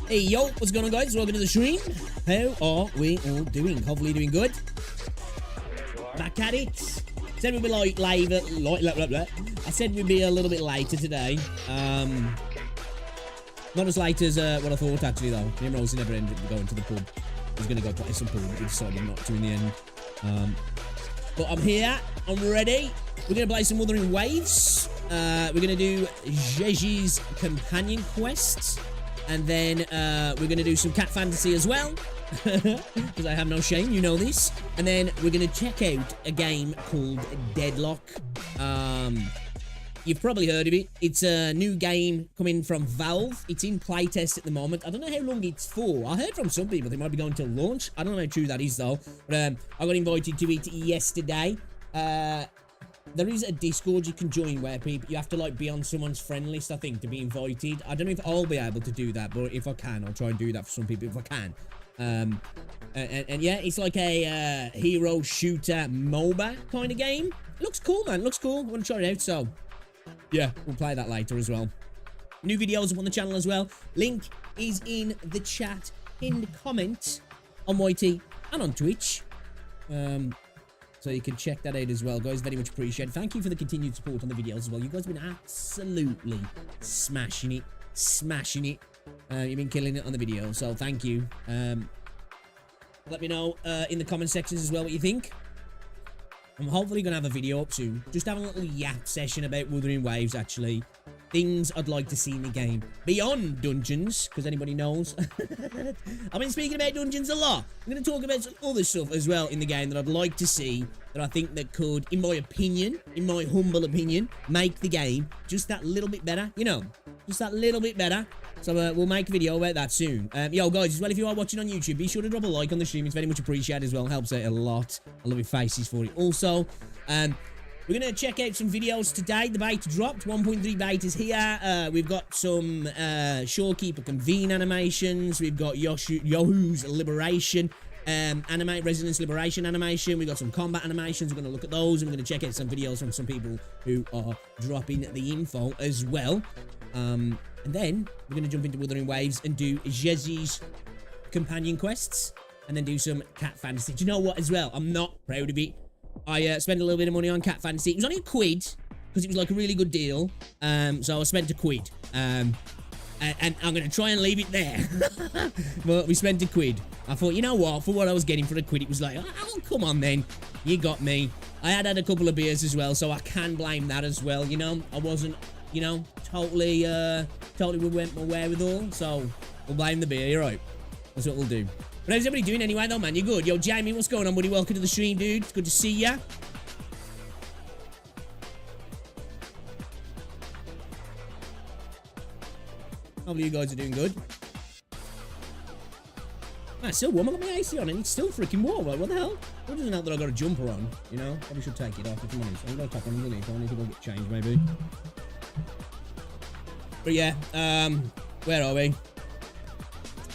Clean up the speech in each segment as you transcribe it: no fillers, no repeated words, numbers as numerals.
Hey yo, what's going on guys? Welcome to the stream. How are we all doing? Hopefully doing good. Back at it. Said we'd be like later, I said we'd be a little bit later today. Not as late as what I thought actually though. Me and Rosie never ended up going to the pub. I was gonna go play some pool, but we decided not to in the end. But I'm here, I'm ready. We're gonna play some Wuthering Waves. We're gonna do Zhezhi's companion quest. And then we're going to do some cat fantasy as well. Because I have no shame, you know this. And then we're going to check out a game called Deadlock. You've probably heard of it. It's a new game coming from Valve. It's in playtest at the moment. I don't know how long it's for. I heard from some people they might be going to launch. I don't know how true that is though. But I got invited to it yesterday. There is a Discord you can join where you have to like be on someone's friend list, I think, to be invited. I don't know if I'll be able to do that, but if I can, I'll try and do that for some people if I can. And yeah, it's like a hero shooter MOBA kind of game. It looks cool, man. It looks cool. I want to try it out, so yeah, we'll play that later as well. New videos up on the channel as well. Link is in the chat, in the comment on YT and on Twitch. So you can check that out as well, guys. Very much appreciated. Thank you for the continued support on the videos as well. You guys have been absolutely smashing it. Smashing it. You've been killing it on the video, so thank you. Let me know in the comment sections as well what you think. I'm hopefully going to have a video up soon. Just having a little yap session about Wuthering Waves, actually. Things I'd like to see in the game. Beyond dungeons, because anybody knows. I've been speaking about dungeons a lot. I'm going to talk about some other stuff as well in the game that I'd like to see. That I think that could, in my opinion, in my humble opinion, make the game just that little bit better. You know, just that little bit better. So we'll make a video about that soon. Yo, guys, as well, if you are watching on YouTube, be sure to drop a like on the stream. It's very much appreciated as well. Helps out a lot. I love your faces for it. Also, we're going to check out some videos today. The beta dropped. 1.3 beta is here. We've got some Shorekeeper Convene animations. We've got Yohu's Liberation Resonance Liberation animation. We've got some combat animations. We're going to look at those. And we're going to check out some videos from some people who are dropping the info as well. And then we're going to jump into Wuthering Waves and do Zhezhi's companion quests. And then do some cat fantasy. Do you know what as well? I'm not proud of it. I spent a little bit of money on cat fantasy. It was only £1 because it was like a really good deal. So I spent £1. And I'm going to try and leave it there. But we spent £1. I thought, you know what? For what I was getting for £1, it was like, oh, come on then. You got me. I had a couple of beers as well, so I can blame that as well, you know. I wasn't, you know, totally went my wherewithal. So we'll blame the beer, you're right. That's what we'll do. But how's everybody doing anyway though, man? You good? Yo, Jamie, what's going on, buddy? Welcome to the stream, dude. It's good to see ya. Hopefully you guys are doing good. Man, it's still warm. I got my AC on and it's still freaking warm. Like, what the hell? It doesn't help that I got a jumper on, you know? Probably should take it off if I'm honest. I'm going to tap on underneath. I need to go get changed, maybe. But yeah, where are we?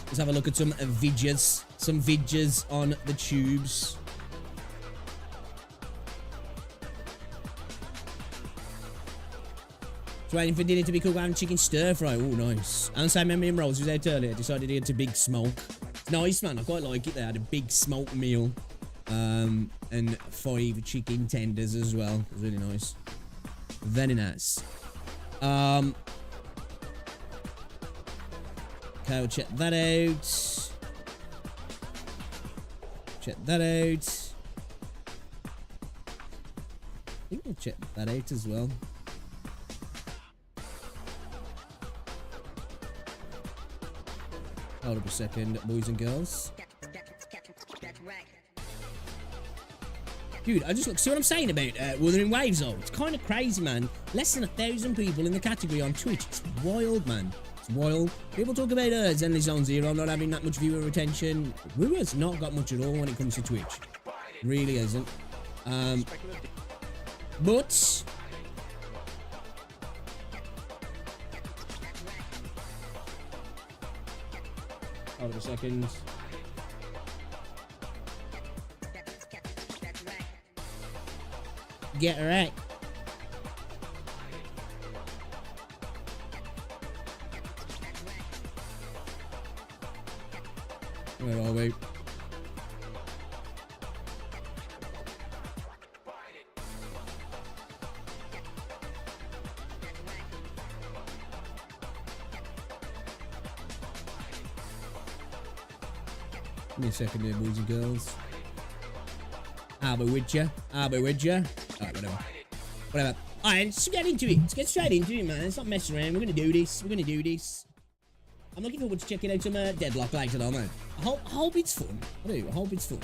Let's have a look at some vidges. Some vidges on the tubes. Just waiting for dinner to be cooked. Having chicken stir fry. Oh, nice. And same memory and rolls was out earlier. Decided to get a big smoke. It's nice, man. I quite like it. They had a big smoke meal. And 5 chicken tenders as well. It was really nice. Very nice. Okay, we'll check that out. Check that out. I think we'll check that out as well. Hold up a second, boys and girls. Dude, I just look. See what I'm saying about Wuthering Waves, though? It's kind of crazy, man. Less than 1,000 people in the category on Twitch. It's wild, man. Wild. People talk about Zenly Zone Zero not having that much viewer retention. Rumour's not got much at all when it comes to Twitch. Really isn't. But hold on a second. Get right. shall we? Give me a second here, boys and girls. I'll be with you. I'll be with you. Alright, whatever. Whatever. Alright, let's get into it. Let's get straight into it, man. Let's not mess around. We're gonna do this. We're gonna do this. I'm looking forward to checking out some Deadlock later on, man. I hope it's fun. I do. I hope it's fun.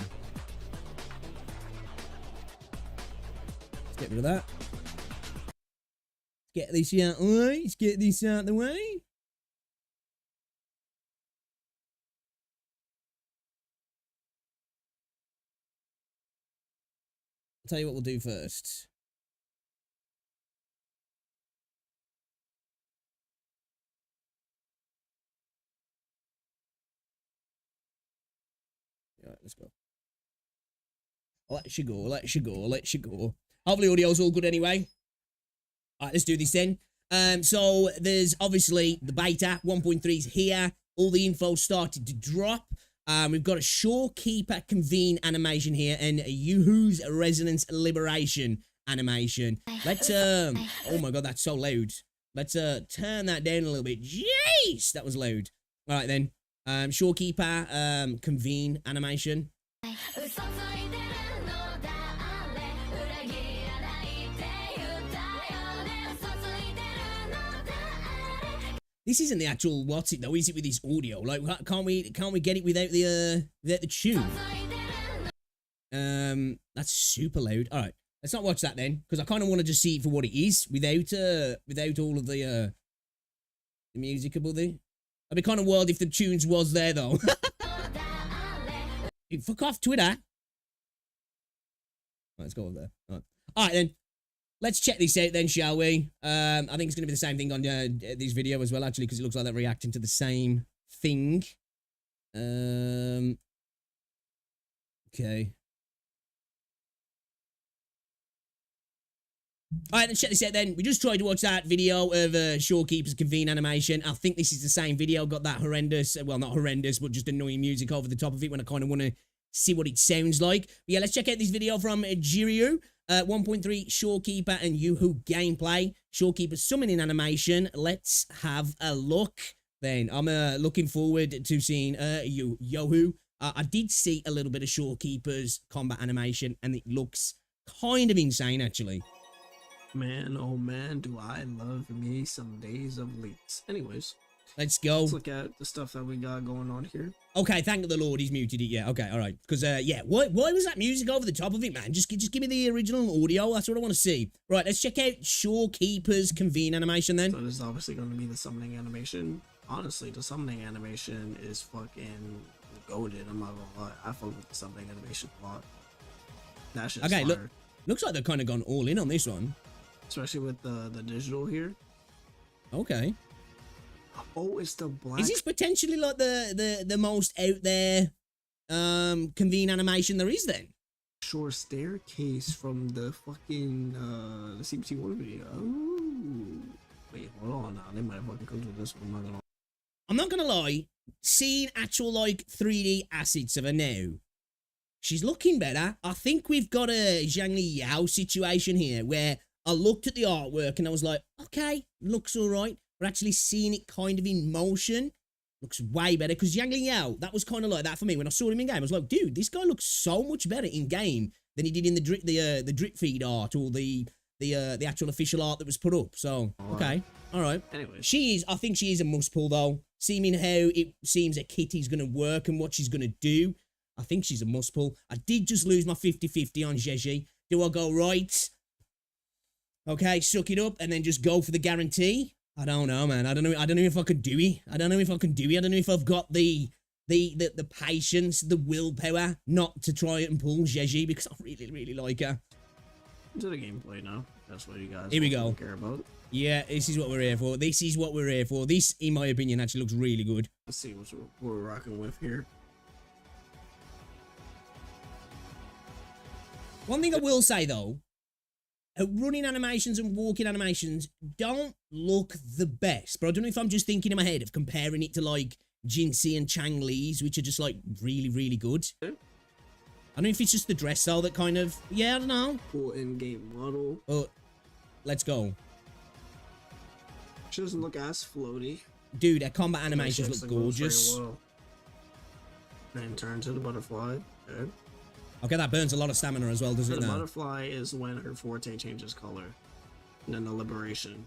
Let's get rid of that. Let's get this out the way. Let's get this out the way. I'll tell you what we'll do first. Alright, let's go. Let you go, let you go, let you go. Hopefully audio's all good anyway. Alright, let's do this then. So there's obviously the beta 1.3's here. All the info started to drop. We've got a Shorekeeper convene animation here and a Yoo-Hoo's Resonance Liberation animation. Let's, oh my god, that's so loud. Let's, turn that down a little bit. Jeez, that was loud. Alright then, Shorekeeper, convene animation. This isn't the actual what's it though, is it, with this audio? Like, can't we get it without the tune? That's super loud. All right, let's not watch that then, because I kind of want to just see it for what it is without all of the music above there. I'd be kind of wild if the tunes was there though. Fuck off, Twitter. Right, let's go over there. All right then. Let's check this out then, shall we? I think it's going to be the same thing on this video as well, actually, because it looks like they're reacting to the same thing. Okay. Alright, let's check this out then. We just tried to watch that video of Shorekeeper's convene animation. I think this is the same video. Got that horrendous, well, not horrendous, but just annoying music over the top of it when I kind of want to see what it sounds like. But yeah, let's check out this video from Zhezhi. 1.3 Shorekeeper and Yoo-Hoo gameplay. Shorekeeper summoning animation. Let's have a look. Then I'm looking forward to seeing Yoo-Hoo. I did see a little bit of Shorekeeper's combat animation, and it looks kind of insane, actually. Man, oh man, do I love me some Days of Leaks. Anyways, let's go. Let's look at the stuff that we got going on here. Okay, thank the Lord he's muted it. Yeah, okay, all right. Because, yeah, why was that music over the top of it, man? Just give me the original audio. That's what I want to see. Right, let's check out Shorekeeper's convene animation then. So this is obviously going to be the summoning animation. Honestly, the summoning animation is fucking goated. I'm not gonna lie. I fuck with the summoning animation a lot. That shit's okay, fire. Looks like they've kind of gone all in on this one. Especially with the digital here. Okay. Oh, it's the black. Is this potentially like the most out there convene animation there is then? Shore staircase from the fucking the CBT1 video. Ooh. Wait, hold on now. They might have fucking come to this one. I'm not gonna lie. Seeing actual like 3D assets of her now, she's looking better. I think we've got a Zhang Yao situation here where I looked at the artwork and I was like, okay, looks all right. But actually seeing it kind of in motion looks way better, because Yang Yao, that was kind of like that for me when I saw him in game. I was like, dude, this guy looks so much better in game than he did in the drip feed art or the actual official art that was put up. So okay, all right. Anyway, I think she is a must pull though. Seeming how it seems that Kitty's gonna work and what she's gonna do, I think she's a must pull. I did just lose my 50-50 on Zhezhi. Do I go right? Okay, suck it up and then just go for the guarantee. I don't know, man. I don't know if I could do it. I don't know if I've got the patience, the willpower not to try and pull Zhezhi, because I really, really like her. Into the gameplay now. That's what you guys here we go. Care about. Yeah, this is what we're here for. This, in my opinion, actually looks really good. Let's see what we're rocking with here. One thing I will say though, running animations and walking animations don't look the best, but I don't know if I'm just thinking in my head of comparing it to like Jinxie and Chang Li's, which are just like really, really good. I don't know if it's just the dress style that kind of, yeah, I don't know. Cool in-game model. Oh, let's go. She doesn't look as floaty. Dude, her combat animations look gorgeous. Well. Then turn to the butterfly. Okay. Okay, that burns a lot of stamina as well, doesn't it? The butterfly is when her forte changes color. And then the liberation.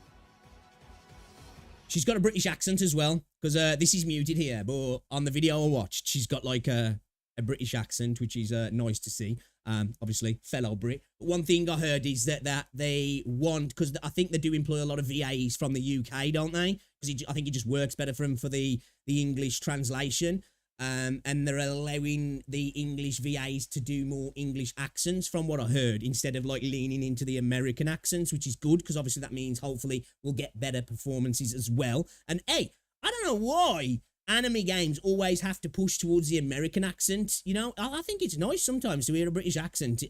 She's got a British accent as well, because this is muted here, but on the video I watched, she's got like a British accent, which is nice to see. Obviously, fellow Brit. But one thing I heard is that they want, because I think they do employ a lot of VAs from the UK, don't they? Because I think it just works better for them for the English translation. And they're allowing the English VAs to do more English accents from what I heard, instead of like leaning into the American accents, which is good, because obviously that means hopefully we'll get better performances as well. And hey, I don't know why anime games always have to push towards the American accent, you know? I think it's nice sometimes to hear a British accent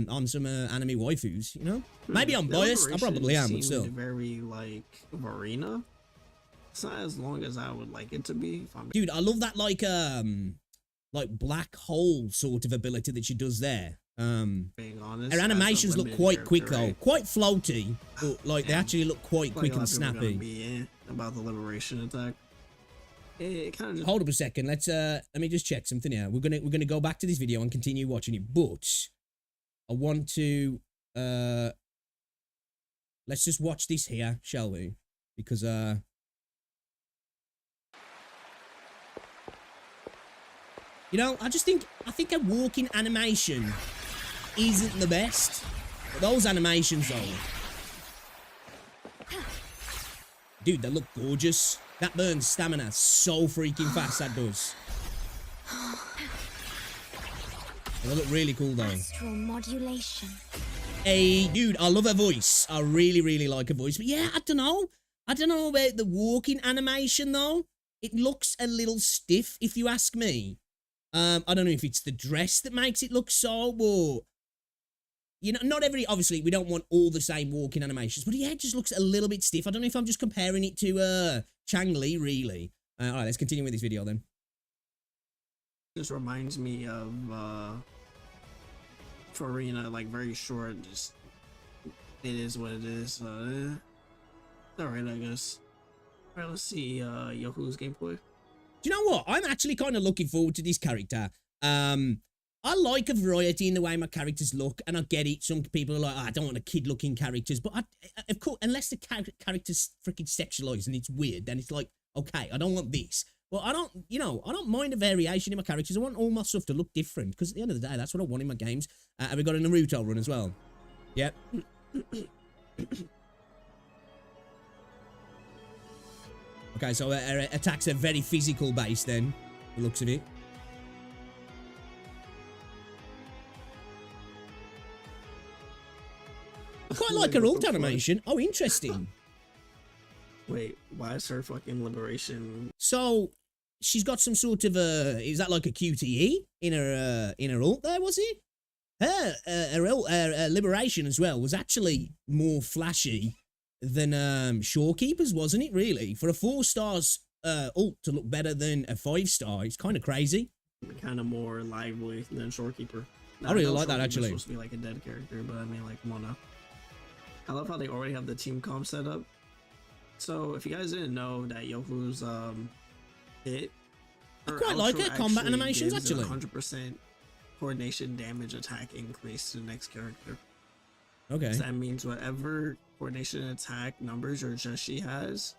on some anime waifus, you know? Maybe I'm biased, I probably am, but still. Very like Varina. It's not as long as I would like it to be. Dude, I love that like black hole sort of ability that she does there. Being honest, her animations look quite quick though, quite floaty, but like they actually look quite quick and snappy. Be about the liberation attack. It kind of just... Hold up a second. Let me just check something here. We're gonna go back to this video and continue watching it, but I want to let's just watch this here, shall we? Because you know, I think a walking animation isn't the best. But those animations though, dude, they look gorgeous. That burns stamina so freaking fast, that does. They look really cool though. Astral modulation. Hey, dude, I love her voice. I really, really like her voice. But yeah, I don't know. I don't know about the walking animation though. It looks a little stiff, if you ask me. I don't know if it's the dress that makes it look so, but you know, not every, obviously we don't want all the same walking animations, but yeah, it just looks a little bit stiff. I don't know if I'm just comparing it to Chang Li, really. All right, let's continue with this video then. This reminds me of Farina, like very short, just it is what it is. Alright, I guess. Alright, let's see Yohu's gameplay. Do you know what? I'm actually kind of looking forward to this character. I like a variety in the way my characters look, and I get it. Some people are like, oh, I don't want a kid-looking characters, but of course, unless the character's freaking sexualized and it's weird, then it's like, okay, I don't want this. But I don't, you know, I don't mind a variation in my characters. I want all my stuff to look different, because at the end of the day, that's what I want in my games. Have we got a Naruto run as well? Yep. Okay, so her attacks are very physical based then, the looks of it. I quite like her ult animation. Oh, interesting. Wait, why is her fucking liberation? So, she's got some sort of is that like a QTE in her ult there, was it? Her liberation as well was actually more flashy than Shorekeeper's, wasn't it, really? For a 4 stars ult to look better than a 5-star, it's kind of crazy. Kind of more lively than Shorekeeper. I really like that, actually. Supposed to be like a dead character, but I mean, like, come on now. I love how they already have the team comp set up. So if you guys didn't know that Yohu's hit, I quite like her combat animations, actually. 100% coordination damage attack increase to the next character. Okay. So that means whatever coordination attack numbers or Zhezhi has,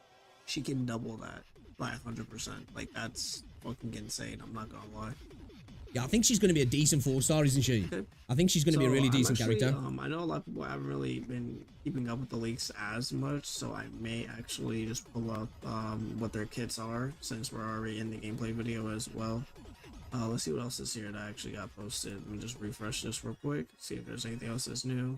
she can double that by 100%. Like, that's fucking insane, I'm not gonna lie. Yeah, I think she's going to be a decent 4-star, isn't she? Okay. I think she's going to be a really decent character. I know a lot of people haven't really been keeping up with the leaks as much, so I may actually just pull up what their kits are, since we're already in the gameplay video as well. Let's see what else is here that actually got posted. Let me just refresh this real quick, see if there's anything else that's new.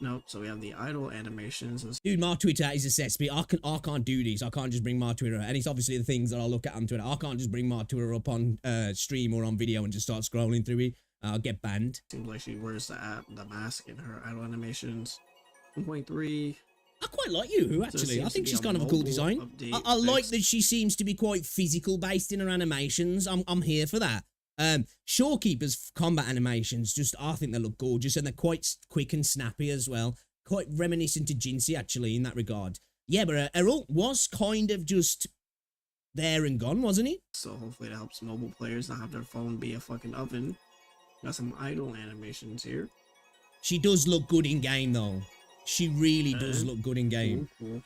Nope. So we have the idle animations. Dude, my Twitter is a cesspit. I can't do these. I can't just bring my Twitter, and it's obviously the things that I look at on Twitter. I can't just bring my Twitter up on stream or on video and just start scrolling through it. I'll get banned. Seems like she wears the mask in her idle animations. 1.3. I quite like Yoo-Hoo, So it actually. I seems to think be she's kind of a cool mobile design. update I like fix. that she seems to be quite physical based in her animations. I'm here for that. Shorekeeper's combat animations, I think they look gorgeous, and they're quite quick and snappy as well. Quite reminiscent to Jinsei, actually, in that regard. Yeah, but Errol was kind of just there and gone, wasn't he? So hopefully that helps mobile players not have their phone be a fucking oven. Got some idle animations here. She does look good in game, though. She really does look good in game. Cool.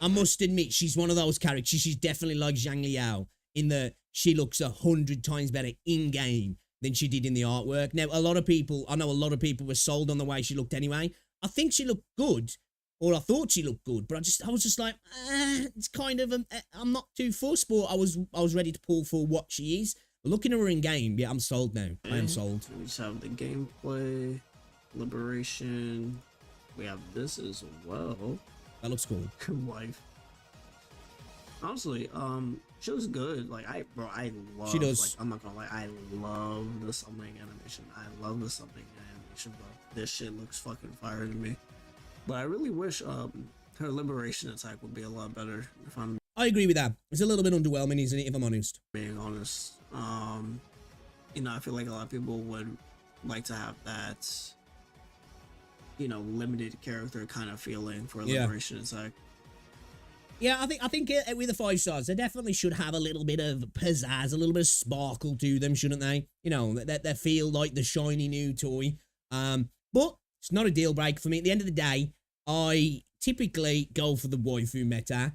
I must admit, she's one of those characters. She's definitely like Zhang Liao in that she looks 100 times better in game than she did in the artwork. Now, I know a lot of people were sold on the way she looked anyway. I think she looked good, or I thought she looked good, but I was just like, it's kind of, I'm not too fussed, but I was ready to pull for what she is. Looking at her in game, yeah, I'm sold now. I am sold. We just have the gameplay, liberation. We have this as well. That looks cool. Life. Honestly, she looks good. Like I love. She does. Like I'm not gonna lie, I love the summoning animation. I love the summoning animation, bro. This shit looks fucking fire to me. But I really wish her liberation attack would be a lot better. If I'm I agree with that. It's a little bit underwhelming, isn't it, if I'm honest? being honest, I feel like a lot of people would like to have that, limited character kind of feeling for a liberation attack. Yeah, I think with the 5 stars, they definitely should have a little bit of pizzazz, a little bit of sparkle to them, shouldn't they? They feel like the shiny new toy. But it's not a deal breaker for me. At the end of the day, I typically go for the waifu meta,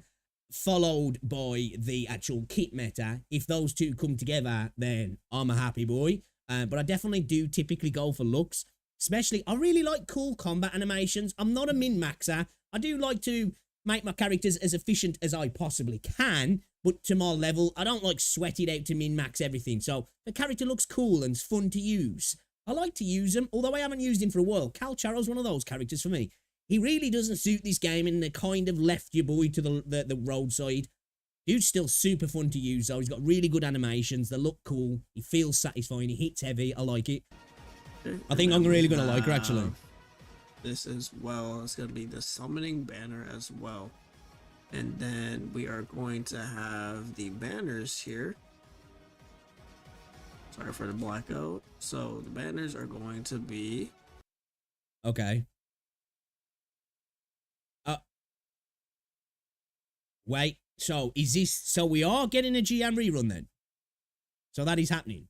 followed by the actual kit meta. If those two come together, then I'm a happy boy. But I definitely do typically go for looks. Especially, I really like cool combat animations. I'm not a min-maxer. I do like to make my characters as efficient as I possibly can, but to my level, I don't like sweat it out to min-max everything. So the character looks cool and fun to use. I like to use him, although I haven't used him for a while. Cal Charo's one of those characters for me. He really doesn't suit this game, and they kind of left your boy to the roadside. Dude's still super fun to use, though. He's got really good animations. They look cool. He feels satisfying. He hits heavy. I like it. I think I'm really going to like her, actually. This as well. It's going to be the summoning banner as well. And then we are going to have the banners here. Sorry for the blackout. So the banners are going to be... Okay. Wait, so is this... So we are getting a GM rerun then? So that is happening?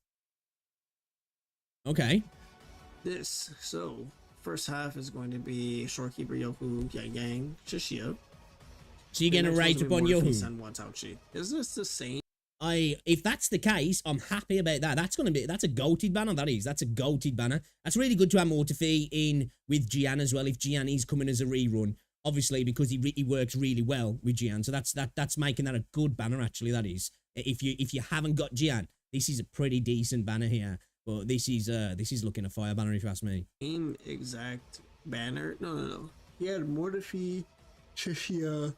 Okay. So first half is going to be Shorekeeper, Yoku, Yang, Shishio. So you're going to rate upon Yoku? Is this the same? If that's the case, I'm happy about that. That's a goated banner, that is. That's a goated banner. That's really good to have Mortefi in with Gian as well, if Gian is coming as a rerun. Obviously, because he works really well with Gian. So that's making that a good banner, actually, that is. If you haven't got Gian, this is a pretty decent banner here. But this is looking a fire banner, if you ask me. Same exact banner. No. He had Mortefi, Shishia,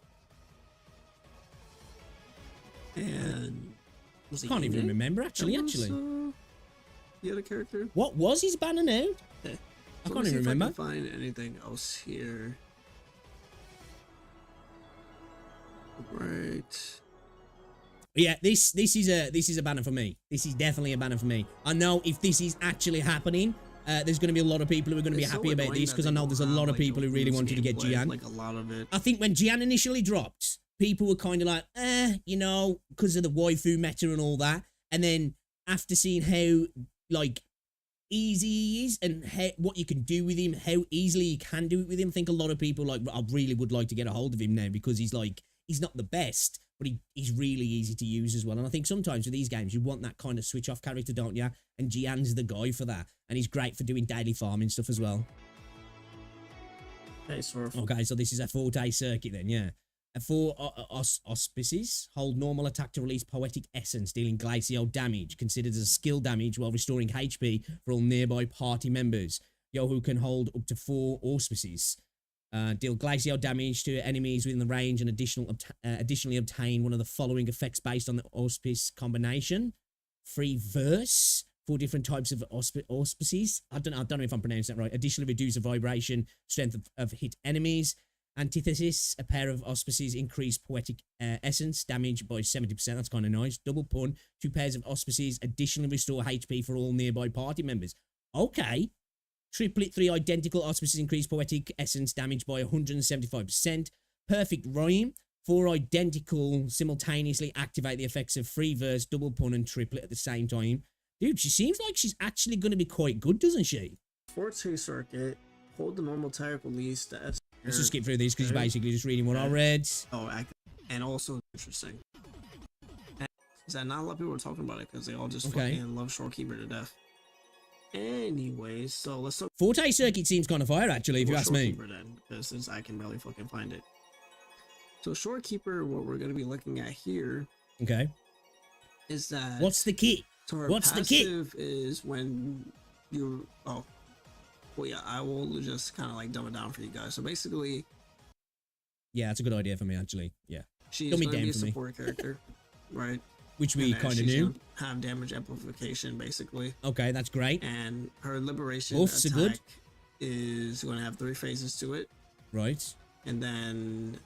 and I can't even remember, actually. The other character. What was his banner now? Yeah. I can't even remember. I can find anything else here. Right. Yeah, this is a banner for me. This is definitely a banner for me. I know if this is actually happening, there's going to be a lot of people who are going to be happy about this, because I know there's a lot of people who really wanted to get Gian. Like a lot of it. I think when Gian initially dropped, people were kind of like, because of the waifu meta and all that. And then after seeing how easy he is and what you can do with him, how easily you can do it with him, I think a lot of people I really would like to get a hold of him now, because he's not the best, but he's really easy to use as well. And I think sometimes with these games, you want that kind of switch off character, don't you? And Gian's the guy for that. And he's great for doing daily farming stuff as well. Okay, so this is a 4-day circuit then, yeah. 4 auspices hold normal attack to release poetic essence, dealing glacial damage, considered as a skill damage while restoring HP for all nearby party members. Yohu can hold up to 4 auspices. Deal glacial damage to enemies within the range, and additionally obtain one of the following effects based on the auspice combination. Free verse 4 different types of auspices. I don't know if I'm pronouncing that right. Additionally, reduce the vibration strength of hit enemies. Antithesis, a pair of auspices increase poetic essence damage by 70%. That's kind of nice. Double pun, 2 pairs of auspices additionally restore HP for all nearby party members. Okay. Triplet, 3 identical auspices increase poetic essence damage by 175%. Perfect rhyme, 4 identical simultaneously activate the effects of free verse, double pun, and triplet at the same time. Dude, she seems like she's actually going to be quite good, doesn't she? Forte circuit, hold the normal type release. Let's just skip through these because you're basically just reading what I read. Oh, and also interesting is that not a lot of people are talking about it because they all just fucking love Shorekeeper to death. Anyways, so let's talk. Forte circuit seems kind of fire, actually, if you ask me. Then, because since I can barely fucking find it. So Shorekeeper, what we're going to be looking at here, is that what's the kit? So her what's the kit? Is when you well, yeah, I will just kind of like dumb it down for you guys. So basically, yeah, that's a good idea for me, actually. Yeah, she's going to be a support character, right? Which we kind of knew. Have damage amplification, basically. Okay, that's great. And her liberation attack is going to have 3 phases to it. Right. And then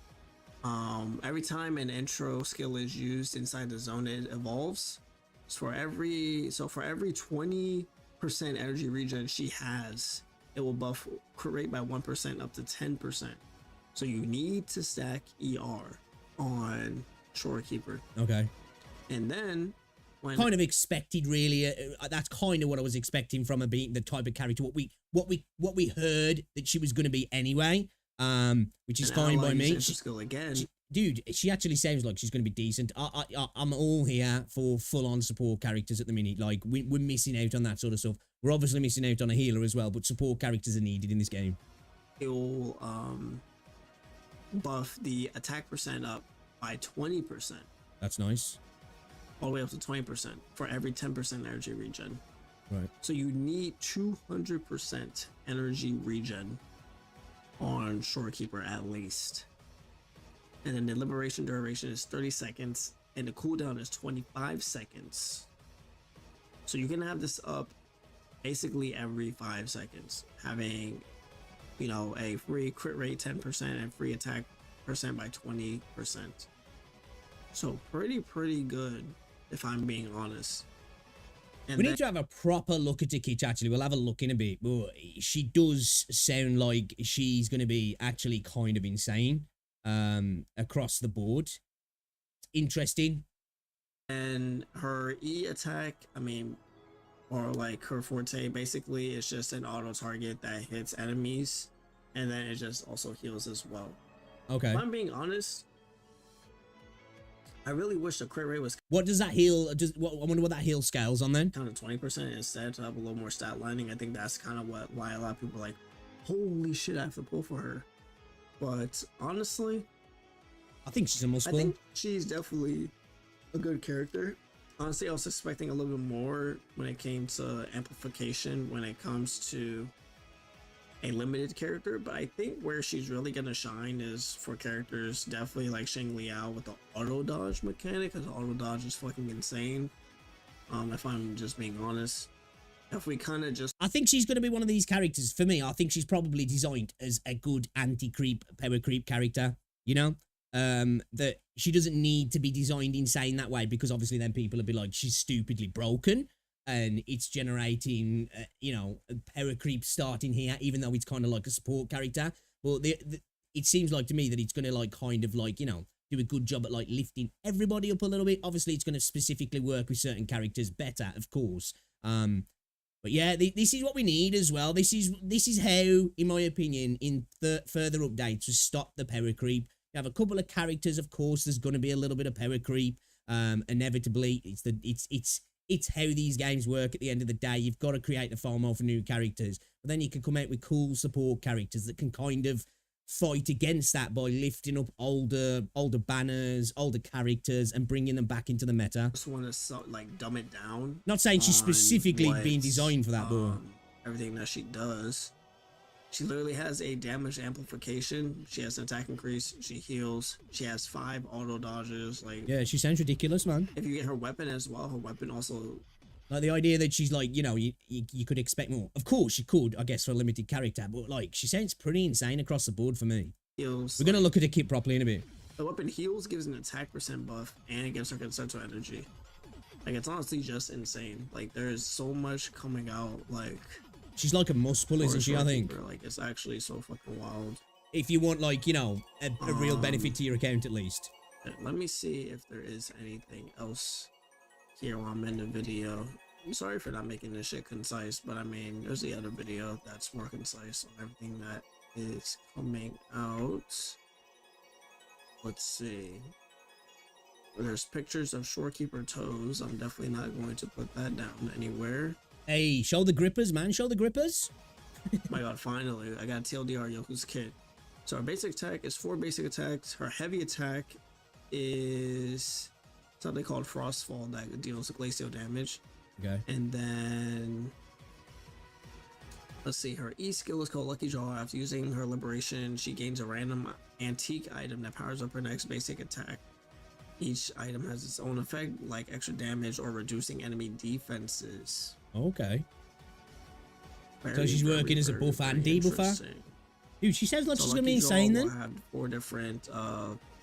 every time an intro skill is used inside the zone, it evolves. So for every 20% energy regen she has, it will buff crit rate by 1% up to 10%. So you need to stack ER on Shorekeeper. Okay. And then when kind of expected, really. That's kind of what I was expecting from her being the type of character. What we heard that she was going to be anyway. Which is fine by me. Dude, she actually sounds like she's going to be decent. I'm all here for full-on support characters at the minute. Like, we're missing out on that sort of stuff. We're obviously missing out on a healer as well, but support characters are needed in this game. It will buff the attack percent up by 20%. That's nice. All the way up to 20% for every 10% energy regen. Right. So you need 200% energy regen on Shorekeeper at least. And then the liberation duration is 30 seconds and the cooldown is 25 seconds. So you can have this up basically every 5 seconds, having, you know, a free crit rate 10% and free attack percent by 20%. So pretty good, if I'm being honest. And we need to have a proper look at the kit, actually. We'll have a look in a bit. But she does sound like she's going to be actually kind of insane across the board. Interesting. And her E attack, I mean, or like her forte, basically, is just an auto target that hits enemies. And then it just also heals as well. Okay. If I'm being honest, I really wish the crit rate was. What does that heal? I wonder what that heal scales on then. Kind of 20% instead to have a little more stat lining. I think that's kind of why a lot of people are like, holy shit, I have to pull for her. But honestly, I think she's a must pull. I think she's definitely a good character. Honestly, I was expecting a little bit more when it came to amplification, when it comes to a limited character, but I think where she's really gonna shine is for characters definitely like Shang Liao with the auto dodge mechanic, because auto dodge is fucking insane. If I'm just being honest, if we kind of just, I think she's gonna be one of these characters. For me, I think she's probably designed as a good anti-creep, power creep character. You know, that she doesn't need to be designed insane that way, because obviously then people will be like, she's stupidly broken. And it's generating, you know, a power creep starting here, even though it's kind of like a support character. But it seems like to me that it's going to like kind of like, you know, do a good job at like lifting everybody up a little bit. Obviously, it's going to specifically work with certain characters better, of course. But yeah, this is what we need as well. This is how, in my opinion, in further updates, to stop the power creep. You have a couple of characters, of course. There's going to be a little bit of power creep. Inevitably, it's how these games work at the end of the day. You've got to create the FOMO for new characters. But then you can come out with cool support characters that can kind of fight against that by lifting up older banners, older characters, and bringing them back into the meta. I just want to like dumb it down. Not saying she's specifically being designed for that, but everything that she does. She literally has a damage amplification. She has an attack increase. She heals. She has 5 auto dodges. Like, yeah, she sounds ridiculous, man. If you get her weapon as well, her weapon also Like the idea that she's like, you know, you could expect more. Of course you could, I guess, for a limited character, but like she sounds pretty insane across the board for me. Heals. We're gonna look at the kit properly in a bit. The weapon heals, gives an attack percent buff, and it gives her consensual energy. Like, it's honestly just insane. Like, there is so much coming out. Like, she's like a must pull, isn't she? I think. Like, it's actually so fucking wild. If you want, like, you know, a real benefit to your account at least. Let me see if there is anything else here while I'm in the video. I'm sorry for not making this shit concise, but I mean, there's the other video that's more concise on everything that is coming out. Let's see. There's pictures of Shorekeeper toes. I'm definitely not going to put that down anywhere. Hey, show the grippers, man. Show the grippers. My god, finally. I got TLDR Yoku's kit. So her basic attack is 4 basic attacks. Her heavy attack is something called Frostfall that deals glacial damage. Okay. And then let's see, her E skill is called Lucky Draw. After using her liberation, she gains a random antique item that powers up her next basic attack. Each item has its own effect, like extra damage or reducing enemy defenses. Okay. So she's working as a buff and debuffer. Dude, she sounds like she's gonna be insane then. I have 4 different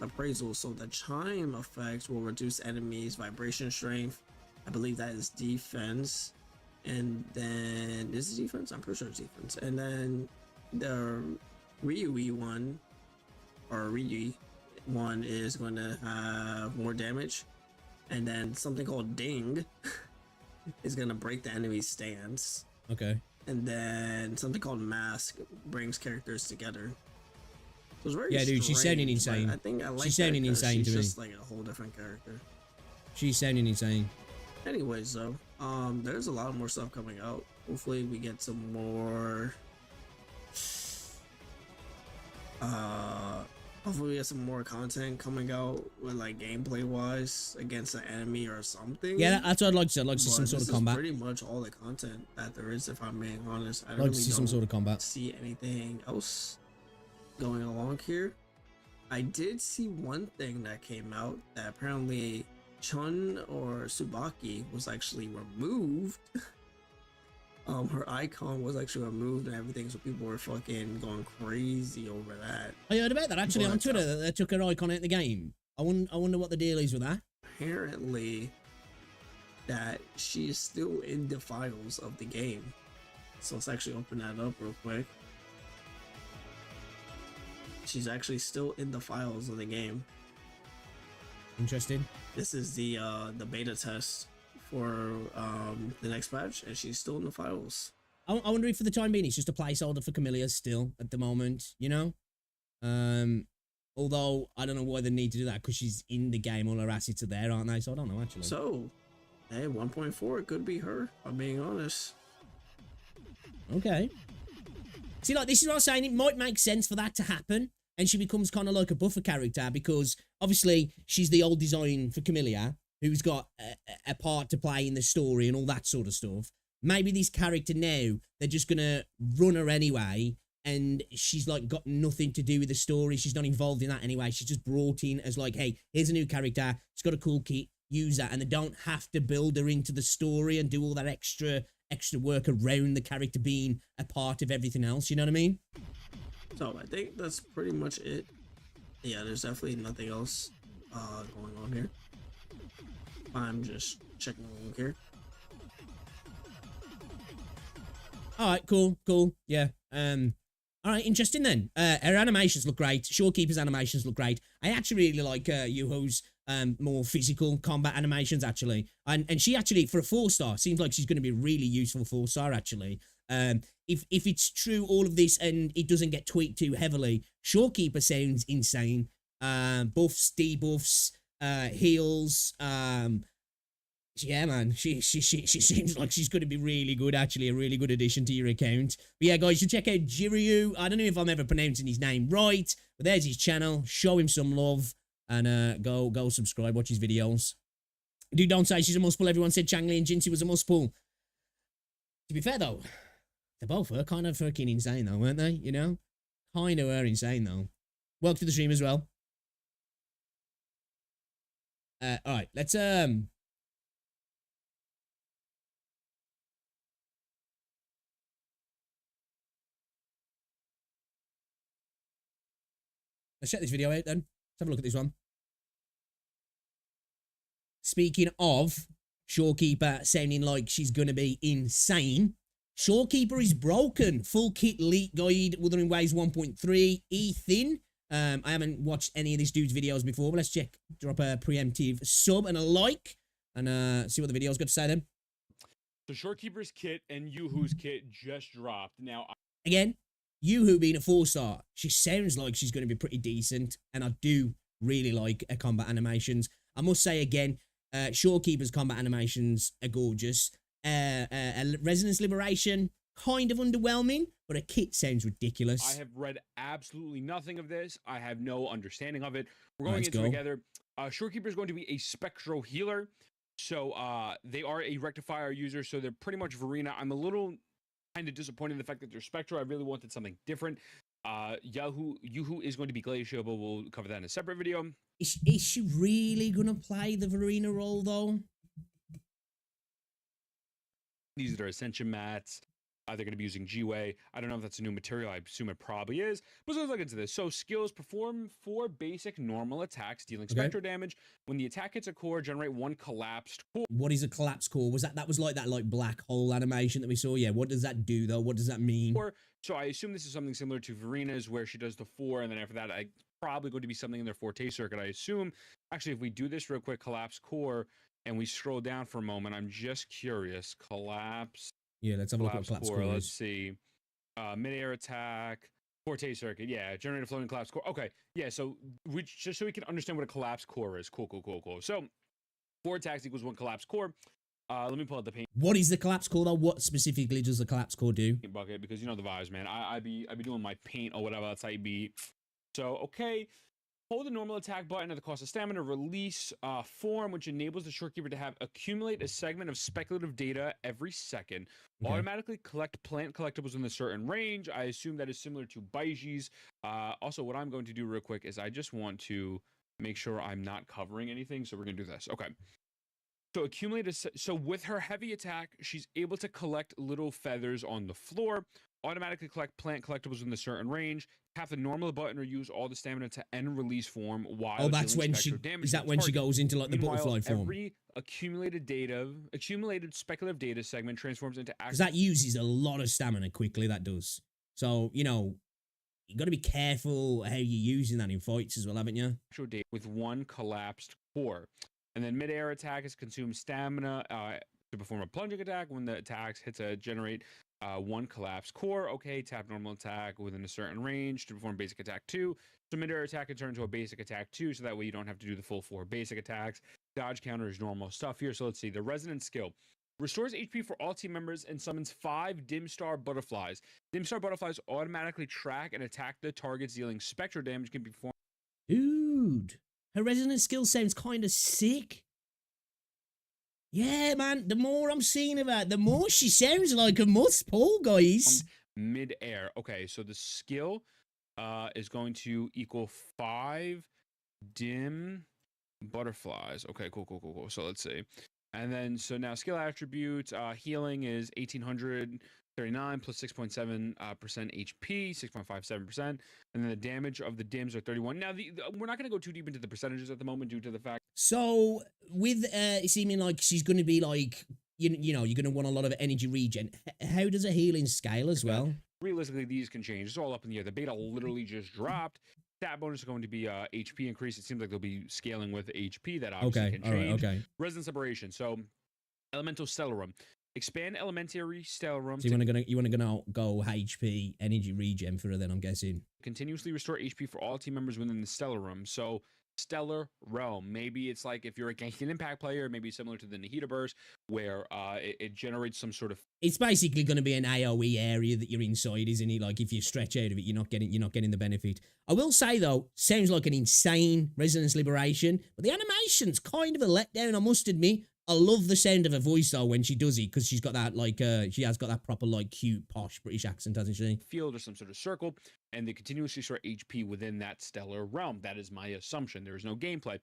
appraisals. So the chime effect will reduce enemies' vibration strength. I believe that is defense. And then is it defense? I'm pretty sure it's defense. And then the Ryui one, or Ryui one, is going to have more damage. And then something called Ding is going to break the enemy's stance. Okay. And then something called Mask brings characters together. So it's very yeah, dude, she's sounding insane. I think I like she's sounding insane to me. She's just like a whole different character. She's sounding insane. Anyways, though, there's a lot more stuff coming out. Hopefully, we get some more. Hopefully, we get some more content coming out with like gameplay wise against an enemy or something. Yeah, that's what I'd like to see. I'd like to see some sort of combat. Pretty much all the content that there is, if I'm being honest. I'd like to see some sort of combat. See anything else going along here? I did see one thing that came out that apparently Chun or Tsubaki was actually removed. Her icon was actually removed and everything, so people were fucking going crazy over that. I heard about that actually on Twitter, that they took her icon out of the game. I wonder what the deal is with that. Apparently that she is still in the files of the game. So let's actually open that up real quick. She's actually still in the files of the game. Interesting. This is the beta test for the next patch, and she's still in the files. I wonder if for the time being it's just a placeholder for Camellia still at the moment, you know? Although I don't know why they need to do that, because she's in the game, all her assets are there, aren't they? So I don't know actually. So, hey, 1.4, it could be her, I'm being honest. Okay. See, like, this is what I'm saying, it might make sense for that to happen, and she becomes kind of like a buffer character, because obviously she's the old design for Camellia, who's got a part to play in the story and all that sort of stuff. Maybe this character now, they're just gonna run her anyway, and she's like got nothing to do with the story. She's not involved in that anyway. She's just brought in as like, hey, here's a new character. She's got a cool kit. Use that, and they don't have to build her into the story and do all that extra work around the character being a part of everything else. You know what I mean? So I think that's pretty much it. Yeah, there's definitely nothing else going on here. I'm just checking along here. All right, cool. Yeah. All right, interesting then. Her animations look great. Shorekeeper's animations look great. I actually really like Yuho's more physical combat animations actually. And she actually, for a 4-star, seems like she's going to be really useful 4-star actually. If it's true all of this and it doesn't get tweaked too heavily, Shorekeeper sounds insane. Buffs, debuffs, heals. Yeah, man, she seems like she's going to be really good, actually, a really good addition to your account. But yeah, guys, you check out Jiryu. I don't know if I'm ever pronouncing his name right, but there's his channel. Show him some love, and go subscribe, watch his videos. Dude, don't say she's a must pull. Everyone said Changli and Jinxie was a must pull. To be fair, though, they both were kind of fucking insane, though, weren't they? You know? Kind of were insane, though. Welcome to the stream as well. Alright, let's Let's check this video out then. Let's have a look at this one. Speaking of Shorekeeper sounding like she's going to be insane, Shorekeeper is broken. Full kit leak guide, Wuthering Waves 1.3, Ethan. I haven't watched any of this dude's videos before, but let's check. Drop a preemptive sub and a like, and see what the video's got to say then. The Shorekeeper's kit and Yoo-Hoo's kit just dropped. Now, Again, Yoo-Hoo being a 4-star, she sounds like she's going to be pretty decent, and I do really like her combat animations. I must say again, Shorekeeper's combat animations are gorgeous. Resonance Liberation, kind of underwhelming, but a kit sounds ridiculous. I have read absolutely nothing of this. I have no understanding of it. We're going Let's into go. together. Shorekeeper is going to be a Spectral Healer. So they are a Rectifier user, so they're pretty much Verena. I'm a little kind of disappointed in the fact that they're Spectral. I really wanted something different. Yoo-Hoo is going to be Glacial, but we'll cover that in a separate video. Is she really going to play the Verena role, though? These are their Ascension mats. They're going to be using G-Way. I don't know if that's a new material. I assume it probably is. But let's look into this. So skills: perform 4 basic normal attacks, dealing spectral damage. When the attack hits a core, generate 1 collapsed core. What is a collapse core? That was like that black hole animation that we saw? Yeah, what does that do, though? What does that mean? So I assume this is something similar to Verena's, where she does the 4, and then after that, probably going to be something in their Forte circuit, I assume. Actually, if we do this real quick, collapse core, and we scroll down for a moment, I'm just curious. Collapse. Yeah, let's have a look at collapse core. Let's see. Mid-air attack. Forte circuit. Yeah, generate a floating collapse core. Okay. Yeah, so just so we can understand what a collapse core is. Cool. So 4 attacks equals 1 collapse core. Let me pull out the paint What is the collapse core, though? What specifically does the collapse core do? bucket, because you know the vibes, man. I be doing my paint or whatever. That's how you be. So, okay. Hold the normal attack button at the cost of stamina. Release form, which enables the Shorekeeper to accumulate a segment of speculative data every second. Okay. Automatically collect plant collectibles in a certain range. I assume that is similar to Baiji's. Also, what I'm going to do real quick is I just want to make sure I'm not covering anything. So we're going to do this. Okay. So so with her heavy attack, she's able to collect little feathers on the floor. Automatically collect plant collectibles in a certain range. Tap the normal button or use all the stamina to end release form while that's when she goes into like the butterfly form? Every accumulated speculative data segment transforms into Because that uses a lot of stamina quickly, that does. So, you got to be careful how you're using that in fights as well, haven't you? actual data with 1 collapsed core. And then mid-air attack is consume stamina to perform a plunging attack. When the attack hits generate 1 collapsed core. Okay, tap normal attack within a certain range to perform basic attack 2. So mid-air attack can turn into a basic attack 2, so that way you don't have to do the full 4 basic attacks. Dodge counter is normal stuff here. So let's see. The resonance skill restores HP for all team members and summons 5 dim star butterflies. Dim star butterflies automatically track and attack the targets, dealing spectral damage. Can be performed. Dude, her resonance skill sounds kind of sick. Yeah, man, the more I'm seeing of her, the more she sounds like a must pull, guys. Mid-air. Okay, so the skill is going to equal 5 dim butterflies. Okay, cool. So let's see. And then, so now skill attributes, healing is 1839 plus 6.7% HP, 6.57%. And then the damage of the dims are 31. Now, we're not going to go too deep into the percentages at the moment due to the fact. So, with it seeming like she's going to be like, you're going to want a lot of energy regen, how does her healing scale as well? Realistically, these can change. It's all up in the air. The beta literally just dropped. Stat bonus is going to be HP increase. It seems like they'll be scaling with HP. That obviously can change. Okay. Resonance separation. So, Elemental Stellarum. Expand Elementary Stellarum. So you want to go HP energy regen for her then, I'm guessing. Continuously restore HP for all team members within the Stellarum. So, Stellar Realm. Maybe it's like if you're a Genshin Impact player, maybe similar to the Nahida Burst, where it generates some sort of. It's basically going to be an AOE area that you're inside, isn't it? Like if you stretch out of it, you're not getting the benefit. I will say though, sounds like an insane Resonance Liberation, but the animation's kind of a letdown, I must admit. I love the sound of her voice though when she does it, because she's got that she has got that proper cute posh British accent, hasn't she? Field or some sort of circle, and they continuously restore HP within that stellar realm. That is my assumption. There is no gameplay.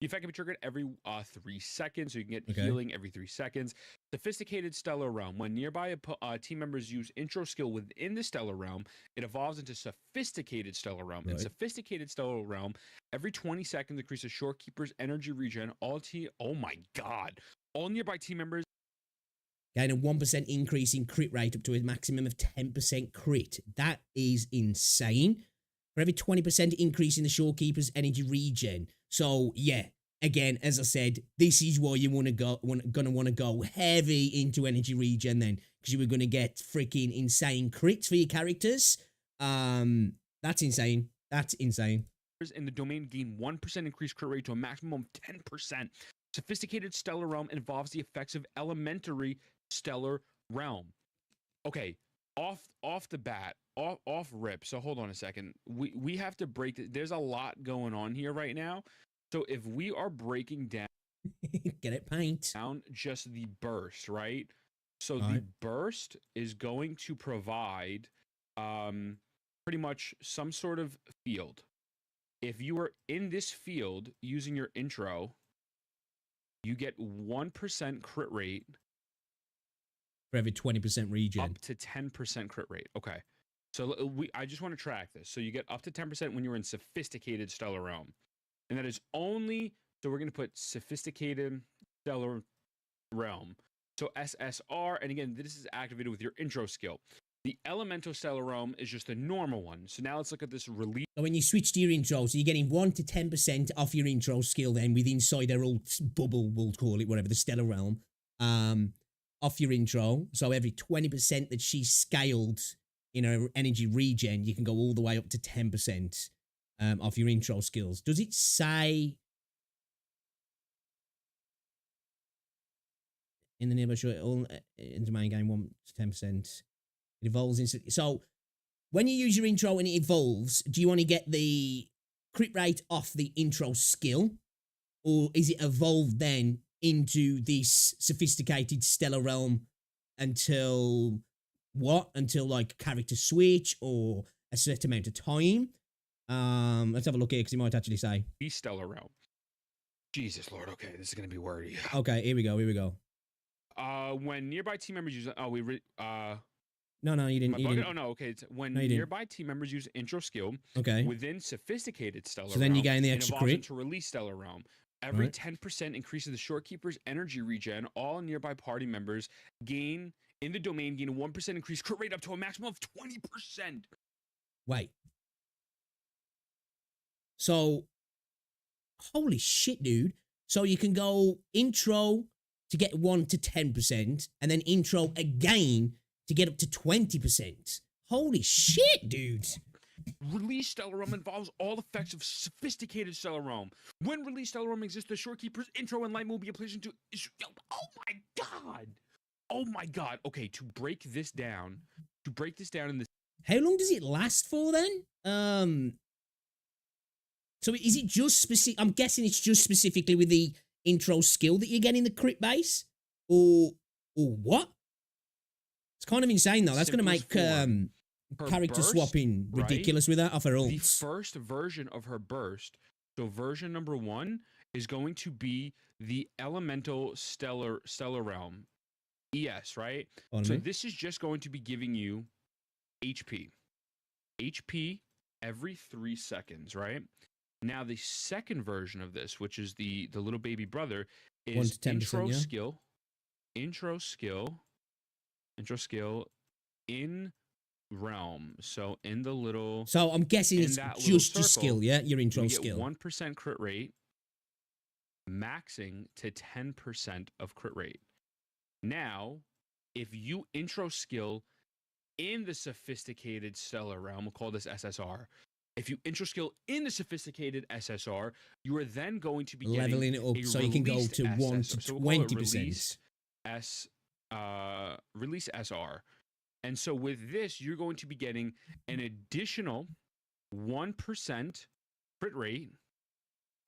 The effect can be triggered every 3 seconds, so you can get Okay. healing every 3 seconds. Sophisticated Stellar Realm. When nearby team members use intro skill within the Stellar Realm, it evolves into Sophisticated Stellar Realm. In Right. Sophisticated Stellar Realm, every 20 seconds increases Shorekeeper's energy regen. Oh my god. All nearby team members Gain a 1% increase in crit rate up to a maximum of 10% crit. That is insane. For every 20% increase in the Shorekeeper's energy regen. So, yeah, again, as I said, this is why you want to go heavy into energy regen then, because you were going to get freaking insane crits for your characters. That's insane. That's insane. in the domain gain 1% increased crit rate to a maximum of 10%. Sophisticated Stellar Realm involves the effects of Elementary Stellar Realm. Okay, off the bat, off rip. So hold on a second. We have to break it. There's a lot going on here right now. So if we are breaking down Get it, paint. just the burst, right? So All the right. burst is going to provide pretty much some sort of field. If you are in this field using your intro, you get 1% crit rate For every 20% regen. up to 10% crit rate. Okay. So I just want to track this. So you get up to 10% when you're in Sophisticated Stellar Realm. And that is only, so we're going to put Sophisticated Stellar Realm. So SSR, and again, this is activated with your intro skill. The Elemental Stellar Realm is just a normal one. So now let's look at this release. So when you switch to your intro, so you're getting 1 to 10% off your intro skill then with inside our old bubble, we'll call it, whatever, the Stellar Realm, off your intro. So every 20% that she scaled in her energy regen, you can go all the way up to 10% off your intro skills. Does it say in the nearby short, all into main game 1 to 10%? It evolves instantly. So when you use your intro and it evolves, do you want to get the crit rate off the intro skill? Or is it evolved then into this Sophisticated Stellar Realm until what? Until like character switch or a certain amount of time? Let's have a look here because it might actually say. Stellar Realm. Jesus Lord, okay, this is going to be wordy. Okay, here we go. When nearby team members use No, you didn't. my You bugger? didn't. Oh no, okay. It's when No, you didn't. nearby team members use intro skill Okay. within Sophisticated Stellar So then you Realm, gain the it extra evolves crit. into Release Stellar Realm. Every Right. 10% increases the Shorekeeper's energy regen. All nearby party members gain in the domain gain a 1% increased crit rate up to a maximum of 20%. Wait. So, holy shit, dude. So you can go intro to get 1 to 10%, and then intro again to get up to 20%. Holy shit, dude. Release Stellar Realm involves all effects of Sophisticated Stellar Realm. When Release Stellar Realm exists, the Shorekeeper's intro and light will be applied to. Oh my god! Oh my god! Okay, to break this down in the How long does it last for then? So is it just specific? I'm guessing it's just specifically with the intro skill that you're getting the crit base, or what? It's kind of insane though. That's going to make Simplest form. Her character burst, swapping right? ridiculous with that off her The ults. first version of her burst, so version number 1 is going to be the Elemental Stellar Realm, ES, right? On So me. this is just going to be giving you HP every 3 seconds, right? Now the second version of this, which is the little baby brother, 1 is to 10%, intro yeah. skill in realm. So in the little So I'm guessing in it's that little just your skill, circle, yeah? Your you intro get skill. 1% crit rate, maxing to 10% of crit rate. Now, if you intro skill in the Sophisticated Stellar Realm, we'll call this SSR. If you intro skill in the Sophisticated SSR, you are then going to be Leveling getting it up a so you can go released to 1 SSR. to So we'll call it 20%. Release SR. And so with this, you're going to be getting an additional 1% crit rate,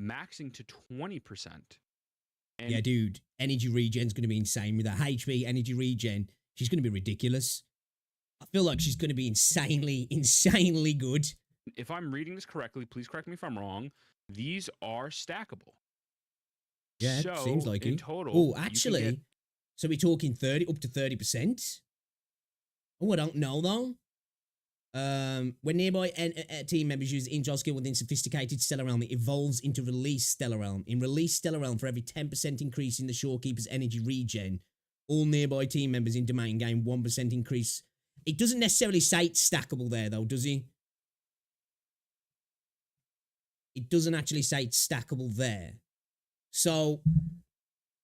maxing to 20%. And Yeah, dude. Energy regen's going to be insane with that HP energy regen. She's going to be ridiculous. I feel like she's going to be insanely good. if I'm reading this correctly, please correct me if I'm wrong, these are stackable. Yeah, So seems like in it. total, Oh, you can actually, get so we're talking 30 up to 30%. Oh, I don't know though. When nearby team members use intro skill within sophisticated stellar realm, it evolves into release stellar realm. In release stellar realm, for every 10% increase in the shorekeeper's energy regen, all nearby team members in domain gain 1% increase. It doesn't necessarily say it's stackable there though, does he? It doesn't actually say it's stackable there. So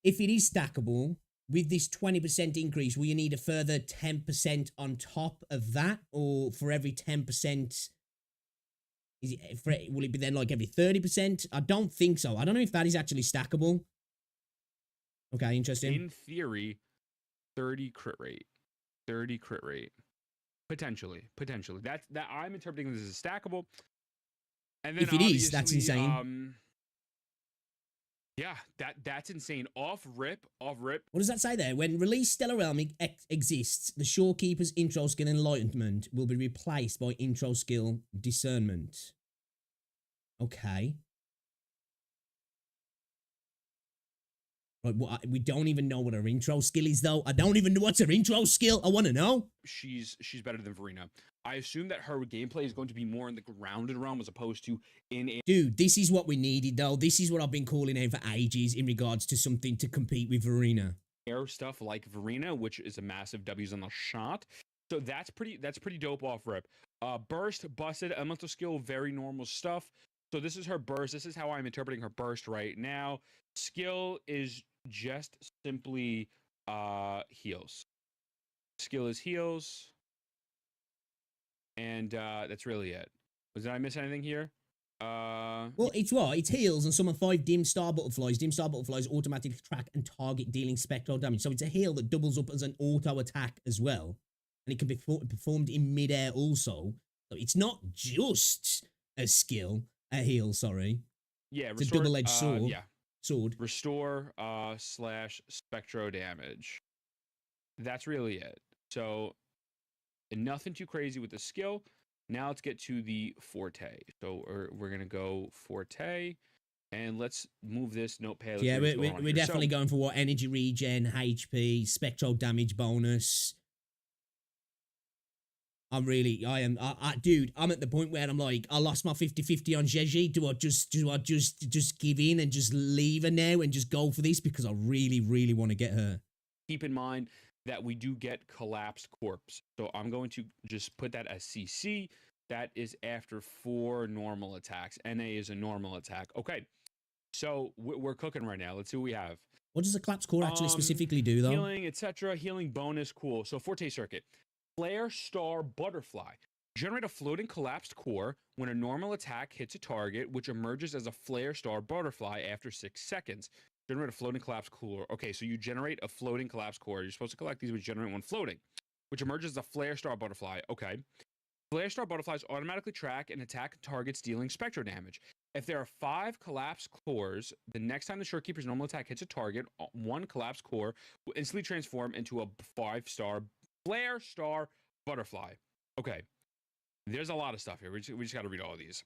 if it is stackable, with this 20% increase, will you need a further 10% on top of that? Or for every 10%, will it be then like every 30%? I don't think so. I don't know if that is actually stackable. Okay, interesting. in theory 30 crit rate. 30 crit rate. Potentially. That I'm interpreting this as stackable. And then If it is, that's insane. Yeah, that's insane. Off rip. What does that say there? When release stellar realm exists, the shorekeeper's intro skill enlightenment will be replaced by intro skill discernment. Okay. Right, well, we don't even know what her intro skill is, though. I don't even know what's her intro skill. I want to know. She's better than Verena. I assume that her gameplay is going to be more in the grounded realm as opposed to in a Dude, this is what we needed, though. This is what I've been calling out for ages in regards to something to compete with Verena. air stuff like Verena, which is a massive W's on the shot. So that's pretty dope off rip. Burst, busted, elemental skill, very normal stuff. So this is her burst. This is how I'm interpreting her burst right now. Skill is just simply heals. Skill is heals. And that's really it. Did I miss anything here? Well, it's what? It's heals and summon 5 dim star butterflies. Dim star butterflies automatically track and target, dealing spectral damage. So it's a heal that doubles up as an auto attack as well. And it can be performed in midair also. So it's not just a skill, a heal, sorry. Yeah, it's a double-edged sword. Yeah. Sword. Restore slash spectro damage. That's really it. So nothing too crazy with the skill. Now let's get to the forte. So we're gonna go forte, and let's move this notepad. Yeah, we're definitely going for what? Energy regen, HP, spectral damage bonus. Dude, I'm at the point where I'm like, I lost my 50-50 on Zhezhi. Do I just give in and just leave her now and just go for this? Because I really, really want to get her. Keep in mind that we do get collapsed corpse. So I'm going to just put that as CC. That is after 4 normal attacks. NA is a normal attack. Okay, so we're cooking right now. Let's see what we have. What does the collapse core actually specifically do, though? Healing, etc. Healing bonus, cool. So Forte Circuit. Flare Star Butterfly. Generate a floating collapsed core when a normal attack hits a target, which emerges as a Flare Star Butterfly after 6 seconds. Generate a floating collapse core. Okay, so you generate a floating collapse core. You're supposed to collect these, which generate one floating, which emerges as a Flare Star Butterfly. Okay. Flare Star Butterflies automatically track and attack targets dealing spectral damage. If there are 5 collapsed cores, the next time the Shorekeeper's normal attack hits a target, 1 collapsed core will instantly transform into a 5-star Flare Star Butterfly. Okay. There's a lot of stuff here. We just got to read all of these.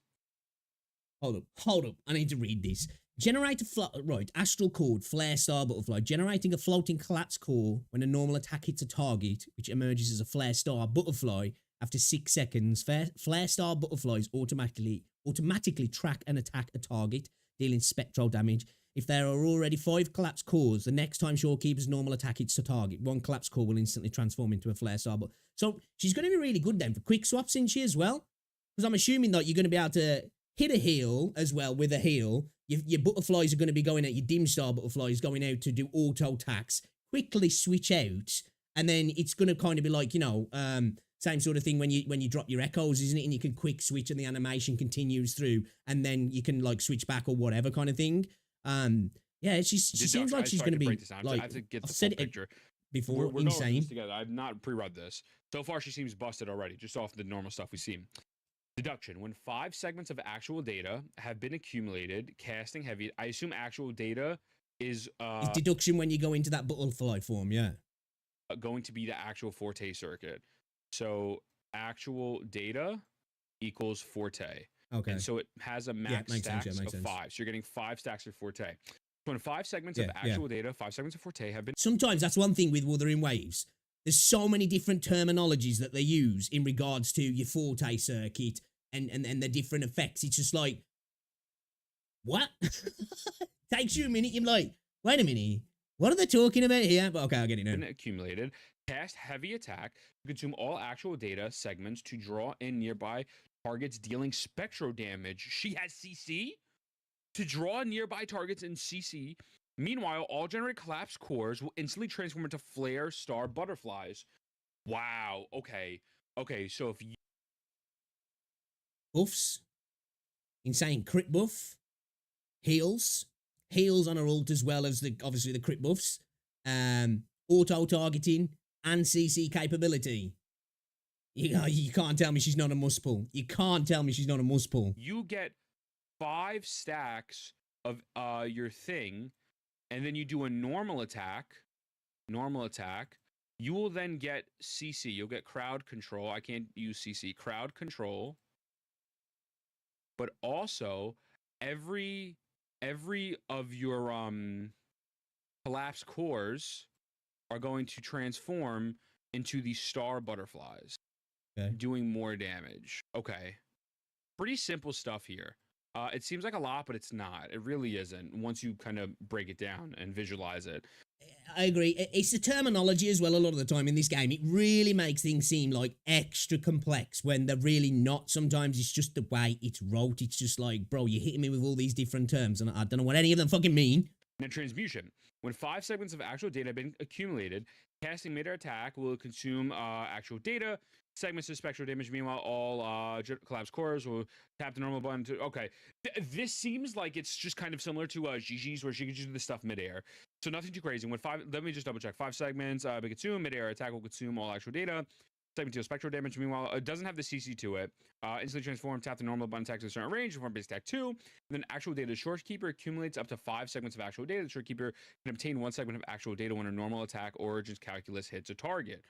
Hold up. I need to read this. Generate right, astral cord, flare star butterfly. Generating a floating collapse core when a normal attack hits a target, which emerges as a flare star butterfly after 6 seconds. Flare star butterflies automatically track and attack a target, dealing spectral damage. If there are already 5 collapse cores, the next time Shorekeeper's normal attack hits a target, 1 collapse core will instantly transform into a flare star. So she's going to be really good then for quick swaps, isn't she, as well? Because I'm assuming that you're going to be able to hit a heal as well with a heal. Your butterflies are going to be going out, your dim star butterflies going out to do auto attacks, quickly switch out, and then it's going to kind of be like, same sort of thing when you drop your echoes, isn't it? And you can quick switch and the animation continues through, and then you can like switch back or whatever kind of thing. Yeah, she seems like she's going to be like, I have to get the I've full said picture. It before, we're insane. Going through this together. I've not pre-read this. So far, she seems busted already, just off the normal stuff we see. Deduction. When 5 segments of actual data have been accumulated, casting heavy. I assume actual data is it's deduction when you go into that butterfly form, yeah. Going to be the actual Forte circuit. So actual data equals Forte. Okay. And so it has a max makes stacks sense, of 5. So you're getting 5 stacks of Forte. When 5 segments Yeah, of actual data, 5 segments of Forte have been Sometimes that's one thing with Wuthering Waves. There's so many different terminologies that they use in regards to your Forte circuit and the different effects. It's just like, what? Takes you a minute. You're like, wait a minute. What are they talking about here? But okay, I'll get it now. accumulated. Cast heavy attack to consume all actual data segments to draw in nearby targets dealing spectro damage. She has CC to draw nearby targets in CC. Meanwhile, all generate collapsed cores will instantly transform into flare star butterflies. Wow. Okay. Okay. So if you Buffs. Insane crit buff. Heals. Heals on her ult as well as obviously the crit buffs. Auto targeting and CC capability. You can't tell me she's not a must pull. You can't tell me she's not a must pull. you get 5 stacks of your thing, and then you do a normal attack, you will then get CC. You'll get crowd control. I can't use CC. Crowd control. But also every of your collapsed cores are going to transform into these star butterflies, Okay. doing more damage. Okay. Pretty simple stuff here. It seems like a lot, but it's not. It really isn't once you kind of break it down and visualize it. I agree. It's the terminology as well a lot of the time in this game. It really makes things seem like extra complex when they're really not. Sometimes it's just the way it's wrote. It's just like, bro, you're hitting me with all these different terms and I don't know what any of them fucking mean. And transmutation. When 5 segments of actual data have been accumulated, casting mid-air attack will consume actual data segments of spectral damage. Meanwhile, all collapsed cores will tap the normal button to. Okay, this seems like it's just kind of similar to Zhezhi's, where she can just do the stuff midair. So nothing too crazy. When 5, let me just double check. 5 segments be consumed. Midair attack will consume all actual data. Segment 2 spectral damage. Meanwhile, it doesn't have the CC to it. Instantly transform. Tap the normal button attack to a certain range. Perform base attack 2. And then actual data. The Shorekeeper accumulates up to 5 segments of actual data. The Shorekeeper can obtain 1 segment of actual data when a normal attack Origins calculus hits a target.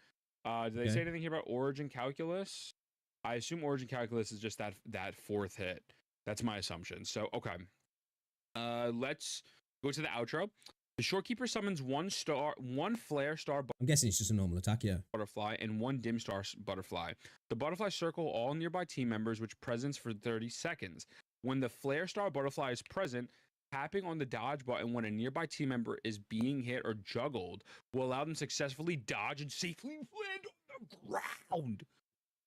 Did they say anything here about Origin calculus? I assume Origin calculus is just that 4th hit. That's my assumption. So okay, let's go to the outro. The Shorekeeper summons 1 flare star I'm guessing it's just a normal attack, yeah. butterfly and 1 dim star butterfly. The butterfly circle all nearby team members, which presents for 30 seconds. When the flare star butterfly is present, tapping on the dodge button when a nearby team member is being hit or juggled will allow them to successfully dodge and safely land on the ground.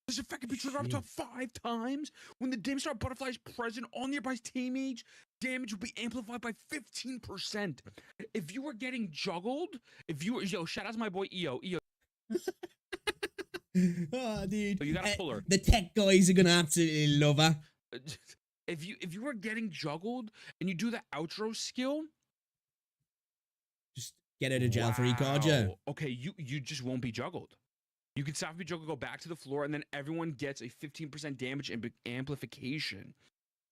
This effect can be triggered up to 5 times. When the dim star butterfly is present on nearby teammates, damage will be amplified by 15%. If you were getting juggled, shout out to my boy EO. Oh, dude. So you got a puller. The tech guys are gonna absolutely love her. If you were getting juggled and you do the outro skill, Just get out of jail free card, yeah. Okay, you just won't be juggled. You can stop being juggled, go back to the floor, and then everyone gets a 15% damage amplification.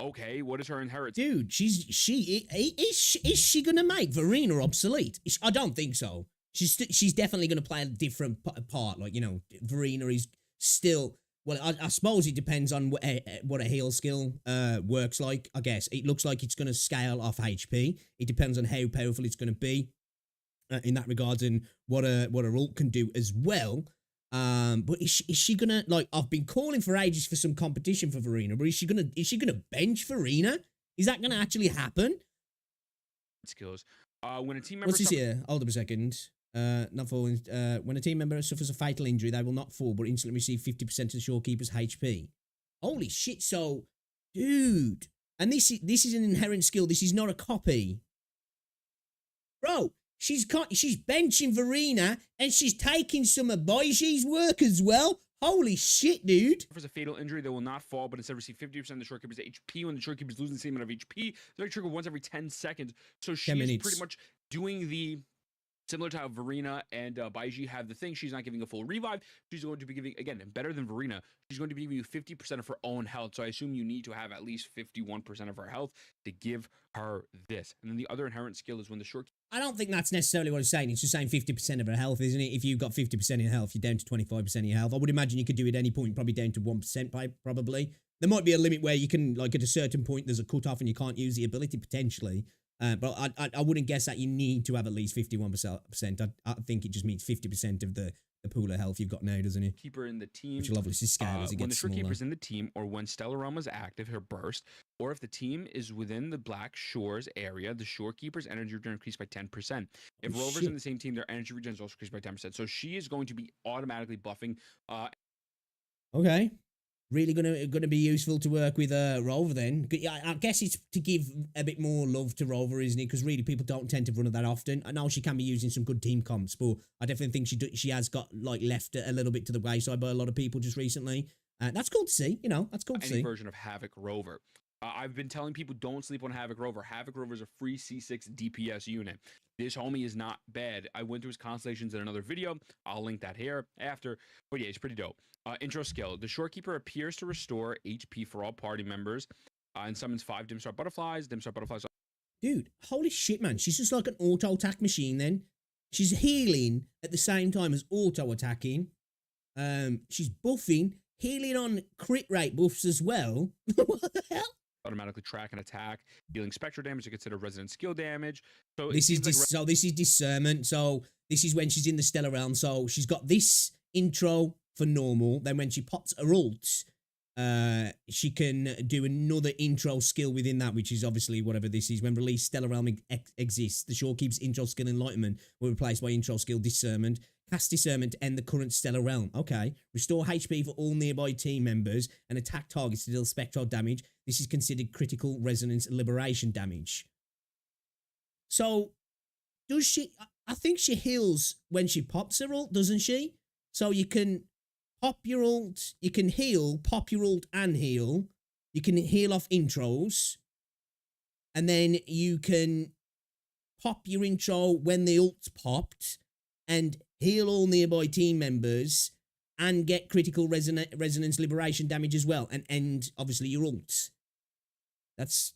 Okay, what is her inheritance? Dude, is she gonna make Verena obsolete? I don't think so. She's definitely gonna play a different part. Like, you know, Verena is still. Well, I suppose it depends on what a heal skill works like, I guess. It looks like it's going to scale off HP. It depends on how powerful it's going to be in that regards and what a ult can do as well. But is she going to, like, I've been calling for ages for some competition for Verena, but is she going to bench Verena? Is that going to actually happen? Skills. When a team member... What's this here? Hold up a second. Not falling. When a team member suffers a fatal injury, they will not fall, but instantly receive 50% of the Shorekeeper's HP. Holy shit! So, dude, and this is an inherent skill. This is not a copy, bro. She's benching Verena and she's taking some of Zhezhi's work as well. Holy shit, dude! If there's a fatal injury, they will not fall, but instead receive 50% of the Shorekeeper's HP. When the Shorekeeper's losing the same amount of HP, they're triggered once every 10 seconds. So she's pretty much doing the... Similar to how Verena and Zhezhi have the thing, she's not giving a full revive. She's going to be giving, again, better than Verena, she's going to be giving you 50% of her own health. So I assume you need to have at least 51% of her health to give her this. And then the other inherent skill is when the short... I don't think that's necessarily what it's saying. It's just saying 50% of her health, isn't it? If you've got 50% of your health, you're down to 25% of your health. I would imagine you could do it at any point, probably down to 1%, probably. There might be a limit where you can, like, at a certain point, there's a cutoff and you can't use the ability, potentially. But I wouldn't guess that you need to have at least 51%. I think it just means 50% of the pool of health you've got now, doesn't it? Keeper in the team. Which will obviously scale as it when the gets smaller. Shorekeeper's in the team, or when Stellar Realm is active, her burst, or if the team is within the Black Shores area, the Shorekeeper's energy regen increased by 10%. If Oh, Rover's shit. in the same team, their energy regen is also increased by 10%. So she is going to be automatically buffing. Okay. Really gonna be useful to work with Rover then. I guess it's to give a bit more love to Rover, isn't it? Because really people don't tend to run her that often. I know she can be using some good team comps, but I definitely think she has got like left a little bit to the wayside by a lot of people just recently. That's cool to see. You know, that's cool to any see. version of Havoc Rover. I've been telling people don't sleep on Havoc Rover. Havoc Rover is a free C6 DPS unit. This homie is not bad. I went through his constellations in another video. I'll link that here after. But yeah, he's pretty dope. Intro skill. The Shorekeeper appears to restore HP for all party members and summons 5 Dimstar Butterflies. Dimstar Butterflies. Dude, holy shit, man. She's just like an auto attack machine then. She's healing at the same time as auto attacking. She's buffing, healing on crit rate buffs as well. What the hell? Automatically track an attack, dealing spectral damage to consider resident skill damage. So this is discernment. So this is when she's in the stellar realm. So she's got this intro for normal. Then when she pops her ult, she can do another intro skill within that, which is obviously whatever this is. When released stellar realm exists, the Shorekeeper's intro skill enlightenment will be replaced by intro skill discernment. Cast discernment to end the current stellar realm. Okay. Restore HP for all nearby team members and attack targets to deal spectral damage. This is considered critical resonance liberation damage. So, does she... I think she heals when she pops her ult, doesn't she? So you can pop your ult, you can heal, pop your ult and heal. You can heal off intros. And then you can pop your intro when the ult's popped and heal all nearby team members and get critical resonance liberation damage as well, and end, obviously, your ults. That's...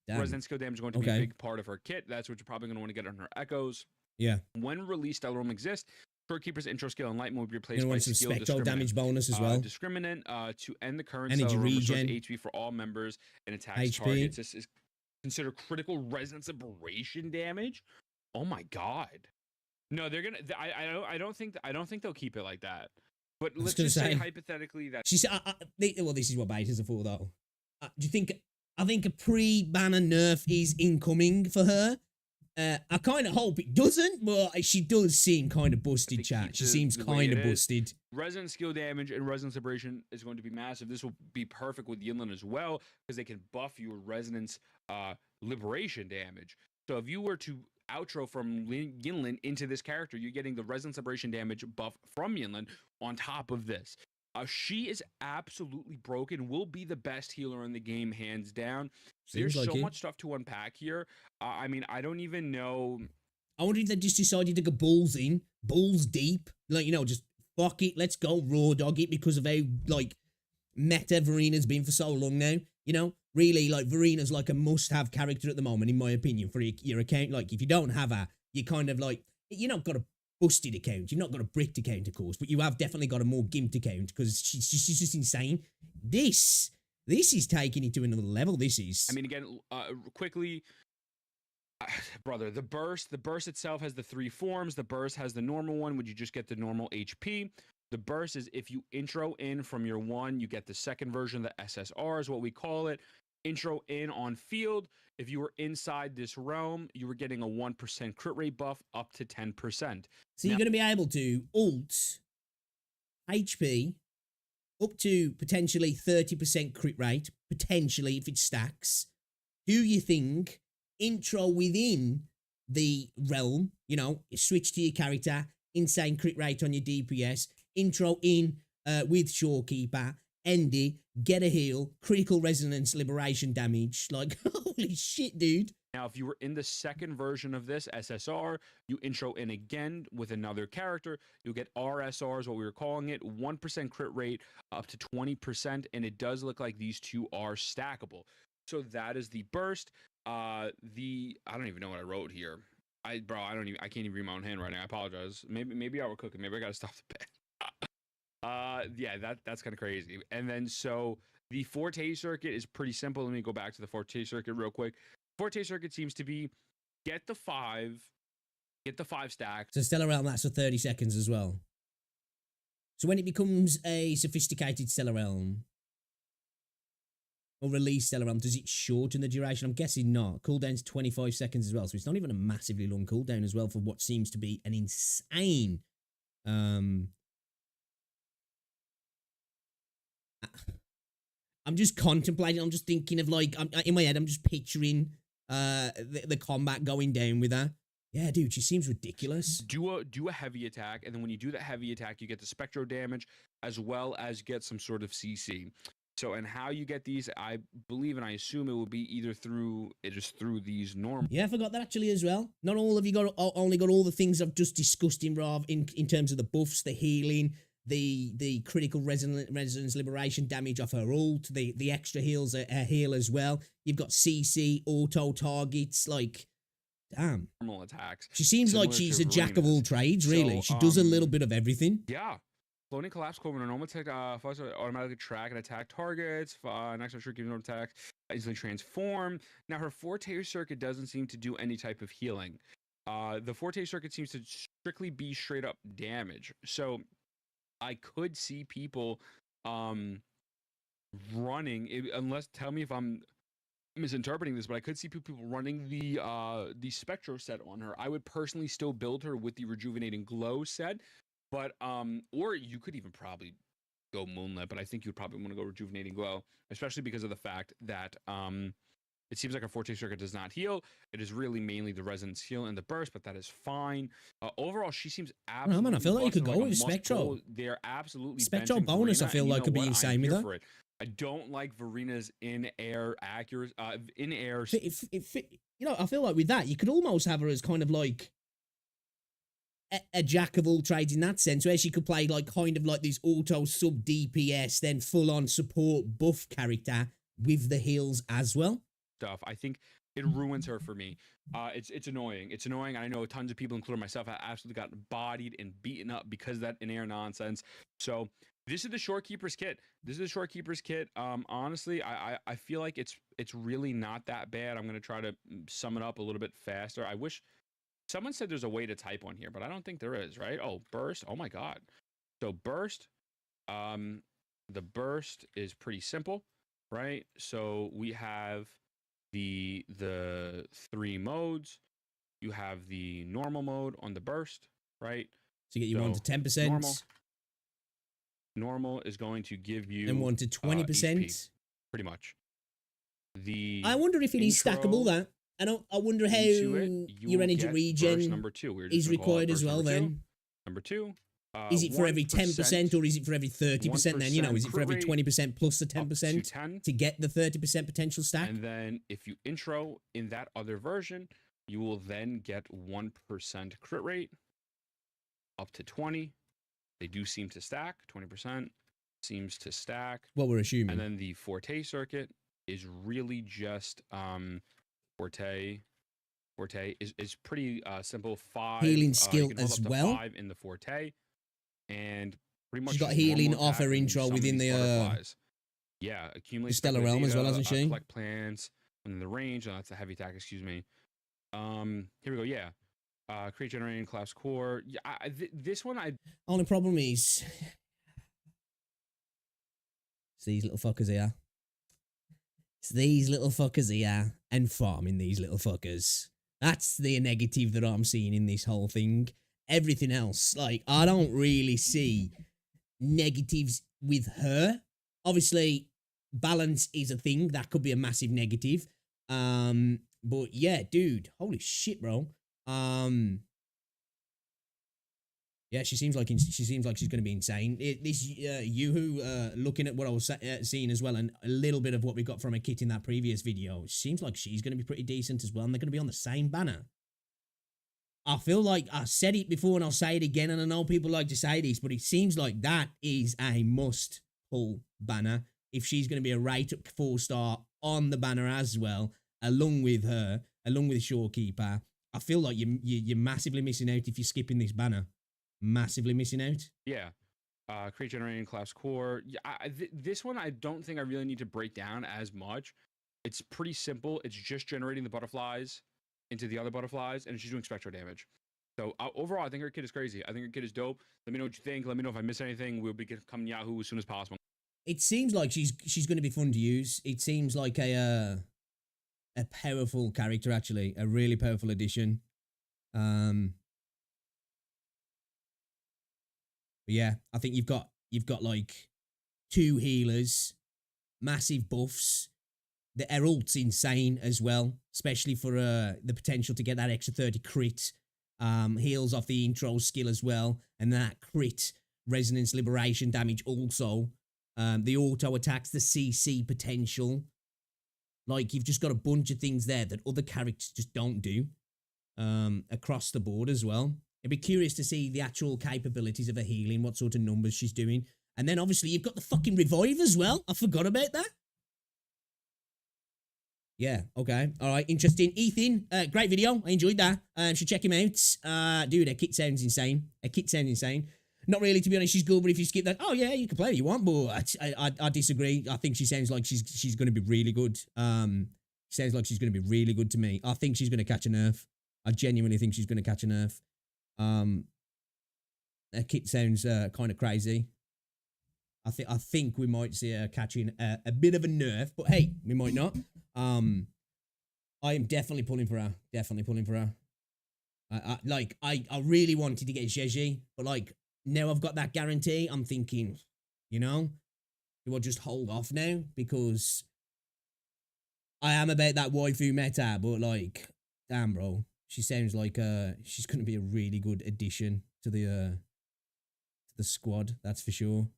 Damn. Resident skill damage is going to be a big part of her kit. That's what you're probably going to want to get on her echoes. Yeah. When released Stellar Realm exists, Shorekeeper's intro skill Enlightenment will be replaced by some skill spectral damage bonus as well. Discriminant to end the current energy Stellar Realm, regen, HP for all members and attacks targets. This is considered critical resonance liberation damage. Oh my god. No, they're gonna. I don't think they'll keep it like that. But let's just say hypothetically that she said. Well, this is what betas are for, though. Do you think? I think a pre-banner nerf is incoming for her. I kind of hope it doesn't, but she does seem kind of busted, chat. She seems kind of busted. Resonant skill damage and resonance liberation is going to be massive. This will be perfect with Yinlin as well, because they can buff your resonance liberation damage. So if you were to outro from Yinlin into this character, you're getting the resonance liberation damage buff from Yinlin on top of this. She is absolutely broken, will be the best healer in the game, hands down. There's so much stuff to unpack here. I mean, I don't even know. I wonder if they just decided to go balls in, balls deep. Like, you know, just fuck it, let's go raw dog it, because of how, like, meta Verena's been for so long now. You know, really, like, Verena's like a must-have character at the moment, in my opinion, for your account. Like, if you don't have her, you kind of like, you're not got a busted account. You've not got a bricked account, of course, but you have definitely got a more gimped account, because she's just insane. This is taking it to another level. This is. I mean, again, quickly, brother, the burst itself has the 3 forms. The burst has the normal one, would you just get the normal HP. The burst is if you intro in from your 1, you get the second version, the SSR is what we call it. Intro in on field. If you were inside this realm, you were getting a 1% crit rate buff up to 10%. So you're going to be able to ult HP up to potentially 30% crit rate, potentially if it stacks. Do you think intro within the realm, you know, switch to your character, insane crit rate on your DPS, intro in with Shorekeeper, end it, get a heal, critical resonance liberation damage. Like, holy shit, dude. Now, if you were in the second version of this, SSR, you intro in again with another character, you'll get RSR is what we were calling it, 1% crit rate up to 20%, and it does look like these two are stackable. So that is the burst. I don't even know what I wrote here. I can't even read my own handwriting. I apologize. Maybe I were cooking. Maybe I gotta stop the bed. Yeah, that's kind of crazy. And then so the Forte circuit is pretty simple. Let me go back to the Forte circuit real quick. Forte circuit seems to be get the 5 stack. So Stellar Realm lasts for 30 seconds as well. So when it becomes a sophisticated Stellar Realm, or release Stellar Realm, does it shorten the duration? I'm guessing not. Cooldown's 25 seconds as well, so it's not even a massively long cooldown as well for what seems to be an insane I'm just contemplating, I'm just thinking of like, in my head, I'm just picturing the combat going down with her. Yeah, dude, she seems ridiculous. Do a heavy attack, and then when you do that heavy attack, you get the spectro damage as well as get some sort of CC. So, and how you get these, I believe and I assume it will be either through these normal. Yeah, I forgot that actually as well. Not all of you only got all the things I've just discussed in terms of the buffs, the healing, the critical resonance liberation damage off her ult, the extra heals, her heal as well. You've got CC, auto targets, like, damn. Normal attacks. She seems like she's a jack of all trades, really. She does a little bit of everything. Yeah. Floating collapse core when a normal attack automatically track and attack targets. Next sure gives no attack. Easily transform. Now her Forte circuit doesn't seem to do any type of healing. The Forte circuit seems to strictly be straight up damage. So I could see people running, unless tell me if I'm misinterpreting this, but I could see people running the Spectro set on her. I would personally still build her with the Rejuvenating Glow set. But, or you could even probably go Moonlit, but I think you'd probably want to go Rejuvenating Glow, especially because of the fact that it seems like our Forte circuit does not heal. It is really mainly the Resonance heal and the burst, but that is fine. Overall, she seems absolutely. Oh man, I feel like you could go with Spectro. They're absolutely Spectro bonus. Verena, I feel like could be insane with her. I don't like Verena's in-air accuracy. In-air. I feel like with that, you could almost have her as kind of like a jack of all trades in that sense, where she could play like kind of like this auto sub DPS, then full on support buff character with the heals as well. Stuff. I think it ruins her for me. It's annoying. It's annoying. I know tons of people, including myself, have absolutely gotten bodied and beaten up because of that in-air nonsense. So this is the Shorekeeper's kit. This is the Shorekeeper's kit. Honestly, I feel like it's really not that bad. I'm gonna try to sum it up a little bit faster. I wish. Someone said there's a way to type on here, but I don't think there is, right? Oh, burst. Oh my God. So burst, the burst is pretty simple, right? So we have the 3 modes. You have the normal mode on the burst, right? So you get you 1 to 10%. Normal is going to give you and 1 to 20%. Pretty much. I wonder if it is stackable, that. I wonder how your energy regen number 2. is required as well then. Number 2. Is it for every 10% or is it for every 30% then? You know, is it for every 20% plus the 10% to get the 30% potential stack? And then if you intro in that other version, you will then get 1% crit rate up to 20. They do seem to stack. 20% seems to stack. What we're assuming. And then the Forte circuit is really just Forte is pretty simple. 5 healing skill as well. 5 in the Forte, and pretty much she's got healing off her intro within the accumulate Stellar Realm as well, hasn't she? Collect plants within the range. Oh, that's a heavy attack. Excuse me. Here we go. Yeah. Create generating collapse core. Yeah, this one only problem is it's these little fuckers here. It's these little fuckers here and farming these little fuckers. That's the negative that I'm seeing in this whole thing. Everything else, like, I don't really see negatives with her. Obviously, balance is a thing. That could be a massive negative. But yeah, dude, holy shit, bro. Yeah, she seems like she's going to be insane. This Yoo-hoo, looking at what I was seeing as well, and a little bit of what we got from a kit in that previous video, seems like she's going to be pretty decent as well, and they're going to be on the same banner. I feel like I said it before, and I'll say it again, and I know people like to say this, but it seems like that is a must-pull banner if she's going to be a rate-up 4-star on the banner as well, along with her, along with Shorekeeper. I feel like you're massively missing out if you're skipping this banner. Massively missing out. Yeah. Create generating collapse core. Yeah, this one I don't think I really need to break down as much. It's pretty simple. It's just generating the butterflies into the other butterflies, and she's doing spectral damage. So overall, I think her kit is crazy. I think her kit is dope. Let me know what you think. Let me know if I miss anything. We'll be coming Yahoo as soon as possible. It seems like she's going to be fun to use. It seems like a powerful character, actually, a really powerful addition. But yeah, I think you've got like 2 healers, massive buffs. The ult's insane as well, especially for the potential to get that extra 30 crit. Heals off the intro skill as well, and that crit resonance liberation damage also. The auto attacks, the CC potential. Like, you've just got a bunch of things there that other characters just don't do across the board as well. I'd be curious to see the actual capabilities of her healing, what sort of numbers she's doing. And then obviously you've got the fucking revive as well. I forgot about that. Yeah, okay. All right, interesting. Ethan, great video. I enjoyed that. Should check him out. Dude, her kit sounds insane. Her kit sounds insane. Not really, to be honest, she's good, but if you skip that, oh yeah, you can play it if you want, but I disagree. I think she sounds like she's going to be really good. Sounds like she's going to be really good to me. I think she's going to catch a nerf. I genuinely think she's going to catch a nerf. Her kit sounds kind of crazy. I think we might see her catching a bit of a nerf, but hey, we might not. I am definitely pulling for her. Definitely pulling for her. I really wanted to get Zhezhi, but like now I've got that guarantee. I'm thinking, you know, do I just hold off now? Because I am about that waifu meta, but like, damn, bro, she sounds like she's going to be a really good addition to the squad. That's for sure.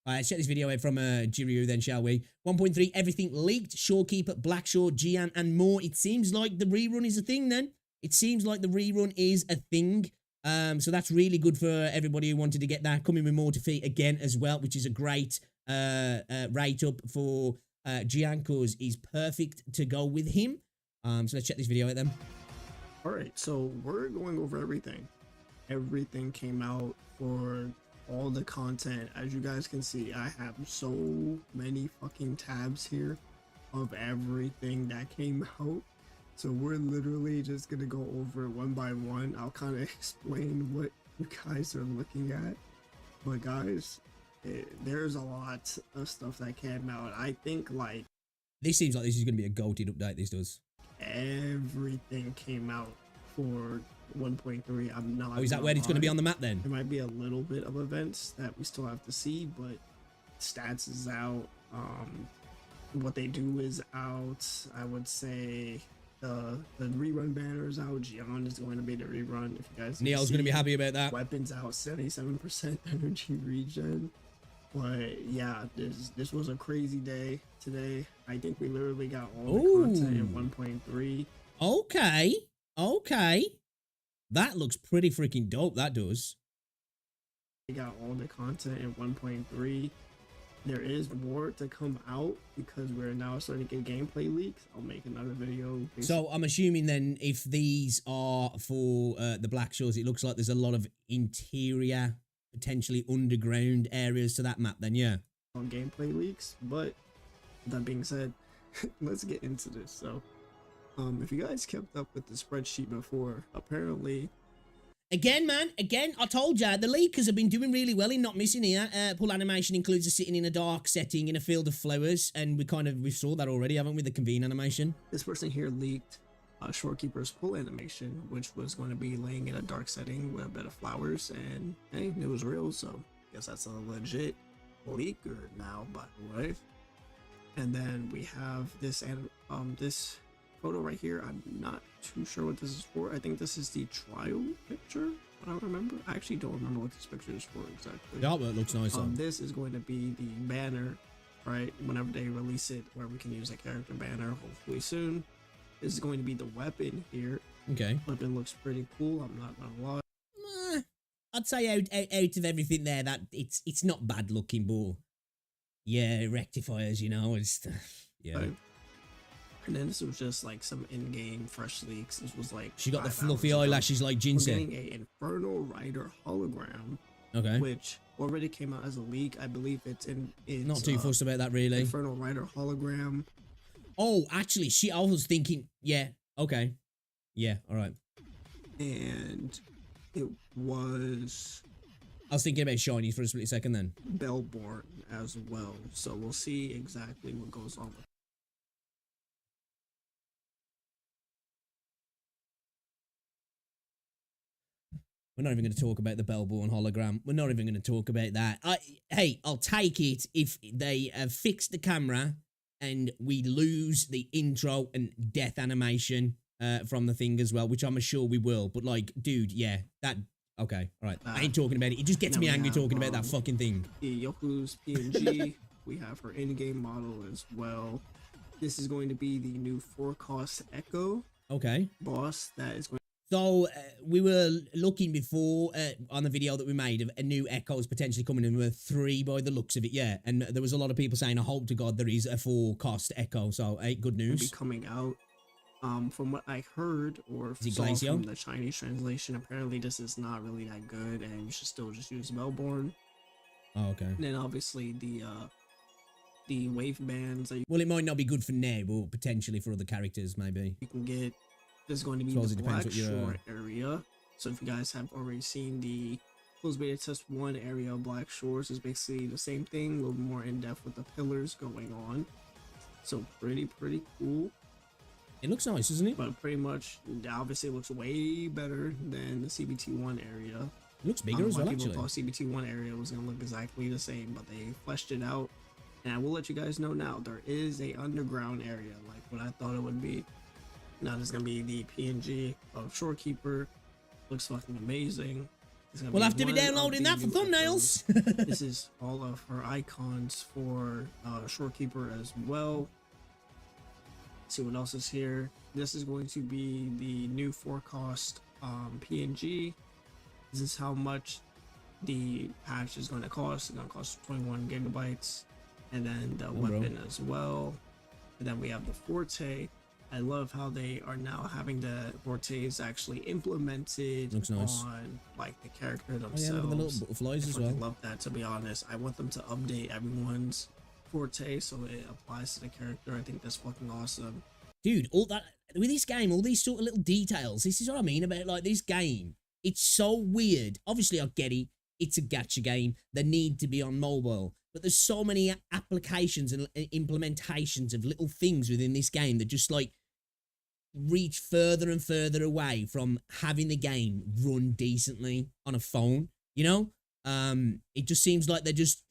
All right, let's check this video out from Jiryu then, shall we? 1.3, everything leaked. Shorekeeper, Blackshore, Jian, and more. It seems like the rerun is a thing then. It seems like the rerun is a thing. So that's really good for everybody who wanted to get that. Coming with more defeat again as well, which is a great rate up for Jian, because he's perfect to go with him. So let's check this video out then. All right, so we're going over everything. Everything came out for all the content. As you guys can see, I have so many fucking tabs here of everything that came out. So we're literally just gonna go over it one by one. I'll kind of explain what you guys are looking at. But guys, there's a lot of stuff that came out. I think like this seems like this is gonna be a goated update. This does. Everything came out for 1.3. I'm not. Oh, is that where it's going to be on the map then? There might be a little bit of events that we still have to see, but stats is out. What they do is out. I would say the rerun banner is out. Jian is going to be the rerun. If you guys Neil's going to be happy about that. Weapons out, 77% energy regen. But yeah, this was a crazy day today. I think we literally got all the content in 1.3. Okay. That looks pretty freaking dope. That does. We got all the content in 1.3. There is more to come out because we're now starting to get gameplay leaks. I'll make another video. So I'm assuming then if these are for the Blackshores, it looks like there's a lot of interior, potentially underground areas to that map then, yeah. On gameplay leaks, but that being said, let's get into this. So if you guys kept up with the spreadsheet before, apparently again, I told ya the leakers have been doing really well in not missing here. Pull animation includes us sitting in a dark setting in a field of flowers, and we saw that already, haven't we? The convene animation. This person here leaked Shorekeeper's pull animation, which was going to be laying in a dark setting with a bed of flowers, and hey, it was real, so I guess that's a legit leaker now, by the way. And then we have this this photo right here. I'm not too sure what this is for. I think this is the trial picture. I don't remember. I actually don't remember what this picture is for exactly. The artwork looks nice. This is going to be the banner, right? Whenever they release it, where we can use a character banner, hopefully soon. This is going to be the weapon here. Okay. Weapon looks pretty cool. I'm not gonna lie. I'd say out of everything there, that it's not bad looking, but yeah, rectifiers, you know, it's yeah. Right. And then this was just like some in-game fresh leaks. This was like she got the fluffy eyelashes like Jinsei. We're getting a Infernal Rider hologram Okay. which already came out as a leak. I believe it's Not too fussed about that, really. Infernal Rider hologram. Oh, actually, I was thinking, yeah, okay. Yeah, all right. And it was I was thinking about shiny for a split second then. Bellborn as well. So we'll see exactly what goes on with. We're not even going to talk about the Bellborn hologram. We're not even going to talk about that. Hey, I'll take it if they have fixed the camera and we lose the intro and death animation from the thing as well, which I'm sure we will. But like, dude, yeah, that... Okay, all right. I ain't talking about it. It just gets me angry talking about that fucking thing. The Yoku's PNG. We have her in-game model as well. This is going to be the new Forecast Echo Okay. boss that is going. So we were looking before on the video that we made of a new Echoes potentially coming in with 3 by the looks of it, yeah. And there was a lot of people saying, I hope to God there is a Forecast Echo. So, hey, good news. Be coming out. From what I heard or saw Glacio? from the Chinese translation, apparently this is not really that good, and you should still just use Melbourne. Oh, okay. And then obviously the wave bands that Well, it might not be good for now, but potentially for other characters, maybe. you can get. There's going to be Suppose the it depends Black what you're, Shore area. So if you guys have already seen the closed beta test 1 area of Black Shores, is basically the same thing, a little more in depth with the pillars going on. So pretty cool. It looks nice, doesn't it? But pretty much, obviously, it looks way better than the CBT1 area. It looks bigger as well, People actually. thought CBT1 area was going to look exactly the same, but they fleshed it out. And I will let you guys know now, there is a underground area, like what I thought it would be. Now there's going to be the PNG of Shorekeeper. Looks fucking amazing. We'll have to be downloading that for thumbnails. This is all of her icons for Shorekeeper as well. See what else is here. This is going to be the new Forecast PNG. This is how much the patch is going to cost. It's going to cost 21 gigabytes. And then the weapon as well. And then we have the Forte. I love how they are now having the Fortes actually implemented Looks nice. on like the character Oh, themselves. yeah, look at the little butterflies as I well. love that, to be honest. I want them to update everyone's Forte so it applies to the character. I think that's fucking awesome. Dude, all that with this game, all these sort of little details. This is what I mean about like this game. It's so weird. Obviously, I get it. It's a gacha game. They need to be on mobile, but there's so many applications and implementations of little things within this game that just like reach further and further away from having the game run decently on a phone. You know, it just seems like they're just.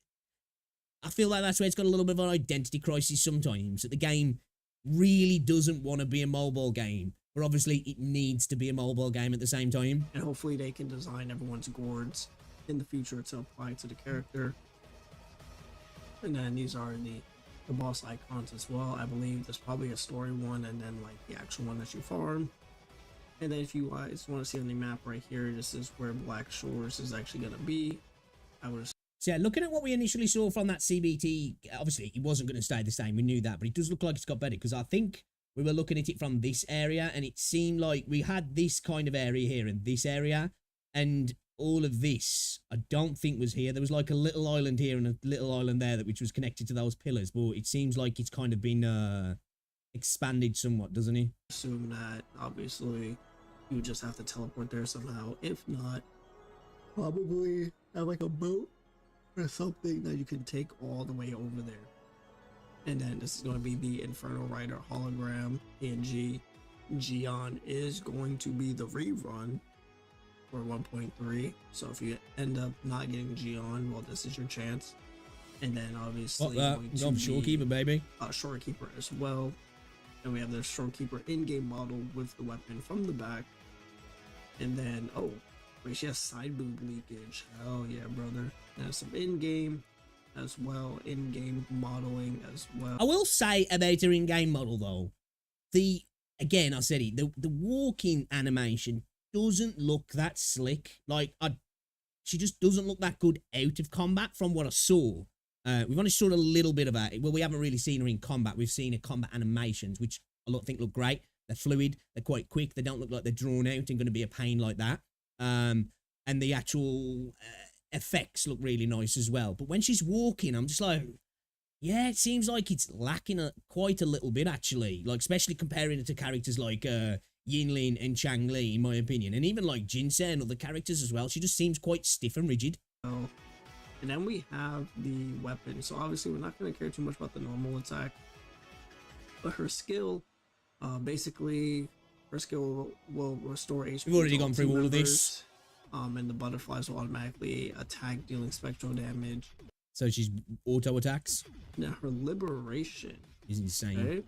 I feel like that's where it's got a little bit of an identity crisis sometimes. That the game really doesn't want to be a mobile game, but obviously it needs to be a mobile game at the same time. And hopefully they can design everyone's gourds in the future to apply to the character. And then these are the boss icons as well. I believe there's probably a story one and then like the actual one that you farm. And then if you guys want to see on the map right here, this is where Black Shores is actually going to be. I would. So yeah, looking at what we initially saw from that CBT, obviously it wasn't going to stay the same. We knew that, but it does look like it's got better because I think we were looking at it from this area and it seemed like we had this kind of area here and this area and all of this I don't think was here. There was like a little island here and a little island there that which was connected to those pillars, but it seems like it's kind of been expanded somewhat, doesn't it? Assume that obviously you would just have to teleport there somehow. If not, probably have like a boat or something that you can take all the way over there. And then this is going to be the Infernal Rider hologram PNG. Gion is going to be the rerun for 1.3. So if you end up not getting Gion, well, this is your chance. And then obviously I'm Shorekeeper, baby. Shorekeeper as well. And we have the Shorekeeper in-game model with the weapon from the back. And then, oh, wait, she has side boob leakage. Hell yeah, brother. And some in-game as well, in-game modeling as well. I will say about her in-game model though, again I said it, the walking animation doesn't look that slick. Like she just doesn't look that good out of combat from what I saw. We've only saw a little bit about it. Well, we haven't really seen her in combat. We've seen her combat animations, which I think look great. They're fluid. They're quite quick. They don't look like they're drawn out and going to be a pain like that. And the actual effects look really nice as well. But when she's walking, I'm just like, yeah, it seems like it's lacking quite a little bit, actually. Like, especially comparing it to characters like Yinlin and Changli, in my opinion. And even like Jinsei and other characters as well. She just seems quite stiff and rigid. Oh. And then we have the weapon. So obviously we're not going to care too much about the normal attack. But her skill, basically, her skill will restore HP. We've already gone through all of this. And the butterflies will automatically attack, dealing spectral damage. So she's auto attacks. Now her liberation is insane. Right?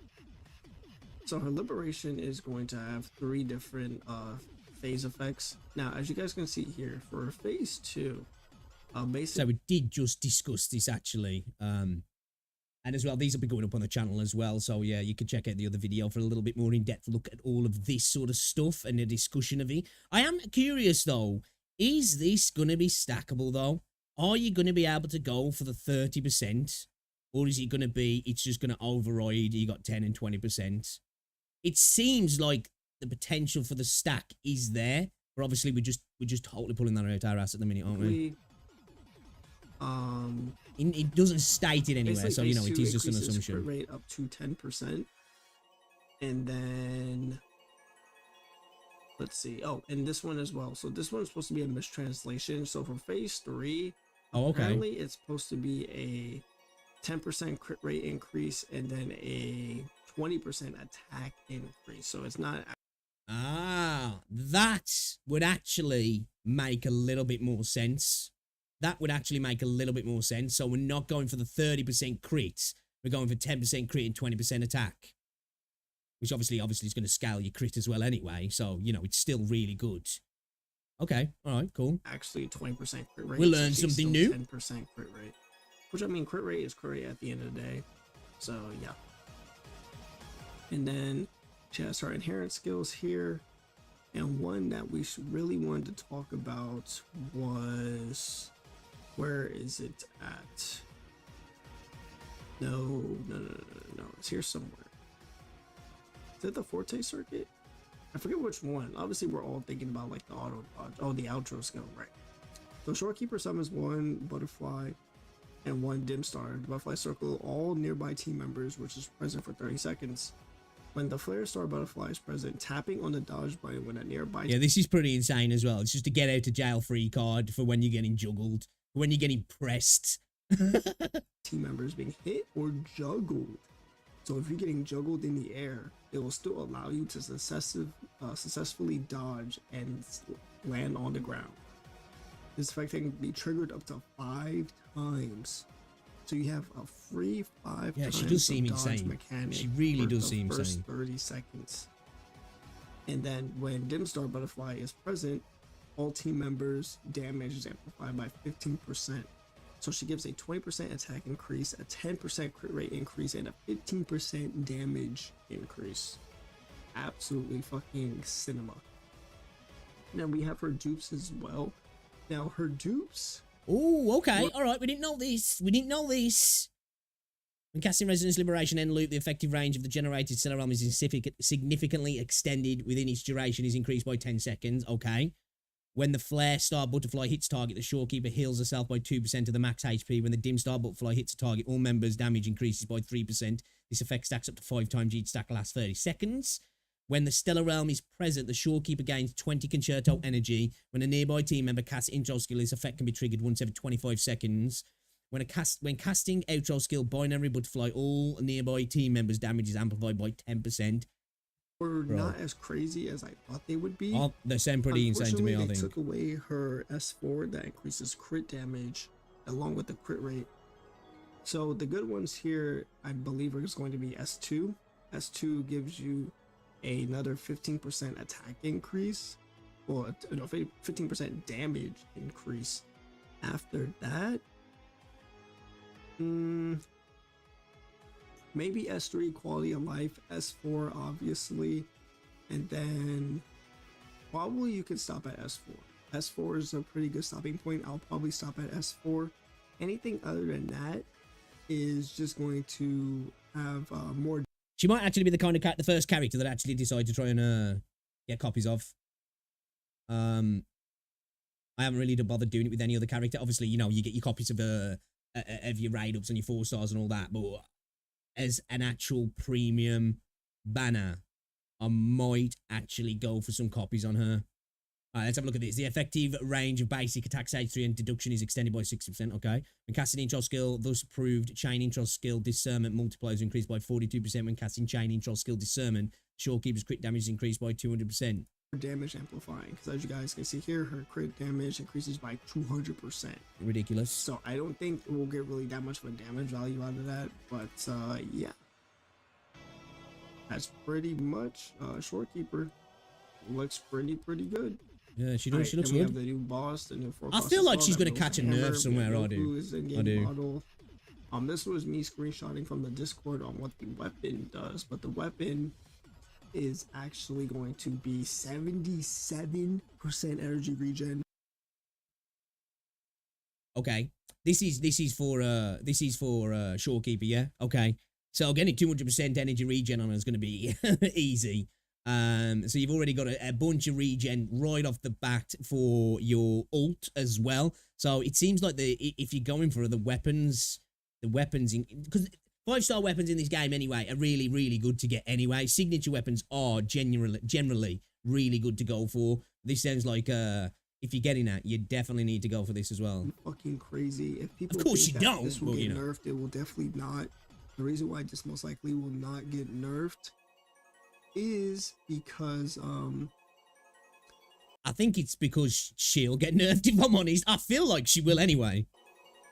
So her liberation is going to have 3 different phase effects. Now, as you guys can see here, for phase 2, basically. So we did just discuss this actually. And as well, these will be going up on the channel as well. So yeah, you can check out the other video for a little bit more in-depth look at all of this sort of stuff and the discussion of it. I am curious though, is this going to be stackable though? Are you going to be able to go for the 30%? Or is it going to be, it's just going to override, you got 10 and 20%? It seems like the potential for the stack is there. But obviously we're just totally pulling that out our ass at the minute, aren't we? It doesn't state it anywhere, so you know it is just an assumption. Crit rate up to 10%, and then let's see. Oh, and this one as well. So this one is supposed to be a mistranslation. So for phase 3, apparently it's supposed to be a 10% crit rate increase and then a 20% attack increase. So it's not. Ah, that would actually make a little bit more sense. That would actually make a little bit more sense. So we're not going for the 30% crit. We're going for 10% crit and 20% attack. Which obviously is going to scale your crit as well anyway. So, you know, it's still really good. Okay, alright, cool. Actually 20% crit rate. We'll learn something new. 10% crit rate. Which, I mean, crit rate is crit rate at the end of the day. So, yeah. And then she has her inherent skills here. And one that we really wanted to talk about was... Where is it at? No. It's here somewhere. Is it the Forte circuit? I forget which one. Obviously, we're all thinking about like the auto dodge. Oh, the outro skill, right? So Shorekeeper summons 1 butterfly and 1 dim star. The butterfly circle all nearby team members, which is present for 30 seconds. When the flare star butterfly is present, tapping on the dodge button when a nearby. Yeah, this is pretty insane as well. It's just a get out of jail free card for when you're getting juggled. When you're getting pressed. Team members being hit or juggled. So if you're getting juggled in the air, it will still allow you to successfully dodge and land on the ground. This effect can be triggered up to 5 times. So you have a free 5 times she does seem dodge insane. mechanic. She really does seem first insane. 30 seconds. And then when Dim Star Butterfly is present, all team members' damage is amplified by 15%. So she gives a 20% attack increase, a 10% crit rate increase, and a 15% damage increase. Absolutely fucking cinema. Now we have her dupes as well. Now her dupes. Oh, okay. Alright, we didn't know this. When casting Resonance Liberation End Loop, the effective range of the generated stellar realm is significantly extended within its duration is increased by 10 seconds. Okay. When the Flare Star Butterfly hits target, the Shorekeeper heals herself by 2% of the max HP. When the Dim Star Butterfly hits a target, all members' damage increases by 3%. This effect stacks up to 5 times each stack lasts 30 seconds. When the Stellar Realm is present, the Shorekeeper gains 20 Concerto energy. When a nearby team member casts Intro Skill, this effect can be triggered once every 25 seconds. When casting Outro Skill Binary Butterfly, all nearby team members' damage is amplified by 10%. Were not as crazy as I thought they would be. Oh, they sound pretty insane to me, I think. They took away her S4 that increases crit damage along with the crit rate. So the good ones here, I believe, are going to be S2. S2 gives you another 15% attack increase. Well, no, 15% damage increase. After that, maybe S3 quality of life, S4 obviously, and then probably you could stop at S4. S4 is a pretty good stopping point. I'll probably stop at S4. Anything other than that is just going to have more. She might actually be the kind of the first character that actually decide to try and get copies of. I haven't really bothered doing it with any other character. Obviously, you know, you get your copies of your raid ups and your 4 stars and all that, but as an actual premium banner, I might actually go for some copies on her. Alright, let's have a look at this. The effective range of basic attack stage 3 and deduction is extended by 60%, okay? When casting intro skill, thus approved chain intro skill discernment multipliers increased by 42% when casting chain intro skill discernment. Shorekeeper's crit damage is increased by 200%. Damage amplifying, because as you guys can see here, her crit damage increases by 200%. Ridiculous. So I don't think we'll get really that much of a damage value out of that, but yeah. That's pretty much Shorekeeper. Looks pretty good. Yeah, she does. She looks we good. have the new boss, the new I feel like she's going to catch a nerf somewhere. I do. This was me screenshotting from the Discord on what the weapon does, but the weapon is actually going to be 77% energy regen. Okay, this is for Shorekeeper, yeah. Okay, so getting 200% energy regen on her is going to be easy. So you've already got a bunch of regen right off the bat for your ult as well. So it seems like if you're going for the weapons because 5-star weapons in this game anyway are really good to get anyway. Signature weapons are generally really good to go for. This sounds like if you're getting that, you definitely need to go for this as well. Fucking crazy. If people of course think you that don't, this will but, get you know. nerfed, it will definitely not. The reason why this most likely will not get nerfed is because I think it's because she'll get nerfed, if I'm honest. I feel like she will anyway.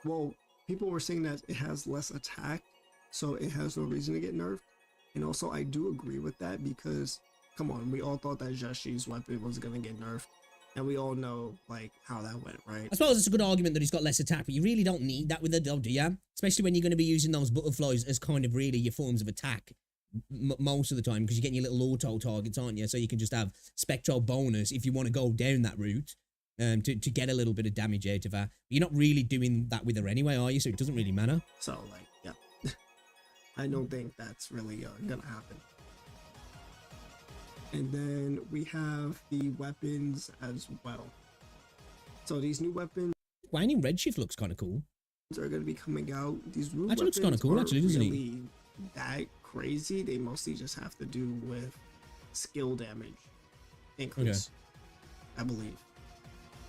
Well, people were saying that it has less attack, so it has no reason to get nerfed. And also, I do agree with that because, come on, we all thought that Zhezhi's weapon was gonna get nerfed, and we all know like how that went, right? I suppose it's a good argument that he's got less attack, but you really don't need that with her, do you? Especially when you're going to be using those butterflies as kind of really your forms of attack most of the time, because you're getting your little auto targets, aren't you? So you can just have spectral bonus if you want to go down that route to get a little bit of damage out of her. But you're not really doing that with her anyway, are you? So it doesn't really matter. So, like, yeah. I don't think that's really gonna happen. And then we have the weapons as well. So these new weapons Waning Redshift looks kind of cool. are going to be coming out. These new Actually looks kind of cool, actually, doesn't really that crazy. They mostly just have to do with skill damage increase, I believe.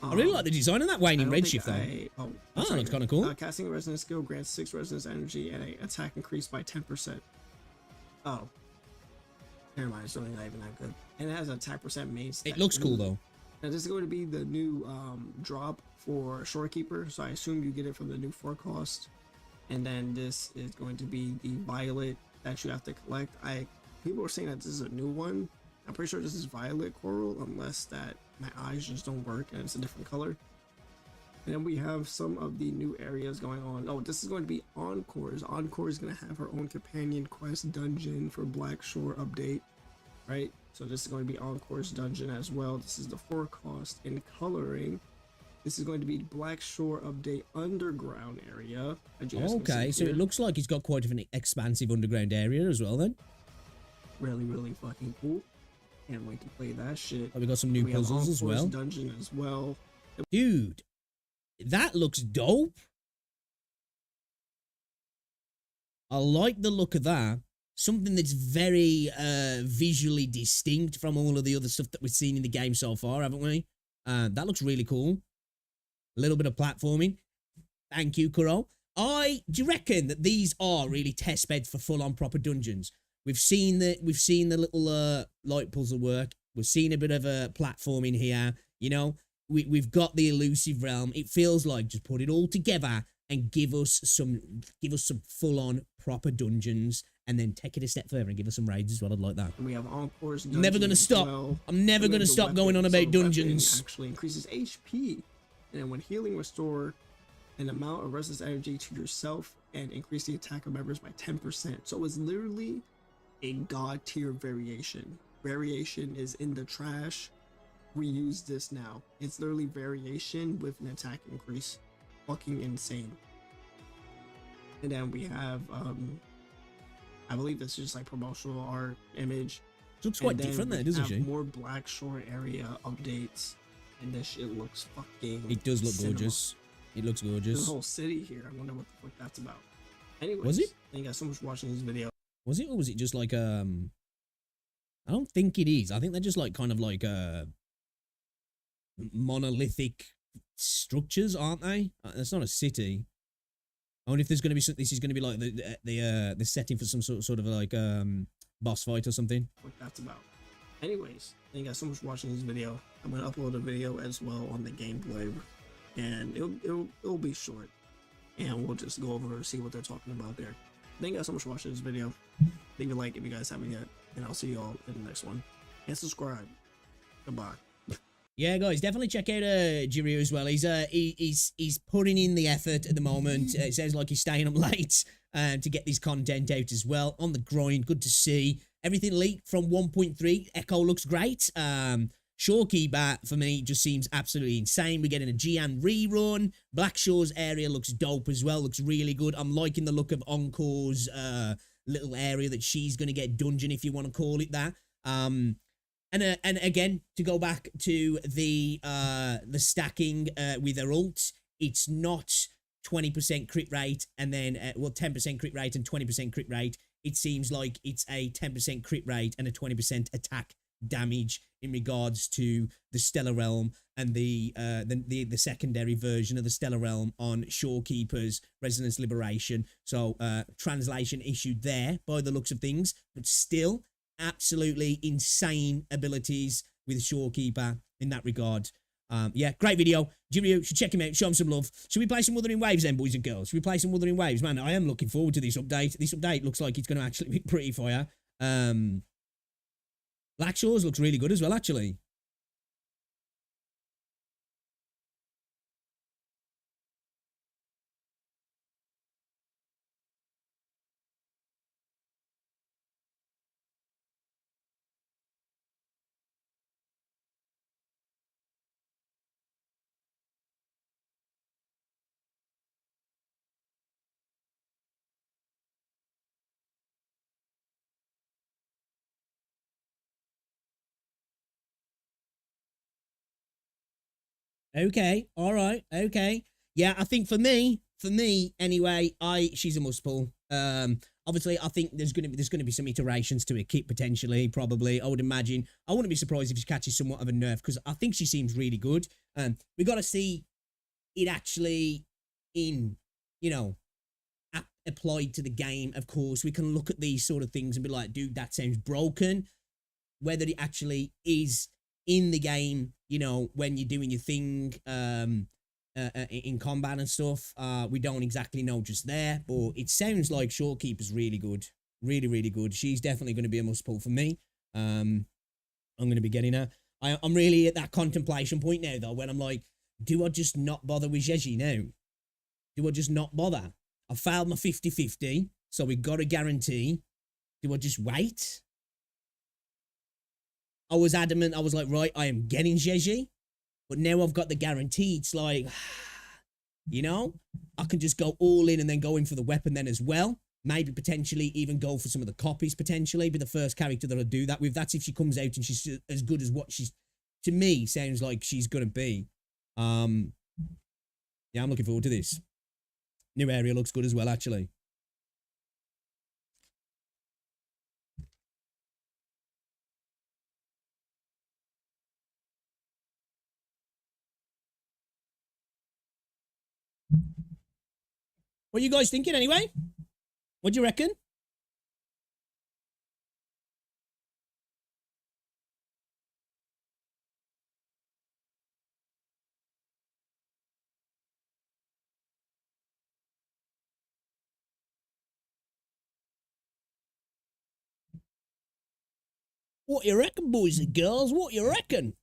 I really like the design of that Waning Redshift, though. That looks kind of cool. Casting a resonance skill grants 6 resonance energy and an attack increased by 10%. Oh. Never mind, it's really not even that good. And it has an attack percent main stat. It looks cool, though. Now, this is going to be the new drop for Shorekeeper, so I assume you get it from the new forecast. And then this is going to be the violet that you have to collect. People are saying that this is a new one. I'm pretty sure this is violet coral, unless that my eyes just don't work and it's a different color. And then we have some of the new areas going on. Oh, this is going to be Encores. Encore is going to have her own companion quest dungeon for Black Shore update, right? So this is going to be Encore's dungeon as well. This is the forecast in coloring. This is going to be Black Shore update underground area. Okay, so it looks like it's got quite an expansive underground area as well then. Really fucking cool. Can't wait to play that shit. Oh, we got some new puzzles as well. Dungeon as well. Dude, that looks dope. I like the look of that. Something that's very visually distinct from all of the other stuff that we've seen in the game so far, haven't we? That looks really cool. A little bit of platforming. Thank you, Kuro. Do you reckon that these are really test beds for full-on proper dungeons? We've seen the little light puzzle work. We've seen a bit of a platforming here. You know, we've got the elusive realm. It feels like just put it all together and give us some full-on proper dungeons, and then take it a step further and give us some raids as well. I'd like that. We have Encore's I'm never gonna stop. Well. I'm never gonna stop going on about dungeons. Actually increases HP, and when healing, restore an amount of resistance energy to yourself and increase the attack of members by 10%. So it's literally a god tier variation. Variation is in the trash. We use this now. It's literally variation with an attack increase. Fucking insane. And then we have I believe this is just like promotional art image. It looks quite different there, doesn't it? More Black Shore area updates. and this shit looks fucking. It does look cinema. gorgeous. It looks There's gorgeous. a whole city here. I wonder what the fuck that's about. Anyways, Was it? thank you guys so much for watching this video. Was it, or was it just like I don't think it is. I think they're just like kind of like monolithic structures, aren't they? It's not a city. I wonder if there's going to be this is going to be like the setting for some sort of like boss fight or something. What that's about. Anyways, thank you guys so much for watching this video. I'm gonna upload a video as well on the gameplay, and it'll be short, and we'll just go over and see what they're talking about there. Thank you guys so much for watching this video. Leave a like if you guys haven't yet, and I'll see you all in the next one. And subscribe. Goodbye. Yeah, guys, definitely check out Jiryu as well. He's putting in the effort at the moment. It sounds like he's staying up late to get this content out as well. On the grind, good to see. Everything leaked from 1.3. Echo looks great. Shorekeeper, for me, just seems absolutely insane. We're getting a Gian rerun. Black Shore's area looks dope as well. Looks really good. I'm liking the look of Encore's little area that she's going to get dungeon, if you want to call it that. And again, to go back to the stacking with her ult, it's not 20% crit rate and then, 10% crit rate and 20% crit rate. It seems like it's a 10% crit rate and a 20% attack damage in regards to the Stellar Realm and the secondary version of the Stellar Realm on Shorekeeper's Resonance Liberation. So translation issue there by the looks of things, but still absolutely insane abilities with Shorekeeper in that regard. Yeah, great video. Jiryu, should check him out. Show him some love. Should we play some Wuthering Waves then, boys and girls? Should we play some Wuthering Waves? Man, I am looking forward to this update. This update looks like it's going to actually be pretty fire. Black Shores looks really good as well, actually. Okay, all right, okay. Yeah, I think for me anyway, she's a must pull. Obviously, I think there's gonna be some iterations to a kit potentially, probably. I would imagine. I wouldn't be surprised if she catches somewhat of a nerf because I think she seems really good. We got to see it actually in, you know, applied to the game. Of course, we can look at these sort of things and be like, dude, that sounds broken. Whether it actually is in the game, you know, when you're doing your thing in combat and stuff, we don't exactly know just there, but it sounds like Shorekeeper's really good. Really, really good. She's definitely going to be a must pull for me. I'm going to be getting her. I'm really at that contemplation point now, though, when I'm like, do I just not bother with Zhezhi now? Do I just not bother? I failed my 50-50, so we got a guarantee. Do I just wait? I was adamant. I was like, right, I am getting Zhezhi, but now I've got the guarantee. It's like, you know, I can just go all in and then go in for the weapon then as well. Maybe potentially even go for some of the copies, potentially be the first character that I do that with. That's if she comes out and she's as good as what she's, to me, sounds like she's going to be. Yeah, I'm looking forward to this. New area looks good as well, actually. What are you guys thinking anyway? What do you reckon? What you reckon, boys and girls? What you reckon?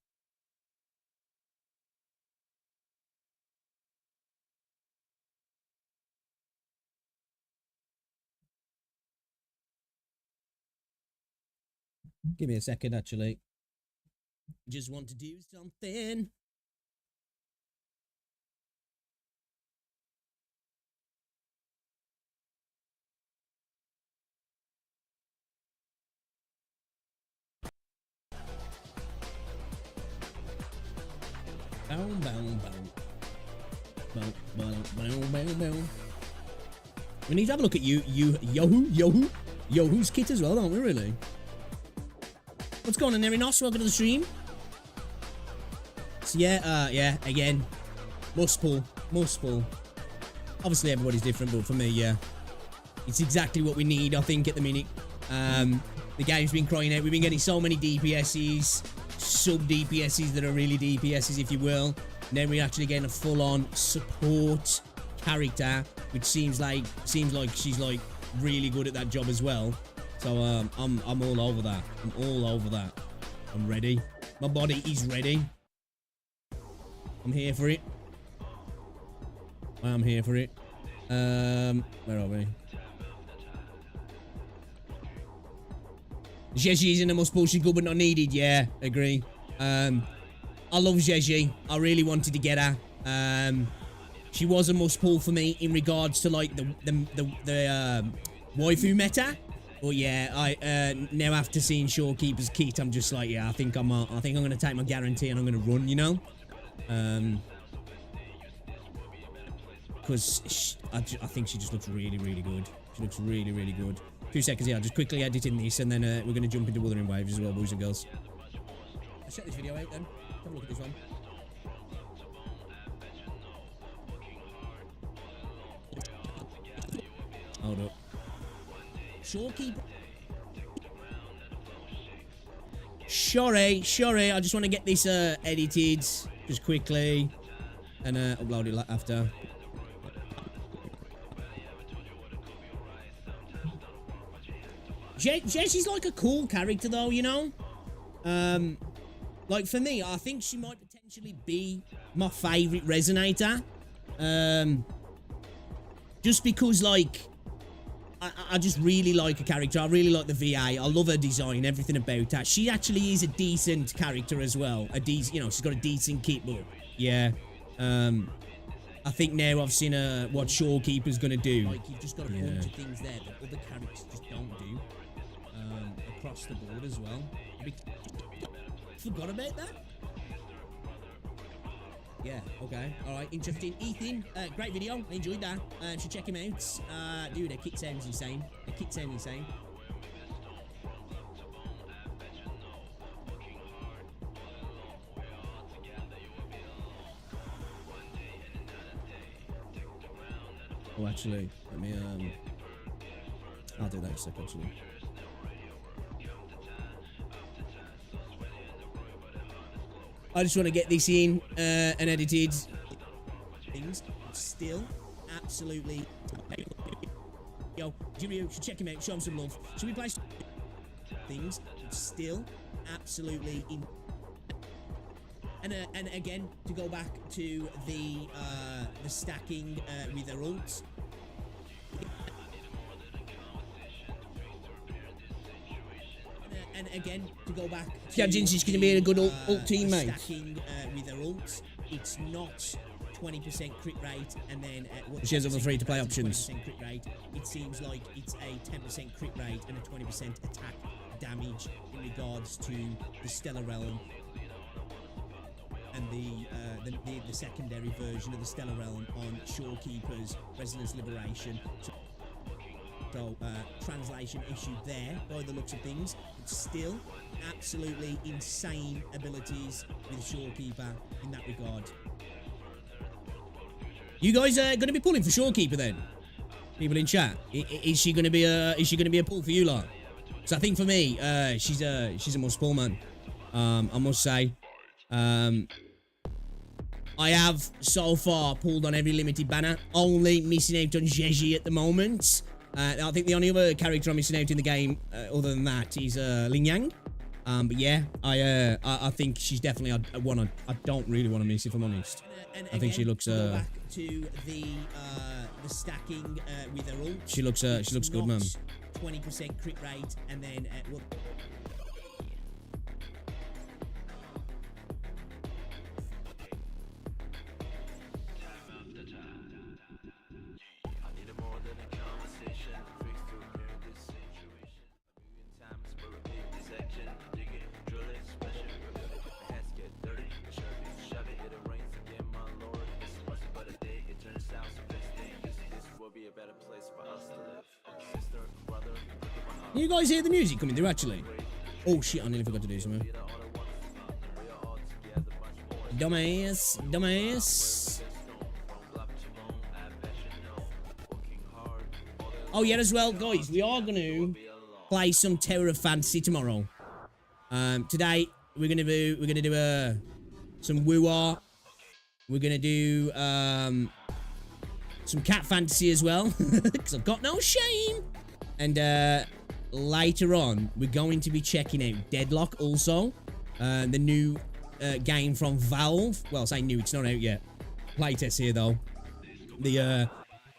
Give me a second, actually. Just want to do something. Boom, boom, boom. Boom, boom, boom, boom, boom. We need to have a look at Yohu's kit as well, don't we, really? What's going on, Erinos? Welcome to the stream. So, yeah, again, must pull. Obviously, everybody's different, but for me, yeah, it's exactly what we need, I think, at the minute. The game's been crying out. We've been getting so many DPSs, sub-DPSs that are really DPSs, if you will. And then we're actually getting a full-on support character, which seems like she's like really good at that job as well. So I'm all over that. I'm ready. My body is ready. I'm here for it. I'm here for it. Where are we? Zhezhi isn't the most bullshit good but not needed. Yeah, agree. I love Zhezhi. I really wanted to get her. She was a must pull for me in regards to like the waifu meta. But yeah, I now after seeing Shorekeeper's kit, I'm just like, yeah, I think I'm gonna take my guarantee and I'm gonna run, you know. Because I think she just looks really, really good. She looks really, really good. 2 seconds here, I'll just quickly edit in this and then we're going to jump into Wuthering Waves as well, boys and girls. Let's check this video out then. Have a look at this one. Hold up. Shorekeeper. Sure, I just want to get this edited just quickly and upload it after. Zhezhi's like a cool character though, you know? Like for me, I think she might potentially be my favourite Resonator. Just because like, I just really like a character. I really like the VA. I love her design, everything about her. She actually is a decent character as well. You know, she's got a decent kit, but yeah. I think now I've seen what Shorekeeper's gonna do. Like you've just got a bunch of things there that other characters just don't do. Across the board as well. Forgot about that. Yeah, okay. Alright, interesting. Ethan, great video. I enjoyed that. Should check him out. Dude, their kit sounds insane. Oh, actually, let me, I'll do that in a sec, actually. I just want to get this in and edited. Things still absolutely. Yo, Jimmy, should check him out. Show him some love. Should we play things still absolutely in? And again, to go back to the stacking with their ults. And again, to go back to Zhezhi's going to be a good ult teammate. Stacking with their ults, it's not 20% crit rate, and then she has other free-to-play options. 20% crit rate. It seems like it's a 10% crit rate and a 20% attack damage in regards to the Stellar Realm and the secondary version of the Stellar Realm on Shorekeeper's Resonance Liberation. So, translation issue there, by the looks of things. It's still absolutely insane abilities with Shorekeeper in that regard. You guys are going to be pulling for Shorekeeper then? People in chat, is she going to be a pull for you lot? So I think for me, she's a must pull, man. I must say, I have so far pulled on every limited banner, only missing out on Zhezhi at the moment. I think the only other character I'm missing out in the game, other than that, is Ling Yang. But yeah, I think she's definitely one I don't really want to miss, if I'm honest. And I think she looks. Go back to the stacking with her ult. She looks good, man. 20% crit rate, and then well. You guys hear the music coming through, actually? Oh, shit, I nearly forgot to do something. Dumbass, dumbass. Oh, yeah, as well, guys, we are going to play some Tower of Fantasy tomorrow. Today, we're going to do some woo-ah. We're going to do some cat fantasy as well, because I've got no shame. And later on, we're going to be checking out Deadlock also, the new game from Valve. Well, I say new, it's not out yet. Playtest here, though. The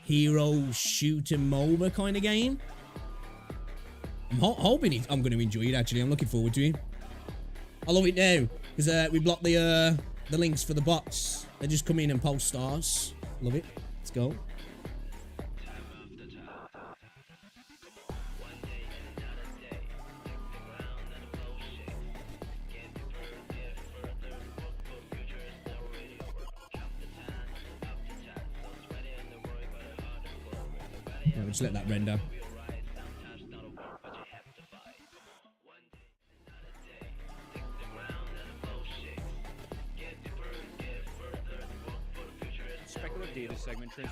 hero shooter MOBA kind of game. I'm hoping I'm going to enjoy it, actually. I'm looking forward to it. I love it now, because we blocked the links for the bots. They just come in and post stars. Love it. Let's go. Yeah, we'll just let that render. Speculative data segment trans.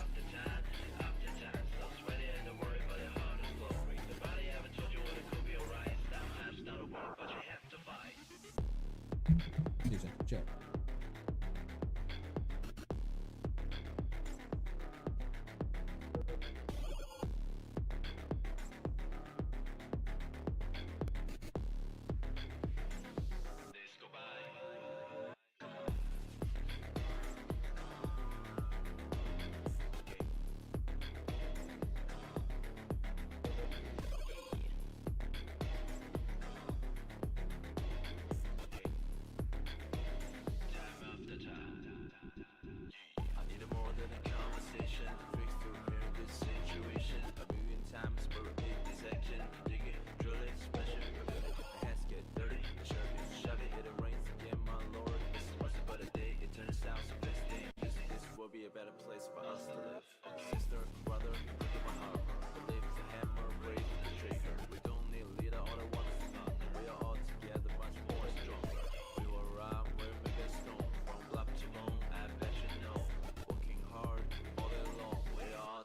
Check.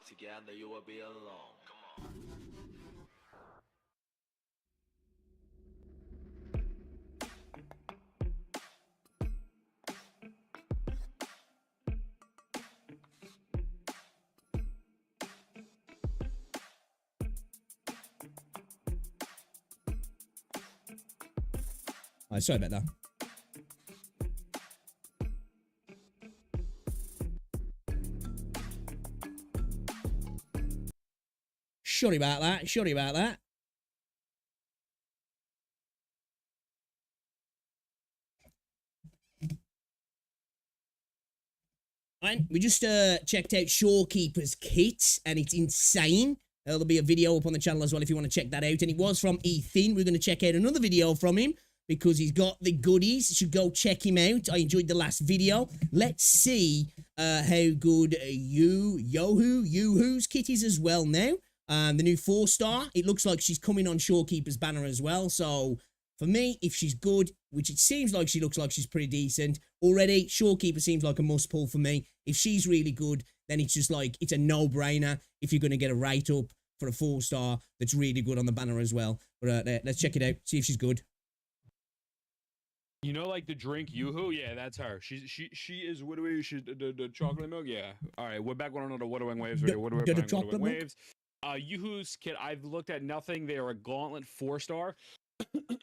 Together you will be alone. Come on. Alright, sorry about that. Sorry about that. Sorry about that. And we just checked out Shorekeeper's kit, and it's insane. There'll be a video up on the channel as well if you want to check that out. And it was from Ethan. We're going to check out another video from him because he's got the goodies. You should go check him out. I enjoyed the last video. Let's see how good Yoo-Hoo's kit is as well now. The new 4-star. It looks like she's coming on Shorekeeper's banner as well. So for me, if she's good, which it seems like she looks like she's pretty decent already, Shorekeeper seems like a must pull for me. If she's really good, then it's just like, it's a no-brainer if you're going to get a rate up for a 4-star that's really good on the banner as well. But let's check it out, see if she's good. You know, like the drink Yoo-Hoo? Yeah, that's her. She is Widowing. She's the chocolate milk. Yeah. All right, we're back on another Widowing Waves. The chocolate milk? Waves. Yoo-Hoo's kit, I've looked at nothing. They are a Gauntlet 4-star.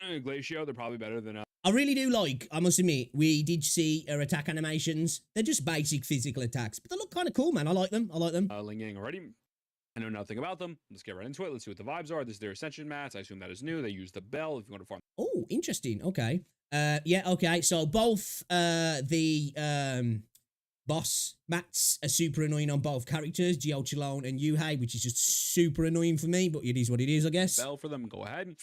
Glacio, they're probably better than I really do like, I must admit, we did see her attack animations. They're just basic physical attacks, but they look kind of cool, man. I like them. I like them. Ling Yang already. I know nothing about them. Let's get right into it. Let's see what the vibes are. This is their Ascension mats. I assume that is new. They use the bell if you want to farm. Oh, interesting. Okay. Yeah, okay. So both the boss mats are super annoying on both characters, Geo Chalone and Yuhei, which is just super annoying for me, but it is what it is, I guess. Bell for them. Go ahead.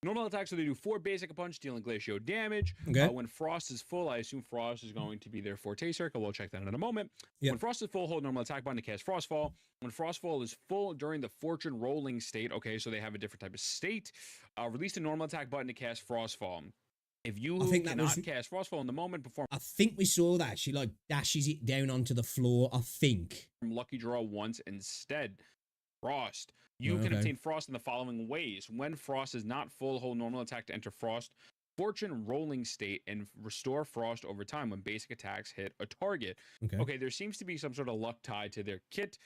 Normal attack, so they do 4 basic punch, dealing glacial damage. Okay. When Frost is full, I assume Frost is going to be their forte circle. We'll check that in a moment. Yep. When Frost is full, hold normal attack button to cast Frostfall. When Frostfall is full during the fortune rolling state, okay, so they have a different type of state. Release the normal attack button to cast Frostfall. If you cannot cast Frostfall in the moment, perform. I think we saw that. She like dashes it down onto the floor, I think. Lucky Draw once instead. Frost. You can obtain Frost in the following ways. When Frost is not full, hold normal attack to enter Frost fortune rolling state and restore Frost over time when basic attacks hit a target. Okay, there seems to be some sort of luck tied to their kit,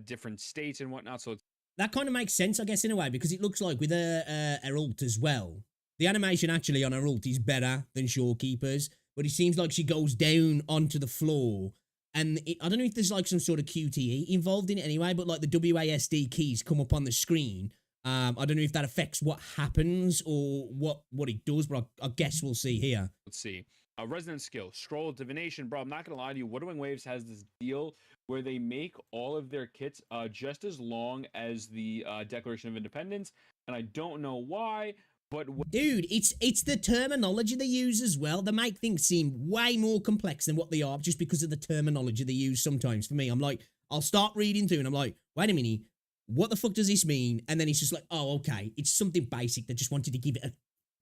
different states and whatnot. So that kind of makes sense, I guess, in a way, because it looks like with her ult as well, the animation actually on her ult is better than Shorekeeper's, but it seems like she goes down onto the floor. And I don't know if there's like some sort of QTE involved in it anyway, but like the WASD keys come up on the screen. I don't know if that affects what happens or what it does, but I guess we'll see here. Let's see. Resonance skill, scroll, divination. Bro, I'm not going to lie to you. Widowing Waves has this deal where they make all of their kits just as long as the Declaration of Independence. And I don't know why. But dude, it's the terminology they use as well. They make things seem way more complex than what they are just because of the terminology they use sometimes. For me, I'm like, I'll start reading through and I'm like, wait a minute, what the fuck does this mean? And then it's just like, oh, okay, it's something basic. They just wanted to give it a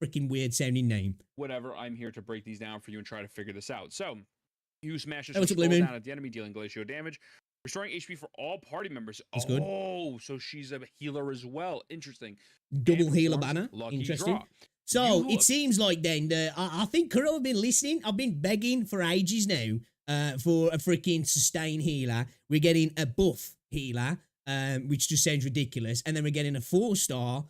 freaking weird sounding name. Whatever, I'm here to break these down for you and try to figure this out. So, you smash a scroll down at the enemy, dealing glacial damage. Restoring HP for all party members. That's good. Oh, so she's a healer as well. Interesting. Double healer banner. Interesting. Draw. So it seems like then I think Kuro have been listening. I've been begging for ages now for a freaking sustain healer. We're getting a buff healer, which just sounds ridiculous. And then we're getting a 4-star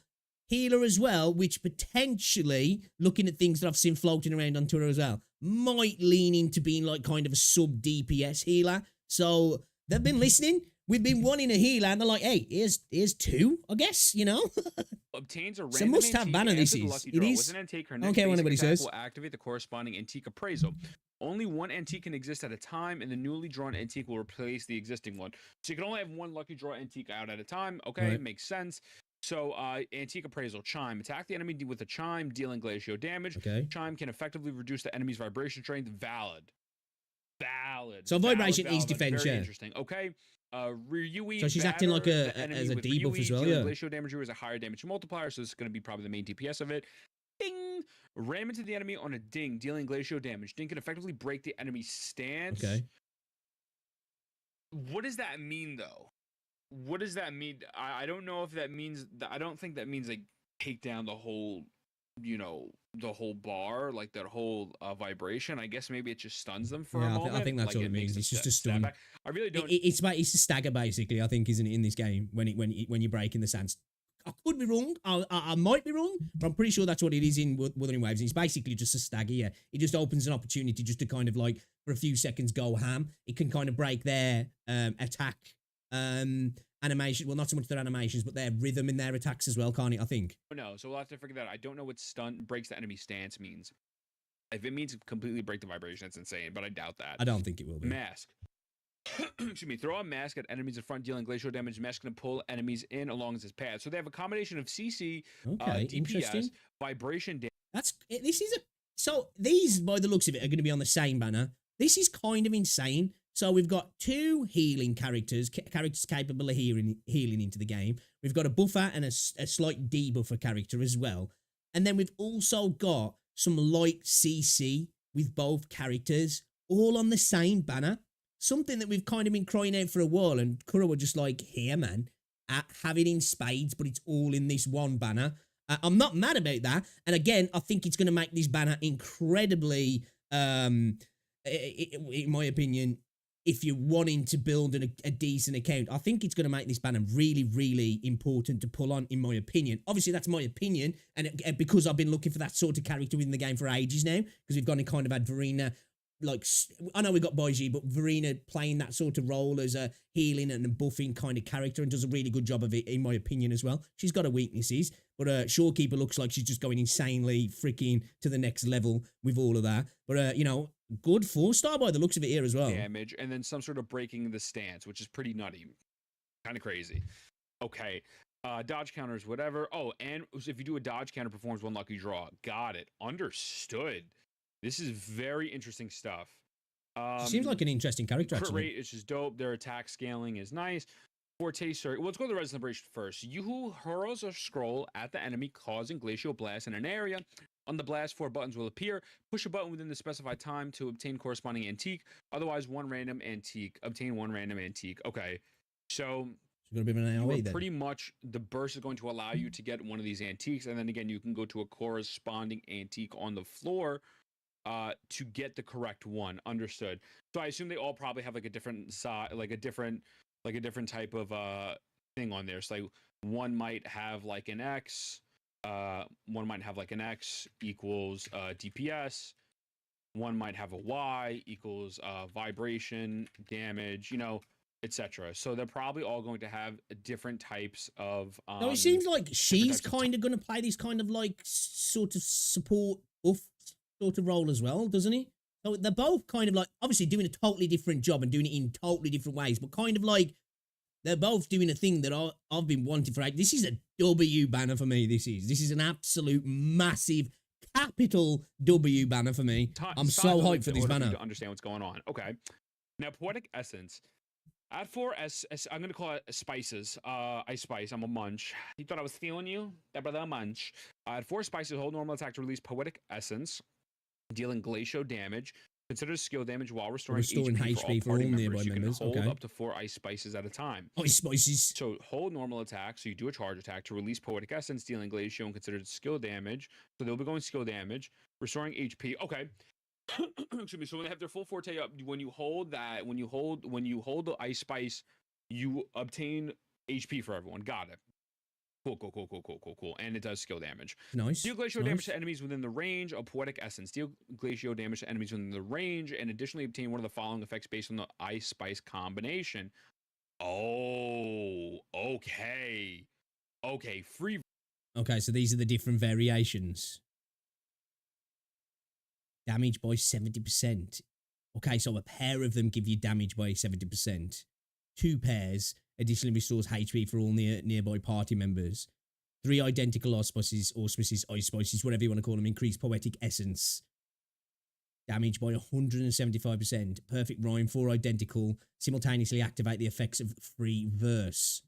healer as well, which potentially, looking at things that I've seen floating around on Twitter as well, might lean into being like kind of a sub DPS healer. So they've been listening. We've been wanting a healer, and they're like, "Hey, here's 2, I guess." You know. Obtains a random must-have banner. This is. It is. With an antique, her Okay, when anybody says. Will activate the corresponding antique appraisal. Only one antique can exist at a time, and the newly drawn antique will replace the existing one. So you can only have one lucky draw antique out at a time. Okay, makes sense. So, antique appraisal. Chime. Attack the enemy with a chime, dealing glacial damage. Okay. Chime can effectively reduce the enemy's vibration strength. Valid. So vibration is defense. Very interesting. Okay. Ryui, so she's acting like as a debuff as well, yeah. Glacial damage is a higher damage multiplier, so this is going to be probably the main DPS of it. Ding! Ram into the enemy on a ding, dealing glacial damage. Ding can effectively break the enemy's stance. Okay. What does that mean, though? What does that mean? I don't know if that means. I don't think that means like take down the whole, the whole bar, like that whole vibration. I guess maybe it just stuns them for a moment. I think that's what it means. It's just a stun. I really don't. It's a stagger basically. I think, isn't it, in this game when you're breaking the stance. I could be wrong. I might be wrong, but I'm pretty sure that's what it is in Wuthering Waves. It's basically just a stagger. Yeah, it just opens an opportunity just to kind of like for a few seconds go ham. It can kind of break their attack animation. Well, not so much their animations, but their rhythm in their attacks as well, can't it? I think. No, so we'll have to figure that out. I don't know what stun breaks the enemy stance means. If it means completely break the vibration, that's insane, but I doubt that. I don't think it will be. Mask. Excuse me. Throw a mask at enemies in front, dealing glacial damage. Mask going to pull enemies in along its path. So they have a combination of CC, DPS, vibration damage. So these, by the looks of it, are going to be on the same banner. This is kind of insane. So we've got 2 healing characters capable of healing into the game. We've got a buffer and a slight debuffer character as well. And then we've also got some light CC with both characters, all on the same banner. Something that we've kind of been crying out for a while, and Kuro were just like, here, man, have it in spades, but it's all in this one banner. I'm not mad about that. And again, I think it's going to make this banner incredibly, in my opinion, if you're wanting to build a decent account, I think it's going to make this banner really, really important to pull on, in my opinion. Obviously, that's my opinion, and because I've been looking for that sort of character within the game for ages now, because we've gone and kind of had Verena, like, I know we got Baiji, but Verena playing that sort of role as a healing and a buffing kind of character and does a really good job of it, in my opinion, as well. She's got her weaknesses, but Shorekeeper looks like she's just going insanely freaking to the next level with all of that. But, good 4-star by the looks of it here as well. Damage, and then some sort of breaking the stance, which is pretty nutty. Kind of crazy. Okay. Dodge counters, whatever. Oh, and if you do a dodge counter, performs one lucky draw. Got it. Understood. This is very interesting stuff. She seems like an interesting character, crit actually. rate is just dope. Their attack scaling is nice. Forte circuit. Well, let's go to the Resonance Liberation first. Yoo-hoo hurls a scroll at the enemy, causing glacial blast in an area. On the blast, 4 buttons will appear. Push a button within the specified time to obtain corresponding antique. Otherwise, one random antique. Obtain one random antique. Okay, so She's got a bit of an AoE then. pretty much the burst is going to allow you to get one of these antiques, and then again, you can go to a corresponding antique on the floor to get the correct one. Understood. So I assume they all probably have like a different size, like a different type of thing on there. So like one might have like an X, one might have like an X equals DPS, one might have a Y equals vibration, damage, etc. So they're probably all going to have different types of No, it seems like she's types of kind of going to play this kind of like sort of support buff sort of role as well, doesn't he? So they're both kind of like obviously doing a totally different job and doing it in totally different ways, but kind of like they're both doing a thing that I've been wanting for. This is a W banner for me. This is an absolute massive capital W banner for me. I'm so hyped for this banner. To understand what's going on. Okay, now poetic essence. Add 4 I'm gonna call it spices. Ice spice. I'm a munch. You thought I was stealing you? That brother, a munch. Add 4 spices. Hold normal attack to release poetic essence, dealing glacial damage. Consider skill damage while restoring HP for all nearby members. Hold up to 4 ice spices at a time. Ice spices. So hold normal attack. So you do a charge attack to release poetic essence, dealing glacial and considered skill damage. So they'll be going skill damage, restoring HP. Okay. Excuse me. So when they have their full forte up, when you hold the ice spice, you obtain HP for everyone. Got it. Cool. And it does skill damage. Nice. Deal glacial damage to enemies within the range of poetic essence. Deal glacial damage to enemies within the range, and additionally obtain one of the following effects based on the ice spice combination. Oh, okay. Free. Okay, so these are the different variations. Damage by 70%. Okay, so a pair of them give you damage by 70%. 2 pairs additionally restores HP for all nearby party members. 3 identical auspices, ice spices, whatever you want to call them, increase poetic essence. Damage by 175%. Perfect rhyme, 4 identical. Simultaneously activate the effects of free verse.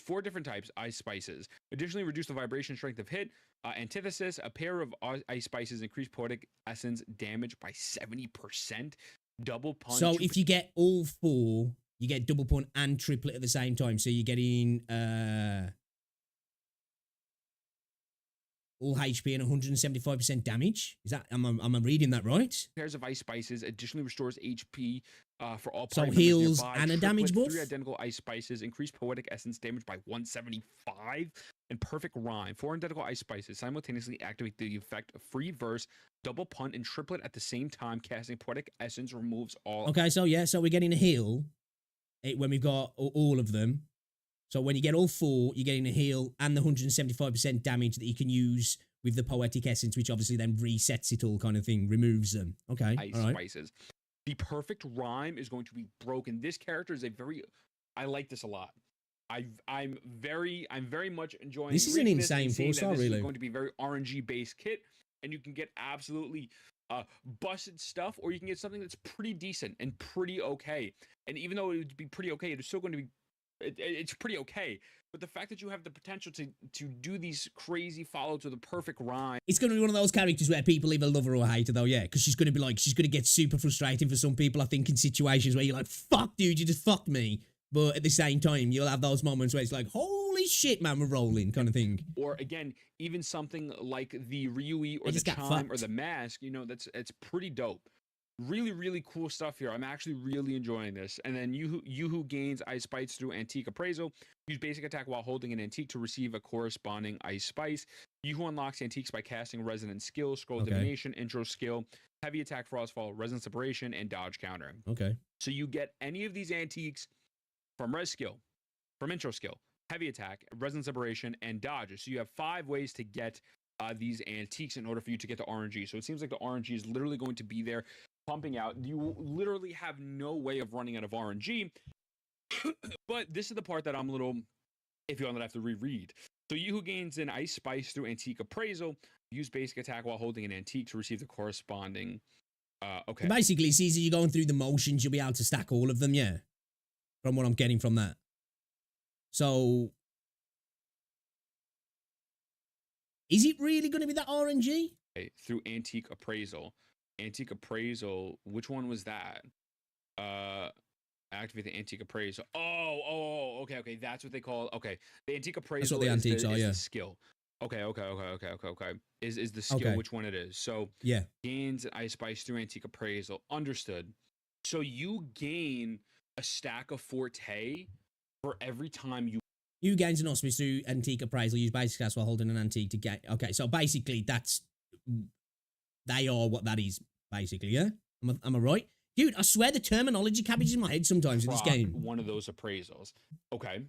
4 different types, ice spices. Additionally, reduce the vibration strength of hit. Antithesis, a pair of ice spices increase poetic essence damage by 70%. Double punch. So if you get all 4, you get double punch and triplet at the same time. So you're getting all HP and 175% damage. Is that am I reading that right? Pairs of ice spices additionally restores HP for all so party heals nearby. and a damage buff. 3 identical ice spices increase poetic essence damage by 175. And perfect rhyme. 4 identical ice spices simultaneously activate the effect of free verse, double punt, and triplet at the same time. Casting poetic essence removes all. Okay, so yeah, so we're getting a heal when we've got all of them. So when you get all 4, you're getting a heal and the 175% damage that you can use with the poetic essence, which obviously then resets it all, kind of thing, removes them. Okay, ice spices. The perfect rhyme is going to be broken. This character is I like this a lot. I'm very much enjoying. This is an insane 4-star, really. This is going to be very RNG based kit, and you can get absolutely busted stuff, or you can get something that's pretty decent and pretty okay. And even though it would be pretty okay, it is still going to be. It's pretty okay, but the fact that you have the potential to do these crazy follow to the perfect rhyme. It's going to be one of those characters where people either love her or hate her, though, yeah, because she's going to get super frustrating for some people, I think, in situations where you're like, fuck, dude, you just fucked me. But at the same time, you'll have those moments where it's like, holy shit, man, we're rolling, kind of thing. Or again, even something like the Ryui or the Chime or the Mask, it's pretty dope. Really cool stuff here. I'm actually really enjoying this. And then Yoo-hoo gains ice spice through antique appraisal. Use basic attack while holding an antique to receive a corresponding ice spice. Yoo-hoo unlocks antiques by casting resonant skill, scroll divination, intro skill, heavy attack, frostfall, resonant separation, and dodge counter. Okay. So you get any of these antiques from res skill, from intro skill, heavy attack, resonant separation, and dodges. So you have 5 ways to get these antiques in order for you to get the RNG. So it seems like the RNG is literally going to be there pumping out. You literally have no way of running out of RNG. But this is the part that I'm a little if you want to have to reread. So you who gains an Ice Spice through Antique Appraisal, use basic attack while holding an Antique to receive the corresponding. Okay. Basically, it's easy. You're going through the motions. You'll be able to stack all of them, yeah. From what I'm getting from that. So, is it really going to be that RNG? Okay, through Antique Appraisal. Antique Appraisal, which one was that? Activate the Antique Appraisal. Okay. That's what they call. Okay, the Antique Appraisal. That's what the antiques are, is yeah. the skill. Okay. Is the skill Okay. which one it is? So Yeah. gains an Ice Spice through Antique Appraisal. Understood. So you gain a stack of Forte for every time You gains an auspice through Antique Appraisal. Use basic class while holding an antique to get. Okay, so basically, they are what that is. Basically, yeah. Am I right, dude? I swear the terminology cabbages in my head sometimes in this proc game. one of those appraisals. Okay.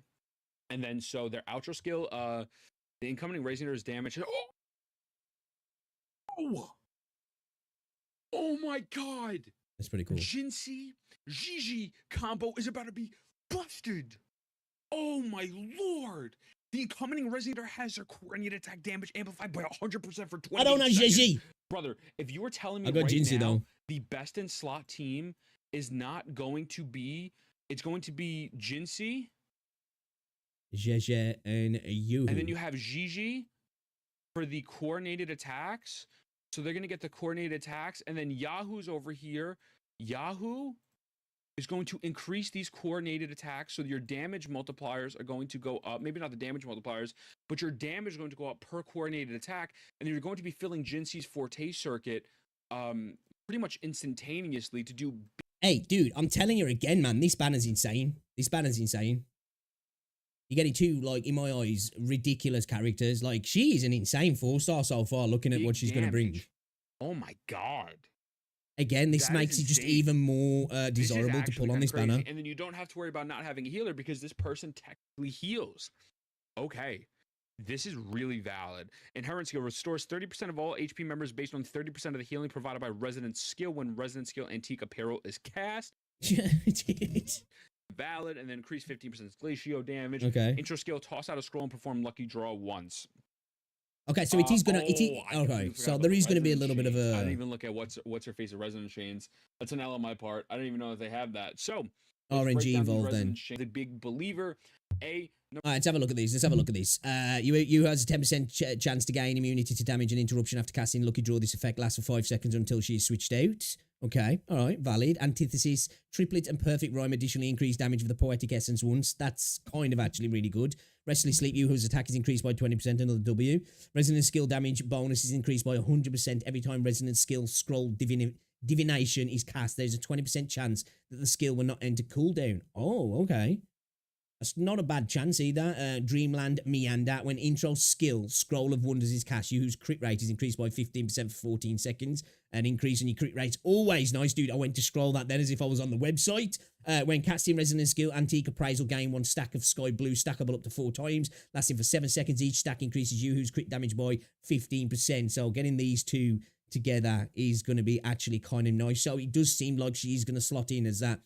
And then so their outro skill, the incoming Racing Leader's damage. Oh my god! That's pretty cool. Zhezhi combo is about to be busted. Oh my lord! The incoming Racing Leader has their coordinated attack damage amplified by 100% for 20 I don't know seconds. Zhezhi. Brother, if you were telling me I got right Jinxie, now, though. the best in slot team is not going to be, it's going to be Jinxie, Zhezhi and Yoo-hoo. and then you have Zhezhi for the coordinated attacks. So they're going to get the coordinated attacks, and then Yahoo's over here. Yahoo is going to increase these coordinated attacks, so your damage multipliers are going to go up. Maybe not the damage multipliers, but your damage is going to go up per coordinated attack, and then you're going to be filling Jinxie's Forte circuit pretty much instantaneously to do. Hey, dude, I'm telling you again, man. This banner's insane. You're getting two, like, in my eyes, ridiculous characters. Like, she is an insane 4-star so far, looking at big what she's going to bring. damage. Oh my god. Again, this That makes is it just insane. even more This is desirable to actually pull on kinda this crazy. banner. And then you don't have to worry about not having a healer because this person technically heals. Okay. This is really valid. Inherent skill restores 30% of all HP members based on 30% of the healing provided by resident skill when resident skill antique apparel is cast. Dude. Valid, and then increase 15% glacio damage. Okay. Intro skill, toss out a scroll and perform lucky draw once. Okay, so it is gonna. I completely Okay, forgot so about there the is gonna be a resonance little bit of chains. I a. didn't even look at what's her face of resonance chains. That's an L on my part. I didn't even know if they have that. So let's break RNG down the involved then. resonance chain. The big believer. All right, let's have a look at these. You has a 10% chance to gain immunity to damage and interruption after casting Lucky Draw. This effect lasts for 5 seconds until she is switched out. Okay, all right, valid. Antithesis, triplet and perfect rhyme additionally increase damage with the poetic essence once. That's kind of actually really good. Restless Sleep, you whose attack is increased by 20%, another W. Resonant skill damage bonus is increased by 100% every time resonant skill scroll divination is cast. There's a 20% chance that the skill will not enter cooldown. Oh, okay. That's not a bad chance either. Dreamland Meander. When intro skill, Scroll of Wonders is cast, you whose crit rate is increased by 15% for 14 seconds. An increase in your crit rate's always nice, dude. I went to scroll that then as if I was on the website. When casting Resonant Skill, Antique Appraisal, gain 1 stack of Sky Blue, stackable up to 4 times, lasting for 7 seconds. Each stack increases you whose crit damage by 15%. So getting these two together is going to be actually kind of nice. So it does seem like she's going to slot in as that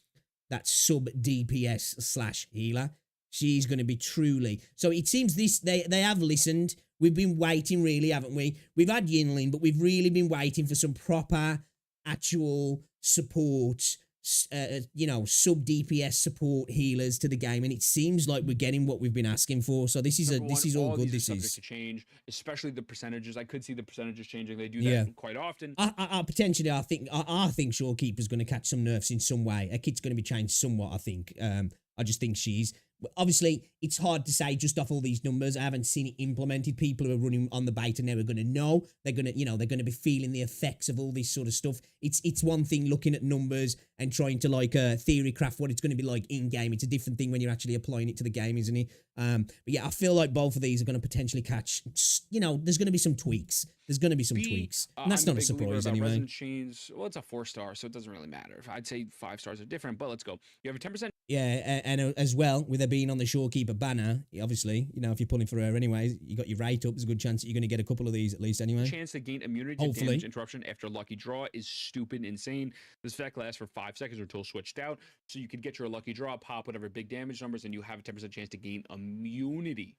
sub DPS / healer. She's going to be truly. So it seems they have listened. We've been waiting, really, haven't we? We've had Yinling, but we've really been waiting for some proper, actual support, sub DPS support healers to the game, and it seems like we're getting what we've been asking for. So this is all good. These This are subject is to change, especially the percentages. I could see the percentages changing. They do that Yeah. quite often. potentially. I think Shorekeeper's going to catch some nerfs in some way. A kit's going to be changed somewhat. I think. I just think she's. Obviously, it's hard to say just off all these numbers. I haven't seen it implemented. People who are running on the beta now are going to know. They're going to be feeling the effects of all this sort of stuff. It's one thing looking at numbers and trying to theory craft what it's going to be like in game. It's a different thing when you're actually applying it to the game, isn't it? But yeah, I feel like both of these are going to potentially catch. There's going to be some tweaks. And that's not a surprise anyway. Resonant chains. Well, it's a 4-star, so it doesn't really matter. I'd say 5 stars are different, but let's go. You have a 10%. Yeah, and as well, with her being on the Shorekeeper banner, obviously, if you're pulling for her anyways, you got your rate up, there's a good chance that you're going to get a couple of these at least anyway. Chance to gain immunity to damage interruption after lucky draw is stupid insane. This effect lasts for 5 seconds or until switched out. So you could get your lucky draw, pop whatever big damage numbers, and you have a 10% chance to gain immunity.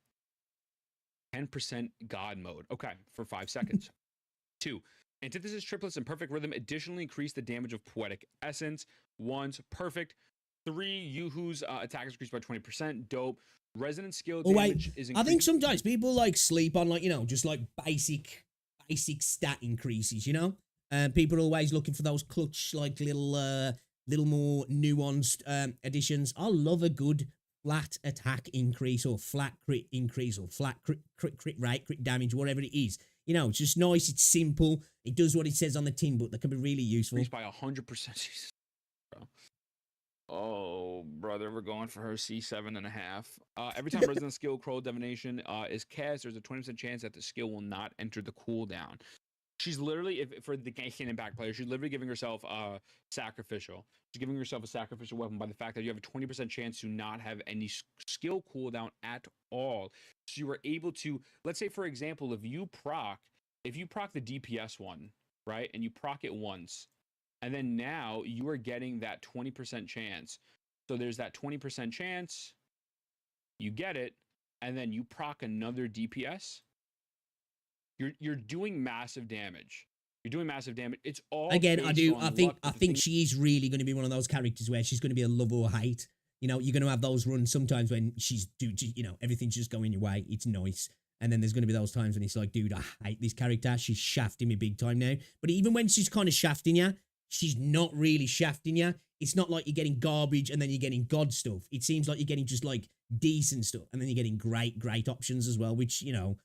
10% God mode. Okay, for 5 seconds. 2. Antithesis triplets and perfect rhythm additionally increase the damage of poetic essence. 1's perfect. 3. Yoo-Hoo's attack is increased by 20%. Dope. Resonant skill damage is increased. I think sometimes people like sleep on, like, you know, just like basic stat increases, you know? People are always looking for those clutch, like little more nuanced additions. I love a good flat attack increase or flat crit increase or flat crit rate, crit damage, whatever it is. You know, it's just nice. It's simple. It does what it says on the tin, but that can be really useful. Increased by 100%. Oh, brother, we're going for her C7.5. Every time Resonant Skill Crow Divination is cast, there's a 20% chance that the skill will not enter the cooldown. She's literally, if for the Cannon back player, she's literally giving herself sacrificial. She's giving herself a sacrificial weapon by the fact that you have a 20% chance to not have any skill cooldown at all. So you are able to, let's say, for example, if you proc the DPS one, right, and you proc it once, and then now you are getting that 20% chance. So there's that 20% chance, you get it, and then you proc another DPS. You're doing massive damage. You're doing massive damage. It's all again. I think luck, she is really going to be one of those characters where she's going to be a love or hate. You know, you're going to have those runs sometimes when you know, everything's just going your way. It's nice. And then there's going to be those times when it's like, dude, I hate this character. She's shafting me big time now. But even when she's kind of shafting you, she's not really shafting you. It's not like you're getting garbage and then you're getting god stuff. It seems like you're getting just like decent stuff. And then you're getting great options as well, which, you know,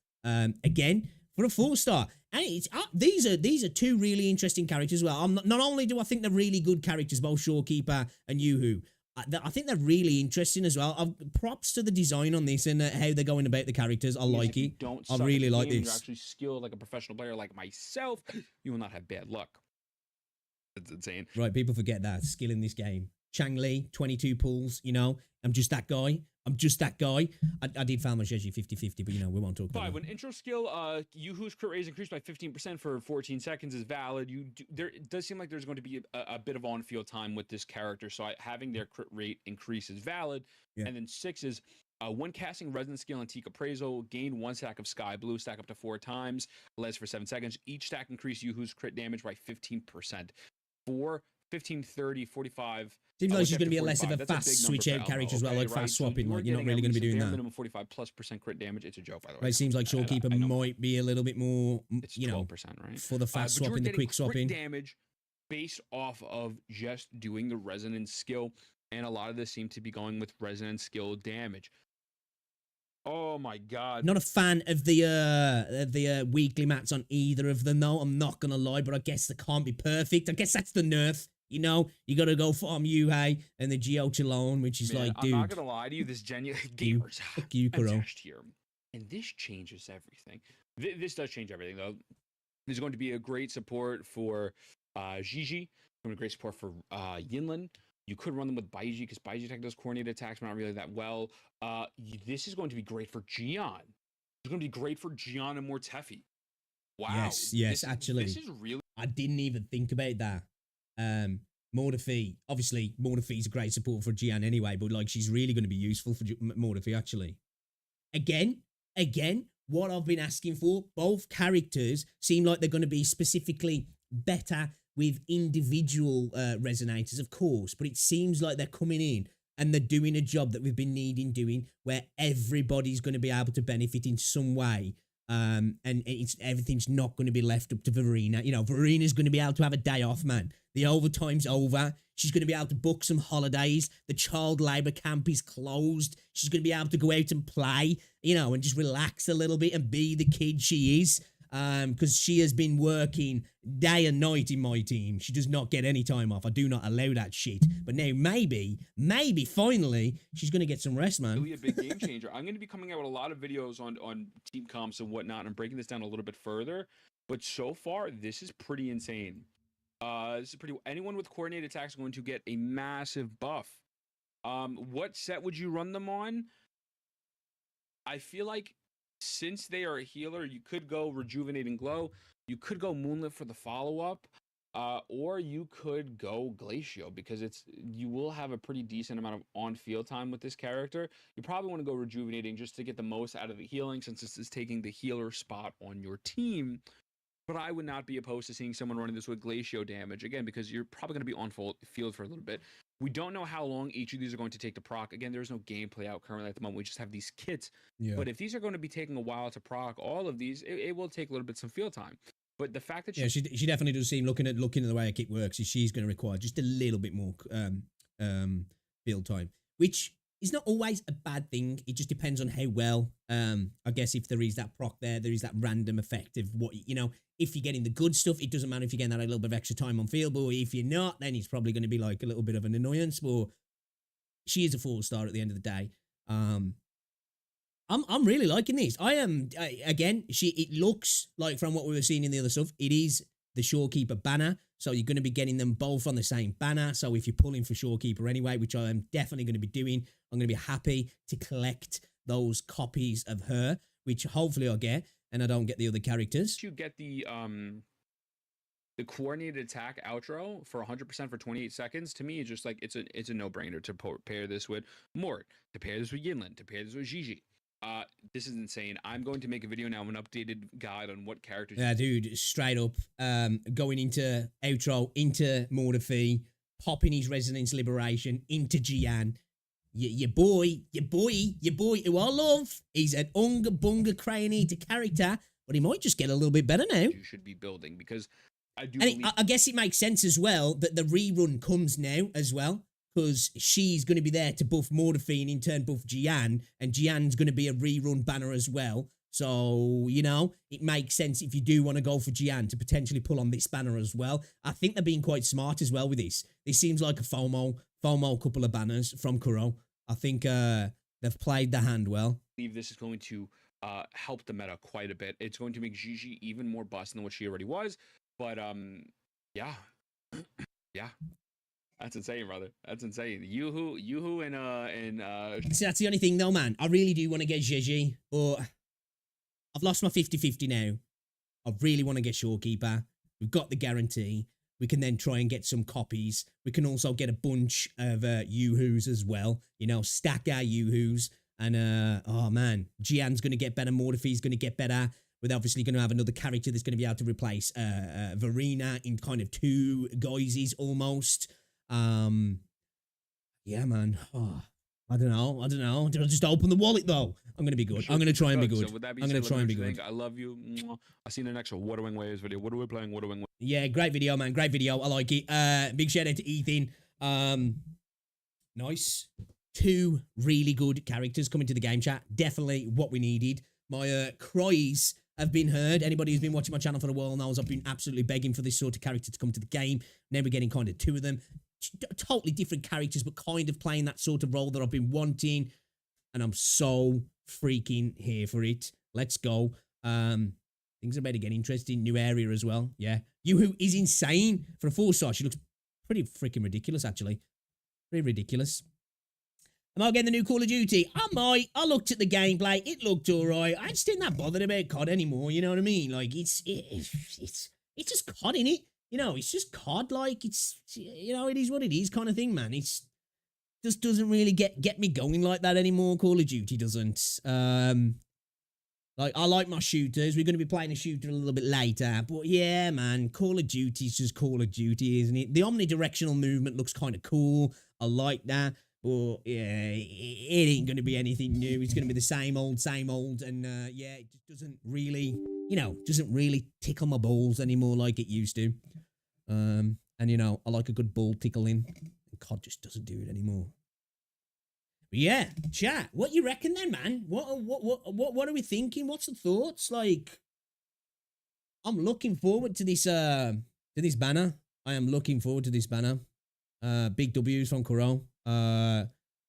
again, for a 4-star. And it's these are two really interesting characters as well. Not only do I think they're really good characters, both Shorekeeper and Yoo-Hoo, I think they're really interesting as well. Props to the design on this and how they're going about the characters. I like it. I really like this. You're actually skilled like a professional player like myself. You will not have bad luck. That's insane. Right, people forget that. Skill in this game. Chang Li, 22 pulls, you know. I'm just that guy. I did found my Zhezhi 50-50, but, you know, we won't talk about 5. that. When intro skill, Yoo-Hoo's crit rate is increased by 15% for 14 seconds is valid. It does seem like there's going to be a bit of on-field time with this character, so having their crit rate increase is valid. Yeah. And then 6 is when casting Resonant Skill Antique Appraisal, gain 1 stack of Sky Blue, stack up to 4 times, lasts for 7 seconds. Each stack increase Yoo-Hoo's crit damage by 15%. 4, 15, 30, 45. Seems like she's going to be a less of a fast switch out character as well, like fast swapping. Like, you're not really going to be doing that. Minimum 45+% crit damage. It's a joke, by the way. Right, it seems like Shorekeeper might be a little bit more, it's 12%, right? For the fast swapping, the quick swapping. Damage based off of just doing the resonance skill, and a lot of this seemed to be going with resonance skill damage. Oh my god! Not a fan of the weekly mats on either of them, though. I'm not gonna lie, but I guess they can't be perfect. I guess that's the nerf. You know, you gotta go farm Yuhei and the Geochalone, which is like, dude. I'm not gonna lie to you, this genuine gamers. Fuck you, Kuro. Here, and this changes everything. This does change everything, though. There's going to be a great support for Zhezhi. Going to be great support for Yinlin. You could run them with Baiji because Baiji tech does coordinated attacks, but not really that well. This is going to be great for Gian. It's going to be great for Gian and Mortefi. Wow. Yes, actually. This is really. I didn't even think about that. Mortefi, obviously, Mortefi's a great support for Gian anyway, but like she's really going to be useful for Mortefi actually. Again, what I've been asking for, both characters seem like they're going to be specifically better with individual resonators, of course, but it seems like they're coming in and they're doing a job that we've been needing doing where everybody's going to be able to benefit in some way. And everything's not going to be left up to Verena. You know, Verena's going to be able to have a day off, man. The overtime's over. She's going to be able to book some holidays. The child labour camp is closed. She's going to be able to go out and play, you know, and just relax a little bit and be the kid she is. Because she has been working day and night in my team. She does not get any time off. I do not allow that shit. But now maybe finally, she's going to get some rest, man. Really a big game changer. I'm going to be coming out with a lot of videos on team comps and whatnot, and I'm breaking this down a little bit further. But so far, this is pretty insane. Anyone with coordinated attacks is going to get a massive buff. What set would you run them on? I feel like since they are a healer, you could go Rejuvenating Glow. You could go Moonlit for the follow-up. Or you could go Glacio because you will have a pretty decent amount of on-field time with this character. You probably want to go Rejuvenating just to get the most out of the healing, since this is taking the healer spot on your team. But I would not be opposed to seeing someone running this with Glacio damage, again, because you're probably going to be on field for a little bit. We don't know how long each of these are going to take to proc. Again, there's no gameplay out currently at the moment. We just have these kits. Yeah. But if these are going to be taking a while to proc, all of these, it will take a little bit some field time. But the fact that she definitely does seem, looking at the way a kit works, is she's going to require just a little bit more build time, which is not always a bad thing. It just depends on how well, I guess, if there is that proc there is that random effect of what, if you're getting the good stuff, it doesn't matter if you're getting that a little bit of extra time on field, but if you're not, then it's probably going to be like a little bit of an annoyance. But she is a 4-star at the end of the day. I'm really liking this. I am, again, it looks like, from what we were seeing in the other stuff, it is the Shorekeeper banner. So you're going to be getting them both on the same banner. So if you're pulling for Shorekeeper anyway, which I am definitely going to be doing, I'm going to be happy to collect those copies of her, which hopefully I'll get, and I don't get the other characters. You get the coordinated attack outro for 100% for 28 seconds. To me, it's just like, it's a no-brainer to pair this with Mort, to pair this with Yinlin, to pair this with Zhezhi. This is insane. I'm going to make a video now, an updated guide on what characters. Yeah, dude, straight up, going into outro, into Mordefi, popping his Resonance Liberation, into Jian. Your boy, who I love, he's an unga bunga craniator character, but he might just get a little bit better now. You should be building, because I do. And I guess it makes sense as well that the rerun comes now as well, because she's going to be there to buff Mordefi and in turn buff Jian, and Jian's going to be a rerun banner as well. So, it makes sense if you do want to go for Jian to potentially pull on this banner as well. I think they're being quite smart as well with this. This seems like a FOMO couple of banners from Kuro. I think they've played the hand well. I believe this is going to help the meta quite a bit. It's going to make Zhezhi even more bust than what she already was. But, yeah. Yeah. That's insane, brother. That's insane. Yoo-hoo, and See, that's the only thing though, man. I really do want to get Zhezhi, but I've lost my 50-50 now. I really want to get Shorekeeper. We've got the guarantee. We can then try and get some copies. We can also get a bunch of Yoo-hoos as well. Stack our Yoo-hoos. And, oh man, Jian's going to get better. Mordefi's going to get better. We're obviously going to have another character that's going to be able to replace Verena in kind of 2 guises almost. Yeah, man. Oh, I don't know. Did I just open the wallet though? I'm gonna be good. I'm gonna try and be good. So I'm gonna try and be good. I love you. I'll see you in the next Waterwing Waves video. What are we playing? Waterwing Waves. Yeah, great video, man. Great video. I like it. Big shout out to Ethan. Nice. 2 really good characters coming to the game chat. Definitely what we needed. My cries have been heard. Anybody who's been watching my channel for a while knows I've been absolutely begging for this sort of character to come to the game. Now we're getting kind of 2 of them. Totally different characters, but kind of playing that sort of role that I've been wanting. And I'm so freaking here for it. Let's go. Things are about to get interesting. New area as well. Yeah. Yoo-hoo is insane. For a 4-star, she looks pretty freaking ridiculous, actually. Pretty ridiculous. Am I getting the new Call of Duty? I might. I looked at the gameplay. It looked alright. I just ain't that bothered about COD anymore. You know what I mean? Like, it's just COD, innit? It's just COD. Like, it is what it is kind of thing, man. It's just doesn't really get me going like that anymore. Call of Duty doesn't. Like, I like my shooters. We're going to be playing a shooter a little bit later. But yeah, man, Call of Duty is just Call of Duty, isn't it? The omnidirectional movement looks kind of cool. I like that. But yeah, it ain't going to be anything new. It's going to be the same old. And yeah, it just doesn't really, doesn't really tickle my balls anymore like it used to. And I like a good ball tickling. And COD just doesn't do it anymore. But yeah, chat. What you reckon then, man? What are we thinking? What's the thoughts? Like, I'm looking forward to this banner. I am looking forward to this banner. Big W's from Kuro.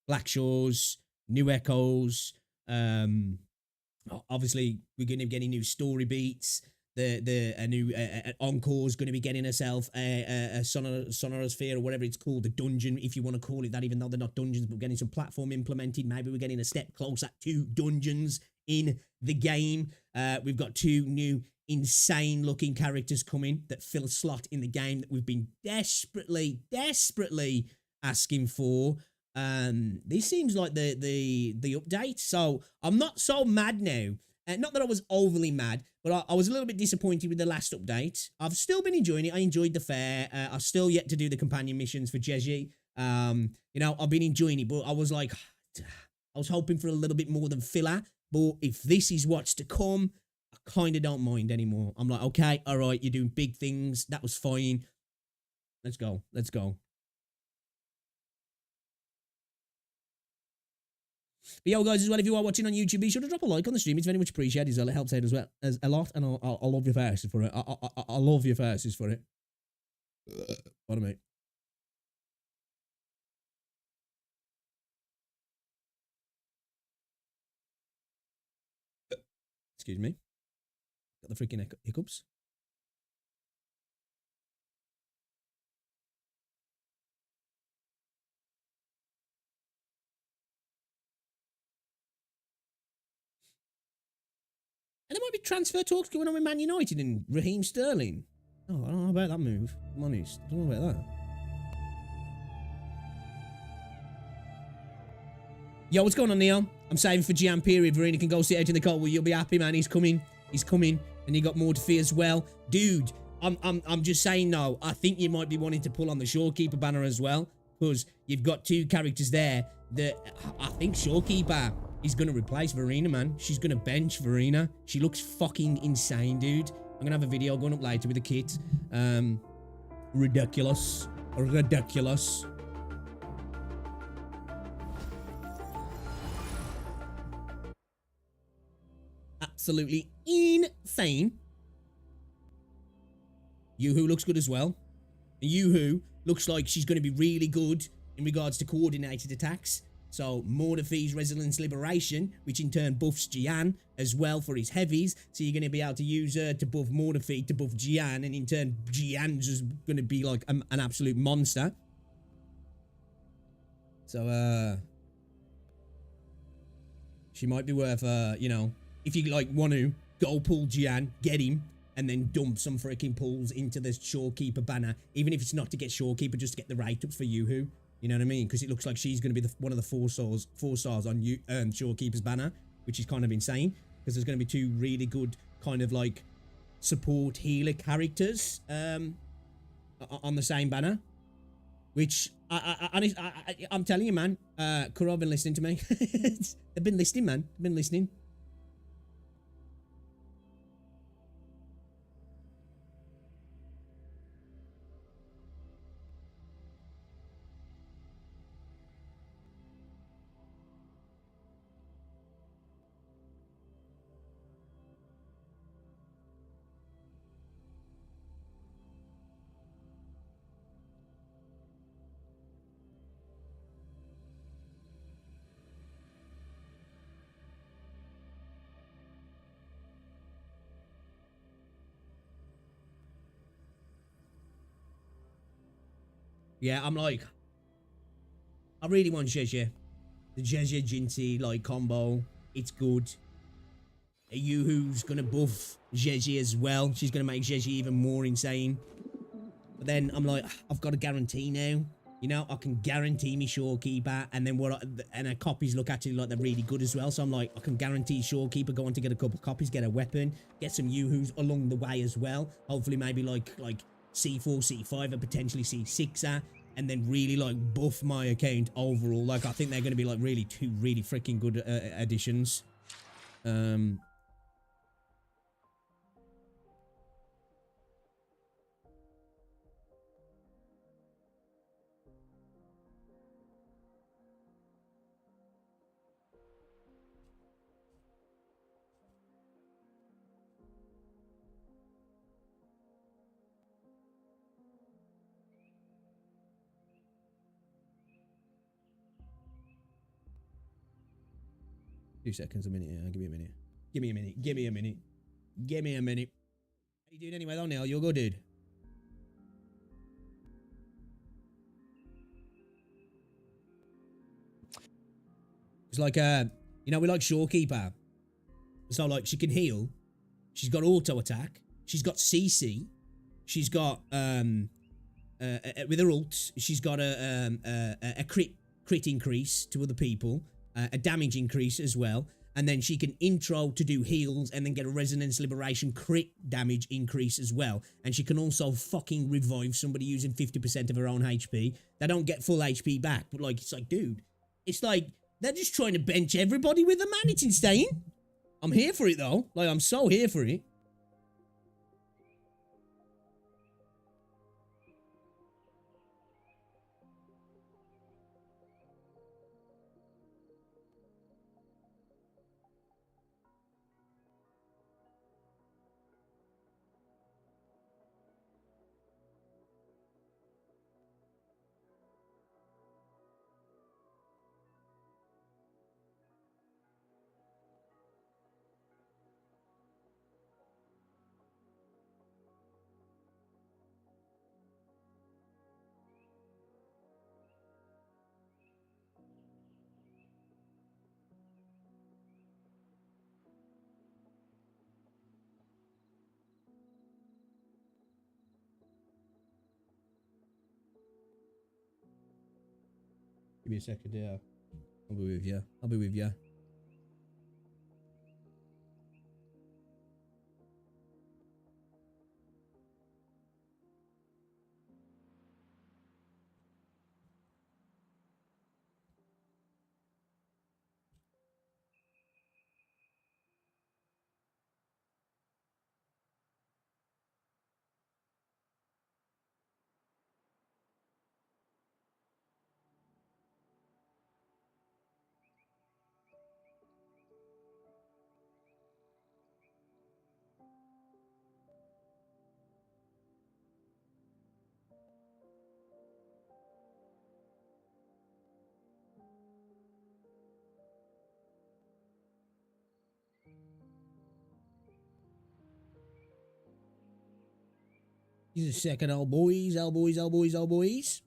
Black Shores, New Echoes. Obviously, we're going to be getting new story beats. A new Encore is going to be getting herself a Sonorosphere or whatever it's called, the dungeon, if you want to call it that, even though they're not dungeons, but we're getting some platform implemented. Maybe we're getting a step closer to dungeons in the game. We've got 2 new insane looking characters coming that fill a slot in the game that we've been desperately asking for. This seems like the update, so I'm not so mad now. Not that I was overly mad, but I was a little bit disappointed with the last update. I've still been enjoying it. I enjoyed the fair. I've still yet to do the companion missions for Zhezhi. You know, I've been enjoying it, but I was like, I was hoping for a little bit more than filler. But if this is what's to come, I kind of don't mind anymore. I'm like, okay, all right, you're doing big things. That was fine. Let's go. Let's go. But yo, guys, as well, if you are watching on YouTube, be sure to drop a like on the stream. It's very much appreciated as well. It helps out as well as a lot, and I'll love your faces for it. I love your faces for it. Pardon me. Excuse me. Got the freaking hiccups. And there might be transfer talks going on with Man United and Raheem Sterling. Oh, I don't know about that move. I'm honest. I don't know about that. Yo, what's going on, Neil? I'm saving for Gian period. Verena can go sit out in the cold. Well, you'll be happy, man. He's coming. He's coming. And you got more to fear as well. Dude, I'm just saying, no. I think you might be wanting to pull on the Shorekeeper banner as well. Because you've got two characters there that I think Shorekeeper is going to replace Verena, man. She's going to bench Verena. She looks fucking insane, dude. I'm going to have a video going up later with the kit. Ridiculous. Ridiculous. Absolutely insane. Yoo-Hoo looks good as well. And Yoo-Hoo looks like she's going to be really good in regards to coordinated attacks. So Mordefi's Resilience Liberation, which in turn buffs Gian as well for his heavies. So you're going to be able to use her to buff Mordefi, to buff Gian, and in turn Gian's just going to be like an absolute monster. So she might be worth you know, if you like want to go pull Gian, get him, and then dump some freaking pulls into the Shorekeeper banner, even if it's not to get Shorekeeper, just to get the rate up for Yoo-Hoo. You know what I mean? Because it looks like she's going to be one of the four stars on Shorekeeper's banner, which is kind of insane. Because there's going to be two really good kind of like support healer characters on the same banner. Which I'm telling you, man, Kuro have been listening to me. They've been listening, man. They've been listening. Yeah, I'm like, I really want Zhezhi. The Zhezhi Jinty like combo, it's good. Yoo-Hoo's gonna buff Zhezhi as well. She's gonna make Zhezhi even more insane. But then I'm like, I've got a guarantee now. You know, I can guarantee me Shorekeeper, and then and her copies look actually like they're really good as well. So I'm like, I can guarantee Shorekeeper going to get a couple of copies, get a weapon, get some Yoo-Hoos along the way as well. Hopefully, maybe like C4, C5, and potentially C6er, and then really like buff my account overall. Like, I think they're going to be like really two really freaking good additions. 2 seconds, a minute. Yeah, give me a minute. Give me a minute. Give me a minute. Give me a minute. How you doing anyway, though, Neil? You're good, dude. It's like, you know, we like Shorekeeper. So, like, she can heal. She's got auto attack. She's got CC. She's got with her ult, she's got a crit increase to other people, a damage increase as well, and then she can intro to do heals and then get a resonance liberation crit damage increase as well. And she can also fucking revive somebody using 50% of her own HP. They don't get full HP back, but like, it's like, dude, it's like they're just trying to bench everybody with her, man. It's insane. I'm here for it though. Like, I'm so here for it. Give me a second, yeah. I'll be with you. I'll be with you. Give us a second, old boys, old boys, old boys, old boys.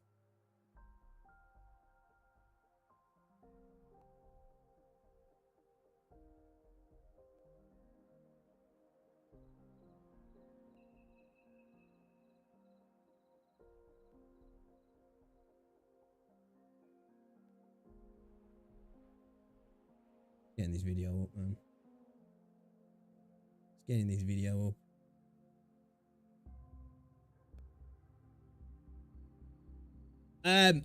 Getting this video up, man. It's getting this video up.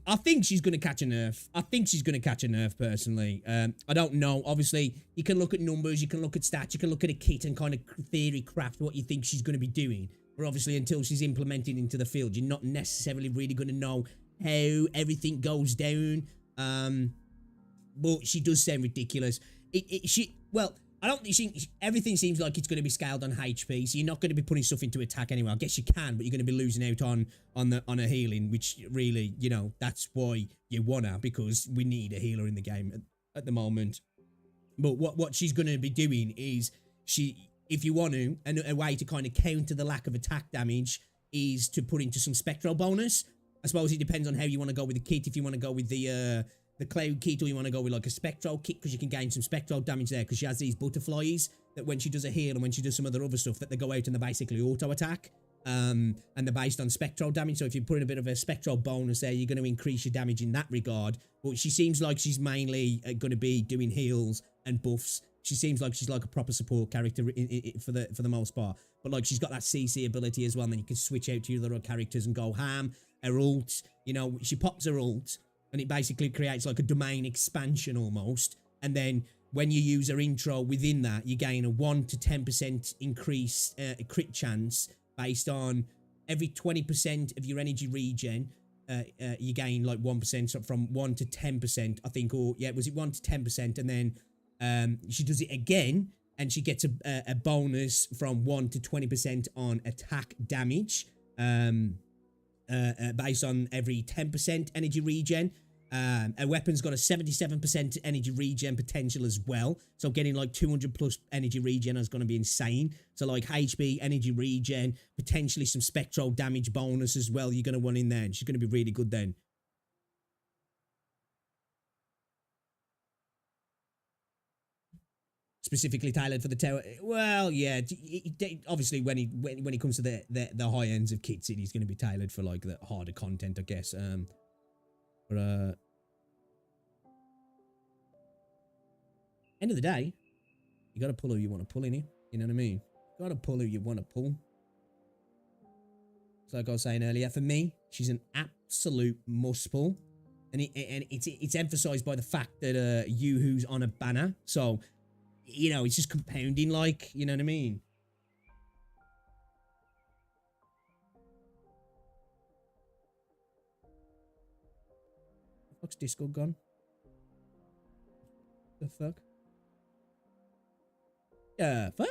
I think she's going to catch a nerf. I think she's going to catch a nerf, personally. I don't know. Obviously, you can look at numbers, you can look at stats, you can look at a kit and kind of theory craft what you think she's going to be doing. But obviously, until she's implemented into the field, you're not necessarily really going to know how everything goes down. But she does sound ridiculous. Well, I don't think everything seems like it's going to be scaled on HP, so you're not going to be putting stuff into attack anyway. I guess you can, but you're going to be losing out on a healing, which really, you know, that's why you wanna, because we need a healer in the game at the moment. But what she's going to be doing is if you want to, a way to kind of counter the lack of attack damage is to put into some spectral bonus. I suppose it depends on how you want to go with the kit. If you want to go with the cloud kit, or you want to go with like a spectral kit, because you can gain some spectral damage there, because she has these butterflies that when she does a heal and when she does some other stuff, that they go out and they basically auto attack, and they're based on spectral damage. So if you put in a bit of a spectral bonus there, you're going to increase your damage in that regard. But she seems like she's mainly going to be doing heals and buffs. She seems like she's like a proper support character for the most part. But like, she's got that CC ability as well, and then you can switch out to your other characters and go ham. Her ult, you know, she pops her ult, and it basically creates like a domain expansion almost. And then when you use her intro within that, you gain a 1 to 10% increase crit chance based on every 20% of your energy regen. You gain like 1%, so from 1 to 10%, I think, or yeah, was it 1 to 10%? And then she does it again, and she gets a bonus from 1 to 20% on attack damage. Based on every 10% energy regen. A weapon's got a 77% energy regen potential as well. So getting like 200 plus energy regen is going to be insane. So like HP, energy regen, potentially some spectral damage bonus as well. You're going to want in there, and she's going to be really good then. specifically tailored for the tower. Well, yeah, obviously when he comes to the high ends of kits, he's going to be tailored for like the harder content, I guess. But end of the day, you got to pull who you want to pull in here. You know what I mean? You got to pull who you want to pull. So like I was saying earlier, for me, she's an absolute must pull. And it's emphasized by the fact that Yoo-Hoo's on a banner. So, you know, it's just compounding, like, you know what I mean? The fuck's Discord gone? The fuck? Fuck?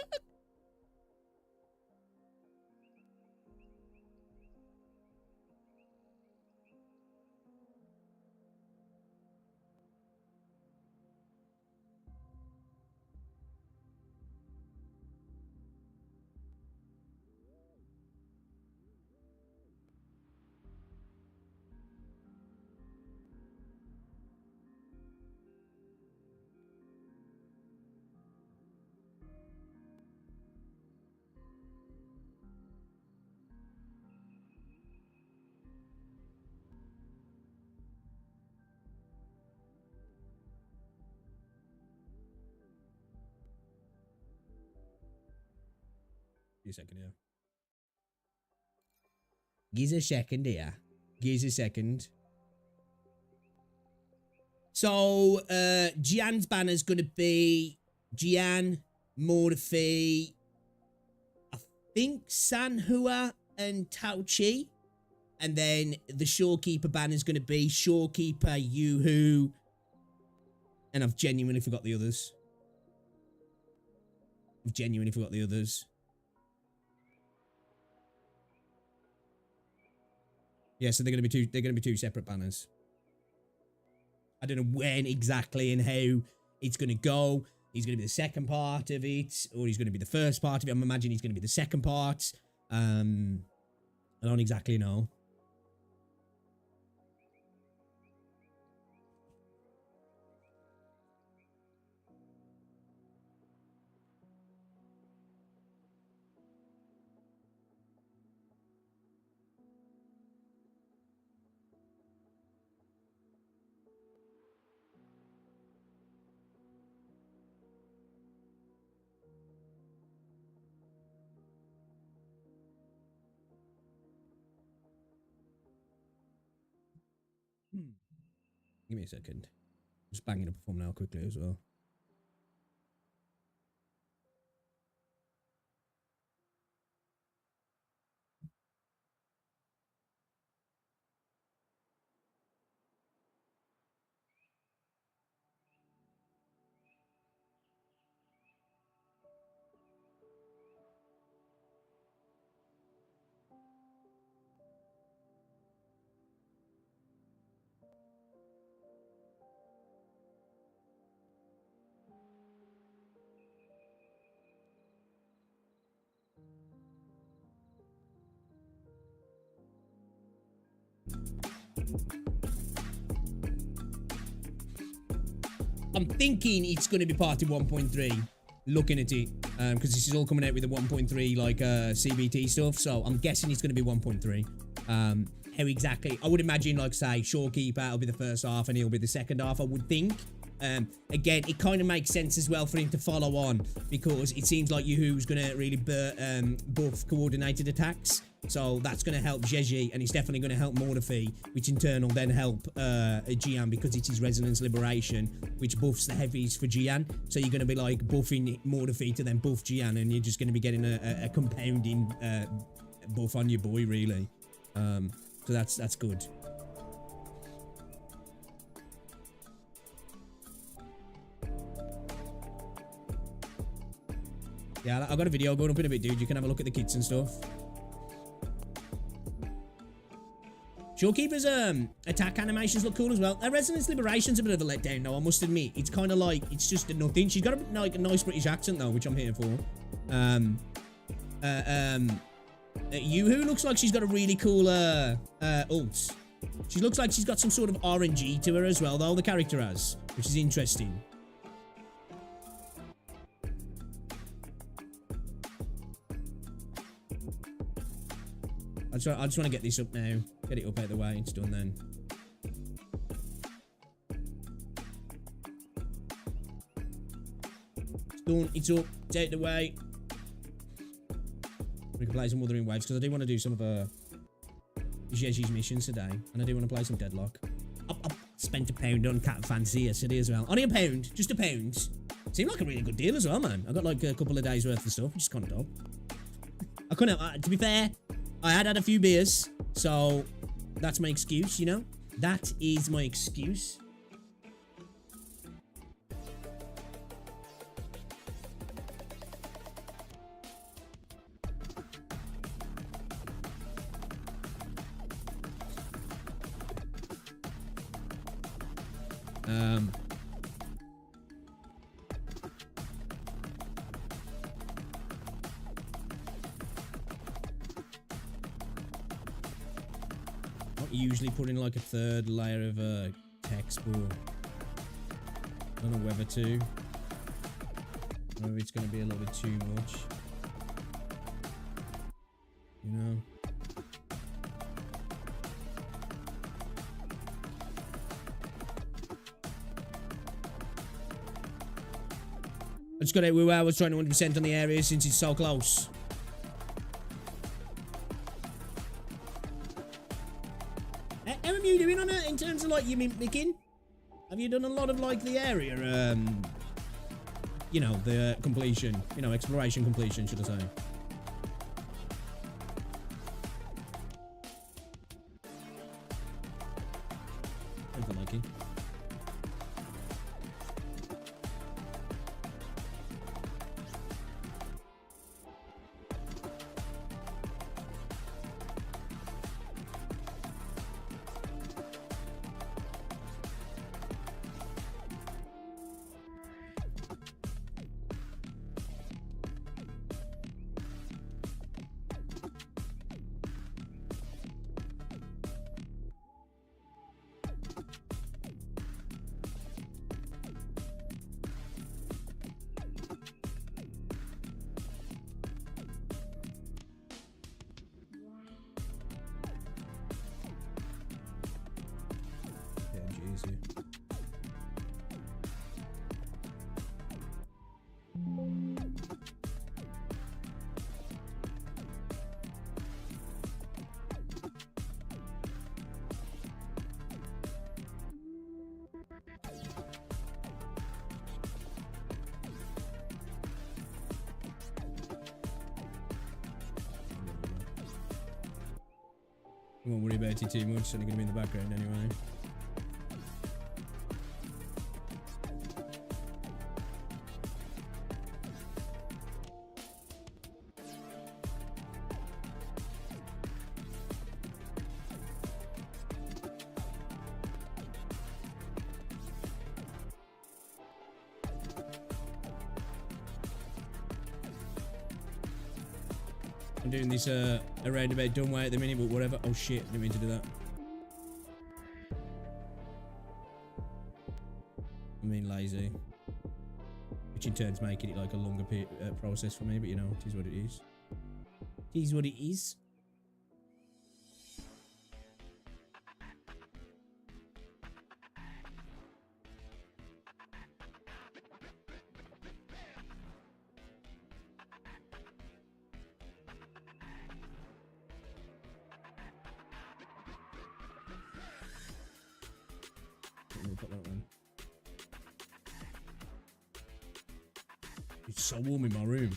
2 seconds here. Give a second here. Give a second. So, Jian's banner's gonna be Jian, Morphe, I think Sanhua and Tao Chi. And then the Shorekeeper banner's gonna be Shorekeeper, Yoo-Hoo. And I've genuinely forgot the others. Yeah, so they're gonna be two separate banners. I don't know when exactly and how it's gonna go. He's gonna be the second part of it, or he's gonna be the first part of it. I'm imagining he's gonna be the second part. I don't exactly know. Give me a second. Just banging up a thumbnail quickly as well. I'm thinking it's going to be part of 1.3, looking at it, because this is all coming out with the 1.3, like, CBT stuff, so I'm guessing it's going to be 1.3. How exactly? I would imagine, like, say, Shorekeeper will be the first half and he'll be the second half, I would think. Again, it kind of makes sense as well for him to follow on, because it seems like Yoo-Hoo's going to really buff coordinated attacks. So that's going to help Zhezhi, and it's definitely going to help Morphe, which in turn will then help Jian, because it's his Resonance Liberation, which buffs the heavies for Jian. So you're going to be like buffing Morphe to then buff Jian, and you're just going to be getting a compounding buff on your boy, really. So that's good. Yeah, I've got a video going up in a bit, dude. You can have a look at the kits and stuff. Shorekeeper's attack animations look cool as well. Their Resonance Liberation's a bit of a letdown, though, I must admit. It's kind of like, it's just a nothing. She's got a nice British accent, though, which I'm here for. Yoo-Hoo looks like she's got a really cool ult. She looks like she's got some sort of RNG to her as well, though, the character has, which is interesting. I just want to get this up now. Get it up out of the way. It's done then. It's done. It's up. It's out of the way. We can play some Wuthering Waves because I do want to do some of Zhezhi's missions today, and I do want to play some Deadlock. I spent £1 on Cat Fancy yesterday as well. Only £1, just £1. Seemed like a really good deal as well, man. I got like a couple of days worth of stuff, which is kind of dope. I couldn't. To be fair, I had a few beers, so that's my excuse. You know, that is my excuse. Not usually put in like a third layer of text, but I don't know whether to. Maybe it's going to be a little bit too much. You know. I just got it where I was trying to 100% on the area since it's so close. How are you doing on it in terms of like your mimicking? Have you done a lot of like the area, you know, the completion, you know, exploration completion, should I say? Thanks for liking. Zhezhi. I won't worry about it too much, it's only going to be in the background anyway. I'm doing this around about done way at the minute, but whatever. Oh shit, I didn't mean to do that. I mean lazy. Which in turns making it like a longer process for me, but you know, it is what it is. It is what it is. Let me put that one. It's so warm in my room.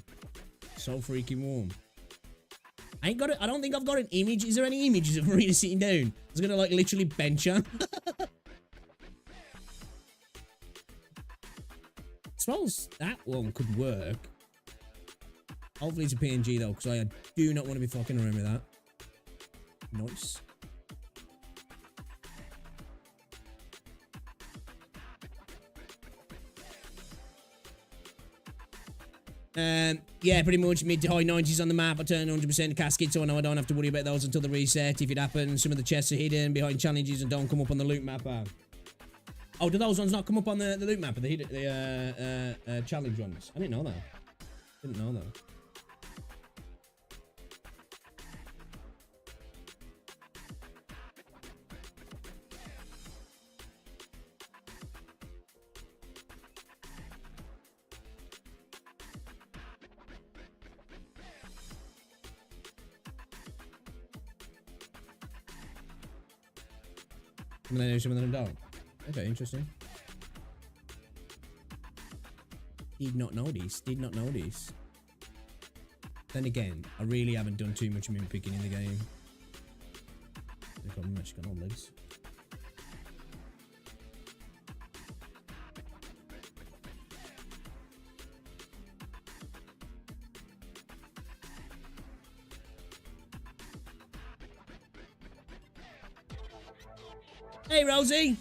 So freaking warm. I ain't got it. I don't think I've got an image. Is there any images of Marina sitting down? I was gonna like literally bench her. I suppose that one could work. Hopefully it's a PNG though, because I do not want to be fucking around with that. Nice. Yeah, pretty much mid to high 90s on the map. I turned 100% casket, so I know I don't have to worry about those until the reset. If it happens, some of the chests are hidden behind challenges and don't come up on the loot mapper. Oh, do those ones not come up on the loot mapper? The challenge ones? I didn't know that. Didn't know that. Some of them do, some of them don't. Okay, interesting. Did not know this. Did not know this. Then again, I really haven't done too much moon picking in the game. I'm actually got no legs. Hey, Rosie.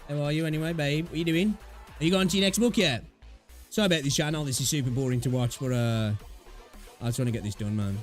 How are you anyway, babe? What are you doing? Are you going to your next book yet? Sorry about this channel. This is super boring to watch, but I just want to get this done, man.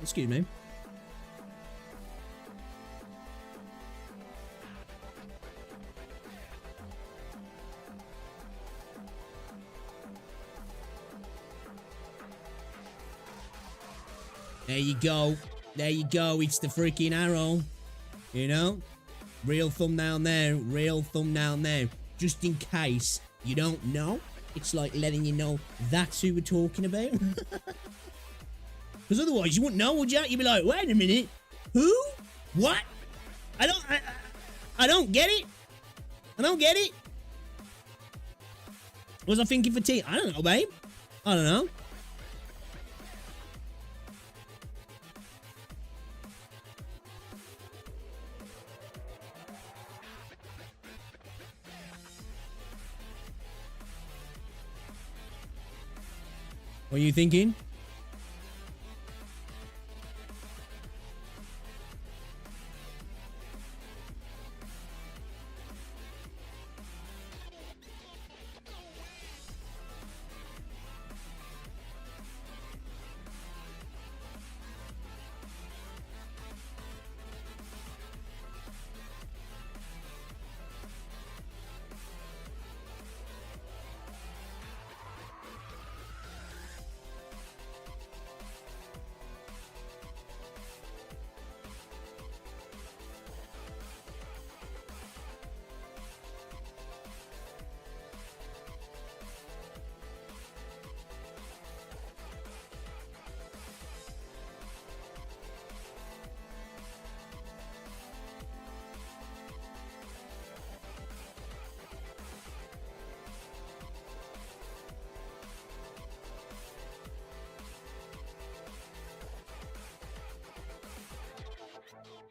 Excuse me. There you go. There you go. It's the freaking arrow. You know? Real thumbnail there. Real thumbnail there. Just in case you don't know. It's like letting you know that's who we're talking about. Because otherwise you wouldn't know, would you? You'd be like, wait a minute. Who? What? I don't get it. I don't get it. Was I thinking for tea? I don't know, babe. I don't know. What are you thinking?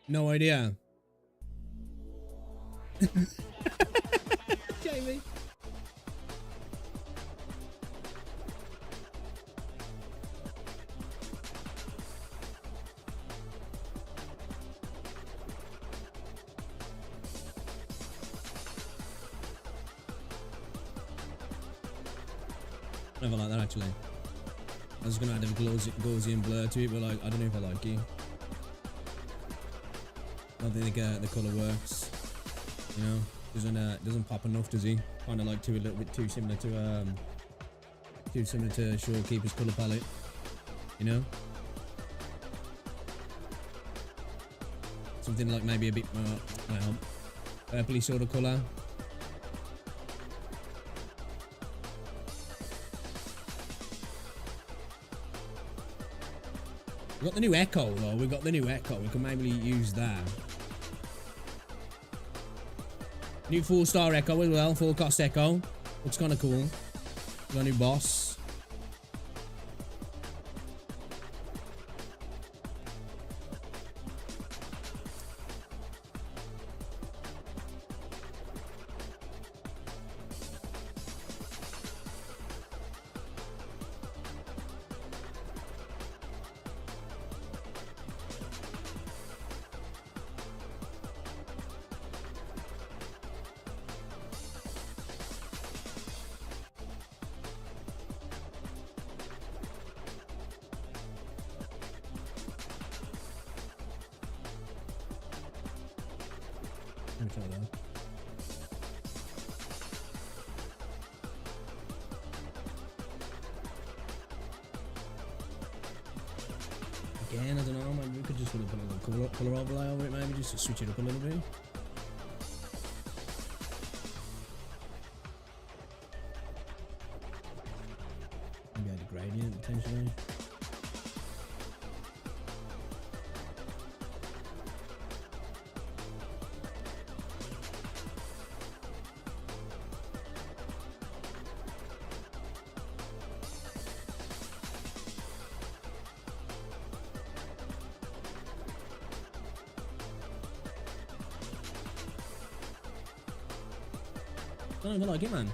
No idea. Jamie. Never like that actually. I was gonna add a Gaussian blur to it, but like I don't know if I like it. I don't think the colour works. You know, doesn't pop enough, does he? Kind of like a little bit too similar to Shorekeeper's colour palette. You know? Something like maybe a bit more, well, purpley sort of colour. We've got the new Echo though, we've got the new Echo, we can maybe use that. New 4-star Echo as well, 4-cost Echo. Looks kind of cool. We've got a new boss. Let me try that. Again, I don't know, maybe we could just put a little colour overlay over it, maybe just to switch it up a little bit. Maybe add a gradient potentially. I don't even like it, man.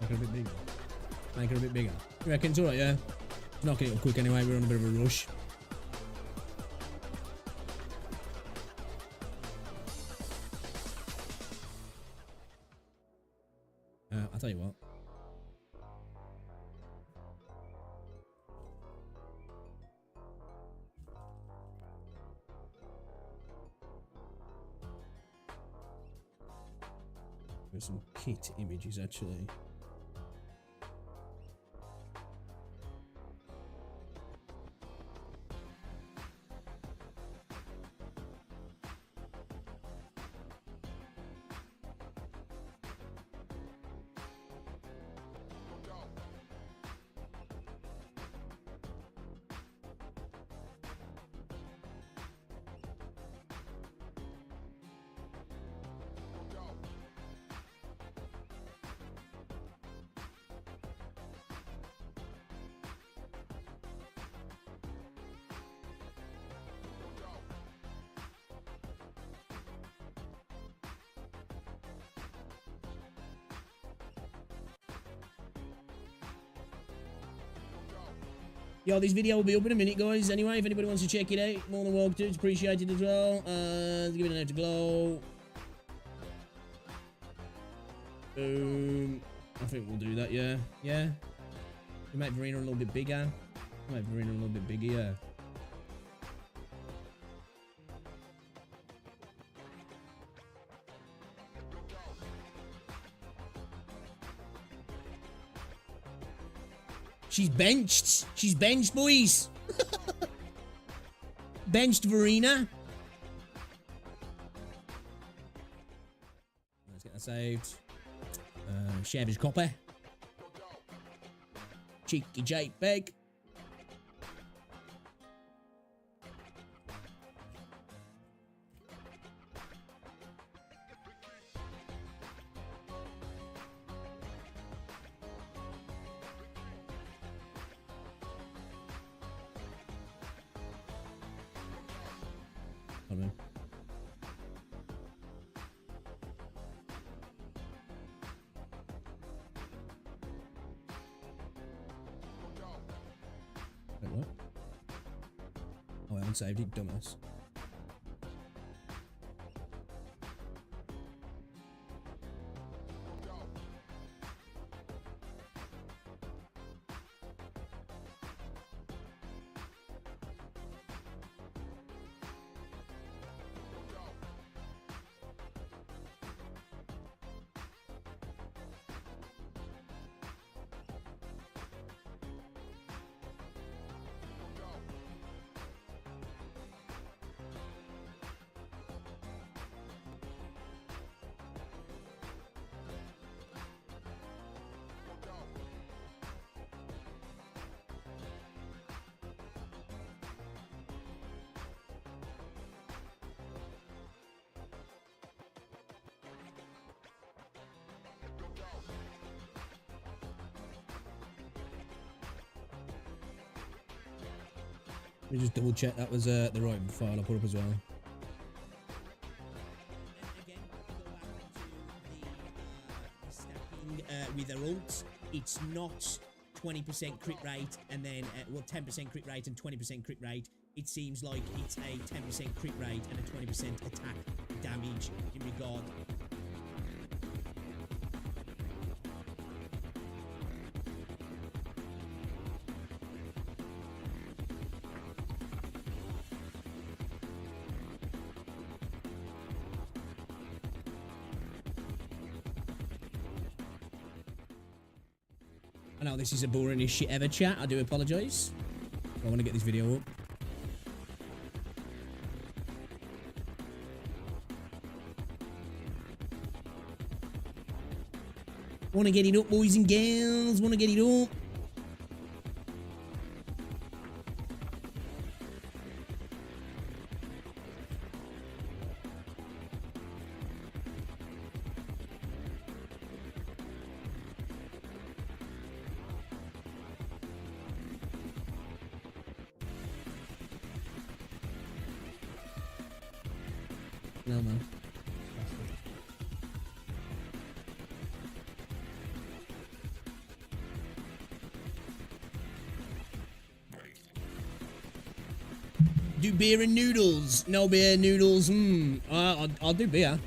Make it a bit bigger. Make it a bit bigger. You reckon it's alright, yeah? Knocking it up quick anyway, we're on a bit of a rush. I'll tell you what. There's some kit images actually. Yo, this video will be up in a minute, guys. Anyway, if anybody wants to check it out, more than welcome to. It's appreciated as well. Give it a note to glow. Boom. I think we'll do that, yeah. Yeah. We make Verena a little bit bigger. Make Verena a little bit bigger, yeah. She's benched. She's benched, boys. Benched Verena. Let's get that saved. Shabby's copper. Cheeky JPEG. Come in. Wait, what? Oh, I haven't saved it, dumbass. me just double check that was the right file I put up as well. With their ults, it's not 20% crit rate and then, well, 10% crit rate and 20% crit rate. It seems like it's a 10% crit rate and a 20% attack damage in regard. I know this is a boring as shit ever, chat. I do apologise. I want to get this video up. Want to get it up, boys and girls. Want to get it up. No, man. Do beer and noodles. No beer, noodles. I'll do beer.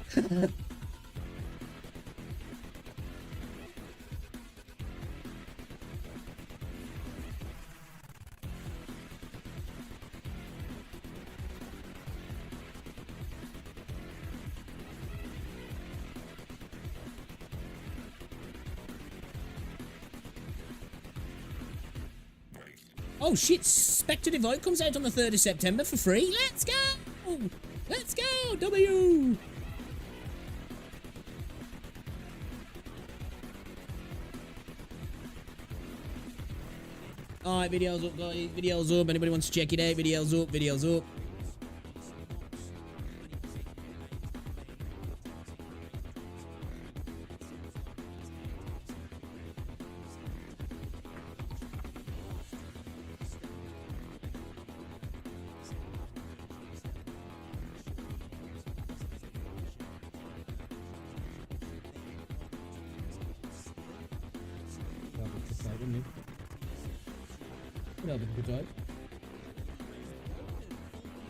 Oh shit, Spectre Divide comes out on the 3rd of September for free. Let's go! Let's go! W! Alright, video's up, guys. Video's up. Anybody wants to check it out? Video's up. Video's up.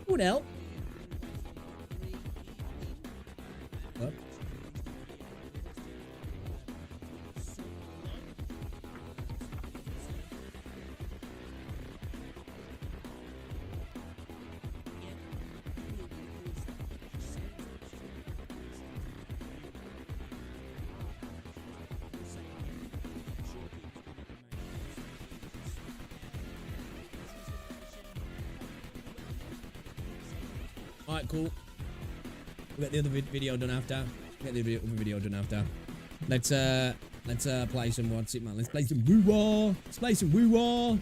What else? What? Alright, cool. We'll get the other video done after. Get the other video done after. Let's play some, what's it, man? Let's play some woo-wah. Let's play some woo-wah.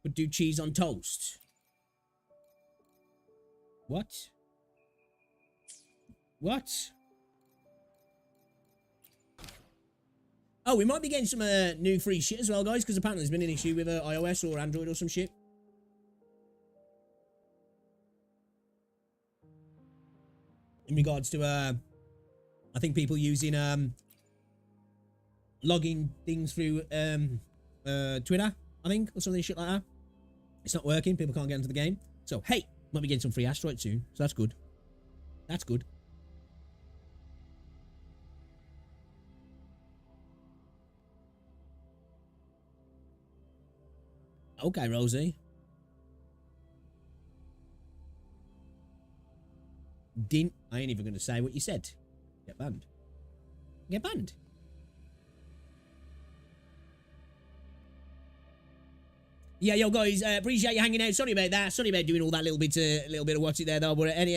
Would do cheese on toast. What? What? Oh, we might be getting some new free shit as well, guys, because apparently there's been an issue with iOS or Android or some shit. In regards to, I think people using logging things through Twitter, I think, or something shit like that. It's not working. People can't get into the game. So, hey, might be getting some free asteroids soon. So that's good. That's good. Okay, Rosie. I ain't even going to say what you said. Get banned. Get banned. Yeah, yo guys, appreciate you hanging out. Sorry about that. Sorry about doing all that little bit of what's it there though. But any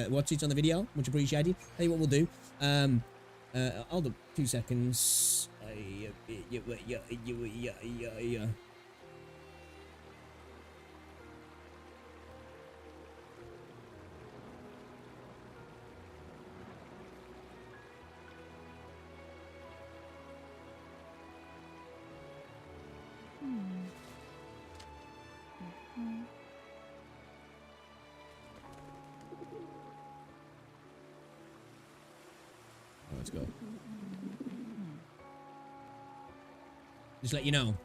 what's it on the video, much appreciated. Tell you what we'll do. Hold up 2 seconds. Yeah. Let's go. Just let you know.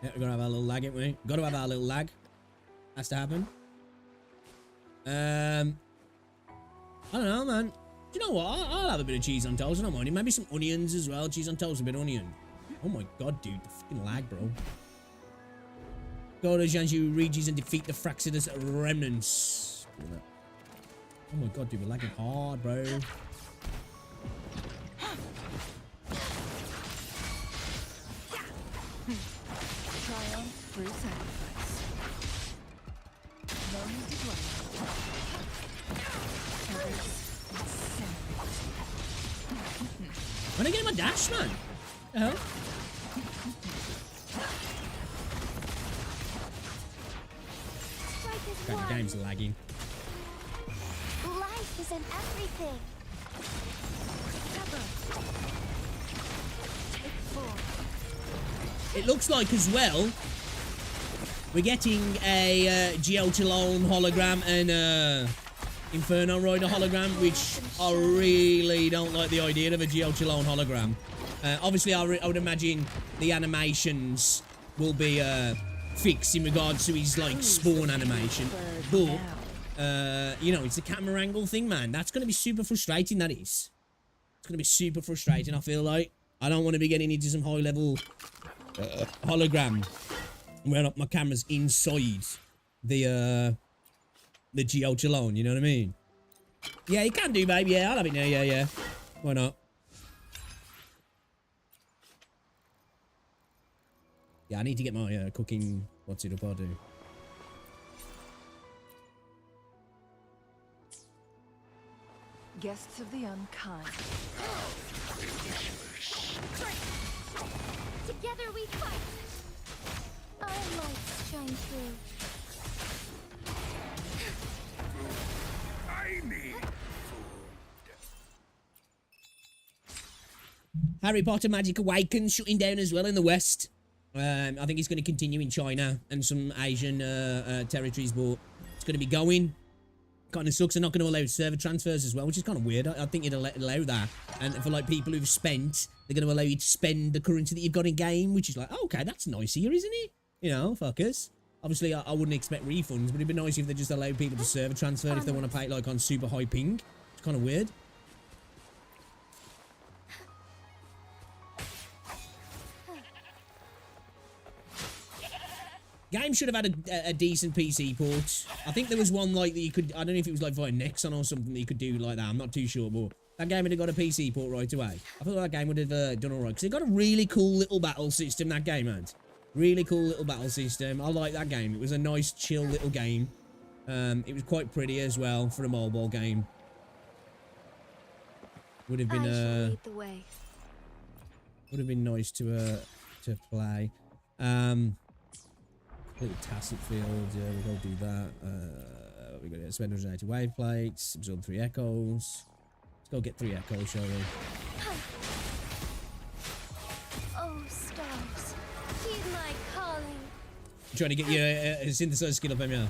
Yeah, we're gonna have our little lag, ain't we? Gotta have our little lag. Has to happen. I don't know, man. Do you know what? I'll have a bit of cheese on toast. I don't mind. Maybe some onions as well. Cheese on toast, a bit of onion. Oh my god, dude. The fucking lag, bro. Go to Zhezhi regions and defeat the Fraxidus remnants. Oh my god, dude. We're lagging hard, bro. Triumph through sacrifice. No need to dwell. When I get my dash, man. The hell? God, the game's lagging. Life is in everything. Take 4. It looks like as well we're getting a Geochalone hologram and Inferno Rider hologram, which I really don't like the idea of a Geochalone hologram. Obviously, I would imagine the animations will be fixed in regards to his like spawn animation, but you know, it's a camera angle thing, man. That's going to be super frustrating. That is. It's going to be super frustrating. I feel like I don't want to be getting into some high level hologram where my camera's inside the Geochalone, you know what I mean? Yeah, you can do, babe. Yeah, I'll have it now. Yeah. Why not? Yeah, I need to get my cooking. What's it up? I'll do. Guests of the unkind. Together we fight. Our lights shine through. Harry Potter Magic Awakens shutting down as well in the West. I think it's going to continue in China and some Asian territories, but it's going to be going. Kind of sucks. They're not going to allow server transfers as well, which is kind of weird. I think you'd allow that. And for like people who've spent, they're going to allow you to spend the currency that you've got in game, which is like, oh, okay, that's nice here, isn't it? You know, fuckers. Obviously, I wouldn't expect refunds, but it'd be nice if they just allowed people to server transfer if they want to pay like on super high ping. It's kind of weird. Game should have had a decent PC port. I think there was one like that you could, I don't know if it was like via Nexon or something that you could do like that. I'm not too sure, but that game would have got a PC port right away. I thought that game would have done alright, because it got a really cool little battle system, that game had. Really cool little battle system. I like that game. It was a nice, chill little game. It was quite pretty as well for a mobile game. Would have been lead the way. would have been nice to play. Little tacit field, yeah, we'll go do that. We're going to spend 180 wave plates, absorb 3 echoes. Let's go get 3 echoes, shall we? Oh, stars, heed my calling. I'm trying to get your synthesizer skill up, Emil.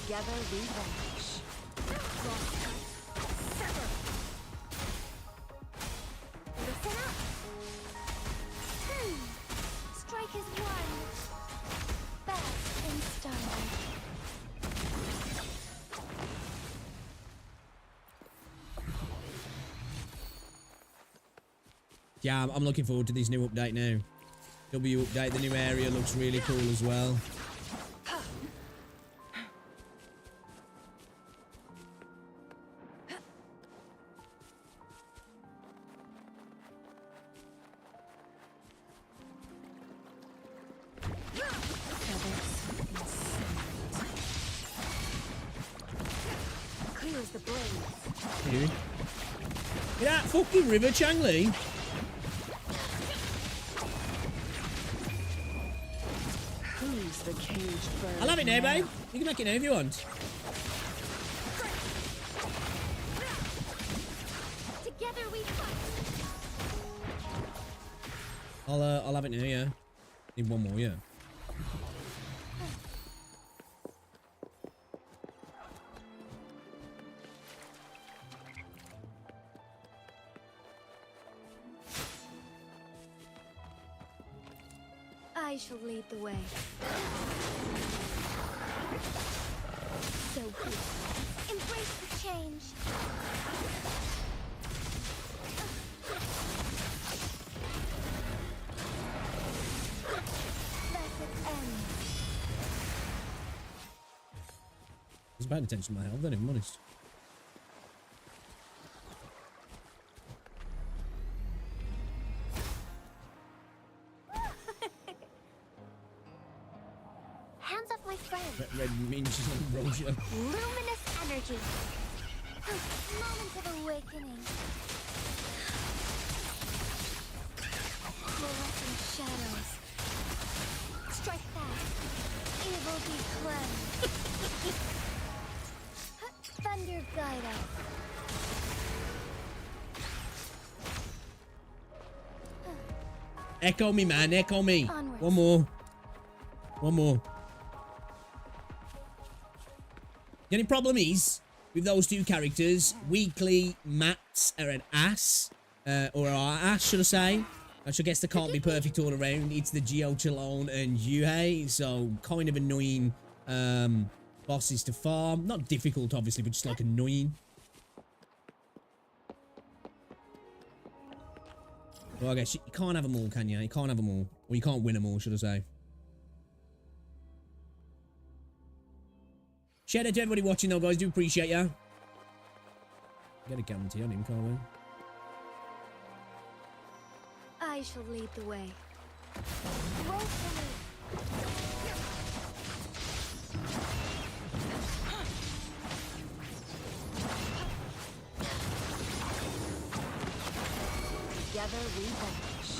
Together we vanish. Listen up. Strike is one. Best in style. Yeah, I'm looking forward to this new update now. W update, the new area looks really cool as well. as the blaze. Dude. Get that fucking river, Changli. Who's the caged bird? I love it now, babe. You can make it now if you want. Together we fight. I'll have it now, yeah. Need one more, yeah. I shall lead the way. So good. Embrace the change. Let it end. I was paying attention to my health then, if I'm honest. Hands off my friend. Red minge on Rosia. Luminous energy. Moment of awakening. Fluorescent shadows. Strike fast. Evil be cleansed. Thunder guide us. Echo me, man. Echo me. Onwards. One more. One more. The only problem is, with those two characters, weekly Mats are an ass. Or are ass, should I say. I guess they can't be perfect all around. It's the Geo Chalone and Yuhei. So, kind of annoying bosses to farm. Not difficult, obviously, but just like annoying. Well, I guess you can't have them all, can you? You can't have them all. Or you can't win them all, should I say. Shout out to everybody watching though, guys. Do appreciate ya. Get a guarantee on him, can't we? I shall lead the way. Wait for me. Together we vanish.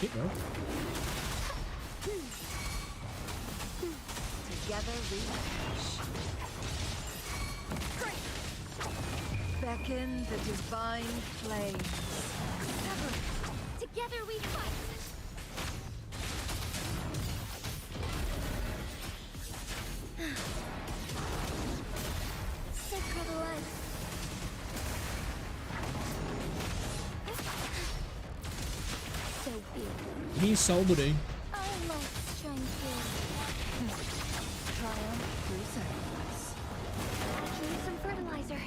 Shit, bro. Together we vanish. Beckon the divine flames. Together we fight. Sacred light. So be it. He's soul, buddy. Our lights shine through. Triumph through sacrifice. Need some fertilizer.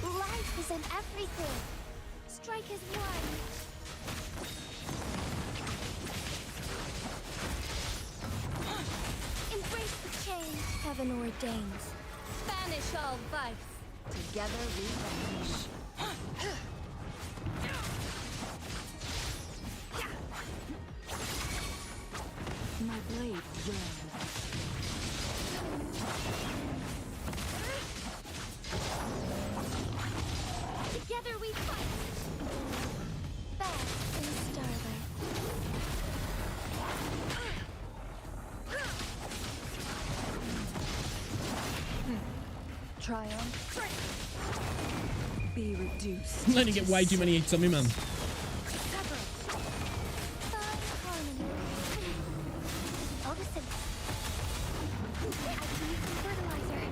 Life is in everything. Strike as one. Embrace the change heaven ordains. Banish all vice. Together we vanish. My blade yearns. Together we fight. Bask in starlight. Triumph. Be reduced. I'm letting get way too many hits on me, man. Find harmony. Augustin. I can use some fertilizer.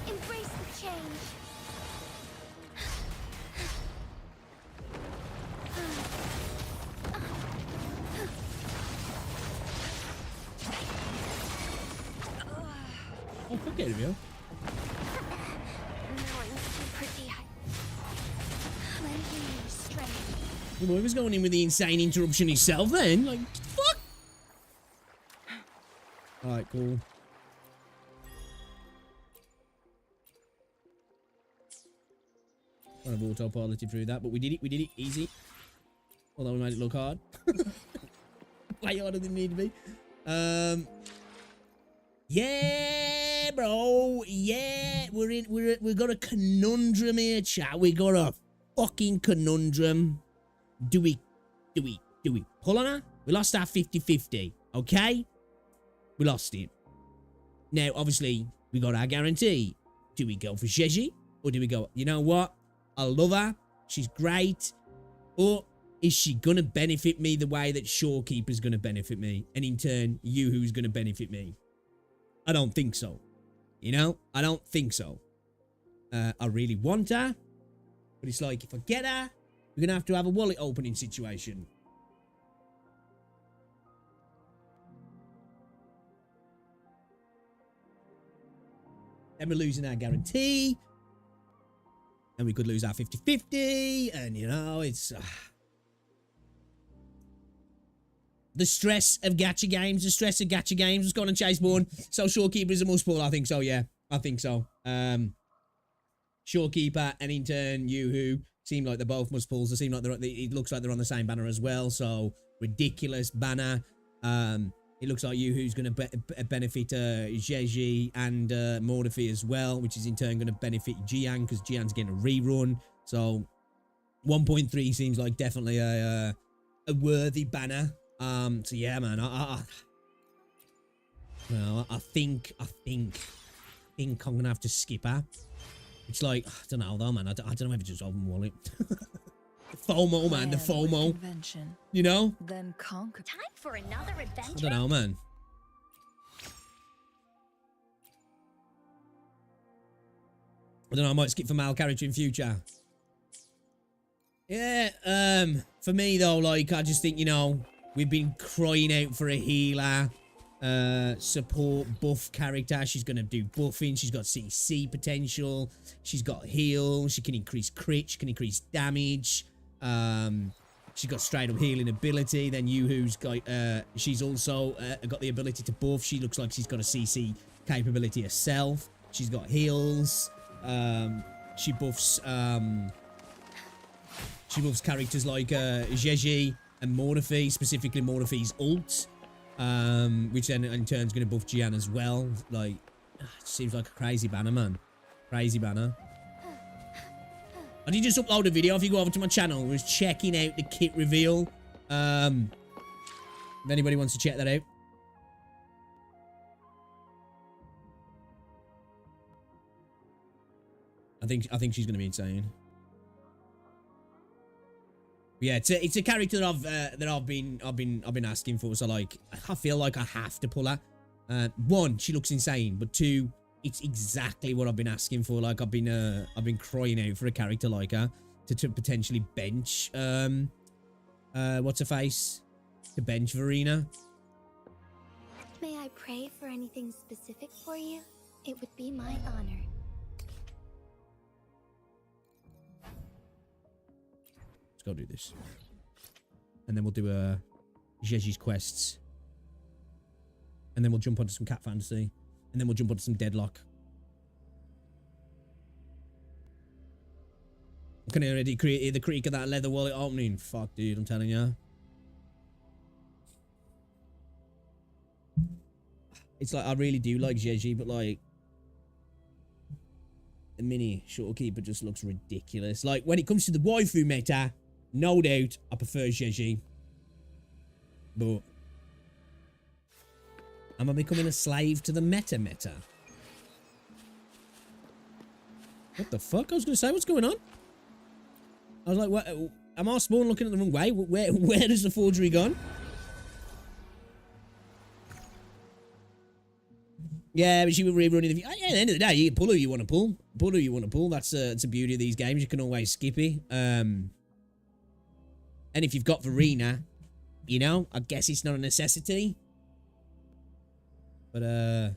Embrace the change. Oh, fuck out of you. Now I'm super dehydrated. Lend me your strength. The boy was going in with the insane interruption himself then. Like, fuck. Alright, cool. kind of autopiloted through that, but we did it easy. Although we made it look hard. Way harder than it needed to be. Yeah, bro. Yeah, we got a conundrum here, chat. We got a fucking conundrum. Do we pull on her? We lost our 50-50, okay? We lost it. Now, obviously, we got our guarantee. Do we go for Zhezhi? Or do we go, you know what? I love her. She's great. Or is she going to benefit me the way that Shorekeeper's going to benefit me? And in turn, Yoo-Hoo's going to benefit me? I don't think so. You know? I don't think so. I really want her. But it's like, if I get her, we're going to have a wallet opening situation. Then we're losing our guarantee. And we could lose our 50-50. And, you know, it's... the stress of gacha games. The stress of gacha games. Let's go on and chase Born. So Shorekeeper is a must pull. I think so, yeah. I think so. Shorekeeper and in turn Yoo-Hoo seem like they're both must pulls. They seem like it looks like they're on the same banner as well. So ridiculous banner. It looks like Yoo-Hoo's going to benefit Zhezhi and Mordefi as well, which is in turn going to benefit Jian because Jian's getting a rerun. So 1.3 seems like definitely a worthy banner. So yeah, man, I think I'm gonna have to skip her. It's like, I don't know though, man. I don't know if it's just open wallet. The FOMO, man, the FOMO. Convention, you know? then conquer. Time for another adventure. I don't know, man. I don't know, I might skip for male character in future. Yeah, for me though, like, I just think, you know, we've been crying out for a healer, support, buff character. She's going to do buffing. She's got CC potential. She's got heal. She can increase crit. She can increase damage. She's got straight up healing ability. Then Yoo-Hoo's got, she's also got the ability to buff. She looks like she's got a CC capability herself. She's got heals. She buffs characters like Zhezhi and Mordefi, specifically Mordefi's ult, which then in turn is going to buff Jian as well. Like, it seems like a crazy banner, man. Crazy banner. I did just upload a video. If you go over to my channel, I was checking out the kit reveal. If anybody wants to check that out. I think she's going to be insane. Yeah, it's a character that I've been asking for. So like, I feel like I have to pull her. One, she looks insane, but two, it's exactly what I've been asking for. Like I've been crying out for a character like her to potentially bench what's her face, to bench Verena. May I pray for anything specific for you? It would be my honor. Let's go do this. And then we'll do Zhezhi's quests. And then we'll jump onto some Cat Fantasy. And then we'll jump onto some Deadlock. I can already hear the creak of that leather wallet opening. Fuck, dude, I'm telling you. It's like, I really do like Zhezhi, but like, the mini Shorekeeper just looks ridiculous. Like, when it comes to the waifu meta, no doubt, I prefer Zhezhi. But am I becoming a slave to the meta? What the fuck? I was going to say, what's going on? I was like, what? Am I spawn looking at the wrong way? Where has the forgery gone? Yeah, but she was rerunning the... Yeah, at the end of the day, you can pull who you want to pull. Pull who you want to pull. That's the beauty of these games. You can always skip it. And if you've got Verena, you know, I guess it's not a necessity. But,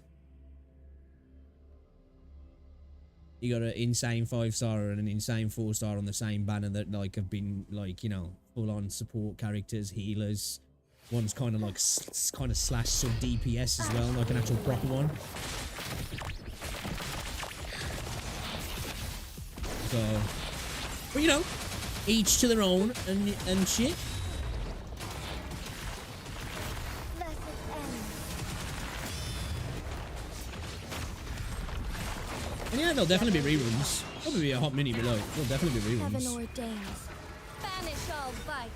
you got an insane 5-star and an insane 4-star on the same banner that, like, have been, like, you know, full-on support characters, healers. One's kind of like, kind of slash sub DPS as well, like an actual proper one. So, But you know, each to their own and shit. Blessed end. And yeah, there'll definitely be reruns. Probably be a hot mini, but like, there'll definitely be Heaven reruns. ordains. Banish all vice.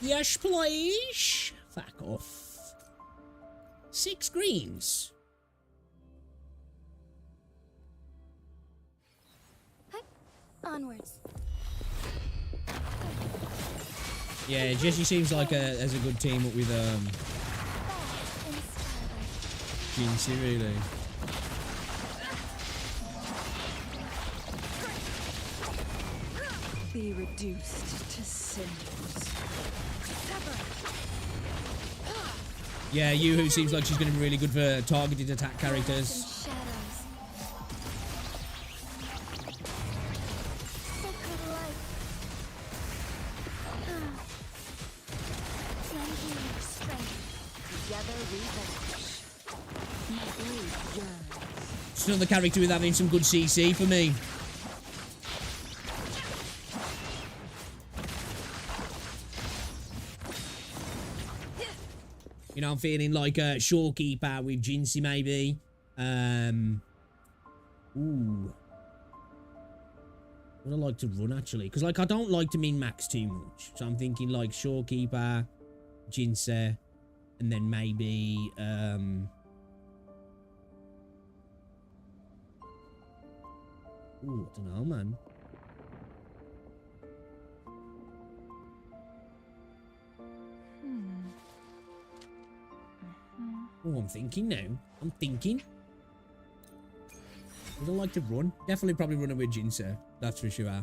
Yes, please. Fuck off. 6 greens. Onwards. Yeah, Zhezhi seems like has a good team up with Back in starlight. Jinxie, really. Be reduced to cinders. Yeah, Yoo-Hoo seems like she's going to be really good for targeted attack characters. Shadows. Sacred light. Lend me your strength. Together we vanish. My blade yearns. Just another character with having some good CC for me. You know, I'm feeling like a shorekeeper with Jinxie, maybe. Ooh. Would I like to run, actually? Because, like, I don't like to min-max too much. So I'm thinking, like, shorekeeper, Jinxie, and then maybe, ooh, I don't know, man. Oh, I'm thinking now. I'm thinking. Would I like to run? Definitely probably running with Jinxie. That's for sure. I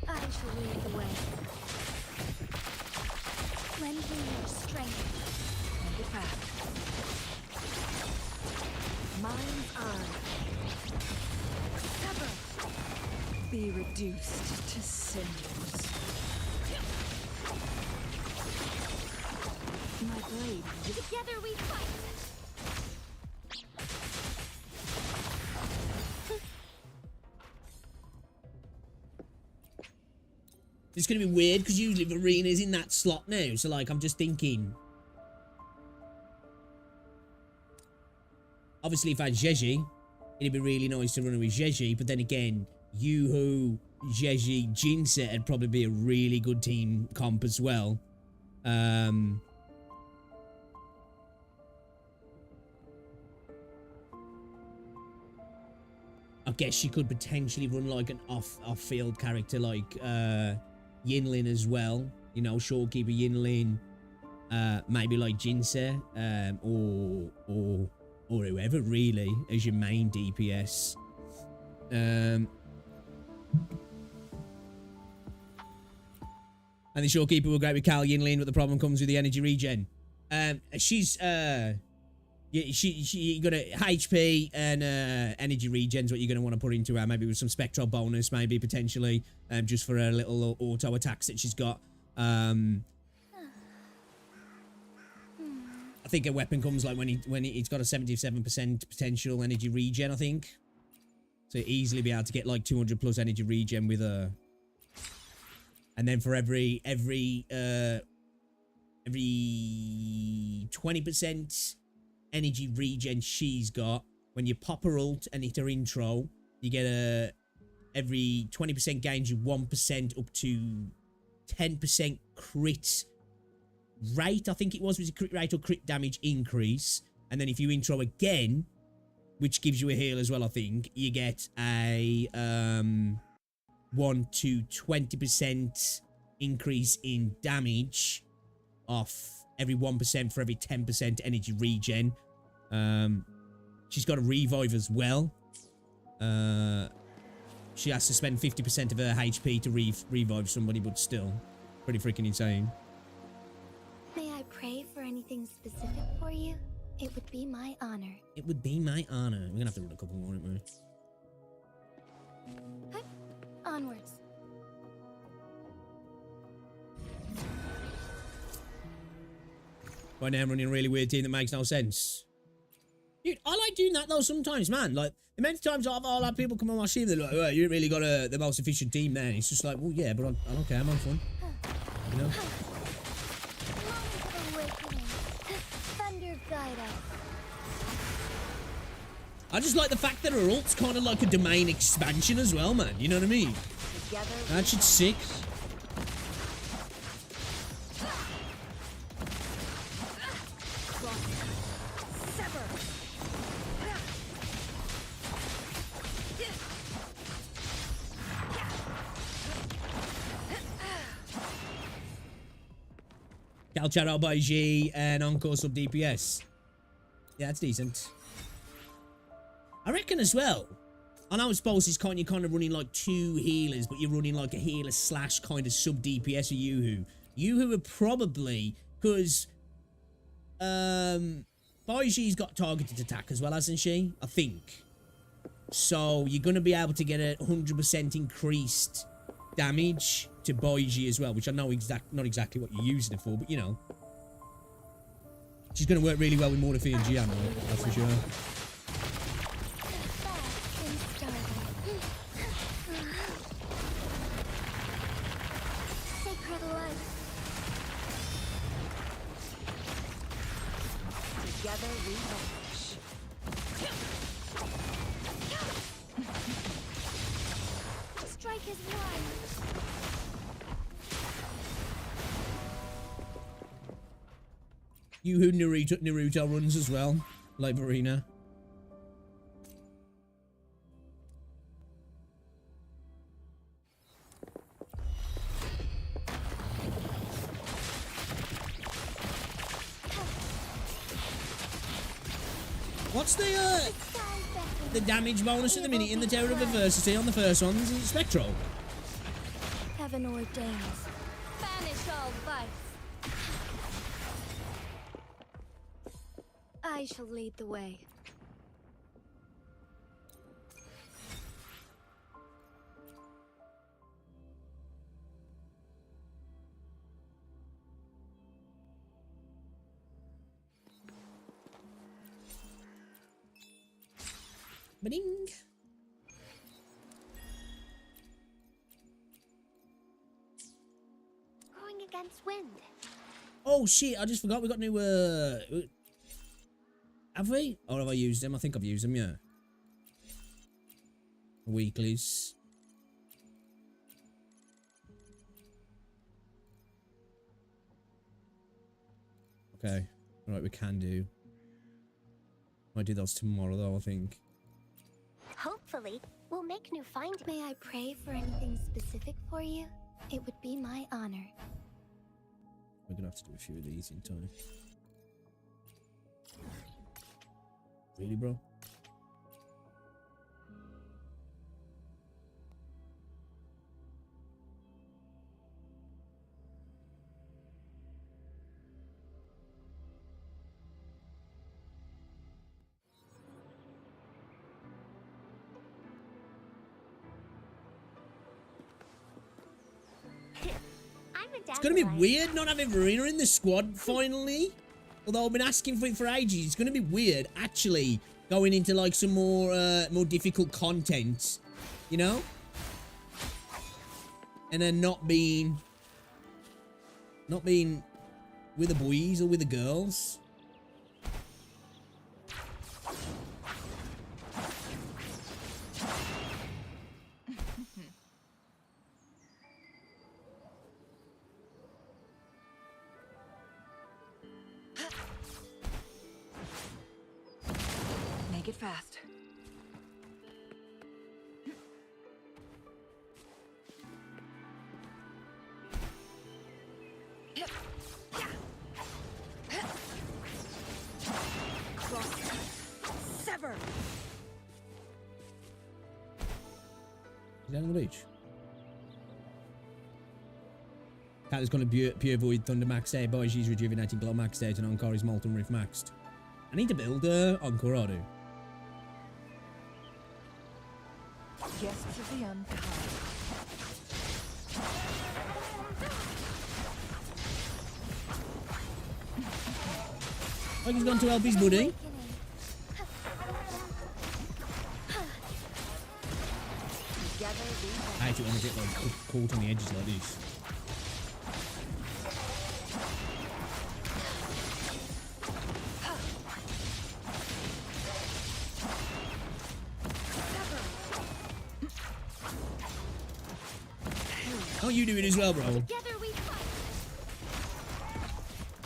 shall lead the way. Lend me your strength. And it back. Mind's eye. Sever. Be reduced to cinders. My blade. Together we fight. It's going to be weird because usually Varina's in that slot now. So, like, I'm just thinking. Obviously, if I had Zhezhi, it'd be really nice to run with Zhezhi. But then again, Yoo-Hoo, Zhezhi, Jinxie would probably be a really good team comp as well. I guess you could potentially run like an off-field character like Yinlin as well. You know, shorekeeper Yinlin, maybe like Jinxie, or whoever really as your main DPS. And the shorekeeper will go with Cal Yinlin, but the problem comes with the energy regen. She's yeah, she got a HP and energy regen's what you're gonna want to put into her. Maybe with some spectral bonus, maybe potentially, just for her little auto attacks that she's got. I think a weapon comes like when it's got a 77% potential energy regen. I think so easily be able to get like 200 plus energy regen with her. And then for every 20% energy regen she's got, when you pop her ult and hit her intro, you get every 20% gains you 1% up to 10% crit rate. I think it was a crit rate or crit damage increase. And then if you intro again, which gives you a heal as well, I think you get a 1 to 20% increase in damage off every 1% for every 10% energy regen. She's got a revive as well. She has to spend 50% of her HP to revive somebody, but still pretty freaking insane. May I pray for anything specific for you? It would be my honor. It would be my honor. We're gonna have to run a couple more, aren't we? Onwards. Right now I'm running a really weird team that makes no sense. Dude, I like doing that though sometimes, man. Like, the many times I'll have people come on my stream, they're like, well, you really got the most efficient team there. And it's just like, well, yeah, but I don't care, I'm on fun. You know? Thunder guide us. I just like the fact that her ult's kind of like a domain expansion as well, man. You know what I mean? Together That shit's sick. sever. Cal shout out by G and Encore sub DPS. Yeah, that's decent. I reckon as well. I know I suppose it's you're kind of running like two healers, but you're running like a healer slash kind of sub DPS or Yoo-Hoo. Yoo-Hoo are probably, because Baiji's got targeted attack as well, hasn't she? I think. So you're going to be able to get a 100% increased damage to Baiji as well, which I know not exactly what you're using it for, but you know. She's going to work really well with Mortifi and Gian, that's for sure. Sacred life. Together we vanish. Strike is one. Yoo-Hoo Naruto runs as well, like Verena. What's the damage bonus at the minute in the Tower of Adversity on the first one? Is it Spectral? Heaven ordains. Banish all vice. I shall lead the way. Ba-ding. Going against wind. Oh shit, I just forgot we got new have we? Or have I used them? I think I've used them, yeah. Weeklies. Okay. Alright, we can do. Might do those tomorrow though, I think. Hopefully, we'll make new finds. May I pray for anything specific for you? It would be my honor. We're gonna have to do a few of these in time. Really, bro? It's gonna be weird not having Verena in the squad finally. Although I've been asking for it for ages, it's gonna be weird actually going into like some more difficult content, you know, and then not being with the boys or with the girls. Make it fast. Sever. Down on the beach. Cat is going to pure void thunder max day. Boy, she's rejuvenating glow max day, and Encore is molten rift maxed. I need to build Encore, I do. Guests of the unkind. Like he's gone to help his buddy. Together we I hate it when I get like caught on the edges like this. Oh, you do it as well, bro. Together we fight.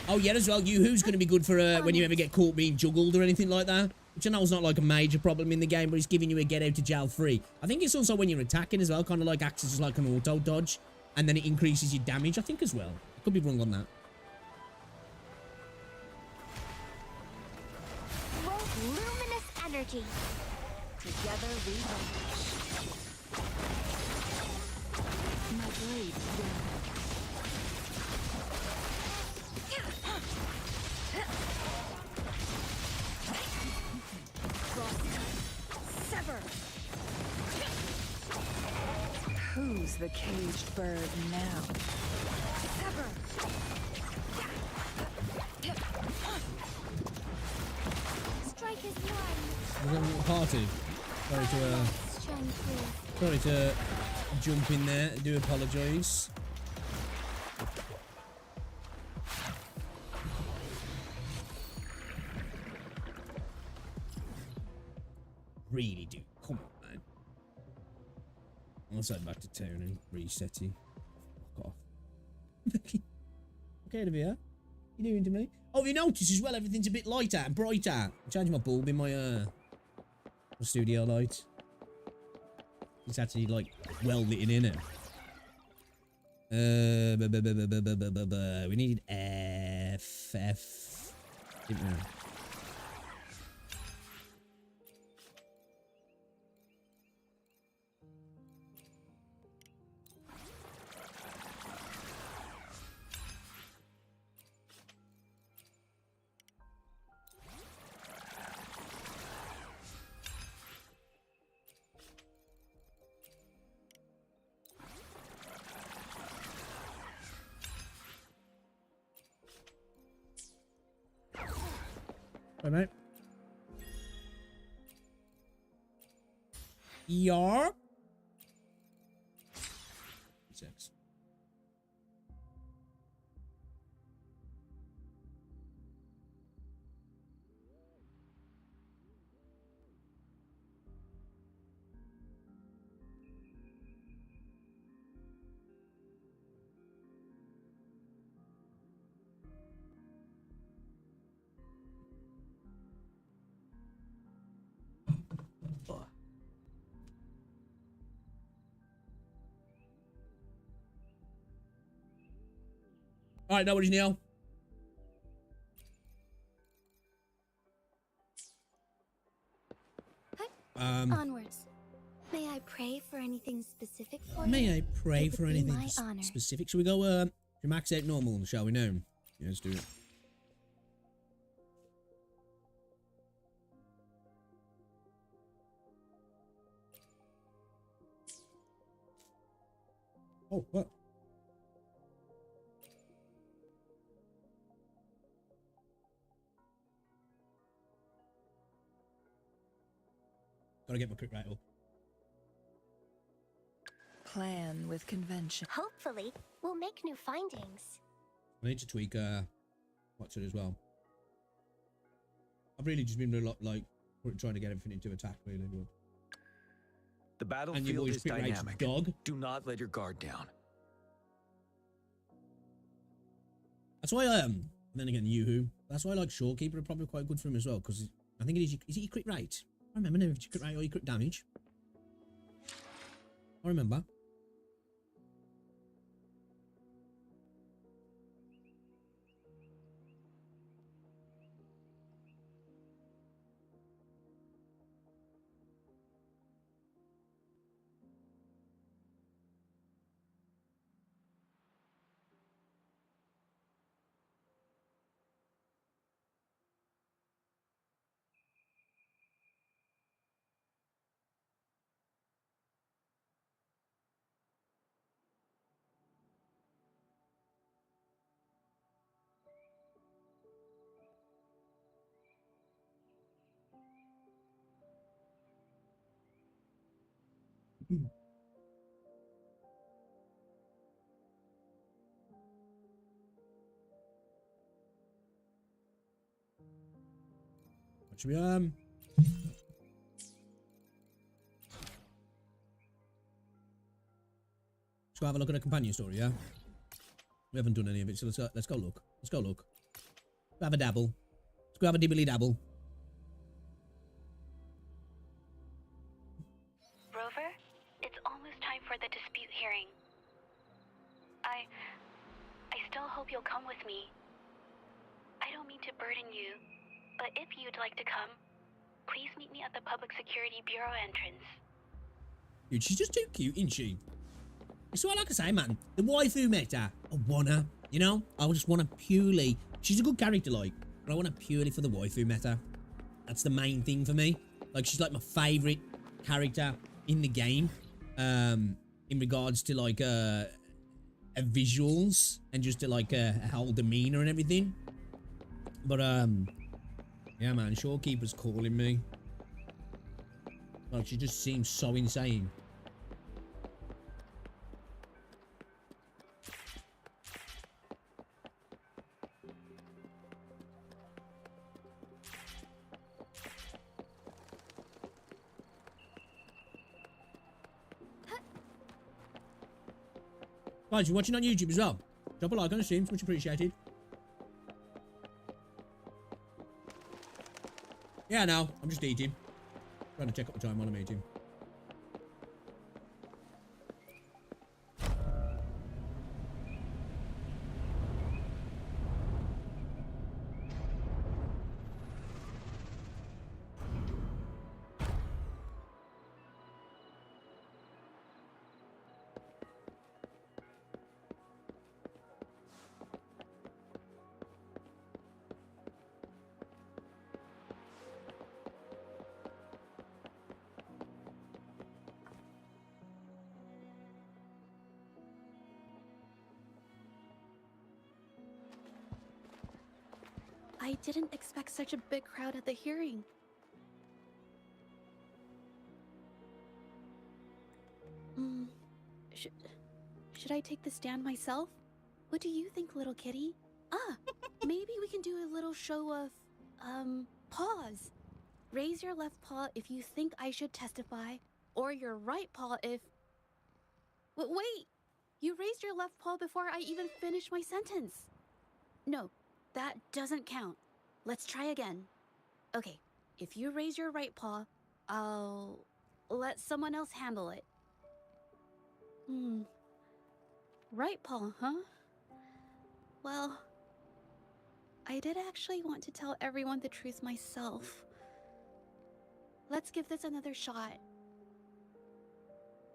Oh, yeah, as well. Who's going to be good for when you ever get caught being juggled or anything like that? Which I know is not like a major problem in the game, but it's giving you a get out of jail free. I think it's also when you're attacking as well, kind of like acts as like an auto dodge, and then it increases your damage, I think, as well. I could be wrong on that. Luminous energy. together we vanquish. My blade sever. Who's the caged bird now? Sever. Strike is one. Was that a little party? Sorry to jump in there. I do apologise. Really do. Come on, man. I'll send back to town and reset it. Fuck off. Okay, over here. You doing to me? Oh, you notice as well, everything's a bit lighter and brighter. I changed my bulb in my studio light. It's actually like well lit in it. We needed FF. Didn't we? Right, mate. Yarp. 6. All right, nobody's Neil. Onwards. May I pray for anything specific for you? May I pray It for would be anything my honor. specific? Should we go, should we max out normal, shall we now? Yeah, let's do it. Oh, what? Gotta get my crit rate up. Plan with convention. Hopefully, we'll make new findings. I need to tweak, what's it as well. I've really just been a lot, like, trying to get everything into attack, really. But... The And your battlefield boy's is crit rate's dynamic. dog. Do not let your guard down. That's why, then again, Yoo-hoo. That's why, like, Shorekeeper are probably quite good for him as well, because I think it is it your crit rate? I remember now if it's your crit rate or your crit damage. I remember. What should we let's go have a look at a companion story, yeah? We haven't done any of it, so let's go look. Let's go look. Let's have a dabble. Let's go have a dibbly dabble. Rover, it's almost time for the dispute hearing. I still hope you'll come with me. I don't mean to burden you, but if you'd like to come, please meet me at the Public Security Bureau entrance. Dude, she's just too cute, isn't she? It's what like I say, man. The waifu meta, I want her. You know? I just want her purely. She's a good character, like, but I want her purely for the waifu meta. That's the main thing for me. Like, she's like my favorite character in the game. In regards to like visuals and just to like her whole demeanor and everything. But yeah, man, Shorekeeper's calling me. Like, she just seems so insane. Guys, you're watching on YouTube as well. Drop a like on the stream, it's much appreciated. Yeah, no, I'm just eating. Trying to check up the time while I'm eating. I didn't expect such a big crowd at the hearing. Should I take the stand myself? What do you think, little kitty? Maybe we can do a little show of, paws. Raise your left paw if you think I should testify, or your right paw if... Wait! You raised your left paw before I even finished my sentence. No, that doesn't count. Let's try again. Okay, if you raise your right paw, I'll let someone else handle it. Right paw, huh? Well, I did actually want to tell everyone the truth myself. Let's give this another shot.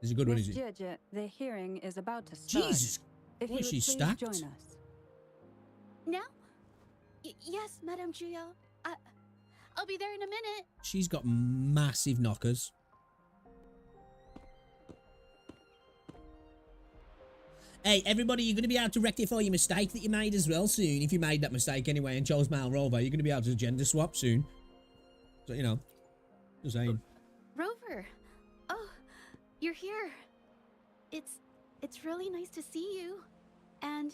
It's a good one, is it? Zhezhi, the hearing is about to start. Jesus! If Boy, you would she's please stacked. join us. Now? Yes, Madame Juyo. I'll be there in a minute. She's got massive knockers. Hey, everybody, you're going to be able to rectify your mistake that you made as well soon. If you made that mistake anyway and chose male Rover, you're going to be able to gender swap soon. So, you know, just saying. Rover. Oh, you're here. It's really nice to see you. And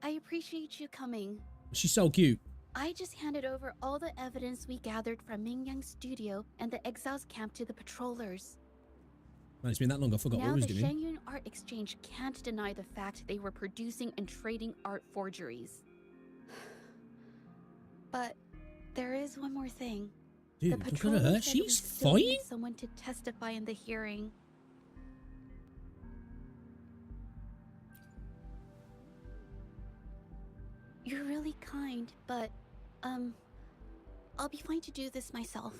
I appreciate you coming. She's so cute. I just handed over all the evidence we gathered from Mingyang's studio and the exiles camp to the patrollers. Man, it's been that long, I forgot what I was doing. Now the Shengyun Art Exchange can't deny the fact they were producing and trading art forgeries. But there is one more thing. Dude, the look at patrollers her. said we She's still need fine. someone to testify in the hearing. You're really kind, but, I'll be fine to do this myself.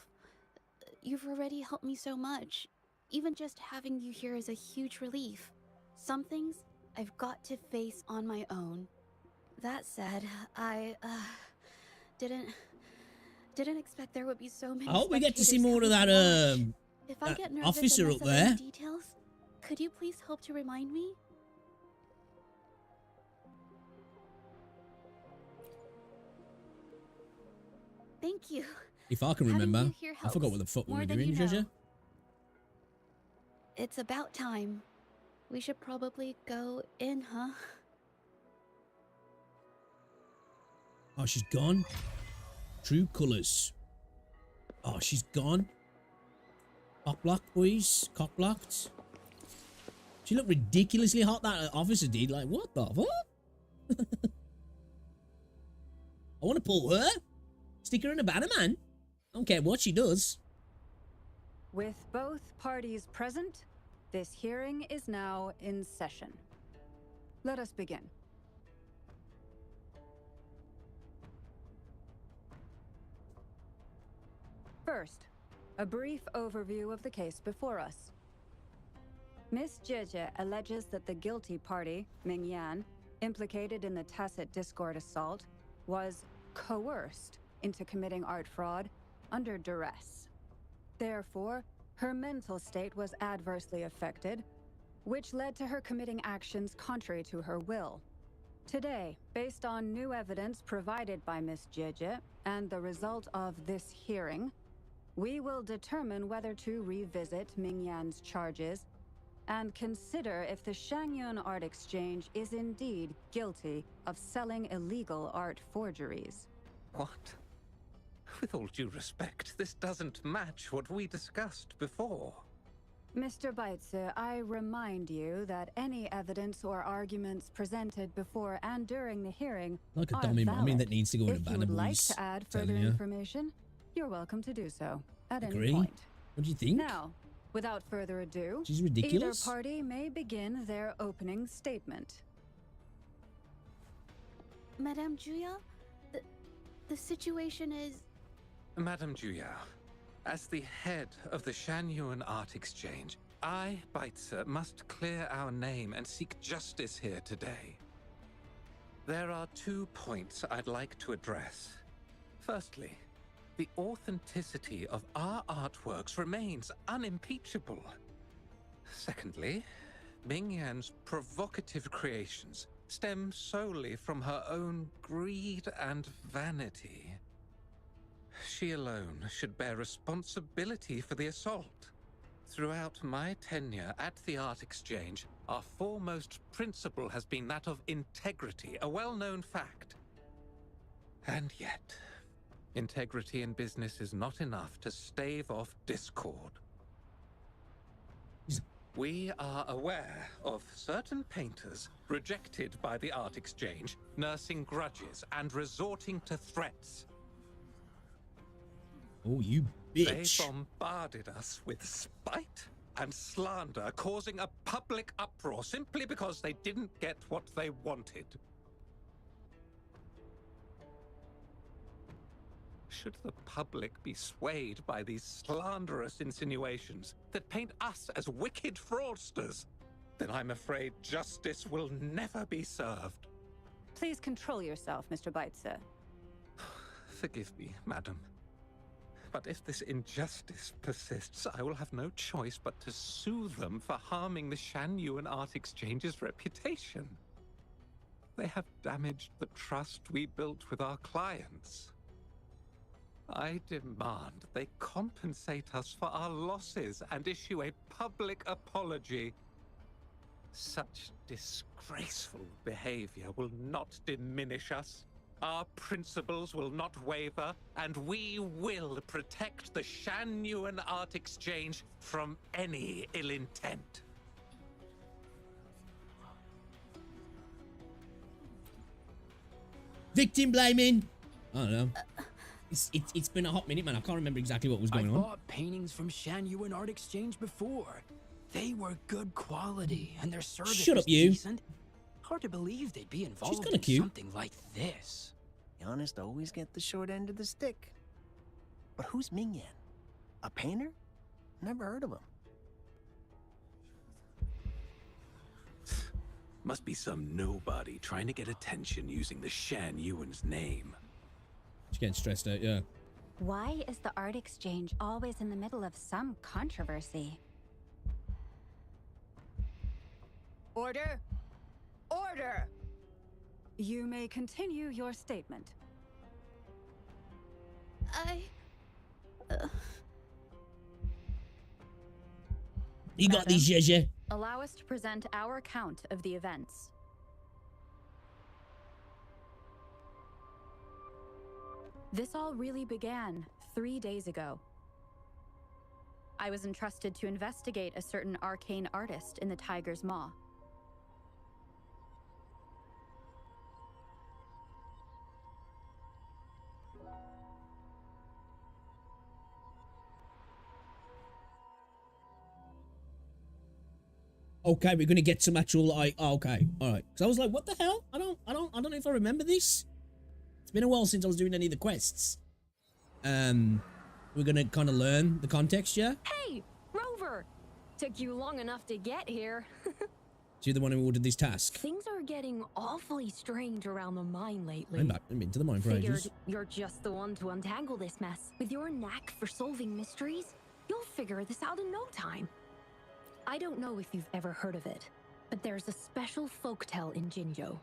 You've already helped me so much. Even just having you here is a huge relief. Some things I've got to face on my own. That said, I, didn't expect there would be so many. I hope we get to see spectators more of that, coming to watch. If I that get nervous officer and up mess any there. details, could you please help to remind me? Thank you. If I can Having remember. you here I forgot what the fuck we more were than doing, you know. Zhezhi. it's about time. We should probably go in, huh? Oh, she's gone. True colours. Oh, she's gone. Cock blocked, boys. Cock blocked. She looked ridiculously hot, that officer did. Like, what the fuck? I want to pull her. Stick her in a banner, man. I don't care what she does. With both parties present, this hearing is now in session. Let us begin. First, a brief overview of the case before us. Miss Zhezhi alleges that the guilty party, Ming Yan, implicated in the tacit discord assault, was coerced into committing art fraud under duress. Therefore, her mental state was adversely affected, which led to her committing actions contrary to her will. Today, based on new evidence provided by Miss Zhezhi and the result of this hearing, we will determine whether to revisit Ming Yan's charges and consider if the Shangyun Art Exchange is indeed guilty of selling illegal art forgeries. What? With all due respect, this doesn't match what we discussed before. Mr. Baitze, I remind you that any evidence or arguments presented before and during the hearing Like a are dummy valid. mommy that needs to go in a If you banner, would like boys. to add further Telling you. information, you're welcome to do so at Agree? any point. What do you think? Now, without further ado, She's ridiculous. either party may begin their opening statement. Madame Juya, the situation is... Madame Juya, as the head of the Shangyuan Art Exchange, I, Baitze, must clear our name and seek justice here today. There are 2 points I'd like to address. Firstly, the authenticity of our artworks remains unimpeachable. Secondly, Ming Yan's provocative creations stem solely from her own greed and vanity. She alone should bear responsibility for the assault. Throughout my tenure at the Art Exchange, our foremost principle has been that of integrity, a well-known fact. And yet, integrity in business is not enough to stave off discord. We are aware of certain painters rejected by the Art Exchange, nursing grudges and resorting to threats. Oh, you bitch. They bombarded us with spite and slander, causing a public uproar simply because they didn't get what they wanted. Should the public be swayed by these slanderous insinuations that paint us as wicked fraudsters, then I'm afraid justice will never be served. Please control yourself, Mr. Baitze. Forgive me, madam. But if this injustice persists, I will have no choice but to sue them for harming the Shangyuan Art Exchange's reputation. They have damaged the trust we built with our clients. I demand they compensate us for our losses and issue a public apology. Such disgraceful behavior will not diminish us. Our principles will not waver, and we will protect the Shangyuan Art Exchange from any ill intent. Victim blaming. I don't know. It's been a hot minute, man. I can't remember exactly what was going I on. bought paintings from Shangyuan Art Exchange before. They were good quality, and their service Shut was up, you. decent. Hard to believe they'd be involved kinda in cute. something like this. The honest always get the short end of the stick. But who's Ming Yan? A painter? Never heard of him. Must be some nobody trying to get attention using the Shangyuan's name. She's getting stressed out, yeah. Why is the Art Exchange always in the middle of some controversy? Order! Order! You may continue your statement. You got these, Zhezhi. Allow us to present our account of the events. This all really began 3 days ago. I was entrusted to investigate a certain arcane artist in the Tiger's Maw. Okay, we're gonna get some actual like. Oh, okay, all right. Because I was like, what the hell? I don't know if I remember this. It's been a while since I was doing any of the quests. We're gonna kind of learn the context, yeah. Hey, Rover! Took you long enough to get here. So you're the one who ordered this task. Things are getting awfully strange around the mine lately. I'm back. I've been to the mine for Figured ages. you're just the one to untangle this mess. With your knack for solving mysteries, you'll figure this out in no time. I don't know if you've ever heard of it, but there's a special folktale in Jinzhou.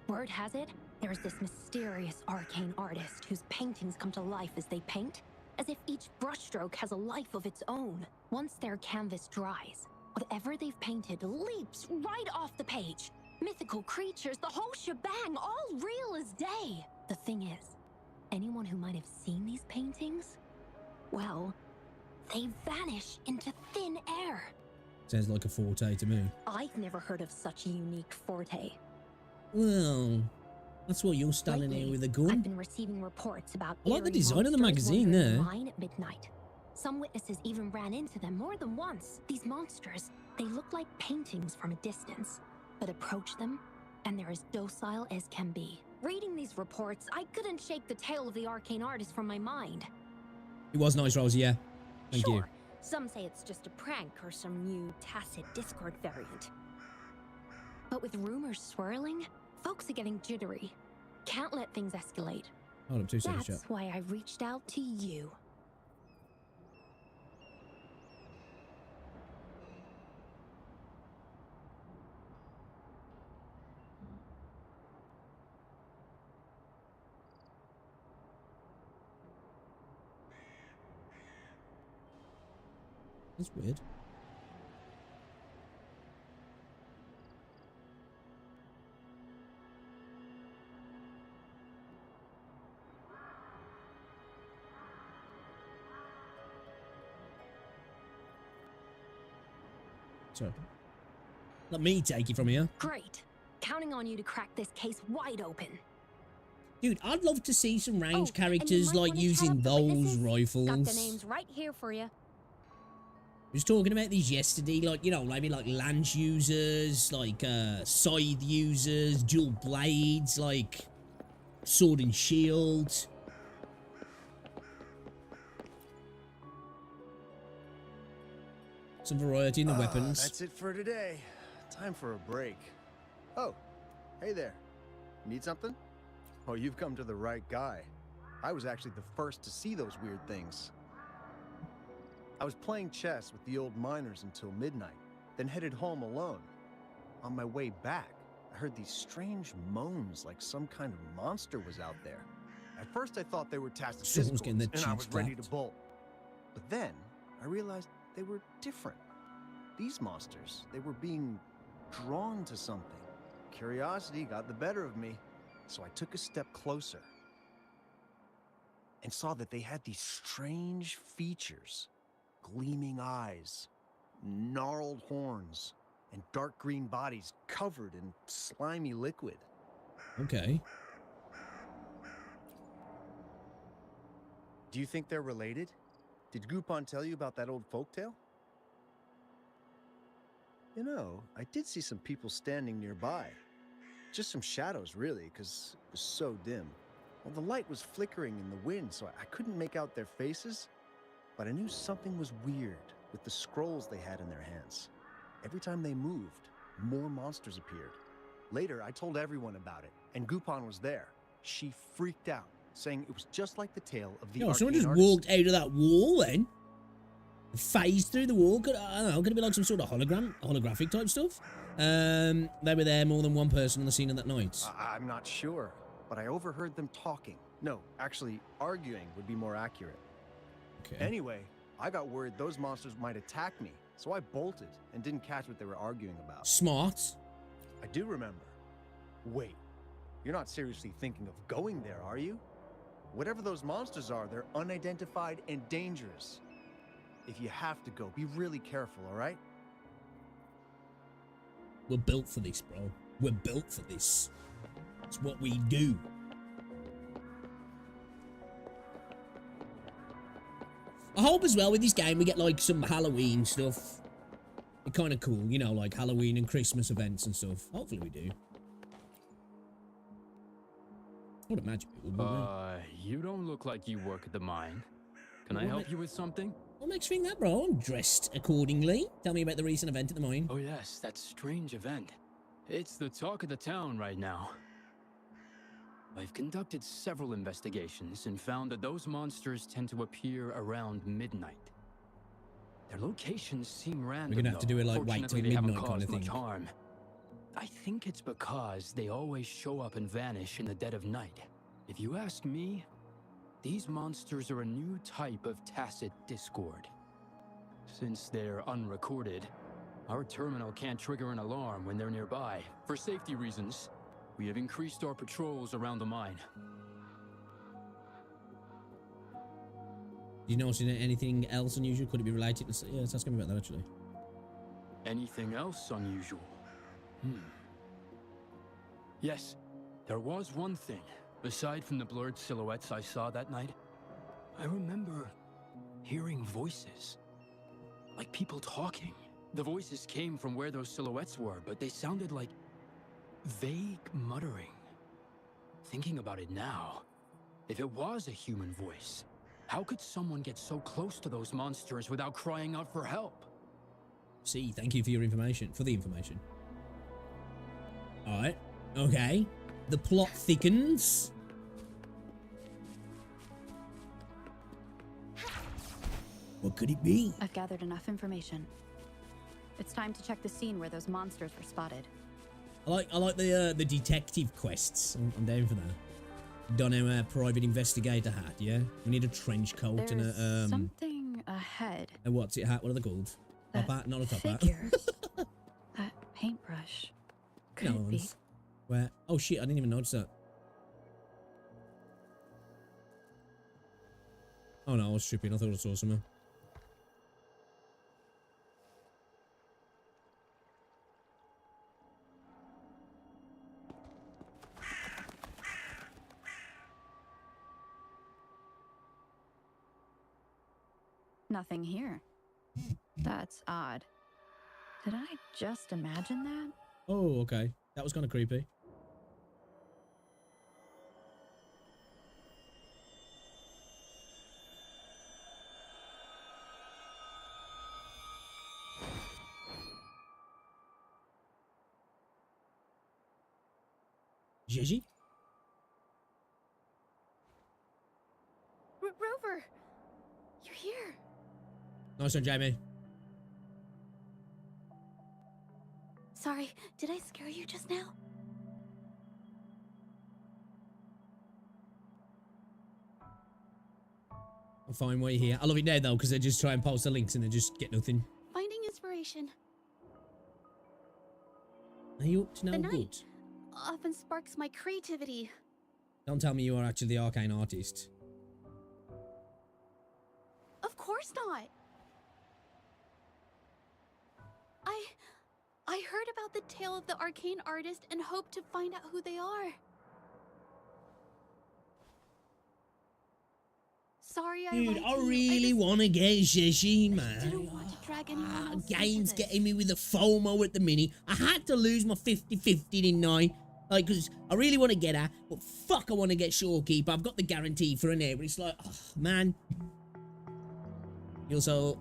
Word has it, there's this mysterious arcane artist whose paintings come to life as they paint, as if each brushstroke has a life of its own. Once their canvas dries, whatever they've painted leaps right off the page. Mythical creatures, the whole shebang, all real as day. The thing is, anyone who might have seen these paintings, well, they vanish into thin air. Sounds like a forte to me. I've never heard of such a unique forte. Well, that's what you're standing here with a gun. I've been receiving reports about I like the eerie design of the monsters magazine wandering the there. mine at midnight. Some witnesses even ran into them more than once. These monsters, they look like paintings from a distance, but approach them, and they're as docile as can be. Reading these reports, I couldn't shake the tale of the arcane artist from my mind. It was nice, Rosie, yeah. Thank you. Some say it's just a prank or some new tacit Discord variant. But with rumors swirling, folks are getting jittery. Can't let things escalate. Hold up 2 seconds, That's why I reached out to you. That's weird. So, let me take it from here. Great. Counting on you to crack this case wide open. Dude, I'd love to see some range and you characters might like wanna chat using up the those witnesses. rifles. Got the names right here for you. I was talking about these yesterday, like, you know, maybe like lance users, like scythe users, dual blades, like sword and shield. Some variety in the weapons. That's it for today. Time for a break. Oh, hey there. Need something? Oh, you've come to the right guy. I was actually the first to see those weird things. I was playing chess with the old miners until midnight, then headed home alone. On my way back, I heard these strange moans like some kind of monster was out there. At first I thought they were tacit Someone's getting their discords, and I cheeks was ready to clapped. bolt. But then I realized they were different. These monsters, they were being drawn to something. Curiosity got the better of me, so I took a step closer and saw that they had these strange features. Gleaming eyes, gnarled horns, and dark green bodies covered in slimy liquid. Okay. Do you think they're related? Did Gupon tell you about that old folktale? You know, I did see some people standing nearby. Just some shadows, really, because it was so dim. Well, the light was flickering in the wind, so I couldn't make out their faces. But I knew something was weird with the scrolls they had in their hands. Every time they moved, more monsters appeared. Later, I told everyone about it, and Gupon was there. She freaked out, saying it was just like the tale of the Yo, someone arcane just artist. walked out of that wall then. Phased through the wall. Could, I don't know, could it be like some sort of holographic type stuff? They were there more than one person on the scene of that night. I'm not sure, but I overheard them talking. No, actually, arguing would be more accurate. Okay. Anyway, I got worried those monsters might attack me, so I bolted and didn't catch what they were arguing about. Smart. I do remember. Wait, you're not seriously thinking of going there, are you? Whatever those monsters are, they're unidentified and dangerous. If you have to go, be really careful, all right? We're built for this, bro. We're built for this. It's what we do. I hope as well with this game we get like some Halloween stuff. It's kind of cool, you know, like Halloween and Christmas events and stuff. Hopefully we do. I would imagine it would, wouldn't You don't look like you work at the mine. Can I help you with something? What makes you think that, bro? I'm dressed accordingly. Tell me about the recent event at the mine. Oh yes, that strange event. It's the talk of the town right now. I've conducted several investigations and found that those monsters tend to appear around midnight. Their locations seem random. We're gonna have to do it like wait till Fortunately, they haven't midnight kind of caused much thing. harm. I think it's because they always show up and vanish in the dead of night. If you ask me, these monsters are a new type of tacit discord. Since they're unrecorded, our terminal can't trigger an alarm when they're nearby. For safety reasons, we have increased our patrols around the mine. Do you notice anything else unusual? Could it be related? Yeah, let's ask him about that actually. Anything else unusual? Yes, there was one thing. Aside from the blurred silhouettes I saw that night, I remember hearing voices. Like people talking. The voices came from where those silhouettes were, but they sounded like vague muttering. Thinking about it now, if it was a human voice, how could someone get so close to those monsters without crying out for help? See, thank you for your information. For the information. Alright. Okay. The plot thickens. What could it be? I've gathered enough information. It's time to check the scene where those monsters were spotted. I like the detective quests. I'm down for that. Done our private investigator hat, yeah? We need a trench coat There's and a something ahead. a what's it hat? What are they called? Top That hat? Not a top figure. hat. That paintbrush. Could No it be? one's. Where? Oh shit! I didn't even notice that. Oh no, I was tripping. I thought I saw something. Nothing here. That's odd. Did I just imagine that? Oh, okay. That was kind of creepy. Zhezhi? Rover! You're here! Nice one, Jamie. Sorry, did I scare you just now? I'm fine while you're here. I love it now, though, because they just try and post the links and they just get nothing. Finding inspiration. Are you up to no The good? night often sparks my creativity. Don't tell me you are actually the arcane artist. Of course not. I heard about the tale of the arcane artist and hope to find out who they are. Sorry, I Dude, lied I to you. really want to get Zhezhi, man. Didn't want to drag anyone else into Game's this. getting me with the FOMO at the minute. I had to lose my 50-50, didn't I? Like, because I really want to get her, but fuck, I want to get Shorekeeper. I've got the guarantee for an air, but it's like, oh, man. You also,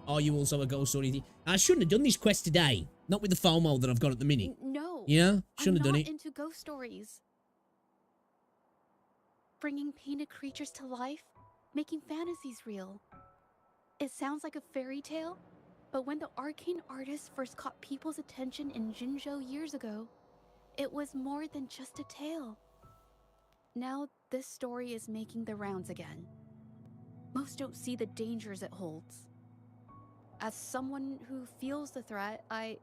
are you also a ghost story? I shouldn't have done this quest today. Not with the FOMO that I've got at the minute. No. Yeah? Shouldn't have done I'm it. not into ghost stories. Bringing painted creatures to life, making fantasies real. It sounds like a fairy tale, but when the arcane artist first caught people's attention in Jinzhou years ago, it was more than just a tale. Now this story is making the rounds again. Most don't see the dangers it holds. As someone who feels the threat, I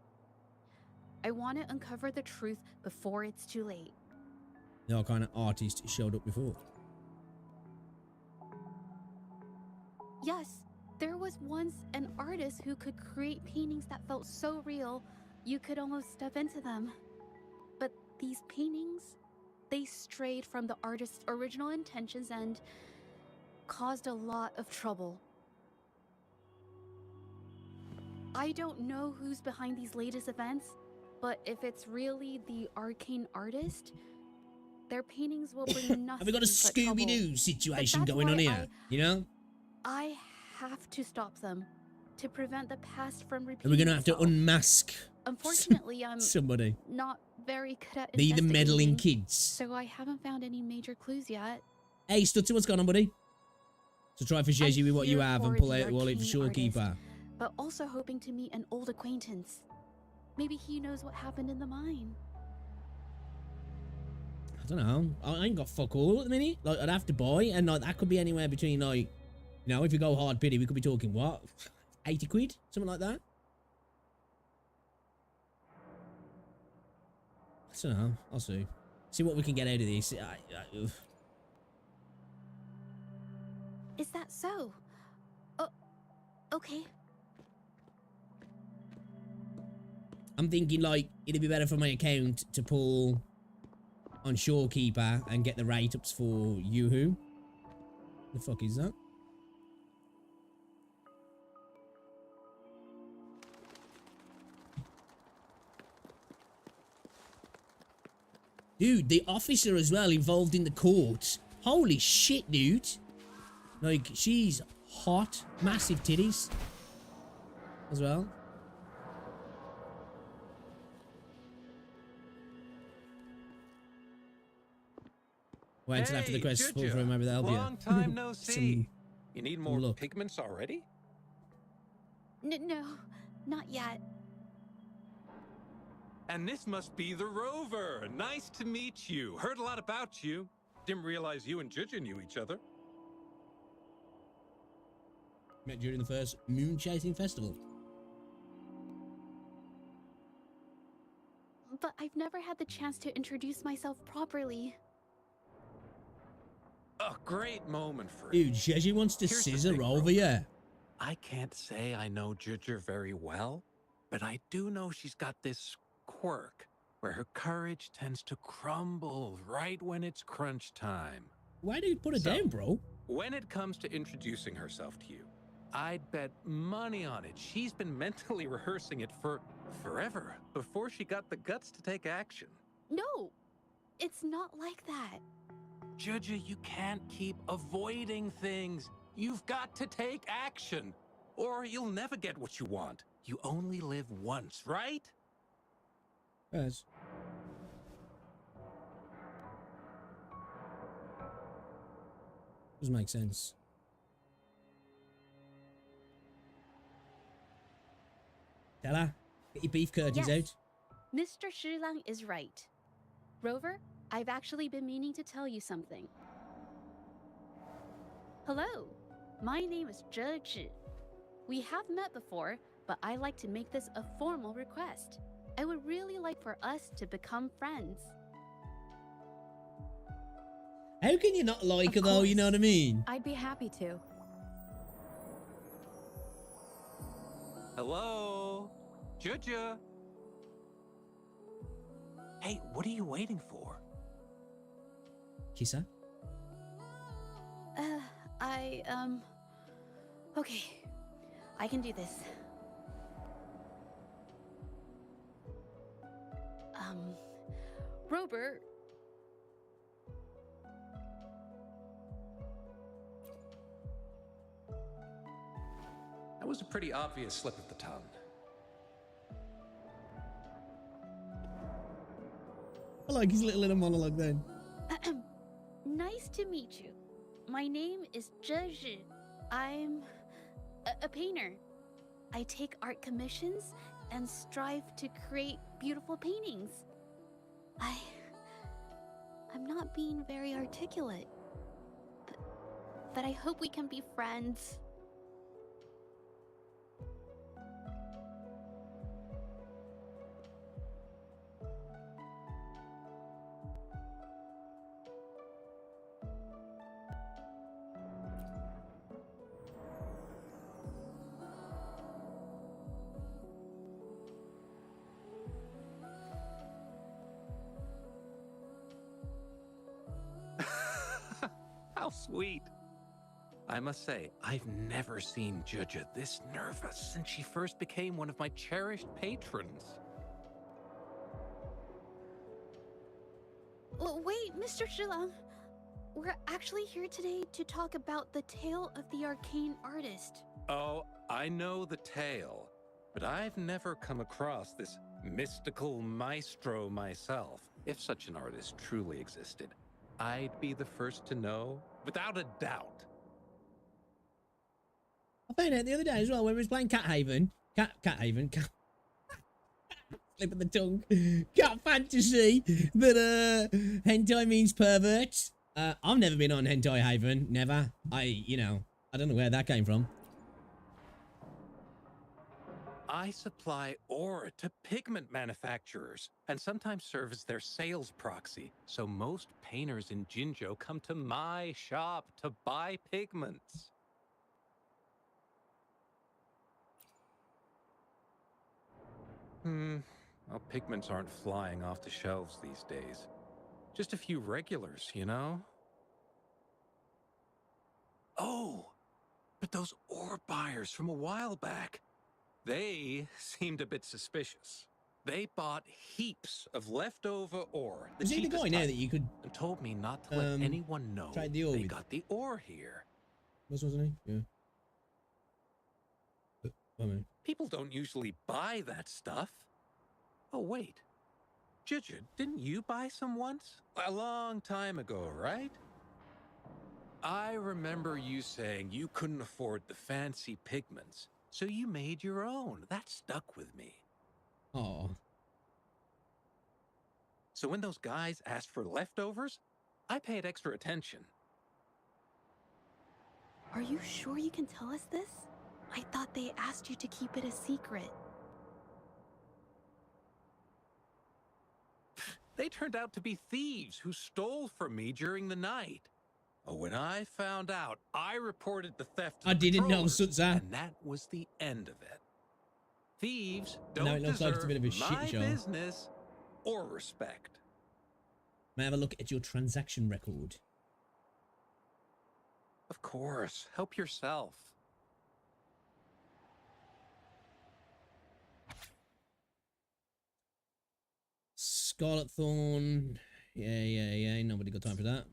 want to uncover the truth before it's too late. No kind of artist showed up before. Yes, there was once an artist who could create paintings that felt so real, you could almost step into them. But these paintings, they strayed from the artist's original intentions and caused a lot of trouble. I don't know who's behind these latest events, but if it's really the arcane artist, their paintings will bring nothing. Have we got a Scooby-Doo situation going on here? You know? I have to stop them to prevent the past from repeating. And we're gonna have to unmask. Unfortunately, I'm somebody. not very good at Be the meddling investigating, kids. so I haven't found any major clues yet. Hey, Stutzy, what's going on, buddy? So try for Zhezhi with what you have and pull out the wallet for Shorekeeper. But also hoping to meet an old acquaintance. Maybe he knows what happened in the mine. I don't know. I ain't got fuck all at the minute. Like, I'd have to buy, and like that could be anywhere between, like, you know, if you go hard pity, we could be talking what, 80 quid, something like that. I don't know. I'll see. See what we can get out of this. Is that so? Oh, okay. I'm thinking like it'd be better for my account to pull on Shorekeeper and get the rate ups for Yoo-hoo. The fuck is that? Dude, the officer as well involved in the court. Holy shit, dude. Like, she's hot. Massive titties. As well. Wait until after the quest is full for him, maybe that'll help you. Long time no see. You need more pigments already? No, not yet. And this must be the Rover. Nice to meet you. Heard a lot about you. Didn't realize you and Zhezhi knew each other. Met during the first moon chasing festival. But I've never had the chance to introduce myself properly. A great moment for you. Dude, Zhezhi wants to scissor over you. I can't say I know Zhezhi very well, but I do know she's got this quirk where her courage tends to crumble right when it's crunch time. Why do you put it down, bro? When it comes to introducing herself to you, I'd bet money on it. She's been mentally rehearsing it for forever before she got the guts to take action. No, it's not like that. Zhezhi, you can't keep avoiding things. You've got to take action, or you'll never get what you want. You only live once, right? Yes. Does make sense. Tell her, get your beef curtains out. Mr. Shilang is right. Rover, I've actually been meaning to tell you something. Hello, my name is Zhezhi. We have met before, but I like to make this a formal request. I would really like for us to become friends. How can you not like her though, you know what I mean? I'd be happy to. Hello? Zhezhi? Hey, what are you waiting for? Kiss her? Okay. I can do this. Robert. That was a pretty obvious slip of the tongue. I like his little monologue then. Nice to meet you. My name is Zhezhi. I'm a painter. I take art commissions and strive to create beautiful paintings. I'm not being very articulate. but I hope we can be friends. How sweet. I must say, I've never seen Zhezhi this nervous since she first became one of my cherished patrons. Well, wait, Mr. Zhilang. We're actually here today to talk about the tale of the arcane artist. Oh, I know the tale, but I've never come across this mystical maestro myself. If such an artist truly existed, I'd be the first to know, without a doubt. I found out the other day as well when we was playing Cat Haven. Slip of the tongue. Cat Fantasy. That hentai means pervert. I've never been on Hentai Haven. Never. I don't know where that came from. I supply ore to pigment manufacturers and sometimes serve as their sales proxy. So most painters in Jinzhou come to my shop to buy pigments. Well, pigments aren't flying off the shelves these days. Just a few regulars, you know? Oh, but those ore buyers from a while back, they seemed a bit suspicious. They bought heaps of leftover ore, the Is he the cheapest guy now type, that you could and told me not to let anyone know trade the ore they with? got the ore here. Wasn't he? Yeah. People don't usually buy that stuff. Oh, wait. Zhezhi, didn't you buy some once? A long time ago, right? I remember you saying you couldn't afford the fancy pigments, so you made your own. That stuck with me. Oh. So when those guys asked for leftovers, I paid extra attention. Are you sure you can tell us this? I thought they asked you to keep it a secret. They turned out to be thieves who stole from me during the night. Oh, when I found out, I reported the theft to I the didn't know, patrollers, Sutza. and that was the end of it. Thieves No, don't it looks like it's a deserve bit of a my shit show. business or respect. May I have a look at your transaction record? Of course, help yourself. Scarlet Thorn. Yeah. Nobody got time for that.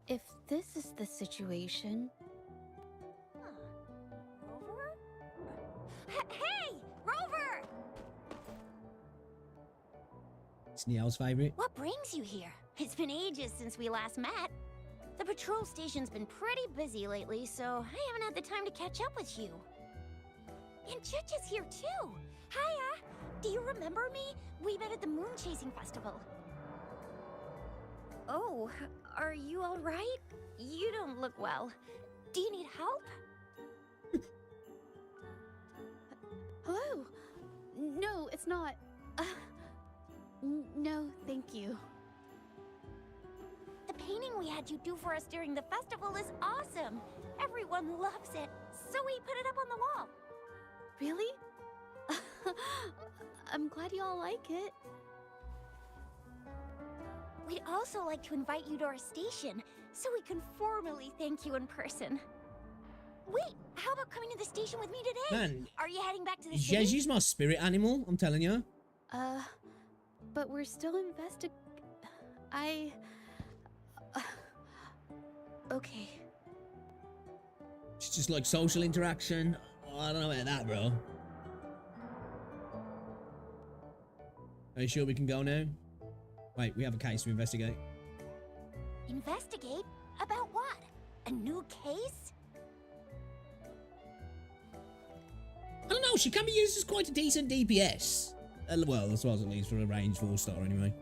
If this is the situation... Rover? Hey! Rover! It's Niel's favorite. What brings you here? It's been ages since we last met. The patrol station's been pretty busy lately, so I haven't had the time to catch up with you. And Zhezhi's here too! Hiya! Do you remember me? We met at the Moon Chasing Festival. Oh, are you alright? You don't look well. Do you need help? Hello? No, it's not. No, thank you. The painting we had you do for us during the festival is awesome. Everyone loves it, so we put it up on the wall. Really? I'm glad you all like it. We'd also like to invite you to our station, so we can formally thank you in person. Wait, how about coming to the station with me today? Man, are you heading back to the city? Zhezhi's my spirit animal, I'm telling you. But we're still okay. It's just like social interaction. Oh, I don't know about that, bro. Are you sure we can go now? Wait, we have a case to investigate. Investigate? About what? A new case? she can be used as quite a decent DPS. Well, as far as at least for a range 4-star anyway.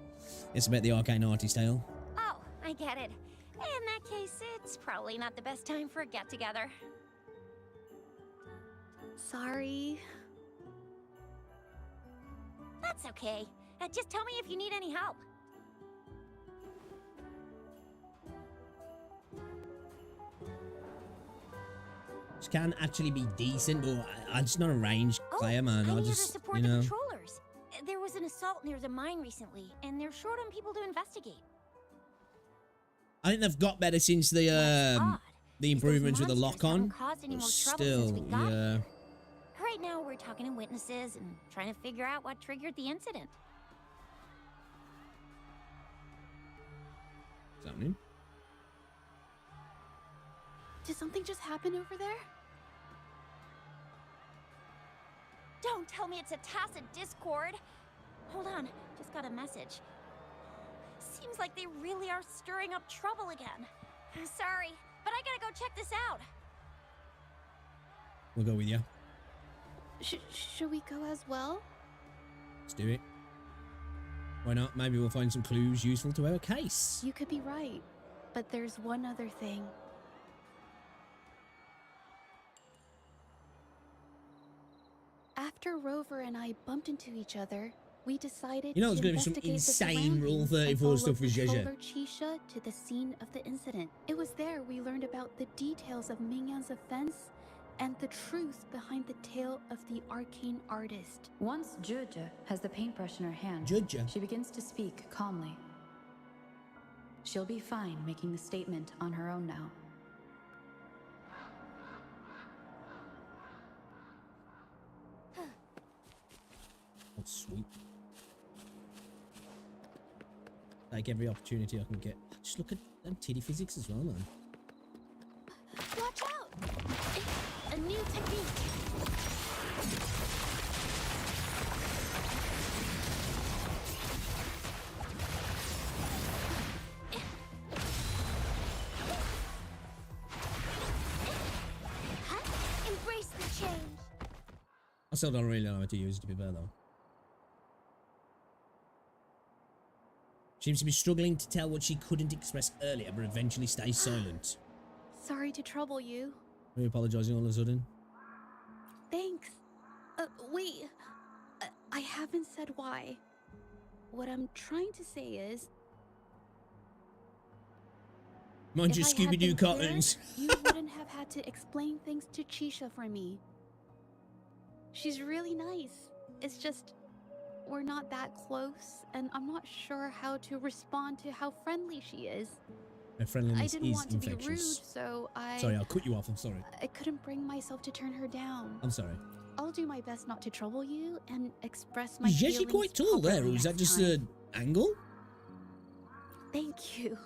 It's about the arcane artist tale. Oh, I get it. In that case, it's probably not the best time for a get-together. Sorry. That's okay. Just tell me if you need any help. She can actually be decent, but I'm just not a ranged player, man. I I need just, to support you the know. patrollers. There was an assault near the mine recently, and they're short on people to investigate. I think they've got better since the improvements with the lock-on. But Still, yeah. Right now, we're talking to witnesses and trying to figure out what triggered the incident. What's happening? Did something just happen over there? Don't tell me it's a tacit discord. Hold on, just got a message. Seems like they really are stirring up trouble again. Sorry, but I gotta go check this out. We'll go with you. Should we go as well? Let's do it. Why not? Maybe we'll find some clues useful to our case. You could be right, but there's one other thing. After Rover and I bumped into each other, we decided You know, there's to going to be some investigate the insane Rule surroundings and 34 stuff followed with Zhezhi. Patroller Chisha to the scene of the incident. It was there we learned about the details of Mingyan's offense and the truth behind the tale of the arcane artist. Once Zhezhi has the paintbrush in her hand, Zhezhi. she begins to speak calmly. She'll be fine making the statement on her own now. That's sweet. Take every opportunity I can get. Just look at them titty physics as well, man. Watch out! It's a new technique. Embrace the change. I still don't really know how to use it, to be fair, though. Seems to be struggling to tell what she couldn't express earlier, but eventually stays silent. Sorry to trouble you. Are you apologising all of a sudden? Thanks. Wait. I haven't said why. What I'm trying to say is... Mind your if I had Scooby-Doo been clearer, cartoons. you wouldn't have had to explain things to Chisha for me. She's really nice. It's just... we're not that close, and I'm not sure how to respond to how friendly she is. Her friendliness I didn't is want to be rude, infectious. so Sorry, I'll cut you off. I'm sorry. I couldn't bring myself to turn her down. I'm sorry. I'll do my best not to trouble you and express my Is feelings Zhezhi quite tall there, or properly is that next just time. an angle? Thank you.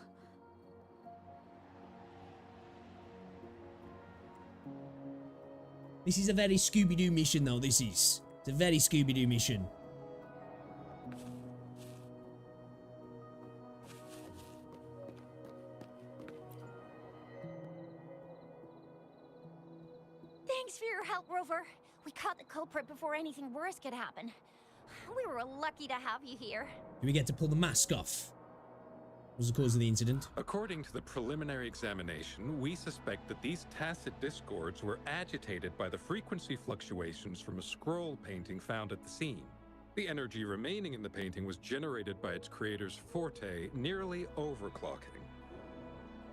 This is a very Scooby-Doo mission, though, this is. It's a very Scooby-Doo mission. Thanks for your help, Rover. We caught the culprit before anything worse could happen. We were lucky to have you here. Do we get to pull the mask off? What was the cause of the incident? According to the preliminary examination, we suspect that these tacit discords were agitated by the frequency fluctuations from a scroll painting found at the scene. The energy remaining in the painting was generated by its creator's forte, nearly overclocking.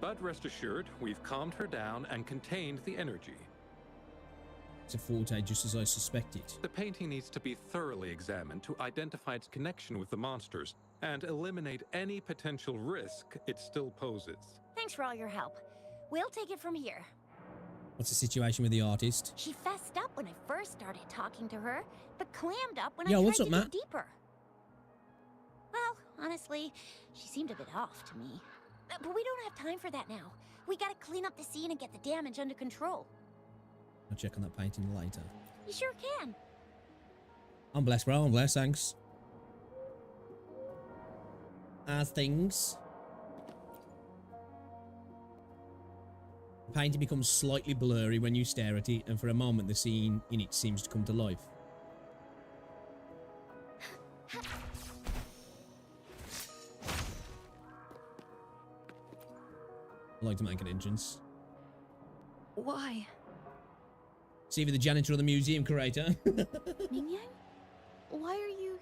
But rest assured, we've calmed her down and contained the energy. It's a forte, just as I suspected. The painting needs to be thoroughly examined to identify its connection with the monsters and eliminate any potential risk it still poses. Thanks for all your help. We'll take it from here. What's the situation with the artist? She fessed up when I first started talking to her, but clammed up when Yo, I what's tried up, to Matt? dig deeper. Well, honestly, she seemed a bit off to me. But we don't have time for that now. We gotta clean up the scene and get the damage under control. I'll check on that painting later. You sure can. I'm blessed, bro. I'm blessed, thanks. As things. The painting becomes slightly blurry when you stare at it, and for a moment the scene in it seems to come to life. I like to make an entrance. Why? It's either the janitor or the museum curator. Ming-Yang? Why are you...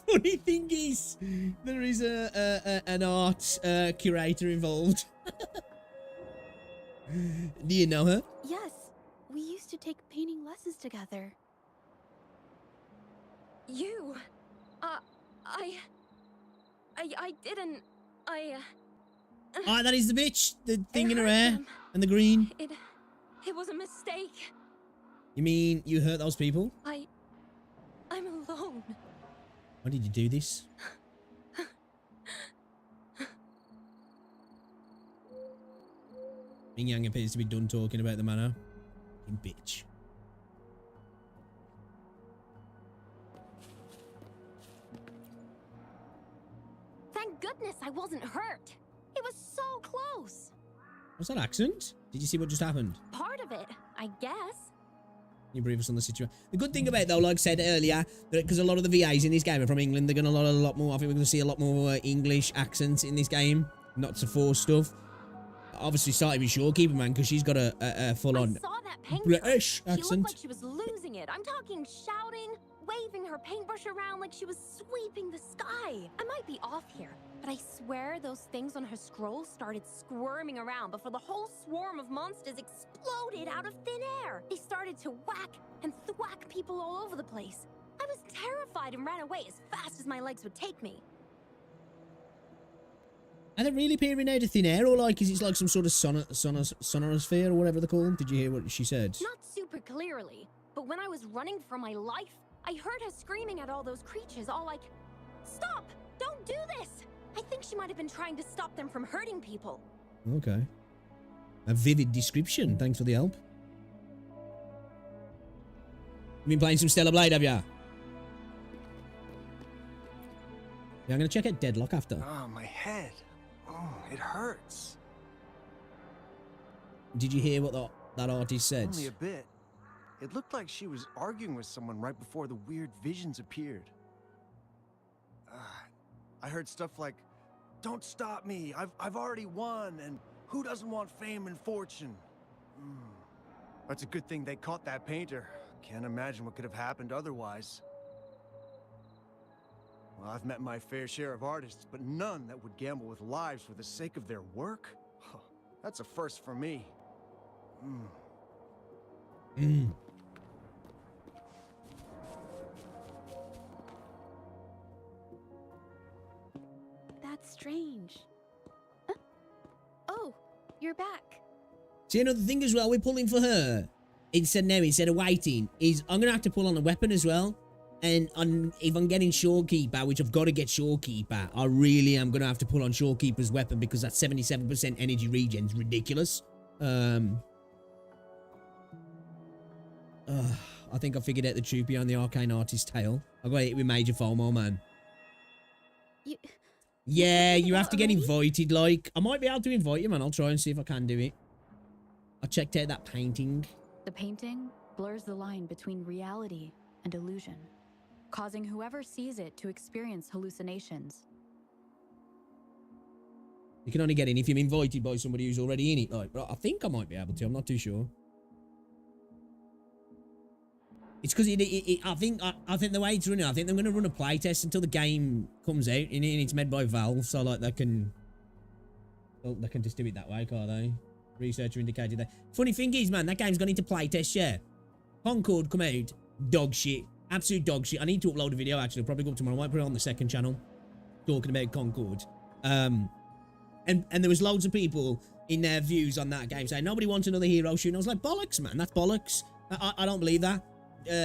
Funny thing is, there is an art curator involved. Do you know her? Yes, we used to take painting lessons together. You... I didn't... Ah, that is the bitch. The thing in her hair. And the green. It was a mistake. You mean you hurt those people? I'm alone. Why did you do this? Ming-Yang appears to be done talking about the manor. You bitch. Thank goodness I wasn't hurt. It was so close. What's that accent? Did you see what just happened? Part of it, I guess. Can you brief us on the situation? The good thing about it, though, like I said earlier, because a lot of the VAs in this game are from England, they're going to a lot more. I think we're going to see a lot more English accents in this game, not to force stuff. Obviously, starting with Shorekeeper, man, because she's got a full-on British accent. She looked like she was losing it. I'm talking shouting, waving her paintbrush around like she was sweeping the sky. I might be off here, but I swear those things on her scroll started squirming around before the whole swarm of monsters exploded out of thin air. They started to whack and thwack people all over the place. I was terrified and ran away as fast as my legs would take me. Are they really peering out of thin air, or like is it like some sort of sonosphere or whatever they're called? Did you hear what she said? Not super clearly, but when I was running for my life, I heard her screaming at all those creatures, all like, "Stop! Don't do this!" I think she might have been trying to stop them from hurting people. Okay. A vivid description. Thanks for the help. You been playing some Stellar Blade, have ya? Yeah, I'm gonna check out Deadlock after. Oh, my head. Oh, it hurts. Did you hear what that artist said? Only a bit. It looked like she was arguing with someone right before the weird visions appeared. I heard stuff like, "Don't stop me, I've already won, and who doesn't want fame and fortune?" That's a good thing they caught that painter. Can't imagine what could have happened otherwise. Well, I've met my fair share of artists, but none that would gamble with lives for the sake of their work? That's a first for me. That's strange. Oh, you're back. See, another thing as well, we're pulling for her. Instead of waiting, is I'm going to have to pull on a weapon as well. And if I'm getting Shorekeeper, which I've got to get Shorekeeper, I really am going to have to pull on Shorekeeper's weapon because that 77% energy regen is ridiculous. I think I figured out the truth behind the arcane artist's tale. I got it with Major FOMO, man. Yeah, you have to get invited, like. I might be able to invite you, man. I'll try and see if I can do it. I checked out that painting. The painting blurs the line between reality and illusion, causing whoever sees it to experience hallucinations. You can only get in if you're invited by somebody who's already in it, like. But I think I might be able to. I'm not too sure. It's because I think the way it's running, I think they're going to run a playtest until the game comes out, and it's made by Valve, so like they can just do it that way, can't they? Researcher indicated that. Funny thing is, man, that game's gone into playtest, yeah. Concord come out, dog shit, absolute dog shit. I need to upload a video actually, probably go up tomorrow. I might put it on the second channel, talking about Concord. And there was loads of people in their views on that game saying nobody wants another hero shooter. I was like, bollocks, man, that's bollocks. I don't believe that.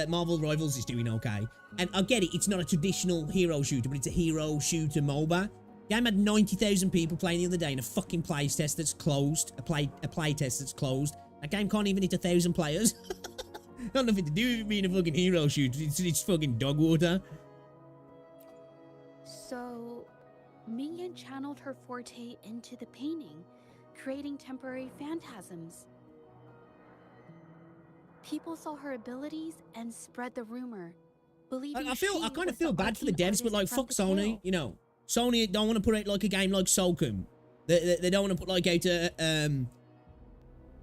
Marvel Rivals is doing okay, and I get it, it's not a traditional hero shooter, but it's a hero shooter MOBA. Game had 90,000 people playing the other day in a fucking playtest that's closed. A playtest that's closed. That game can't even hit 1,000 players. Got nothing to do with being a fucking hero shooter. It's fucking dog water. So, Ming-Yan channeled her forte into the painting, creating temporary phantasms. People saw her abilities and spread the rumor, believing I kind of was feel the bad for the arcane devs, but like, artist from fuck the Sony, tale. you know. Sony don't want to put out like a game like Solcom. They don't want to put like out a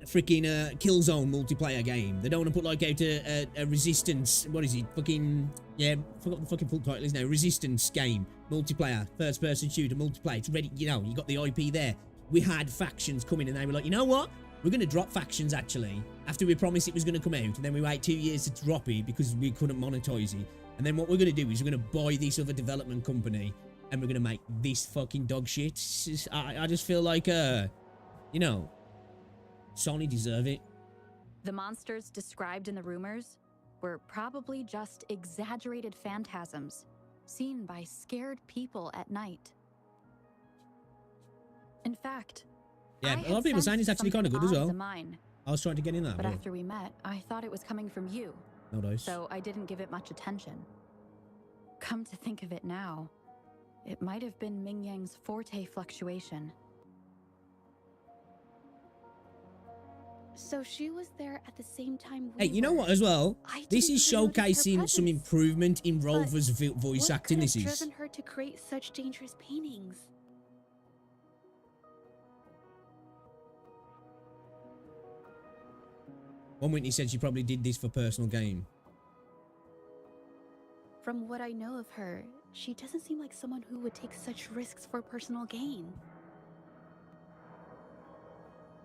freaking Killzone multiplayer game. They don't want to put like out a Resistance, what is it? Fucking, yeah, forgot the fucking full title is now. Resistance game, multiplayer, first person shooter, multiplayer. It's ready, you know, you got the IP there. We had factions coming and they were like, you know what? We're going to drop factions actually, after we promised it was going to come out, and then we wait 2 years to drop it because we couldn't monetize it. And then what we're going to do is we're going to buy this other development company and we're going to make this fucking dog shit. I just feel like, you know, Sony deserve it. The monsters described in the rumors were probably just exaggerated phantasms seen by scared people at night. In fact, Yeah, I a lot of people had saying it's sensed actually kind of good as something odd well. to mine, I was trying to get in that, but but after we met, I thought it was coming from you. no dice. So I didn't give it much attention. Come to think of it now, it might have been Ming Yang's forte fluctuation. So she was there at the same time Hey, we you know were. what as well? I This didn't is even notice her showcasing some presence. improvement in Rover's voice What acting. could This have is. driven her to create such dangerous paintings? One witness said she probably did this for personal gain. From what I know of her, she doesn't seem like someone who would take such risks for personal gain.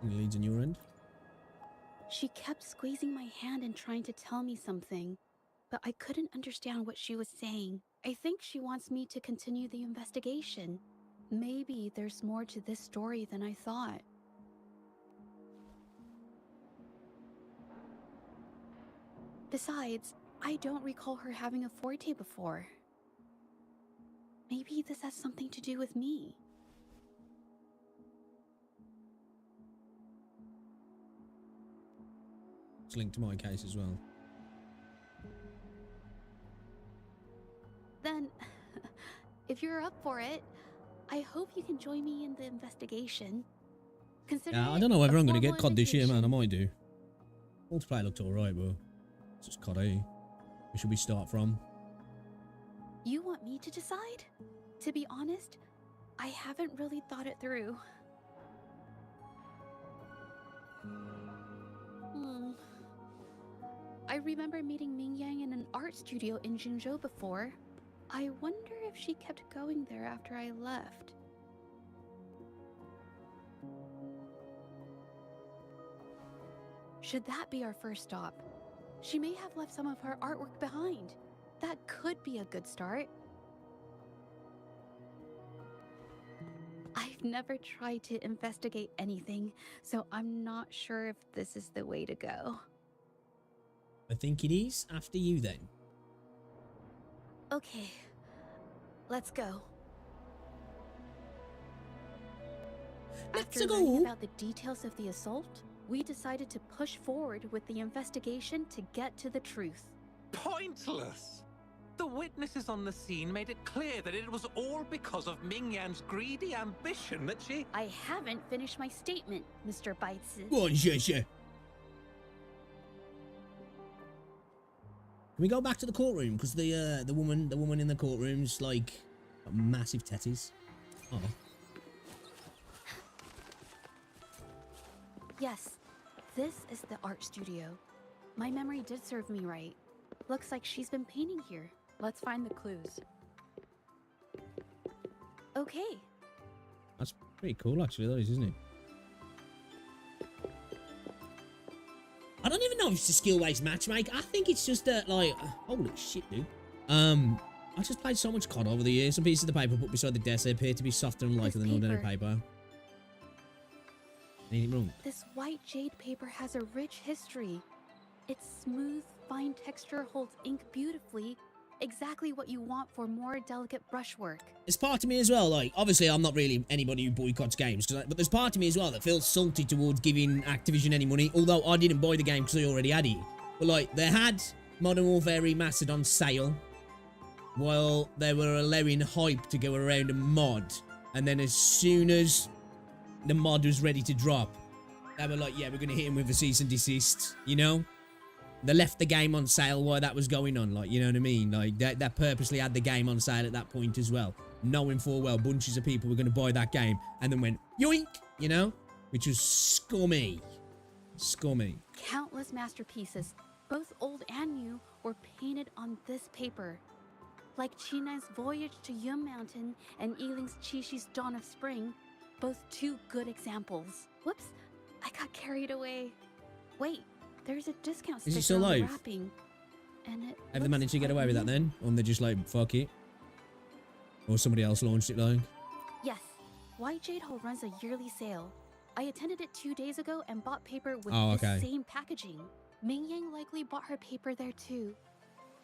Any leads on your end? She kept squeezing my hand and trying to tell me something, but I couldn't understand what she was saying. I think she wants me to continue the investigation. Maybe there's more to this story than I thought. Besides, I don't recall her having a forte before. Maybe this has something to do with me. It's linked to my case as well. Then, if you're up for it, I hope you can join me in the investigation. Consider Yeah, I it don't know whether a I'm going to get formal COD this year, man. I invitation. might do. Multiplayer looked alright, but it's just COD, eh? Where should we start from? You want me to decide? To be honest, I haven't really thought it through. I remember meeting Ming Yang in an art studio in Jinzhou before. I wonder if she kept going there after I left. Should that be our first stop? She may have left some of her artwork behind. That could be a good start. I've never tried to investigate anything, so I'm not sure if this is the way to go. I think it is. After you, then. Okay, let's go. Let's After go. learning about the details of the assault, we decided to push forward with the investigation to get to the truth. Pointless! The witnesses on the scene made it clear that it was all because of Ming Yan's greedy ambition that she... I haven't finished my statement, Mr. Baitsu. Go on, Zhezhi. Can we go back to the courtroom? Because the woman in the courtroom's like got massive tetties. Oh. Yes, this is the art studio. My memory did serve me right. Looks like she's been painting here. Let's find the clues. Okay. That's pretty cool, actually, that is, isn't it? I don't even know if it's a skill-based matchmake. I think it's just that, like, holy shit, dude. I just played so much COD over the years. Some pieces of the paper put beside the desk appear to be softer and lighter than ordinary paper. Anything wrong? This white jade paper has a rich history. Its smooth, fine texture holds ink beautifully, exactly what you want for more delicate brushwork. There's part of me as well, like, obviously I'm not really anybody who boycotts games, but there's part of me as well that feels salty towards giving Activision any money, although I didn't buy the game because I already had it. But, like, they had Modern Warfare Remastered on sale, while they were allowing hype to go around a mod, and then as soon as the mod was ready to drop, they were like, yeah, we're going to hit him with a cease and desist, you know? They left the game on sale while that was going on, like, you know what I mean? Like, that purposely had the game on sale at that point as well, knowing full well bunches of people were going to buy that game, and then went, yoink, you know? Which was scummy. Scummy. Countless masterpieces, both old and new, were painted on this paper. Like China's Voyage to Yum Mountain and Yiling's Qishi's Dawn of Spring, both two good examples. Whoops, I got carried away. Wait, there's a discount Is he sticker still on the alive? wrapping. And it Have they looks managed to get quite away with that new. then? Or they just like, fuck it? Or somebody else launched it like? Yes, White Jade Hall runs a yearly sale. I attended it 2 days ago and bought paper with Oh, the okay. same packaging. Ming Yang likely bought her paper there too.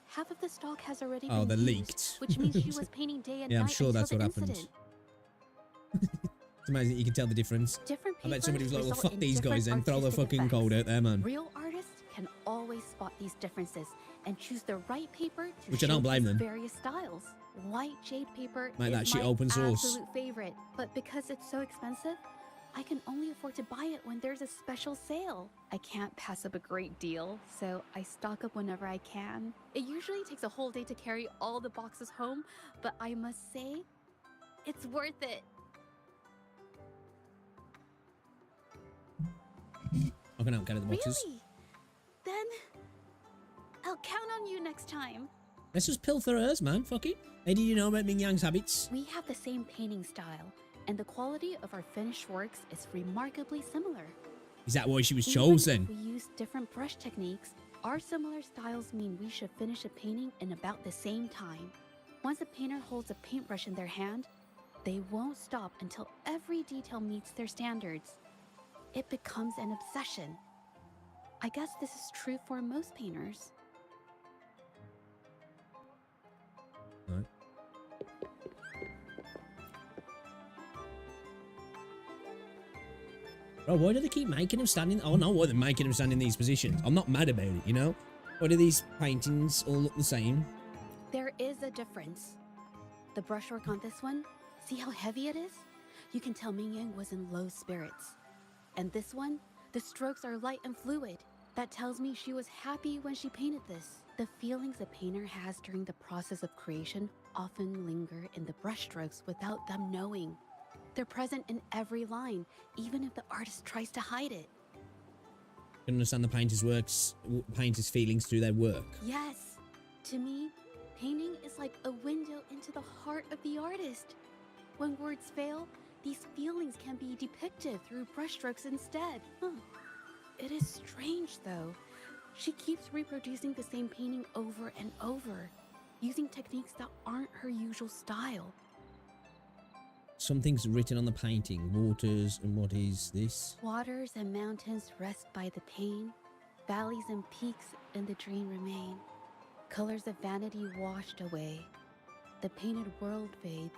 Half of the stock has already Oh, been they're used, leaked. which means she was painting day and Yeah, I'm night sure until that's the what happened. incident. It's amazing that you can tell the difference. Different I bet somebody was like, well, result fuck in these guys then, different throw the artistic fucking effects. code out there, man. Real artists can always spot these differences and choose the right paper to Which I don't blame showcase them. various styles. White jade paper Make is that shit my open source. absolute favorite, but because it's so expensive, I can only afford to buy it when there's a special sale. I can't pass up a great deal, so I stock up whenever I can. It usually takes a whole day to carry all the boxes home, but I must say, it's worth it. I can help carry the boxes. Really? Then I'll count on you next time. Let's just pilfer hers, man. Fuck it. Hey, did you know about Ming Yang's habits? We have the same painting style, and the quality of our finished works is remarkably similar. Is that why she was Even chosen? if we use different brush techniques, our similar styles mean we should finish a painting in about the same time. Once a painter holds a paintbrush in their hand, they won't stop until every detail meets their standards. It becomes an obsession. I guess this is true for most painters. Right. Bro, why do they keep making him stand in? Oh, no, why they're making him stand in these positions. I'm not mad about it, you know? Why do these paintings all look the same? There is a difference. The brushwork on this one, see how heavy it is? You can tell Ming Yang was in low spirits. And this one, the strokes are light and fluid. That tells me she was happy when she painted this. The feelings a painter has during the process of creation often linger in the brushstrokes without them knowing. They're present in every line, even if the artist tries to hide it. You can understand the painter's feelings through their work. Yes, to me, painting is like a window into the heart of the artist. When words fail, these feelings can be depicted through brushstrokes instead. It is strange, though. She keeps reproducing the same painting over and over, using techniques that aren't her usual style. Something's written on the painting. Waters, and what is this? Waters and mountains rest by the pain. Valleys and peaks in the dream remain. Colors of vanity washed away. The painted world fades,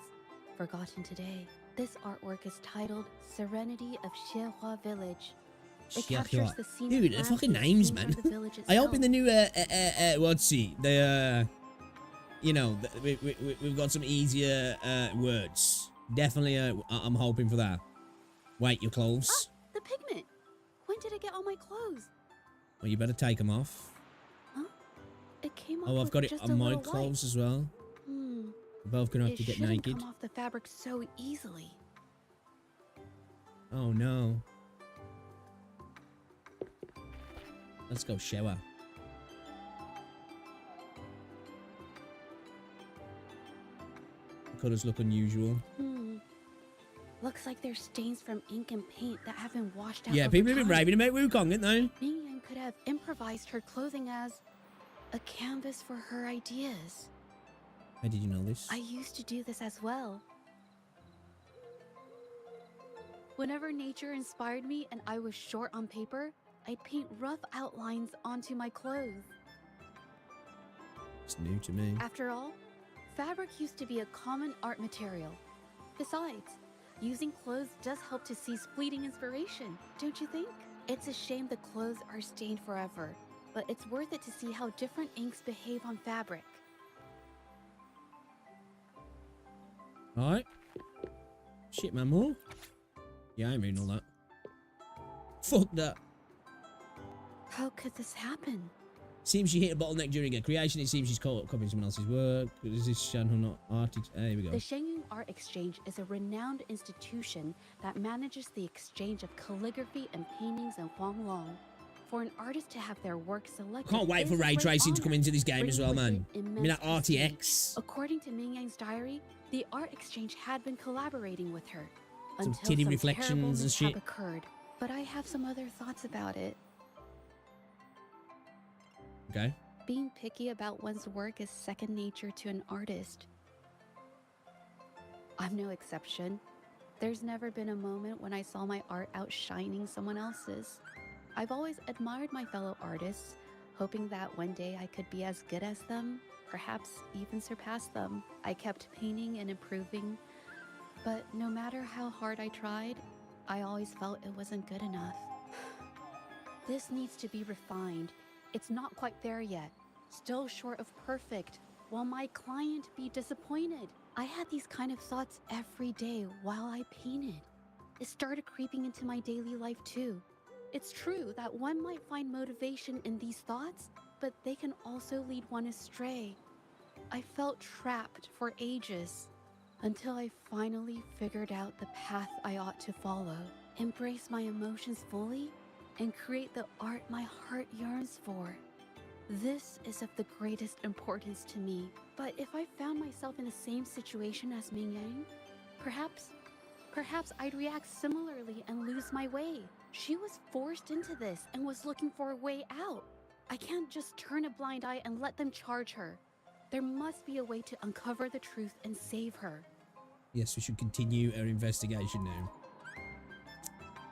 forgotten today. This artwork is titled Serenity of Xiehua Village. It captures the scene. Dude, the fucking names, man. I hope in the new, you know, we've got some easier words. Definitely, I'm hoping for that. Wait, your clothes? The pigment. When did it get on my clothes? Well, you better take them off. Huh? It came off. Oh, I've got it just on a my little clothes wipe. as well. Hmm. We're both gonna have It to get shouldn't naked. come off the fabric so easily. Oh no. Let's go shower. The colours look unusual. Looks like there's stains from ink and paint that haven't washed out. Yeah, over people have been time. raving about Wukong, haven't they? Ming Yang could have improvised her clothing as a canvas for her ideas. How did you know this? I used to do this as well. Whenever nature inspired me and I was short on paper, I'd paint rough outlines onto my clothes. It's new to me. After all, fabric used to be a common art material. Besides, using clothes does help to seize fleeting inspiration, don't you think? It's a shame the clothes are stained forever, but it's worth it to see how different inks behave on fabric. Alright. Shit, man, more. Yeah, I ain't reading all that. Fuck that. How could this happen? Seems she hit a bottleneck during her creation. It seems she's copying someone else's work. Is this Shanhu not art? Here we go. The Shengyun Art Exchange is a renowned institution that manages the exchange of calligraphy and paintings in Huanglong. For an artist to have their work selected, Can't wait for is a ray great tracing to honor, come into this game as well, bringing man. with it I mean, immense that RTX. According to Ming Yang's diary, the Art Exchange had been collaborating with her Some until titty some reflections terrible and mishap shit. occurred. But I have some other thoughts about it. Okay. Being picky about one's work is second nature to an artist. I'm no exception. There's never been a moment when I saw my art outshining someone else's. I've always admired my fellow artists, hoping that one day I could be as good as them, perhaps even surpass them. I kept painting and improving, but no matter how hard I tried, I always felt it wasn't good enough. This needs to be refined. It's not quite there yet. Still short of perfect. Will my client be disappointed? I had these kind of thoughts every day while I painted. It started creeping into my daily life too. It's true that one might find motivation in these thoughts, but they can also lead one astray. I felt trapped for ages until I finally figured out the path I ought to follow. Embrace my emotions fully and create the art my heart yearns for. This is of the greatest importance to me. But if I found myself in the same situation as Ming Yang, perhaps I'd react similarly and lose my way. She was forced into this and was looking for a way out. I can't just turn a blind eye and let them charge her. There must be a way to uncover the truth and save her. Yes, we should continue our investigation now.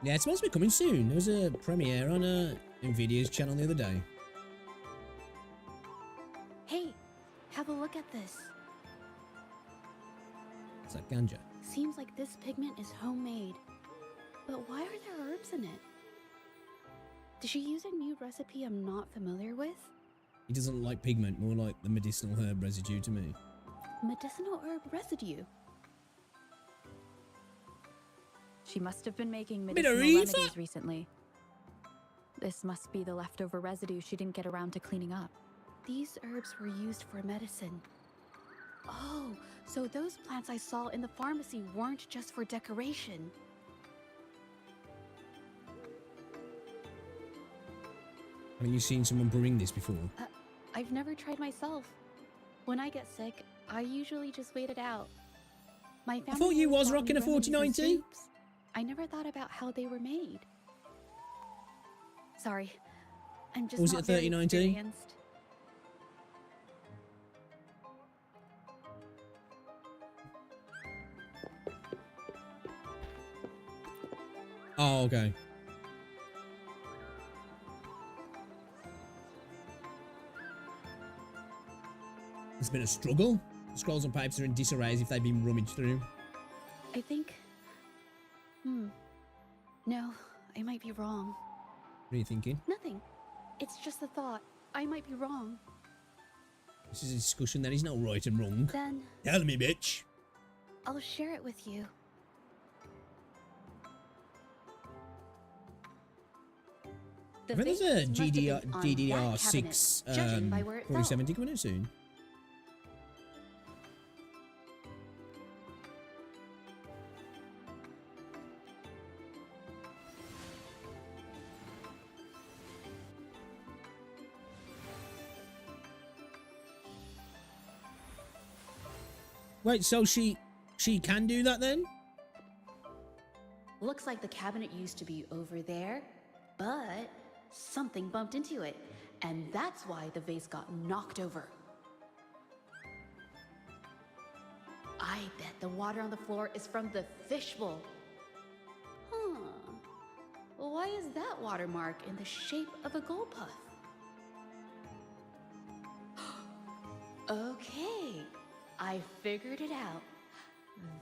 Yeah, it's supposed to be coming soon. There was a premiere on Nvidia's channel the other day. Hey, have a look at this. It's like ganja. Seems like this pigment is homemade. But why are there herbs in it? Did she use a new recipe I'm not familiar with? He doesn't like pigment, more like the medicinal herb residue to me. Medicinal herb residue? She must have been making Bit medicinal of reefer? remedies recently. This must be the leftover residue she didn't get around to cleaning up. These herbs were used for medicine. Oh, so those plants I saw in the pharmacy weren't just for decoration. Haven't you seen someone brewing this before? I've never tried myself. When I get sick, I usually just wait it out. My family thought you always was bought me rocking a remedies and 4090. soups. I never thought about how they were made. Sorry, I'm just Was it not a very 3090? experienced. Oh, okay. It's been a struggle. The scrolls and pipes are in disarray as if they've been rummaged through. I think... No, I might be wrong. What are you thinking? Nothing. It's just a thought. I might be wrong. This is a discussion, there is no right and wrong. Then... Tell me, bitch. I'll share it with you. I think there's a vase must have been on that GDR6 cabinet, judging by where it fell. 4070 coming out soon. Wait, so she can do that then? Looks like the cabinet used to be over there, but something bumped into it, and that's why the vase got knocked over. I bet the water on the floor is from the fishbowl. Huh. Why is that watermark in the shape of a gold puff? Okay, I figured it out.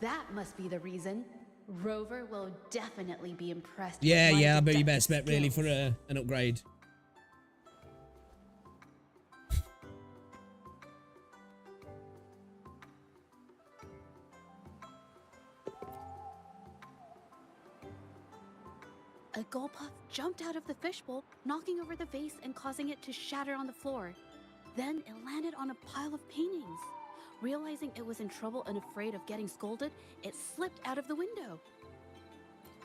That must be the reason. Rover will definitely be impressed. Yeah, with my yeah, I bet you best deductive bet really skills. for an upgrade. A Gulpuff jumped out of the fishbowl, knocking over the vase and causing it to shatter on the floor. Then it landed on a pile of paintings. Realizing it was in trouble and afraid of getting scolded, it slipped out of the window.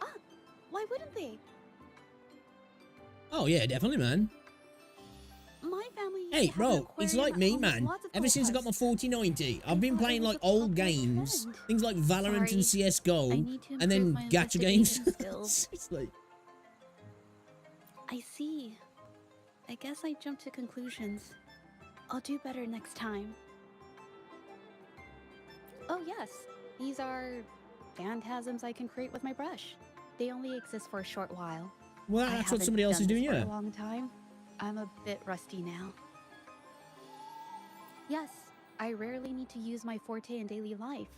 Ah, why wouldn't they? Oh yeah, definitely, man. My family used Hey, to have an bro, it's aquarium like at me, home with man. lots of Ever since I got my Gulpuffs. 4090, I've been thought it playing was like a old popular games, trend. things like Valorant and Sorry, CS:GO, I need to and then improve my gacha games. investigation skills. It's like, I see. I guess I jumped to conclusions. I'll do better next time. Oh yes, these are phantasms I can create with my brush. They only exist for a short while. well, I that's what haven't somebody else done is doing, this for yeah. a long time. I'm a bit rusty now. Yes, I rarely need to use my forte in daily life.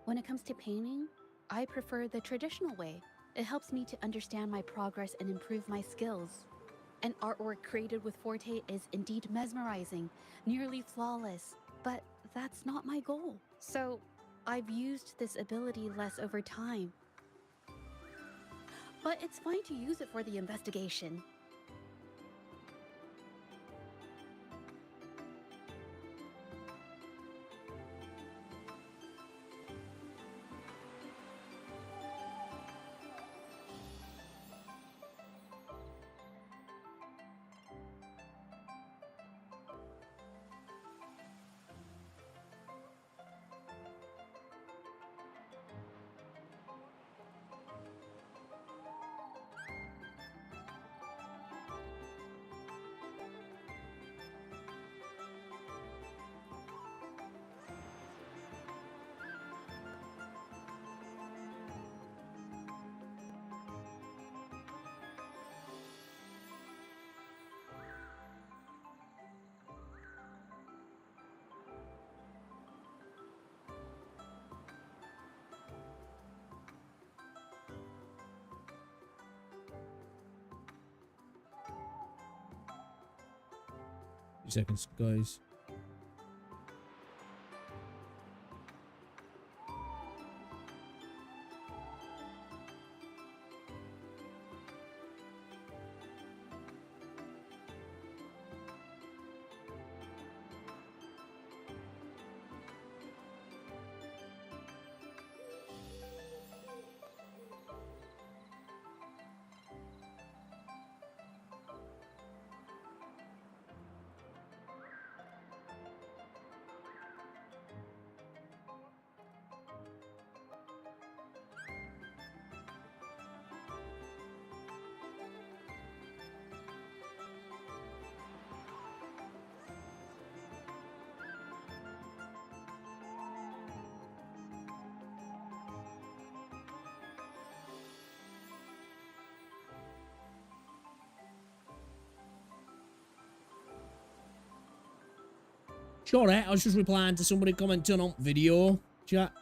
When it comes to painting, I prefer the traditional way. It helps me to understand my progress and improve my skills. An artwork created with forte is indeed mesmerizing, nearly flawless, but that's not my goal. So, I've used this ability less over time. But it's fine to use it for the investigation. 2 seconds, guys. Sure, I was just replying to somebody commenting on video chat.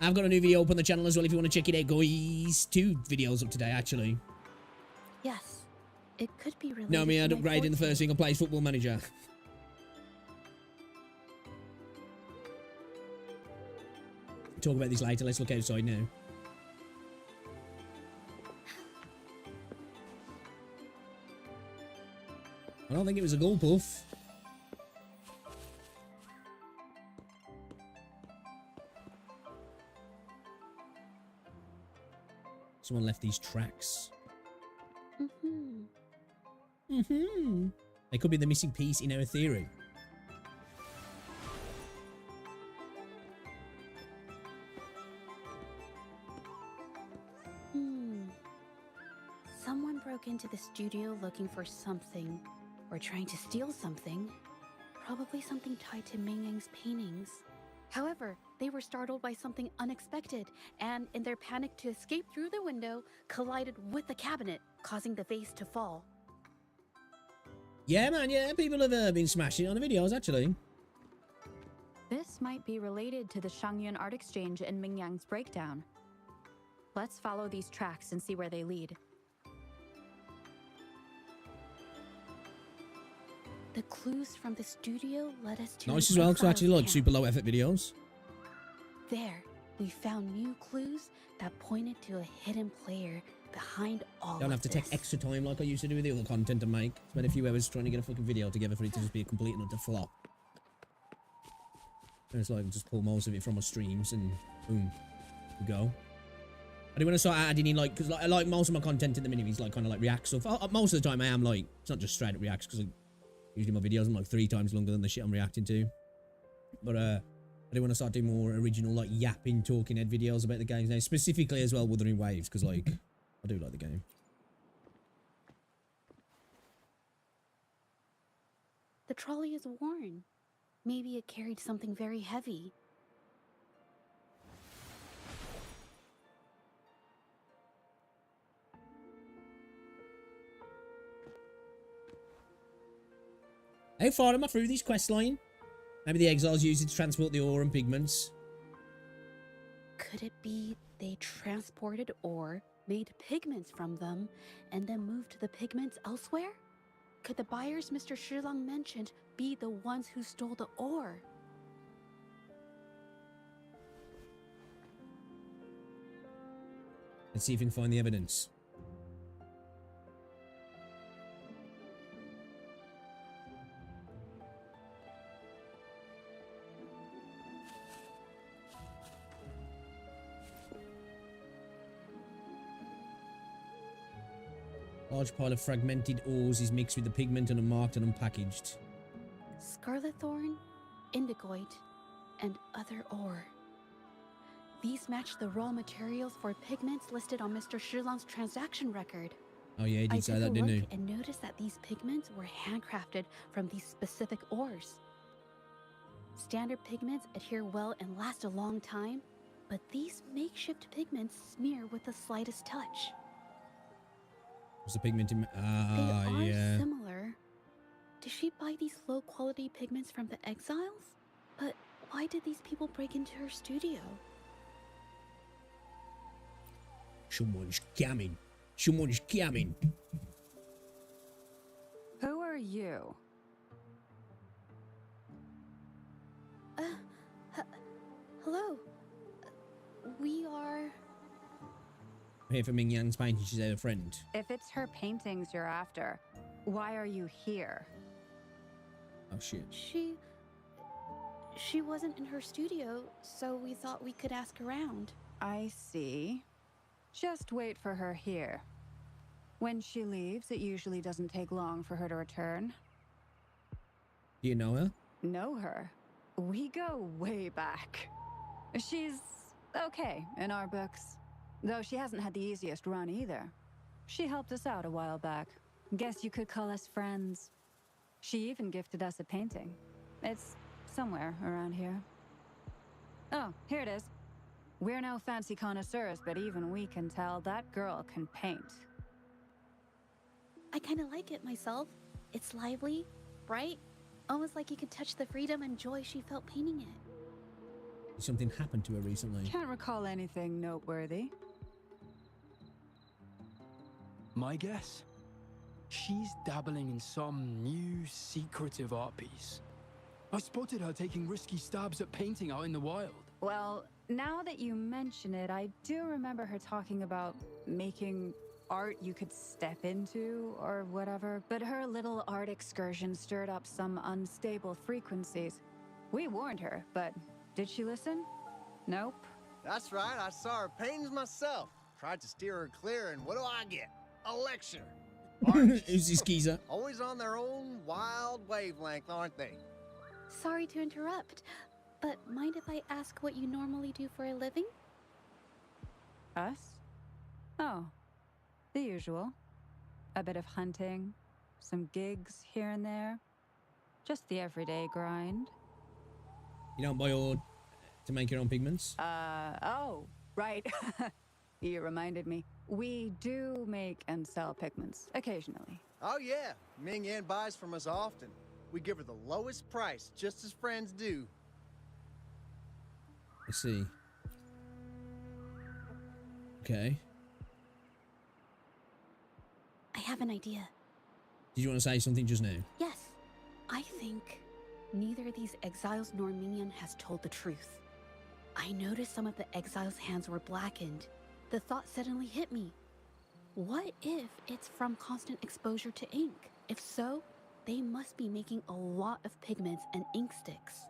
I've got a new video up on the channel as well if you want to check it out, guys. 2 videos up today, actually. Yes, it could be related No, me, I'd to my upgrade in the forte. first single plays Football Manager. Talk about this later. Let's look outside now. I don't think it was a Gulpuff. Someone left these tracks. They could be the missing piece in our theory. Someone broke into the studio looking for something, or trying to steal something. Probably something tied to Ming Yang's paintings. However, they were startled by something unexpected, and in their panic to escape through the window, collided with the cabinet, causing the vase to fall. Yeah, man, yeah. People have been smashing it on the videos, actually. This might be related to the Shangyun Art Exchange and Mingyang's breakdown. Let's follow these tracks and see where they lead. The clues from the studio led us to Nice an as well, because I exiles actually like camp. super low effort videos. There, we found new clues that pointed to a hidden player behind all Don't have to take this. extra time like I used to do with the other content to make. Spend a few hours trying to get a fucking video together for it to just be a complete and utter flop. And it's like just pull most of it from my streams and boom, we go. I do want to start adding in like, because like most of my content at the minute is like kind of like react stuff. Most of the time I am like, it's not just straight up reacts because usually my videos are like 3 times longer than the shit I'm reacting to. But I do want to start doing more original like yapping talking head videos about the games now, specifically as well Wuthering Waves, because like I do like the game. The trolley is worn. Maybe it carried something very heavy. How far am I through this quest line? Maybe the exiles use it to transport the ore and pigments. Could it be they transported ore, made pigments from them, and then moved the pigments elsewhere? Could the buyers Mr. Shilang mentioned be the ones who stole the ore? Let's see if we can find the evidence. Large pile of fragmented ores is mixed with the pigment and unmarked and unpackaged. Scarlet thorn, indigoite, and other ore. These match the raw materials for pigments listed on Mr. Shilang's transaction record. Oh yeah, he did say that, didn't he? And noticed that these pigments were handcrafted from these specific ores. Standard pigments adhere well and last a long time, but these makeshift pigments smear with the slightest touch. What's the pigment in? They are yeah. similar. Did she buy these low-quality pigments from the exiles? But why did these people break into her studio? Someone's coming. Someone's coming. Who are you? Hello. We are... I'm here for Ming Yang's painting. She's a friend. If it's her paintings you're after, why are you here? Oh shit. She wasn't in her studio, so we thought we could ask around. I see. Just wait for her here. When she leaves, it usually doesn't take long for her to return. Do you know her? Know her? We go way back. She's okay in our books. Though she hasn't had the easiest run either. She helped us out a while back. Guess you could call us friends. She even gifted us a painting. It's somewhere around here. Oh, here it is. We're no fancy connoisseurs, but even we can tell that girl can paint. I kind of like it myself. It's lively, bright, almost like you could touch the freedom and joy she felt painting it. Something happened to her recently. Can't recall anything noteworthy. My guess? She's dabbling in some new secretive art piece. I spotted her taking risky stabs at painting out in the wild. Well, now that you mention it, I do remember her talking about making art you could step into or whatever, but her little art excursion stirred up some unstable frequencies. We warned her, but did she listen? Nope. That's right, I saw her paintings myself. Tried to steer her clear, and what do I get? A lecture. Who's this geezer? Always on their own wild wavelength, aren't they? Sorry to interrupt, but mind if I ask what you normally do for a living? Us? Oh, the usual. A bit of hunting, some gigs here and there. Just the everyday grind. You don't buy ore to make your own pigments? Oh, right. You reminded me. We do make and sell pigments, occasionally. Oh yeah, Ming Yan buys from us often. We give her the lowest price, just as friends do. I see. Okay. I have an idea. Did you want to say something just now? Yes, I think neither these exiles nor Minion has told the truth. I noticed some of the exiles' hands were blackened. The thought suddenly hit me. What if it's from constant exposure to ink? If so, they must be making a lot of pigments and ink sticks.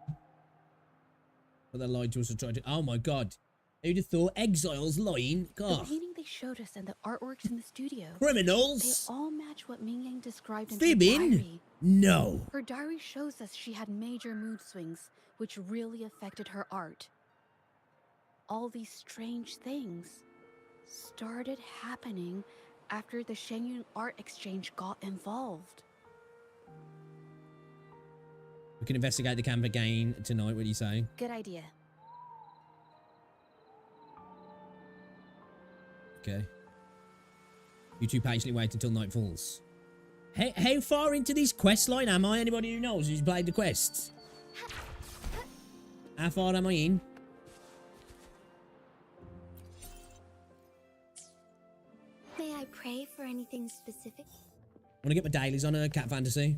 But they're lying to us and trying to... Oh my god. Who'd have thought? Exiles lying? The God. painting they showed us and the artworks in the studio. Criminals? They all match what Ming Yang described in her Fibbing? diary. No. Her diary shows us she had major mood swings, which really affected her art. All these strange things started happening after the Shenyun Art Exchange got involved. We can investigate the camp again tonight, what do you say? Good idea. Okay. You two patiently wait until night falls. How far into this quest line am I? Anybody who knows who's played the quests? How far am I in? May I pray for anything specific? Want to get my dailies on a cat fantasy?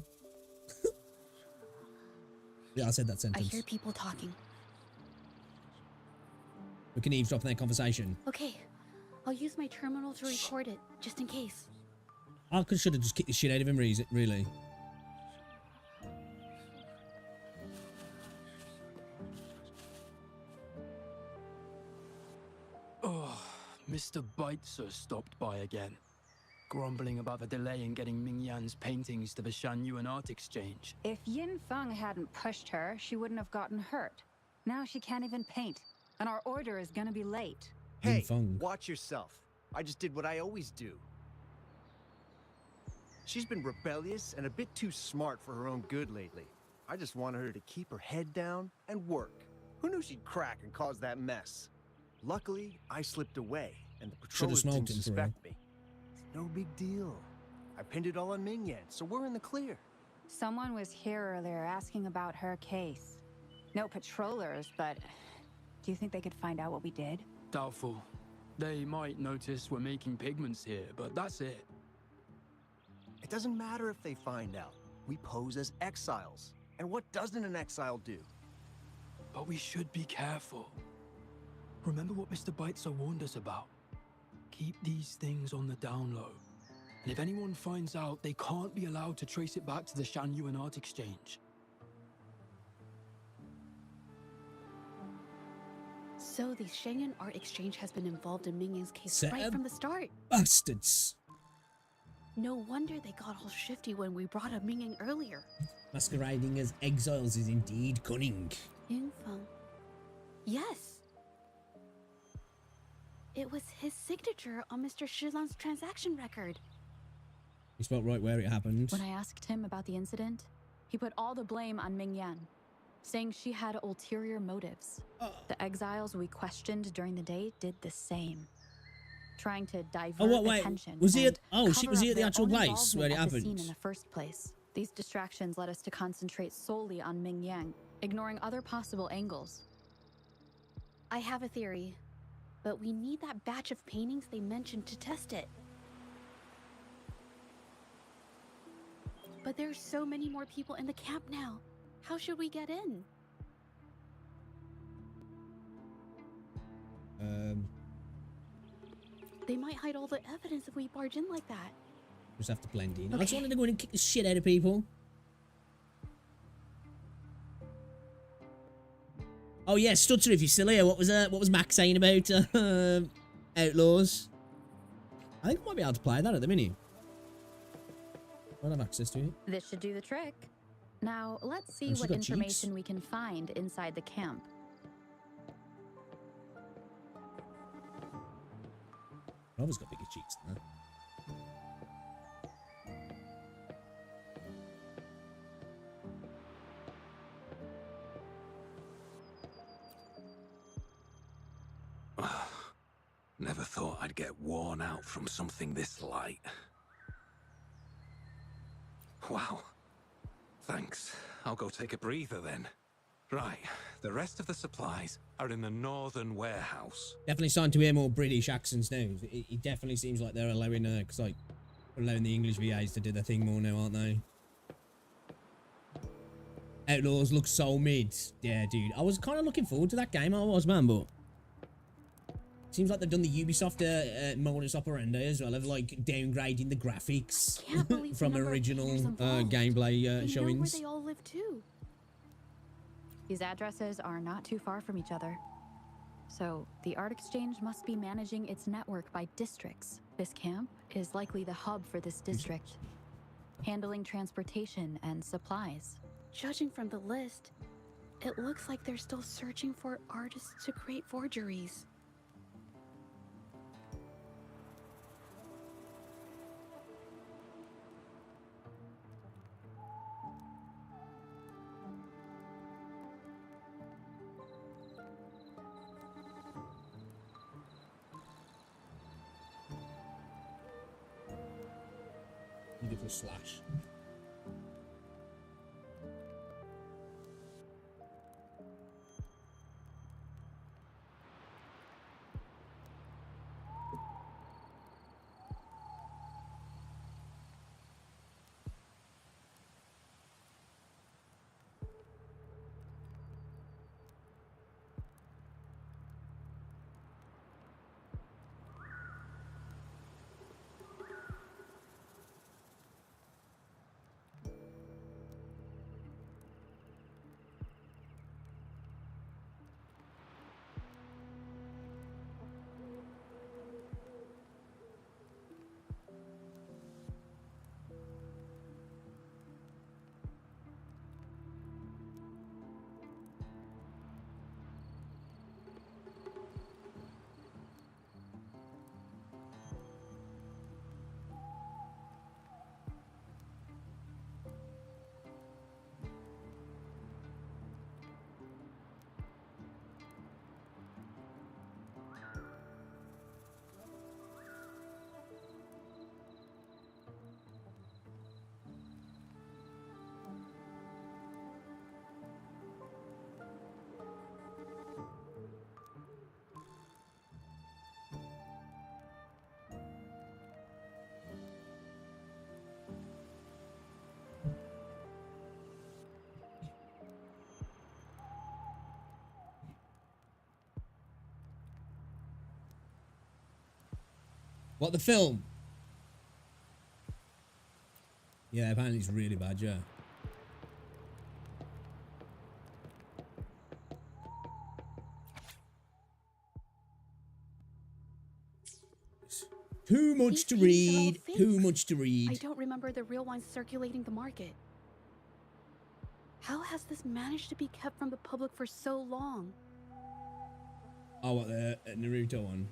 Yeah, I said that I sentence. hear people talking. We can eavesdrop on their conversation. Okay, I'll use my terminal to record it, just in case. I should have just kicked the shit out of him, really. Oh, Mr. Beitzer stopped by again, grumbling about the delay in getting Ming Yan's paintings to the Shanyuan Art Exchange. If Yin Feng hadn't pushed her, she wouldn't have gotten hurt. Now she can't even paint, and our order is gonna be late. Hey, watch yourself. I just did what I always do. She's been rebellious and a bit too smart for her own good lately. I just wanted her to keep her head down and work. Who knew she'd crack and cause that mess? Luckily, I slipped away, and the patrollers didn't suspect me. It's no big deal. I pinned it all on Ming Yan, so we're in the clear. Someone was here earlier asking about her case. No patrollers, but do you think they could find out what we did? Doubtful. They might notice we're making pigments here, but that's it. It doesn't matter if they find out. We pose as exiles. And what doesn't an exile do? But we should be careful. Remember what Mr. Beitzer warned us about. Keep these things on the down low. And if anyone finds out, they can't be allowed to trace it back to the Shanyuan Art Exchange. So the Shenyun Art Exchange has been involved in Ming Yang's case right from the start. Bastards. No wonder they got all shifty when we brought up Ming Yang earlier. Masquerading as exiles is indeed cunning. Yin Feng. Yes. It was his signature on Mr. Shilan's transaction record. He spelled right where it happened. When I asked him about the incident, he put all the blame on Ming Yan, saying she had ulterior motives. The exiles we questioned during the day did the same, trying to divert attention. Was he at? Oh, she was he at the actual place where it happened? Scene in the first place. These distractions led us to concentrate solely on Ming Yang, ignoring other possible angles. I have a theory, but we need that batch of paintings they mentioned to test it. But there's so many more people in the camp now. How should we get in? They might hide all the evidence if we barge in like that. Just have to blend in. Okay. I just wanted to go in and kick the shit out of people. Oh yeah, Stutzer, if you're still here, what was Max saying about Outlaws? I think I might be able to play that at the minute. I don't have access to it. This should do the trick. Now, let's see she's what got information cheeks. we can find inside the camp. Rover's got bigger cheeks than that. Never thought I'd get worn out from something this light. Wow. Thanks. I'll go take a breather then. Right, the rest of the supplies are in the northern warehouse. Definitely starting to hear more British accents now. It definitely seems like they're allowing, allowing the English VAs to do their thing more now, aren't they? Outlaws look so mid. Yeah, dude. I was kind of looking forward to that game, I was, man, but seems like they've done the Ubisoft modus operandi as well, of like downgrading the graphics from original gameplay showings. They know where they all live too. These addresses are not too far from each other. So, the Art Exchange must be managing its network by districts. This camp is likely the hub for this district, handling transportation and supplies. Judging from the list, it looks like they're still searching for artists to create forgeries. Beautiful slash. What, the film? Yeah, apparently it's really bad, yeah. Too much to read. Too much to read. I don't remember the real ones circulating the market. How has this managed to be kept from the public for so long? Oh, what, the Naruto one?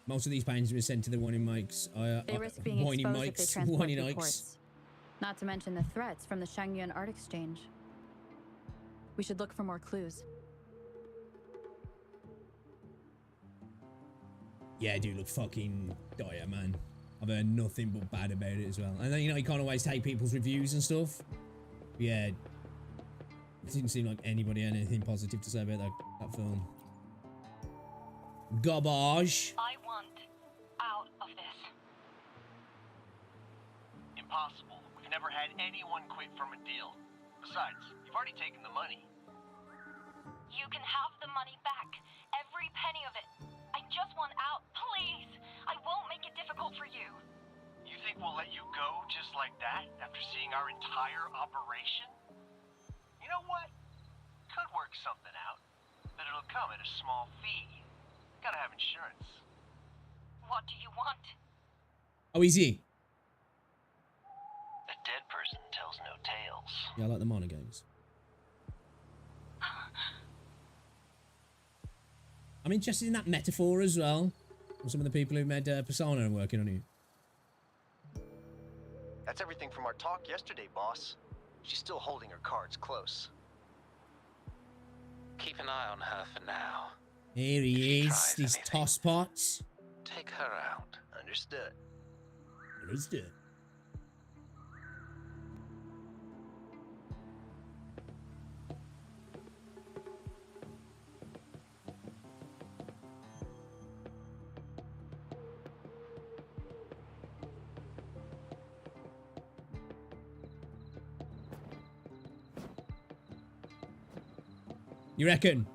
Most of these paintings were sent to the one in Mike's. They risk being exposed if they transport through ports. Not to mention the threats from the Shangyuan Art Exchange. We should look for more clues. Yeah, dude, look fucking dire, man. I've heard nothing but bad about it as well. And then, you know, you can't always take people's reviews and stuff. But yeah, it didn't seem like anybody had anything positive to say about that film. Garbage. I want out of this. Impossible. We've never had anyone quit from a deal. Besides, you've already taken the money. You can have the money back. Every penny of it. I just want out, please. I won't make it difficult for you. You think we'll let you go just like that after seeing our entire operation? You know what? Could work something out, but it'll come at a small fee. Gotta have insurance. What do you want? Oh, easy. A dead person tells no tales. Yeah, I like the mono games. I'm interested in that metaphor as well. From some of the people who made Persona are working on it. That's everything from our talk yesterday, boss. She's still holding her cards close. Keep an eye on her for now. Here he is, this tosspot. Take her out. Understood. Understood. You reckon?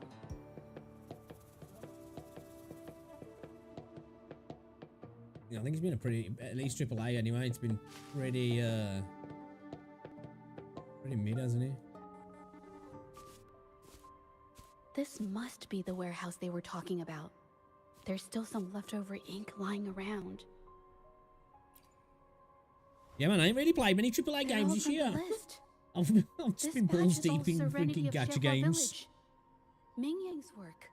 Yeah, I think it's been a pretty, at least AAA anyway. It's been pretty mid, hasn't it? This must be the warehouse they were talking about. There's still some leftover ink lying around. Yeah, man, I ain't really played many AAA games this year. I've just been balls deep in freaking gacha games. Ming Yang's work.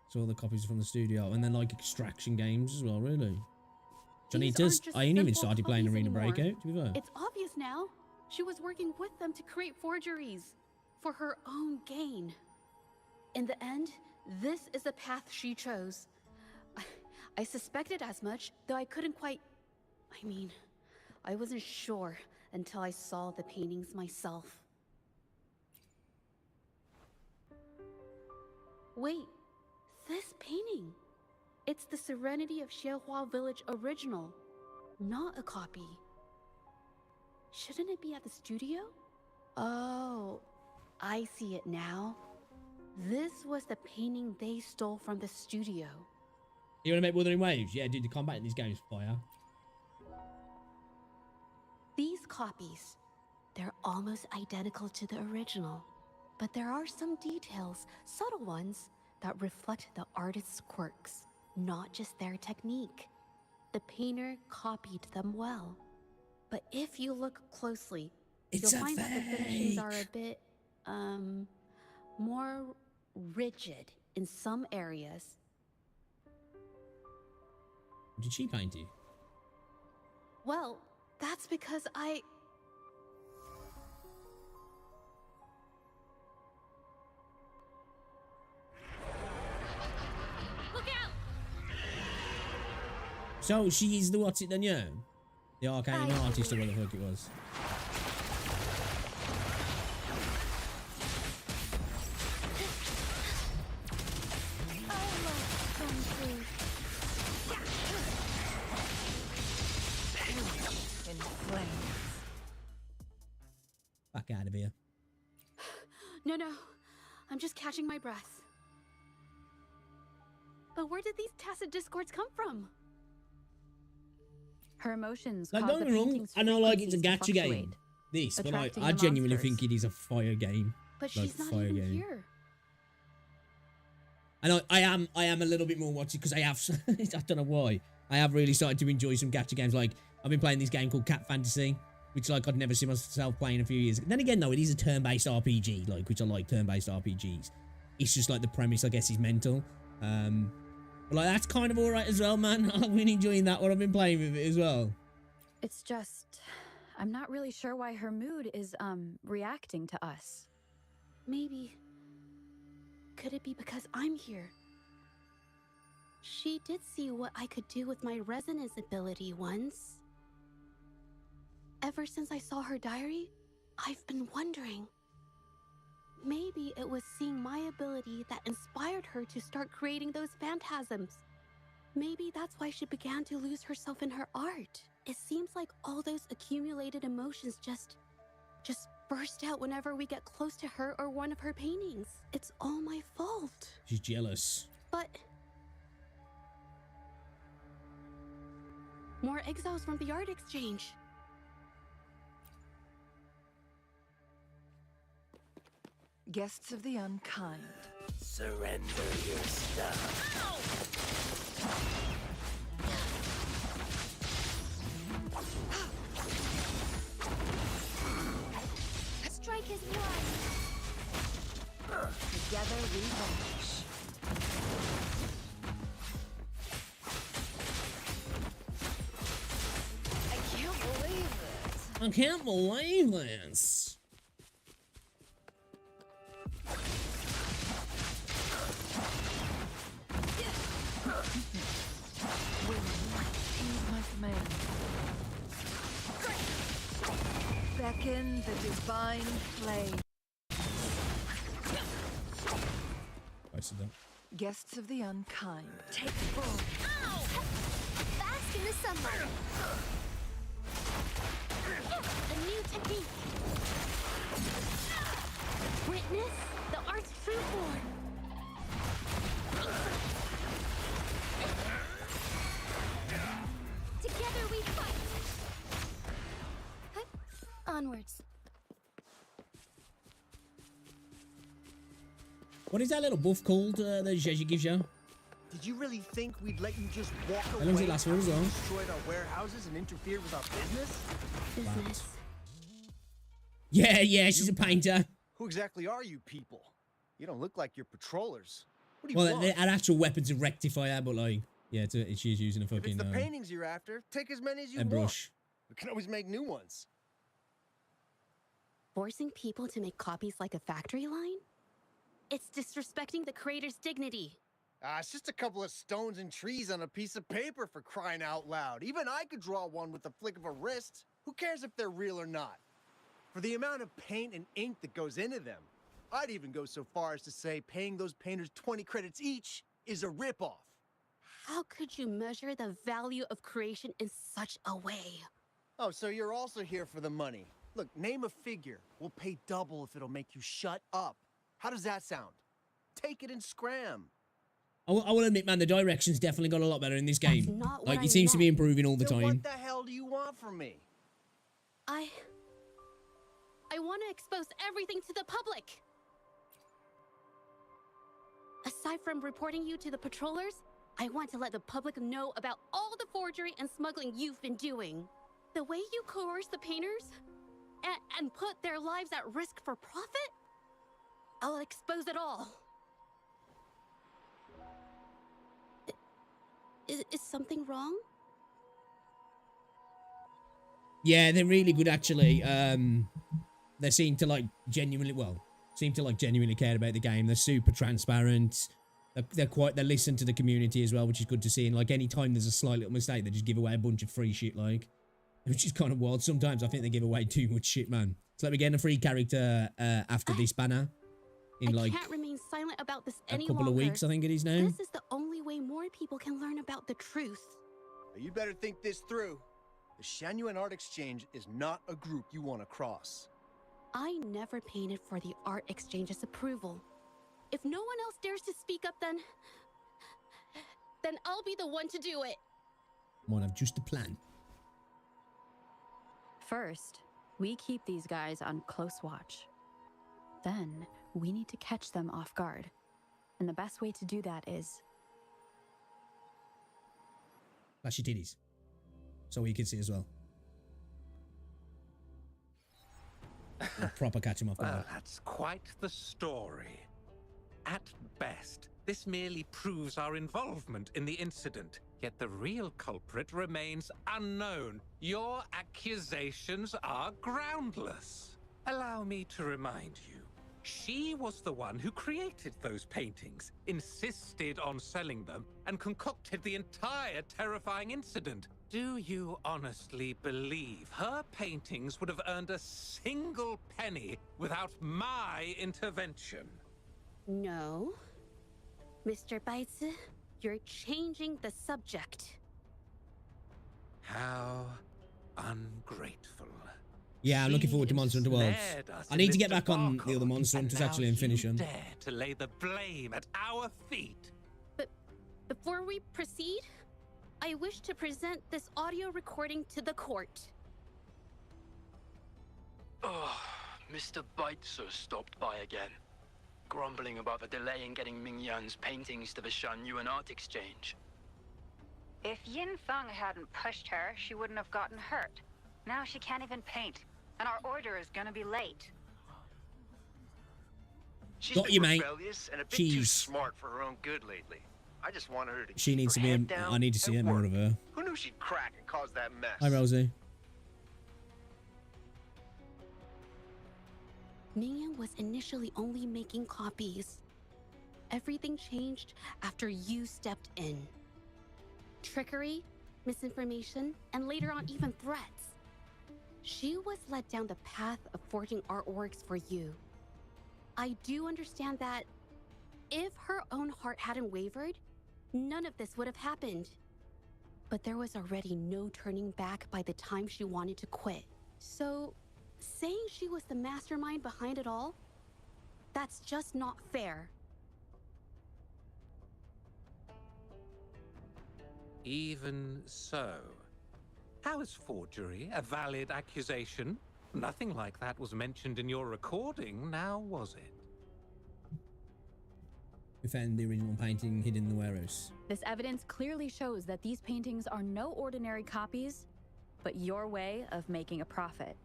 So all the copies from the studio, and then like extraction games as well, really. Johnny These does. aren't just I ain't even simple started playing copies Arena anymore. Breakout. To be fair. It's obvious now. She was working with them to create forgeries for her own gain. In the end, this is the path she chose. I suspected as much, though I couldn't quite... I mean, I wasn't sure until I saw the paintings myself. Wait, this painting. It's the Serenity of Xiehua Village original, not a copy. Shouldn't it be at the studio? Oh, I see it now. This was the painting they stole from the studio. You want to make Wuthering Waves? Yeah, dude, the combat in these games fire. These copies, they're almost identical to the original. But there are some details, subtle ones, that reflect the artist's quirks, not just their technique. The painter copied them well. But if you look closely, you'll find that the finishings are a bit, more rigid in some areas. Did she paint you? Well, that's because I... Look out! So she is the what's it then, yeah? The arcane artist or whatever the fuck it was. Back out of here. No, I'm just catching my breath. But where did these tacit discords come from? Her emotions. Like, don't get me wrong, I know like it's a gacha game, this, but I genuinely think it is a fire game. But like, she's not even here. I know I am a little bit more watching because I have I don't know why. I have really started to enjoy some gacha games. Like I've been playing this game called Cat Fantasy, which like I'd never seen myself playing in a few years. Then again though, it is a turn-based RPG, like which I like turn-based RPGs. It's just like the premise I guess is mental. But like that's kind of alright as well, man. I've been enjoying that what I've been playing with it as well. It's just I'm not really sure why her mood is reacting to us. Maybe. Could it be because I'm here? She did see what I could do with my resonance ability once. Ever since I saw her diary, I've been wondering. Maybe it was seeing my ability that inspired her to start creating those phantasms. Maybe that's why she began to lose herself in her art. It seems like all those accumulated emotions just burst out whenever we get close to her or one of her paintings. It's all my fault. She's jealous. But... more exiles from the art exchange. Guests of the unkind. Surrender your stuff. Strike is one. Together we vanish. I can't believe it. I can't believe this. Heed my command. Beckon the divine flame. I see that. Guests of the unkind. Take full. Ow! Bask in the sunlight. A new technique. Onwards. What is that little buff called that Zhezhi gives you? Did you really think we'd let you just walk How away? long's it last for as well? Destroyed our warehouses and interfered with our business? Business. Yeah, she's a painter. Who exactly are you people? You don't look like you're patrollers. What do you Well, want? they're actual weapons of rectifier, but like, yeah, she's using a If it's fucking the paintings you're after, take as many as you a want. brush. We can always make new ones. Forcing people to make copies like a factory line? It's disrespecting the creator's dignity. It's just a couple of stones and trees on a piece of paper, for crying out loud. Even I could draw one with the flick of a wrist. Who cares if they're real or not? For the amount of paint and ink that goes into them, I'd even go so far as to say paying those painters 20 credits each is a ripoff. How could you measure the value of creation in such a way? Oh, so you're also here for the money. Look, name a figure. We'll pay double if it'll make you shut up. How does that sound? Take it and scram. I will admit, man, the direction's definitely got a lot better in this game. not what Like, I it seems to be meant. improving all the Then time. what the hell do you want from me? I want to expose everything to the public. Aside from reporting you to the patrollers, I want to let the public know about all the forgery and smuggling you've been doing. The way you coerce the painters and put their lives at risk for profit? I'll expose it all. Is something wrong? Yeah, they're really good, actually. They seem to genuinely care about the game. They're super transparent. They listen to the community as well, which is good to see. And like, any time there's a slight little mistake, they just give away a bunch of free shit, like, which is kind of wild. Sometimes I think they give away too much shit, man. So, like, we're getting a free character after this banner in I like can't remain silent about this a any couple of longer. weeks, I think it is now. This is the only way more people can learn about the truth. You better think this through. The Shanyuan Art Exchange is not a group you want to cross. I never painted for the art exchange's approval. If no one else dares to speak up, then I'll be the one to do it. Might have just a plan. First, we keep these guys on close watch. Then, we need to catch them off guard. And the best way to do that is... Flash your titties. So you can see as well. Proper catch him off guard. Well, that's quite the story. At best, this merely proves our involvement in the incident, yet the real culprit remains unknown. Your accusations are groundless. Allow me to remind you, she was the one who created those paintings, insisted on selling them, and concocted the entire terrifying incident. Do you honestly believe her paintings would have earned a single penny without my intervention? No. Mr. Baitsu, you're changing the subject. How ungrateful. Yeah, I'm looking forward to Monster Hunter Worlds. Snared us I need in to get this back on the debacle, other Monster and Hunters now actually and finish you them. dare to lay the blame at our feet. But before we proceed, I wish to present this audio recording to the court. Oh, Mr. Baitsu stopped by again, grumbling about the delay in getting Mingyan's paintings to the Shanyuan Art Exchange. If Yin Feng hadn't pushed her, she wouldn't have gotten hurt. Now she can't even paint, and our order is gonna be late. She's Got been you, mate. rebellious and a bit too Jeez. smart for her own good lately. I just want her to She keep needs her to be. head down I need to see and more work. of her. Who knew she'd crack and cause that mess? Hi, Rosie. Mingyan was initially only making copies. Everything changed after you stepped in. Trickery, misinformation, and later on even threats. She was led down the path of forging artworks for you. I do understand that if her own heart hadn't wavered, none of this would have happened. But there was already no turning back by the time she wanted to quit. So, saying she was the mastermind behind it all, that's just not fair. Even so, how is forgery a valid accusation? Nothing like that was mentioned in your recording, now was it? We found the original painting hidden in the warehouse. This evidence clearly shows that these paintings are no ordinary copies, but your way of making a profit.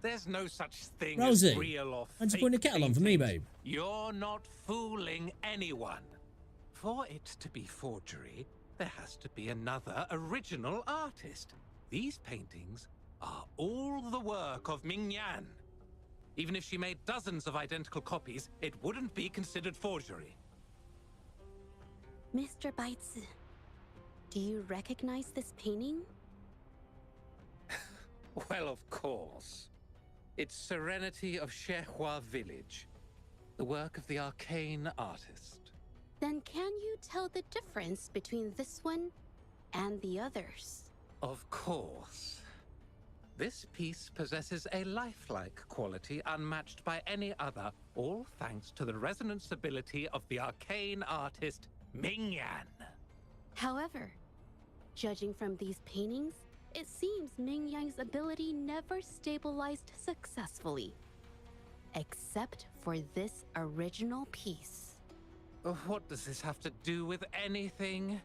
There's no such thing Rosie, as real or why'd you fake put the kettle on for me, paintings. babe? You're not fooling anyone. For it to be forgery, there has to be another original artist. These paintings are all the work of Ming Yan. Even if she made dozens of identical copies, it wouldn't be considered forgery. Mr. Baizi, do you recognize this painting? Well, of course. It's Serenity of Zhezhi Village, the work of the arcane artist. Then can you tell the difference between this one and the others? Of course. This piece possesses a lifelike quality unmatched by any other, all thanks to the resonance ability of the arcane artist Ming Yan. However, judging from these paintings, it seems Ming Yan's ability never stabilized successfully. Except for this original piece. What does this have to do with anything?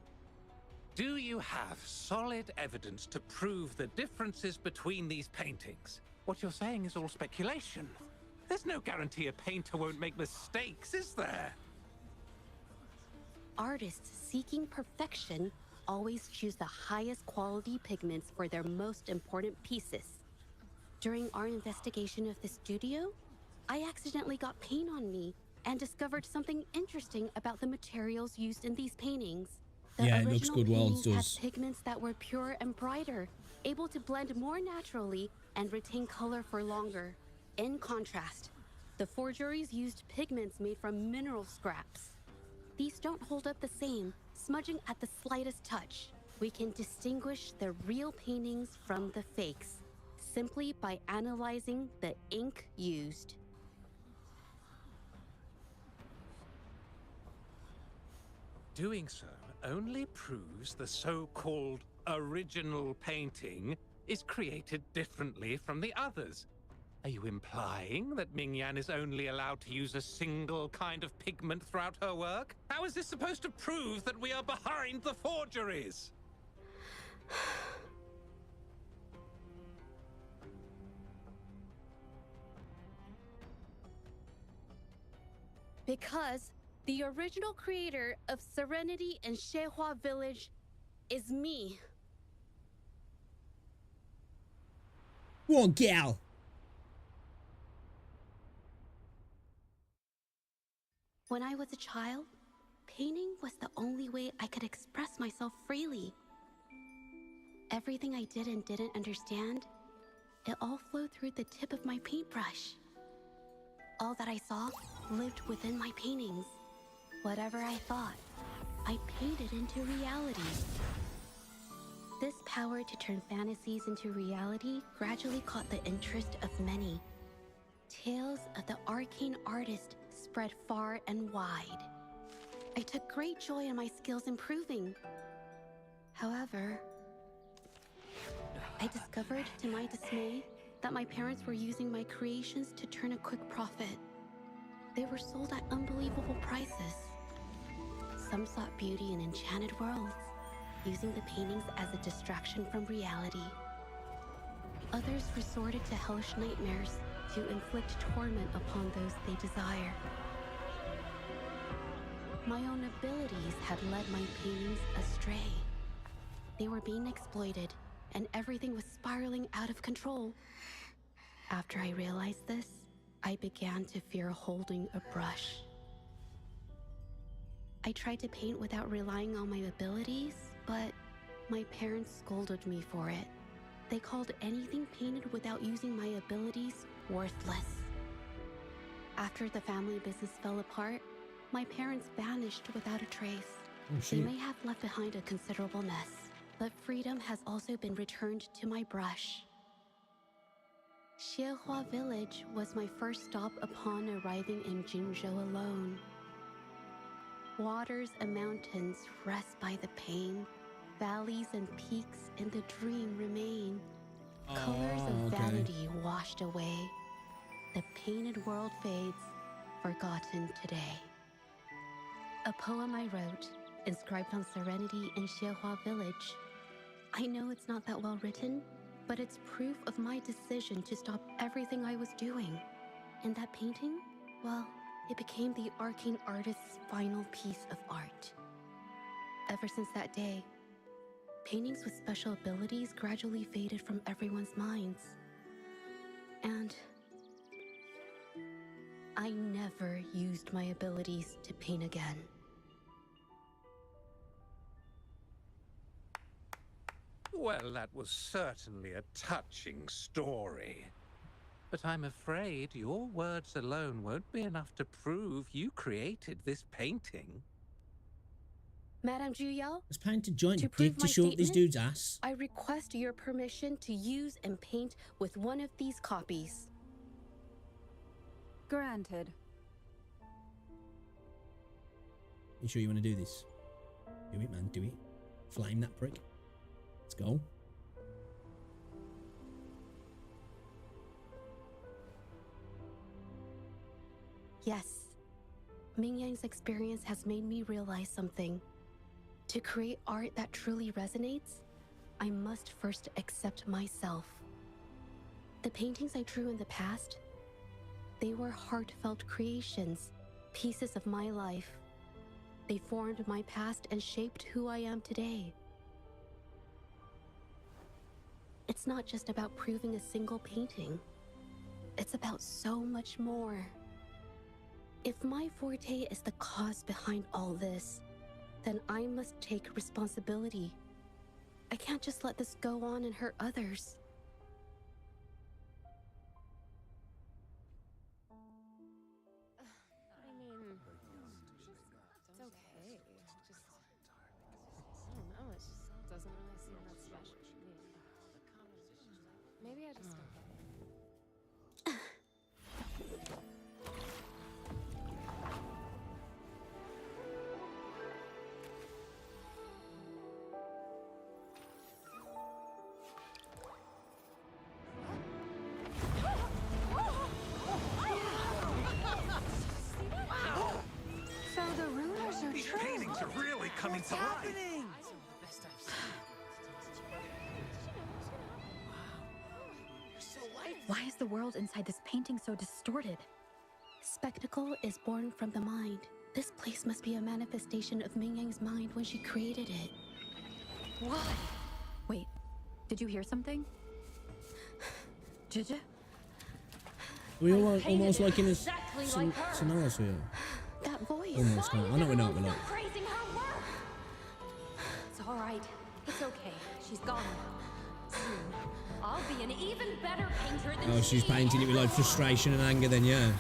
Do you have solid evidence to prove the differences between these paintings? What you're saying is all speculation. There's no guarantee a painter won't make mistakes, is there? Artists seeking perfection always choose the highest quality pigments for their most important pieces. During our investigation of the studio, I accidentally got paint on me and discovered something interesting about the materials used in these paintings. The Yeah, it looks original good, Wilds paintings does. had pigments that were pure and brighter, able to blend more naturally and retain color for longer. In contrast, the forgeries used pigments made from mineral scraps. These don't hold up the same, smudging at the slightest touch. We can distinguish the real paintings from the fakes, simply by analyzing the ink used. Doing so only proves the so-called original painting is created differently from the others. Are you implying that Ming Yan is only allowed to use a single kind of pigment throughout her work? How is this supposed to prove that we are behind the forgeries? Because the original creator of Serenity and Zhezhi Village is me. Go on, gal. When I was a child, painting was the only way I could express myself freely. Everything I did and didn't understand, it all flowed through the tip of my paintbrush. All that I saw lived within my paintings. Whatever I thought, I painted into reality. This power to turn fantasies into reality gradually caught the interest of many. Tales of the arcane artist spread far and wide. I took great joy in my skills improving. However, I discovered to my dismay that my parents were using my creations to turn a quick profit. They were sold at unbelievable prices. Some sought beauty in enchanted worlds, using the paintings as a distraction from reality. Others resorted to hellish nightmares to inflict torment upon those they desire. My own abilities had led my paintings astray. They were being exploited, and everything was spiraling out of control. After I realized this, I began to fear holding a brush. I tried to paint without relying on my abilities, but my parents scolded me for it. They called anything painted without using my abilities worthless. After the family business fell apart, my parents vanished without a trace. They may have left behind a considerable mess, but freedom has also been returned to my brush. Zhezhi Village was my first stop upon arriving in Jinzhou alone. Waters and mountains rest by the pain, valleys and peaks in the dream remain. Colors of okay. vanity washed away. The painted world fades, forgotten today. A poem I wrote, inscribed on serenity in Xiehua village. I know it's not that well written, but it's proof of my decision to stop everything I was doing. And that painting, well, it became the arcane artist's final piece of art. Ever since that day, paintings with special abilities gradually faded from everyone's minds. And I never used my abilities to paint again. Well, that was certainly a touching story. But I'm afraid your words alone won't be enough to prove you created this painting. Madame Juyao, Let's paint a giant to dick prove to my show up this statement, dude's ass. I request your permission to use and paint with one of these copies. Granted. You sure you want to do this? Do it, man. Do it. Flame that prick. Let's go. Yes. Ming Yang's experience has made me realize something. To create art that truly resonates, I must first accept myself. The paintings I drew in the past, they were heartfelt creations, pieces of my life. They formed my past and shaped who I am today. It's not just about proving a single painting. It's about so much more. If my forte is the cause behind all this, then I must take responsibility. I can't just let this go on and hurt others. I mean, it's okay. Just, I don't know, it just doesn't really seem that special to me. Maybe I just don't get it. So the rumors are These true. paintings are really coming to life. Why is the world inside this painting so distorted? Spectacle is born from the mind. This place must be a manifestation of Ming Yang's mind when she created it. Why? Wait, did you hear something? Zhezhi? We all almost like in a exactly like her. scenario here. That voice. Almost kind of. I know we're not, but like. Praising her work. It's all right. It's okay. She's gone. Soon, I'll be an even better painter than Oh, she's painting it with like frustration and anger. Then yeah.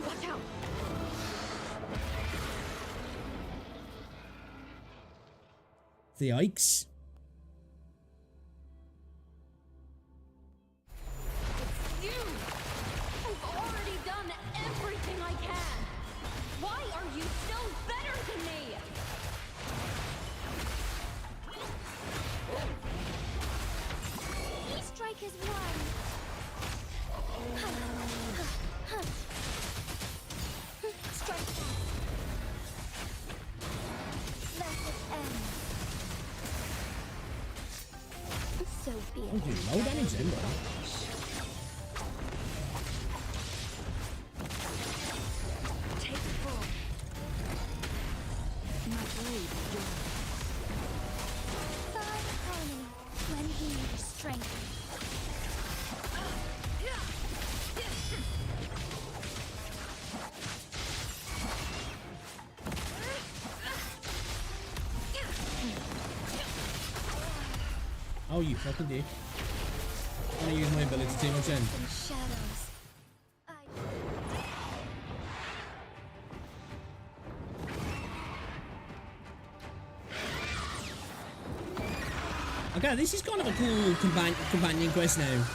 Watch out. The yikes. You! I've already done everything I can! Why are you still better than me? Strike is one. Strike back. Let it end. So be it. Oh, dude, low damage then, bro. Take full. My blade is yours. Find harmony when he is strength. Oh, you fucking did. I'm gonna use my ability too much then. In shadows. Okay, this is kind of a cool companion quest now.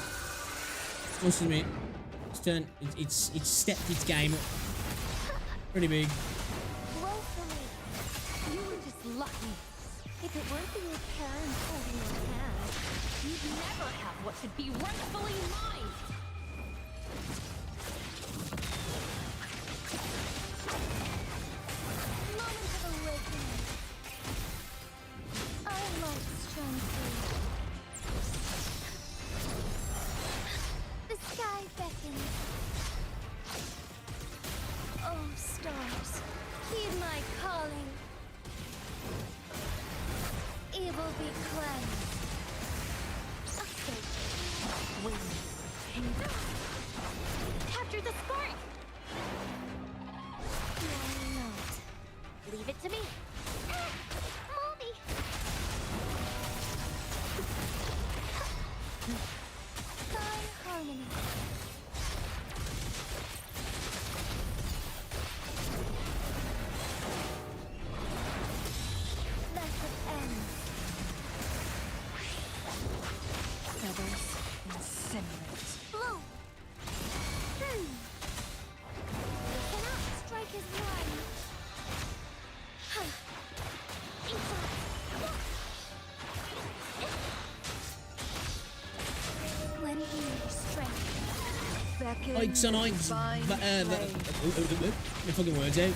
Must admit, it's stepped its game up pretty big. Woefully. You were just lucky. If it weren't for your parents holding your hand, you never have what should be rightfully mine. Moment of awakening. Our lights shine through. The sky beckons. Oh, stars, heed my calling. Evil be cleansed. Capture the spark! Why not? Leave it to me. Moldy! Sky harmony. Lesson ends. Feathers incinerate. Blow! Listen up, strike is one. Lend me your strength. Ikes and Ikes. My fucking words out.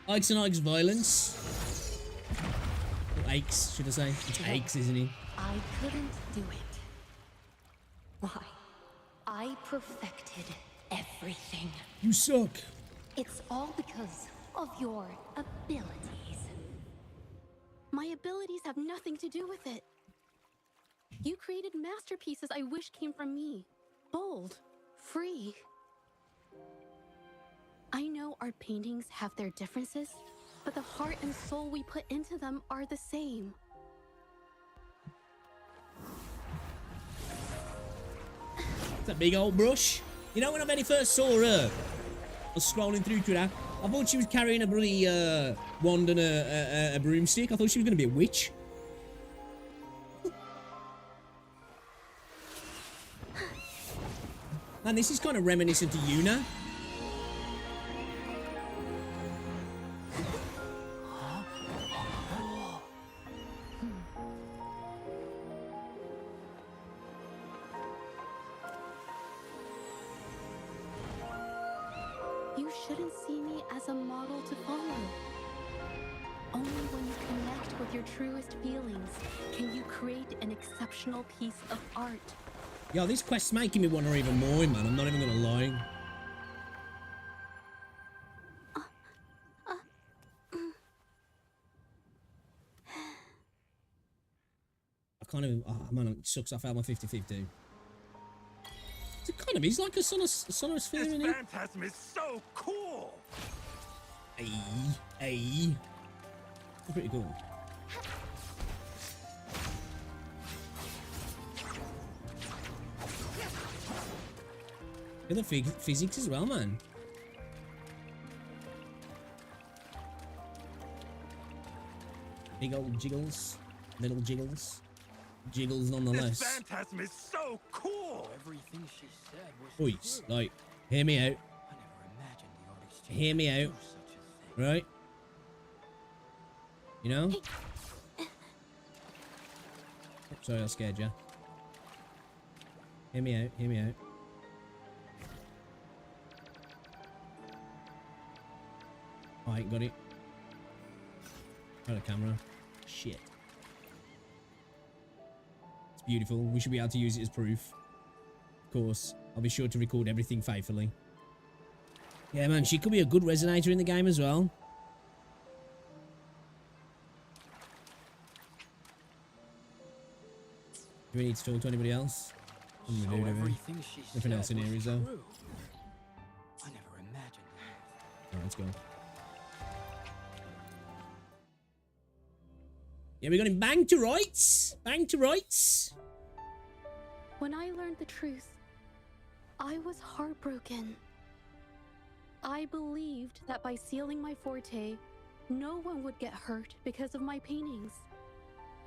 Ikes and Ikes violence. Or Aches, should I say? It's Aches, isn't he? I couldn't do it. Why? I perfected everything. You suck. It's all because of your abilities. My abilities have nothing to do with it. You created masterpieces I wish came from me. Bold, free. I know our paintings have their differences, but the heart and soul we put into them are the same. It's a big old brush. You know, when I very first saw her, I was scrolling through Twitter, I thought she was carrying a bloody wand and a broomstick. I thought she was going to be a witch. Man, this is kind of reminiscent to Yuna. You shouldn't see me as a model to follow. Only when you connect with your truest feelings can you create an exceptional piece of art. Yo, this quest's making me want her even more, man. I'm not even gonna lie. I kind of, oh man, it sucks. I failed my 50-50. It kind of is like a sonorous sphere, This isn't it? phantasm is so cool. Hey. Pretty cool. Look at the physics as well, man. Big old jiggles, little jiggles, jiggles nonetheless. This phantasm is so cool. Everything she said was Boys, like, hear me out. I never imagined the art exchange Hear me out, would do such a thing. right? You know? Oh, sorry, I scared you. Hear me out, hear me out. Alright, got it. Got a camera. Shit. It's beautiful. We should be able to use it as proof. Of course. I'll be sure to record everything faithfully. Yeah, man, she could be a good resonator in the game as well. Do we need to talk to anybody else? So everything she Nothing said else in here, is there? was true. I never imagined that. Alright, let's go. Yeah, we got him banged to rights. Banged to rights. When I learned the truth, I was heartbroken. I believed that by sealing my forte, no one would get hurt because of my paintings.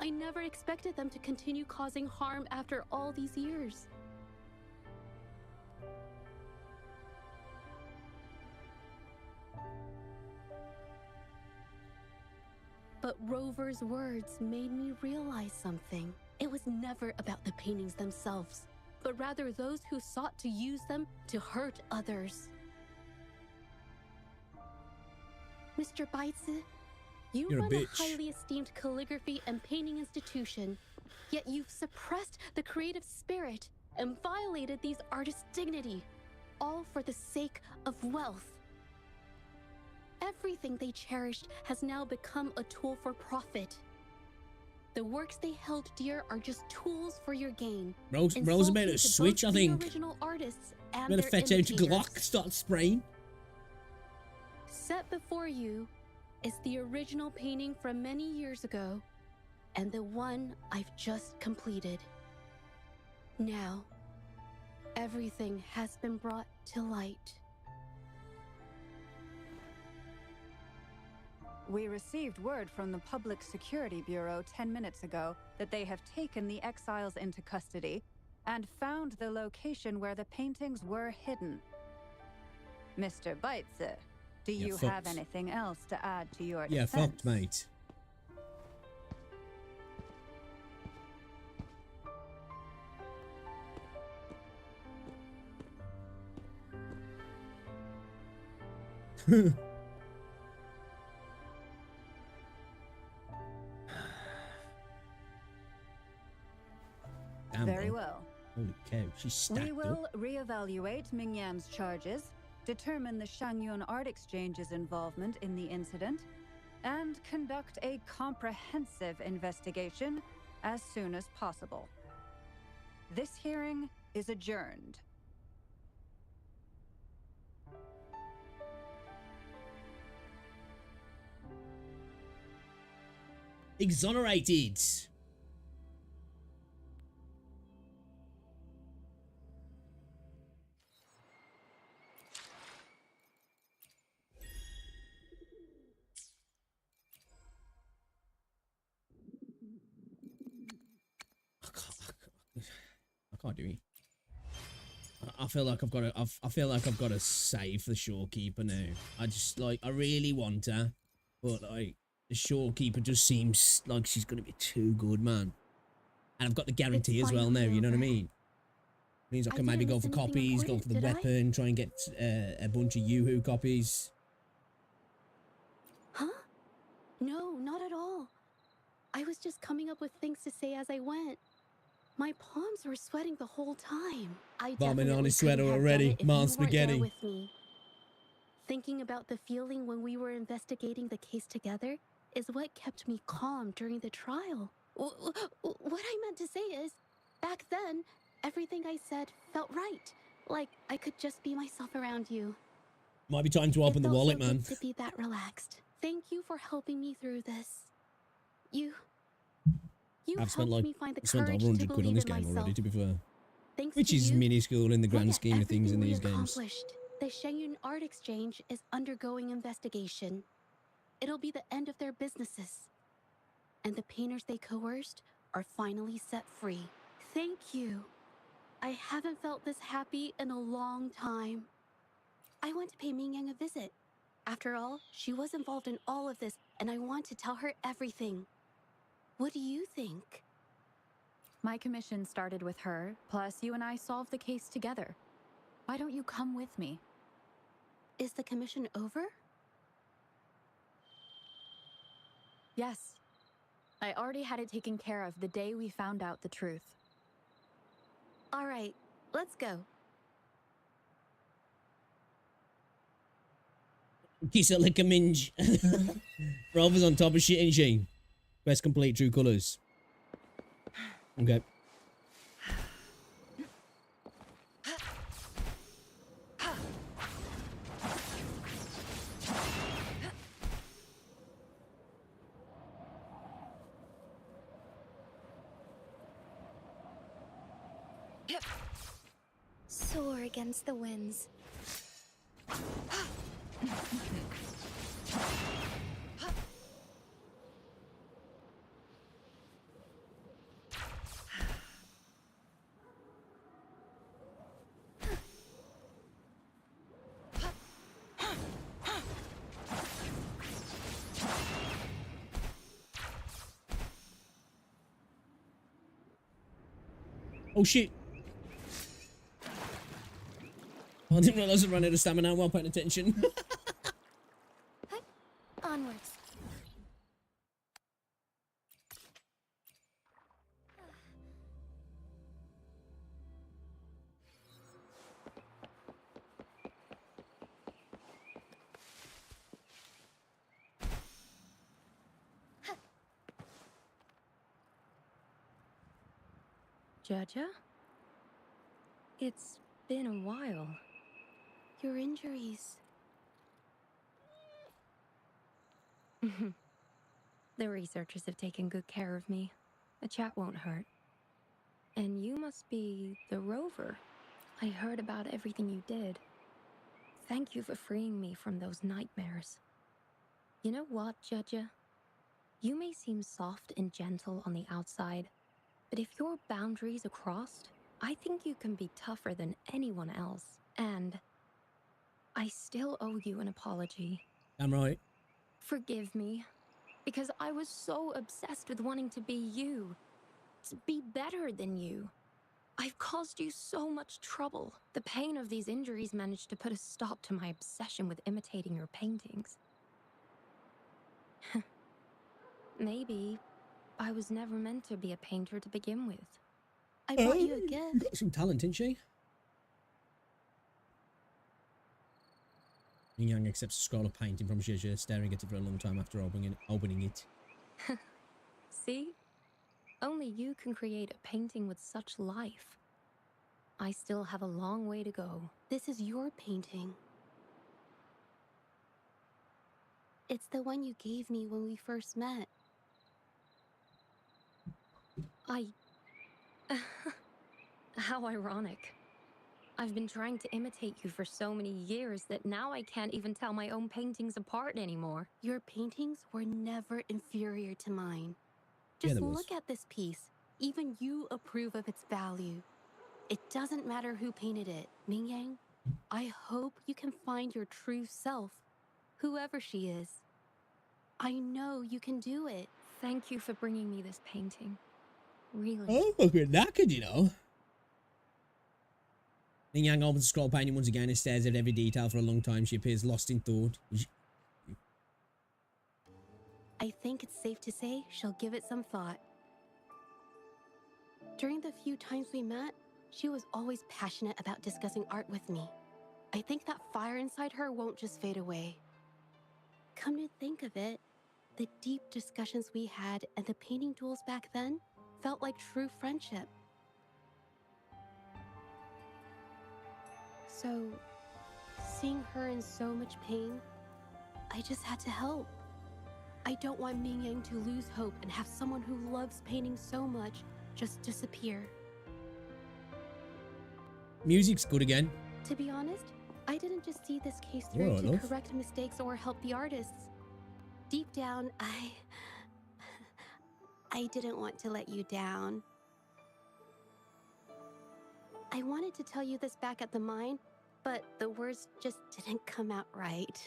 I never expected them to continue causing harm after all these years. But Rover's words made me realize something. It was never about the paintings themselves, but rather those who sought to use them to hurt others. Mr. Baitsu, you You're a run a bitch. highly esteemed calligraphy and painting institution, yet you've suppressed the creative spirit and violated these artists' dignity, all for the sake of wealth. Everything they cherished has now become a tool for profit. The works they held dear are just tools for your gain. Rose about insulting to to switch, both I the think. original artists and Better their fetch out imitators. Glock, start spraying. Set before you is the original painting from many years ago, and the one I've just completed. Now, everything has been brought to light. We received word from the Public Security Bureau 10 minutes ago that they have taken the exiles into custody and found the location where the paintings were hidden. Mr. Baitsu, do Yeah, you have fucked. anything else to add to your Yeah, defense? fucked, mate. Damn, Very bro. well. Holy cow, she's stacked We up. will reevaluate Mingyan's charges, determine the Shangyun Art Exchange's involvement in the incident, and conduct a comprehensive investigation as soon as possible. This hearing is adjourned. Exonerated. I can't do it. I feel like I've got to. I feel like I've got to save the shorekeeper now. I really want her, but like the shorekeeper just seems like she's gonna be too good, man. And I've got the guarantee as well now. You know what I mean? Means I can maybe go for copies, go for the weapon, try and get a bunch of Yoo-hoo copies. Huh? No, not at all. I was just coming up with things to say as I went. My palms were sweating the whole time. I Bombing on definitely his sweater couldn't have already. done it if Mom you weren't there spaghetti. with me. Thinking about the feeling when we were investigating the case together is what kept me calm during the trial. What I meant to say is, back then, everything I said felt right. Like I could just be myself around you. Might be time to open the wallet, man. To be that relaxed. Thank you for helping me through this. You I've spent helped like me find the spent courage over to 100 quid on believe this in game myself. already, to be fair. Thanks Which to is you, minuscule in the grand look at scheme of things in everything we these games. accomplished. The Shangyun Art Exchange is undergoing investigation. It'll be the end of their businesses. And the painters they coerced are finally set free. Thank you. I haven't felt this happy in a long time. I went to pay Mingyang a visit. After all, she was involved in all of this, and I want to tell her everything. What do you think? My commission started with her, plus you and I solved the case together. Why don't you come with me? Is the commission over? Yes. I already had it taken care of the day we found out the truth. All right, let's go. Kiss it like a minge. Rover's on top of shit, ain't she? Best complete true colours. Okay. Soar against the winds. Oh shit. Oh, I didn't realize I ran out of stamina while paying attention. Onwards. Zhezhi? It's been a while. Your injuries. The researchers have taken good care of me. A chat won't hurt. And you must be the rover. I heard about everything you did. Thank you for freeing me from those nightmares. You know what, Zhezhi? You may seem soft and gentle on the outside, but if your boundaries are crossed, I think you can be tougher than anyone else. And I still owe you an apology. I'm right. Forgive me, because I was so obsessed with wanting to be you, to be better than you. I've caused you so much trouble. The pain of these injuries managed to put a stop to my obsession with imitating your paintings. Maybe I was never meant to be a painter to begin with. I brought you a gift. Got some talent, didn't she? Yang accepts a scroll of painting from Zhezhi, staring at it for a long time after opening it. See? Only you can create a painting with such life. I still have a long way to go. This is your painting. It's the one you gave me when we first met. How ironic. I've been trying to imitate you for so many years that now I can't even tell my own paintings apart anymore. Your paintings were never inferior to mine. Just look at this piece. Even you approve of its value. It doesn't matter who painted it. Mingyang, I hope you can find your true self, whoever she is. I know you can do it. Thank you for bringing me this painting. Really. Oh, fucking knackered, you know. Ning Yang opens the scroll painting once again and stares at every detail for a long time. She appears lost in thought. I think it's safe to say she'll give it some thought. During the few times we met, she was always passionate about discussing art with me. I think that fire inside her won't just fade away. Come to think of it, the deep discussions we had and the painting duels back then felt like true friendship. So, seeing her in so much pain, I just had to help. I don't want Mingyang to lose hope and have someone who loves painting so much just disappear. Music's good again. To be honest, I didn't just see this case through to correct mistakes or help the artists. Deep down, I didn't want to let you down. I wanted to tell you this back at the mine, but the words just didn't come out right.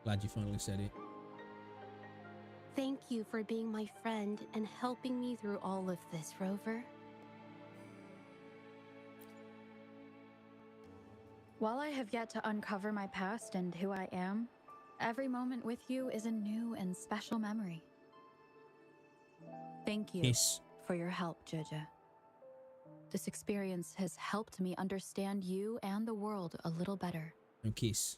Glad you finally said it. Thank you for being my friend and helping me through all of this, Rover. While I have yet to uncover my past and who I am, every moment with you is a new and special memory. Thank you for your help, Zhezhi. This experience has helped me understand you and the world a little better. No kiss.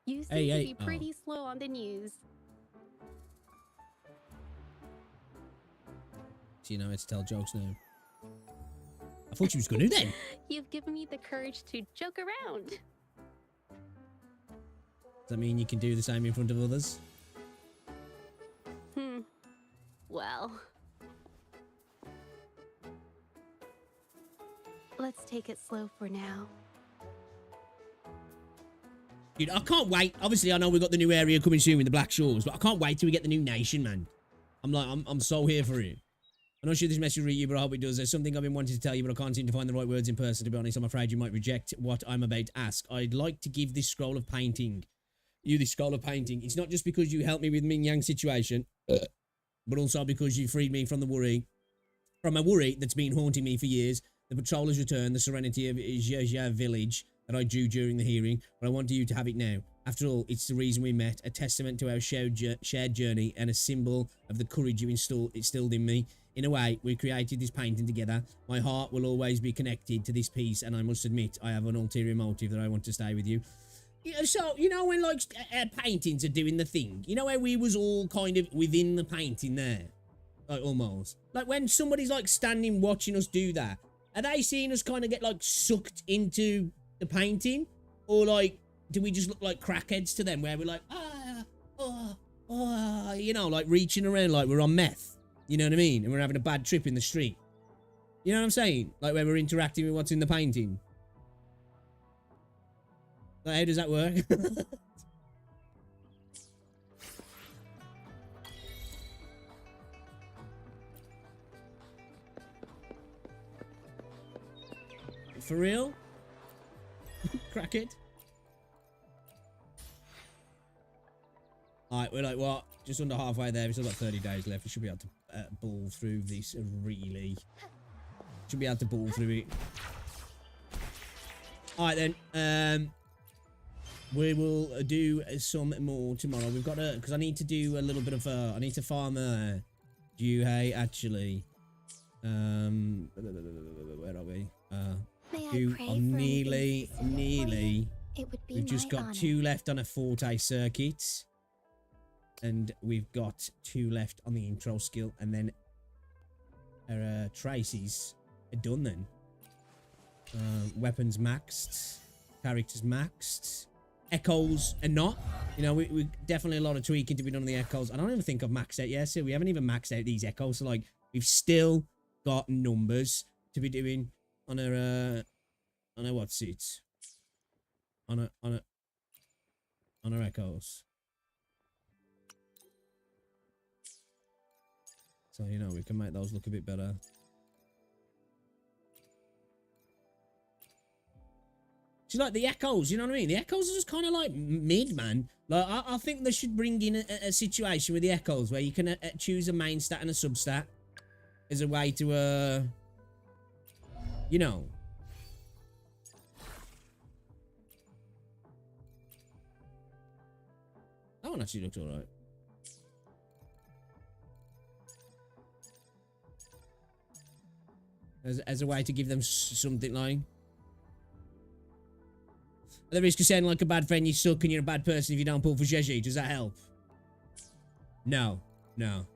You seem to be pretty slow on the news. So you know how to tell jokes now. I thought she was going to then. You've given me the courage to joke around. Does that mean you can do the same in front of others? Well. Let's take it slow for now. Dude, I can't wait. Obviously, I know we've got the new area coming soon with the Black Shores, but I can't wait till we get the new nation, man. I'm so here for it. I'm not sure this message will reach you, but I hope it does. There's something I've been wanting to tell you, but I can't seem to find the right words in person, to be honest. I'm afraid you might reject what I'm about to ask. I'd like to give this scroll of painting. This scroll of painting. It's not just because you helped me with Ming Yang's situation, but also because you freed me from a worry that's been haunting me for years. The patrol has returned, the serenity of Zhezhi village that I drew during the hearing, but I want you to have it now. After all, it's the reason we met, a testament to our shared journey and a symbol of the courage you instilled in me. In a way, we created this painting together. My heart will always be connected to this piece, and I must admit, I have an ulterior motive that I want to stay with you. So, you know when, like, paintings are doing the thing? You know where we was all kind of within the painting there? Like, almost. Like, when somebody's, like, standing watching us do that, are they seeing us kind of get, like, sucked into the painting? Or, like, do we just look like crackheads to them, where we're like, you know, like, reaching around like we're on meth? You know what I mean? And we're having a bad trip in the street. You know what I'm saying? Like, where we're interacting with what's in the painting. Like, how does that work? For real? Crackhead? Alright, we're like, what? Just under halfway there. We've still got 30 days left. We should be able to ball through this really. Should be able to ball through it. Alright then. We will do some more tomorrow. We've got to, because I need to do a little bit of, I need to farm Zhezhi actually. Where are we? I'm nearly. We've just got 2 left on a Forte circuit. And we've got 2 left on the intro skill. And then our Tracy's are done then. Weapons maxed. Characters maxed. Echoes are not. You know, we definitely a lot of tweaking to be done on the echoes. I don't even think I've maxed out yet. So we haven't even maxed out these echoes. So like, we've still got numbers to be doing on our what's it? On our echoes. So, you know, we can make those look a bit better. See, like, the echoes, you know what I mean? The echoes are just kind of, like, mid, man. Like, I think they should bring in a situation with the echoes where you can choose a main stat and a substat as a way to, you know. That one actually looks alright. As a way to give them something like. At the risk of sounding like a bad friend, you suck and you're a bad person if you don't pull for Zhezhi. Does that help? No. No.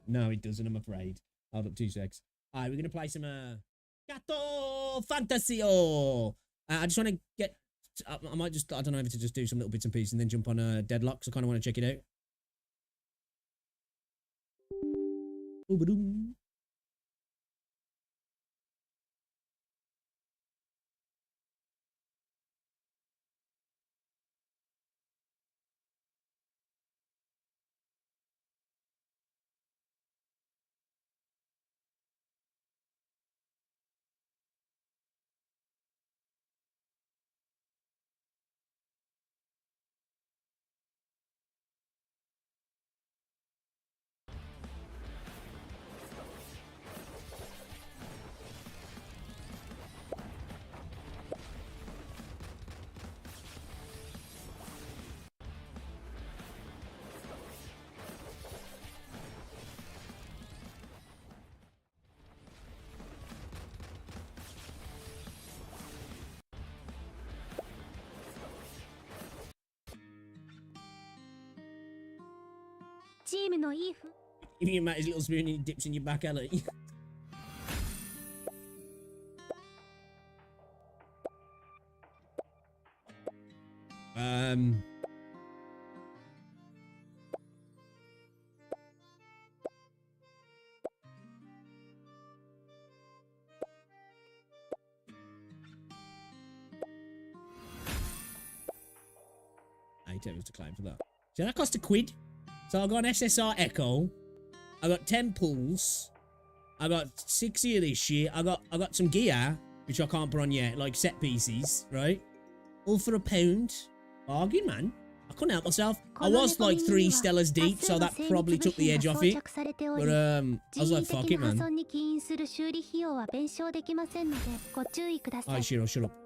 No, it doesn't, I'm afraid. Hold up 2 secs. Alright, we're going to play some, Gato Fantasio! I just want to get... I might just... I don't know if to just do some little bits and pieces and then jump on, Deadlock, so I kind of want to check it out. Ooh-ba-doom. If you met his little spoon and he dips in your back alley. $8 to claim for that. So that cost £1. So I got an SSR Echo. I got 10 pulls. I got 60 of this shit. I got some gear, which I can't put on yet, like set pieces, right? All for £1. Bargain, man. I couldn't help myself. I was like 3 Stellars deep, so that probably took the edge off it. But I was like, fuck it, man. Alright, Shiro, shut up.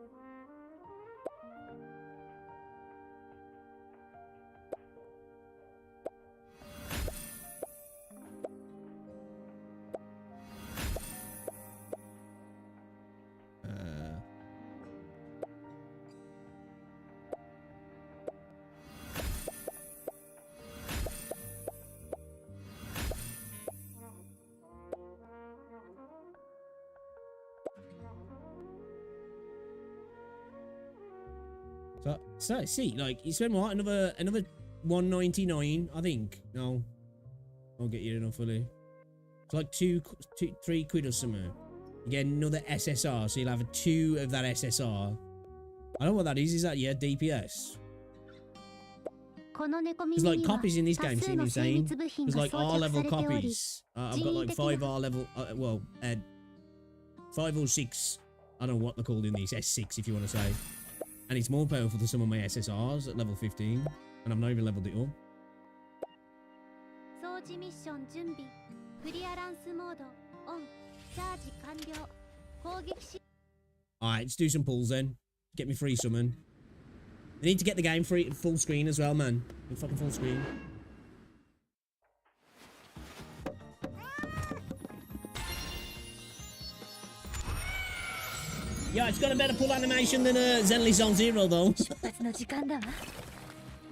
So see, like you spend what, another 199, I think. No, I'll get you enough fully. It's like 3 quid or something. You get another SSR, so you'll have 2 of that SSR. I don't know what that is. Is that DPS? There's like copies in this game seem insane. There's like R level copies. I've got like 5 R level, 5 or 6. I don't know what they're called in these. S6 if you want to say. And it's more powerful than some of my SSRs at level 15. And I've not even leveled it up. Alright, let's do some pulls then. Get me free summon. I need to get the game free full screen as well, man. Fucking full screen. Yeah, it's got a better pull animation than Zenly Zone Zero, though.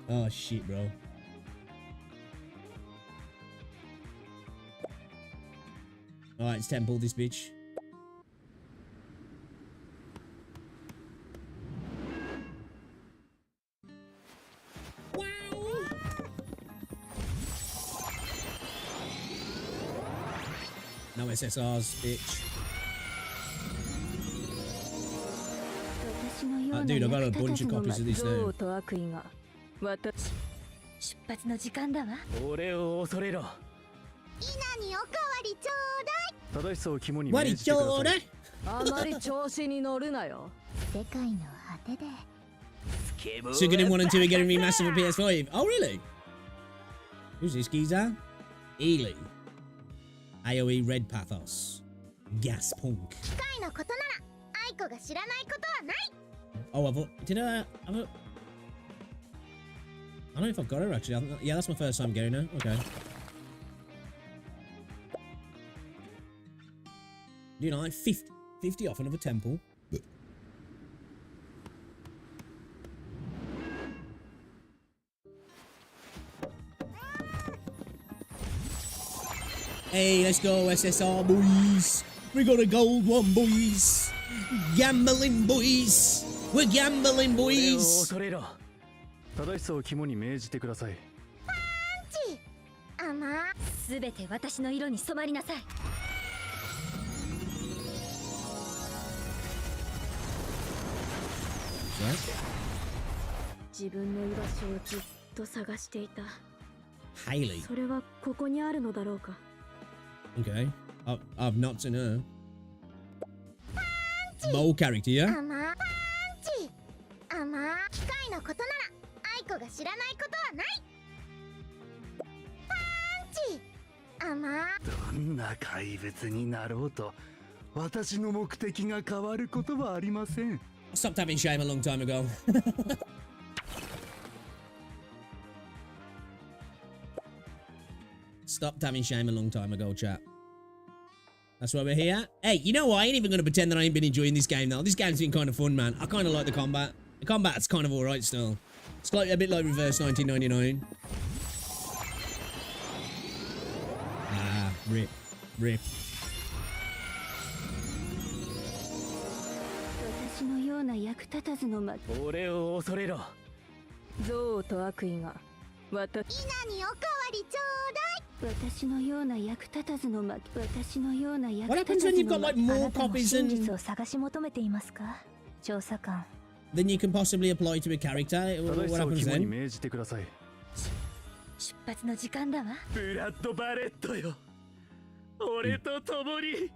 Oh, shit, bro. Alright, it's 10 pull this bitch. Wow! No SSRs, bitch. Dude, I got a bunch of copies of this now. Suicoden 1 and 2 are getting remastered for PS5. Oh, really? Who's this geezer? Ely. AoE Red Pathos. Gas Punk. Oh, did I don't know if I've got her actually. Yeah, that's my first time getting her. Okay. You know, like 50 off another temple. Hey, let's go SSR boys. We got a gold one, boys. Gambling boys. We're gambling boys. Hailey. Okay. I've not seen her. Bow character, yeah? I stopped having shame a long time ago. Stopped having shame a long time ago, chat. That's why we're here. Hey, you know what? I ain't even going to pretend that I ain't been enjoying this game now. This game's been kind of fun, man. I kind of like the combat. The combat's kind of alright still. It's like a bit like Reverse 1999. Ah, rip. Rip. What happens when you've got like more copies than you can possibly apply to a character? What happens then? 出発の時間だわ。ブラッドバレットよ。俺と共に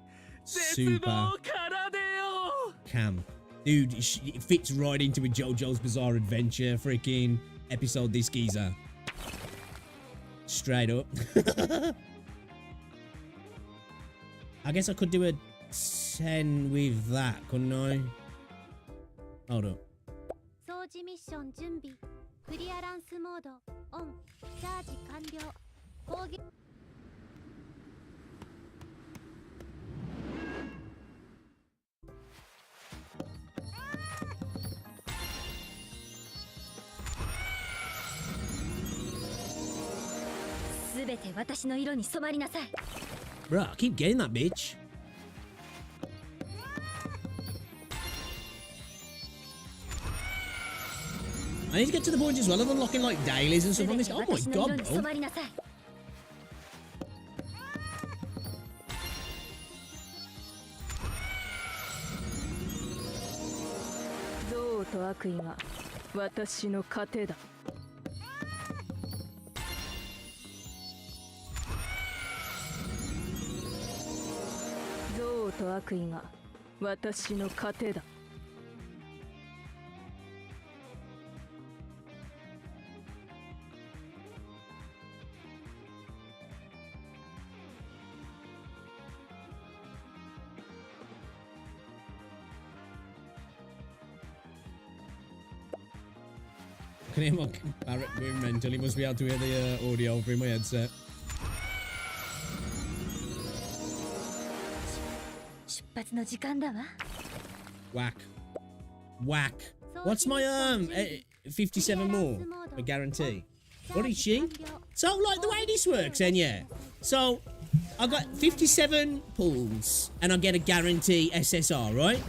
絶 Super 望奏でよ。 camp. Dude, it fits right into a JoJo's Bizarre Adventure freaking episode, this geezer. Straight up. I guess I could do a 10 with that, couldn't I? Hold up. 掃除ミッション準備。クリアランスモードオン。チャージ完了。攻撃。すべて私の色に染まりなさい。 Bruh, I keep getting that bitch. I need to get to the point as well of unlocking like dailies and stuff on this. Oh my god, bro. 憎悪と悪意が私の糧だ。憎悪と悪意が私の糧だ。I can hear my Barrett going mental. He must be able to hear the audio through my headset. 出発の時間だわ。 Whack. Whack. What's my 57 more? A guarantee. What is she? So like the way this works then, yeah. So I got 57 pulls and I get a guarantee SSR, right?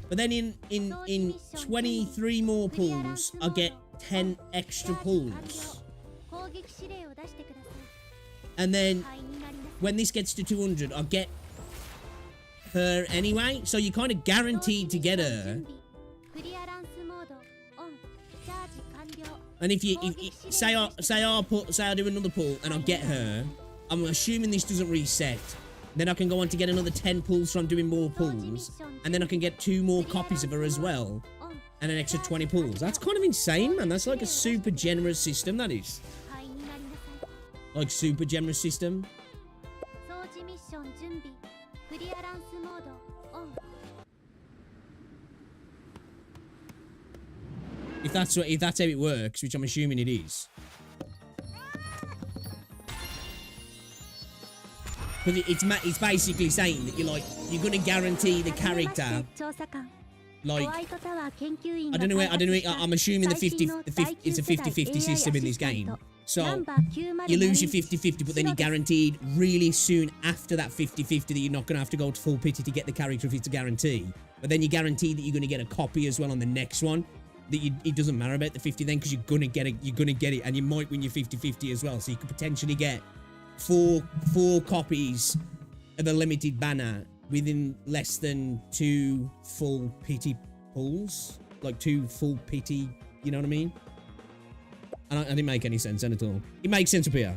But then in 23 more pulls I get 10 extra pulls. And then when this gets to 200 I get her anyway, so you're kind of guaranteed to get her. And if you say I do another pull and I get her, I'm assuming this doesn't reset. Then I can go on to get another 10 pulls from doing more pulls, and then I can get 2 more copies of her as well, and an extra 20 pulls. That's kind of insane, man. That's like a super generous system, that is. Like super generous system. If that's how it works, which I'm assuming it is. Because it's basically saying that you're gonna guarantee the character. Like I don't know. I'm assuming it's a 50-50 system in this game. So you lose your 50-50, but then you're guaranteed really soon after that 50-50 that you're not gonna have to go to full pity to get the character if it's a guarantee. But then you're guaranteed that you're gonna get a copy as well on the next one. It doesn't matter about the 50 then, because you're gonna get it, and you might win your 50-50 as well. So you could potentially get four copies of a limited banner within less than 2 full pity pulls, like 2 full pity. You know what I mean? I didn't make any sense then at all. It makes sense up here.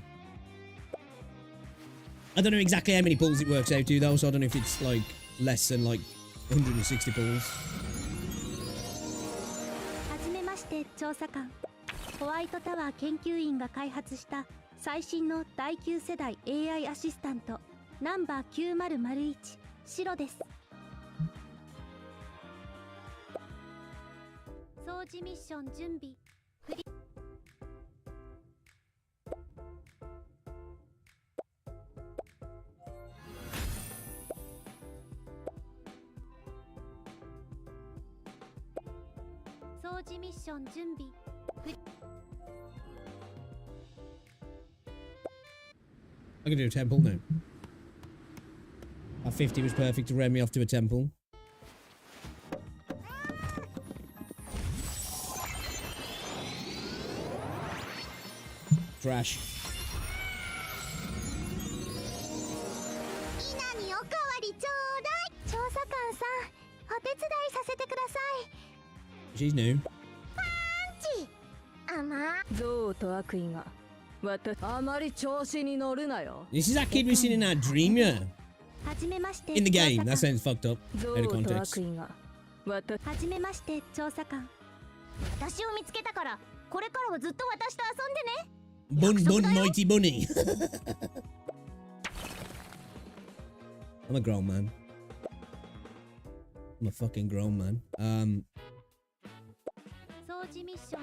I don't know exactly how many pulls it works out to though, so I don't know if it's like less than like 160 pulls. 調査官ホワイトタワー研究員が開発した最新の第9世代 AI アシスタントナンバー9001白です。掃除ミッション準備クリ掃除ミッション準備I'm gonna do a temple now. Our 50 was perfect to run me off to a temple. Trash. 稲におかわりちょうだい。調査官さん、お手伝いさせてください。She's new. パンチ。甘。憎悪と悪意が This is that kid we seen in our dream, yeah? In the game. That sounds fucked up. Out of context. はじめまして調査官。私を見つけたからこれからはずっと私と遊んでね。 Bun bun mighty bunny. I'm a grown man. I'm a fucking grown man. 掃除ミッション。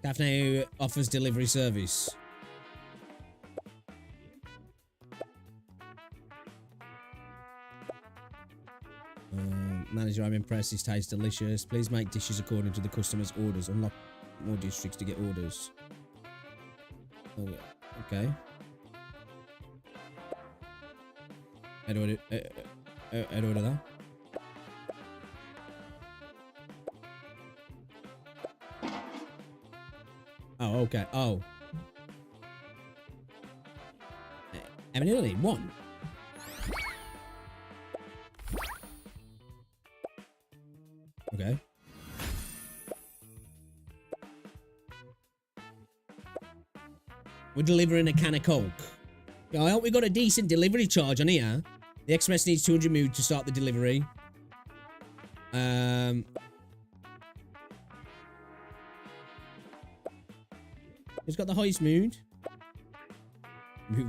Daphne offers delivery service. Manager, I'm impressed. This tastes delicious. Please make dishes according to the customer's orders. Unlock more districts to get orders. Oh, okay. How do I do that? Oh, okay. Oh. How many are they? One. Okay. We're delivering a can of Coke. I hope we got a decent delivery charge on here. The express needs 200 mood to start the delivery. Who's got the highest mood?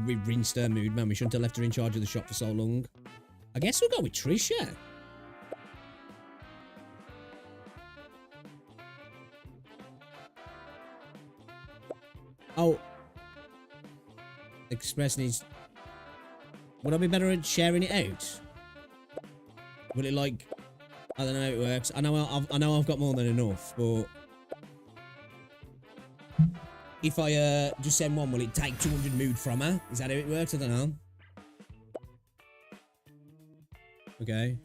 We rinsed her mood, man. We shouldn't have left her in charge of the shop for so long. I guess we'll go with Trisha. Oh. Express needs... Would I be better at sharing it out? Will it like... I don't know how it works. I know I've got more than enough, but... If I just send one, will it take 200 mood from her? Is that how it works? I don't know. Okay.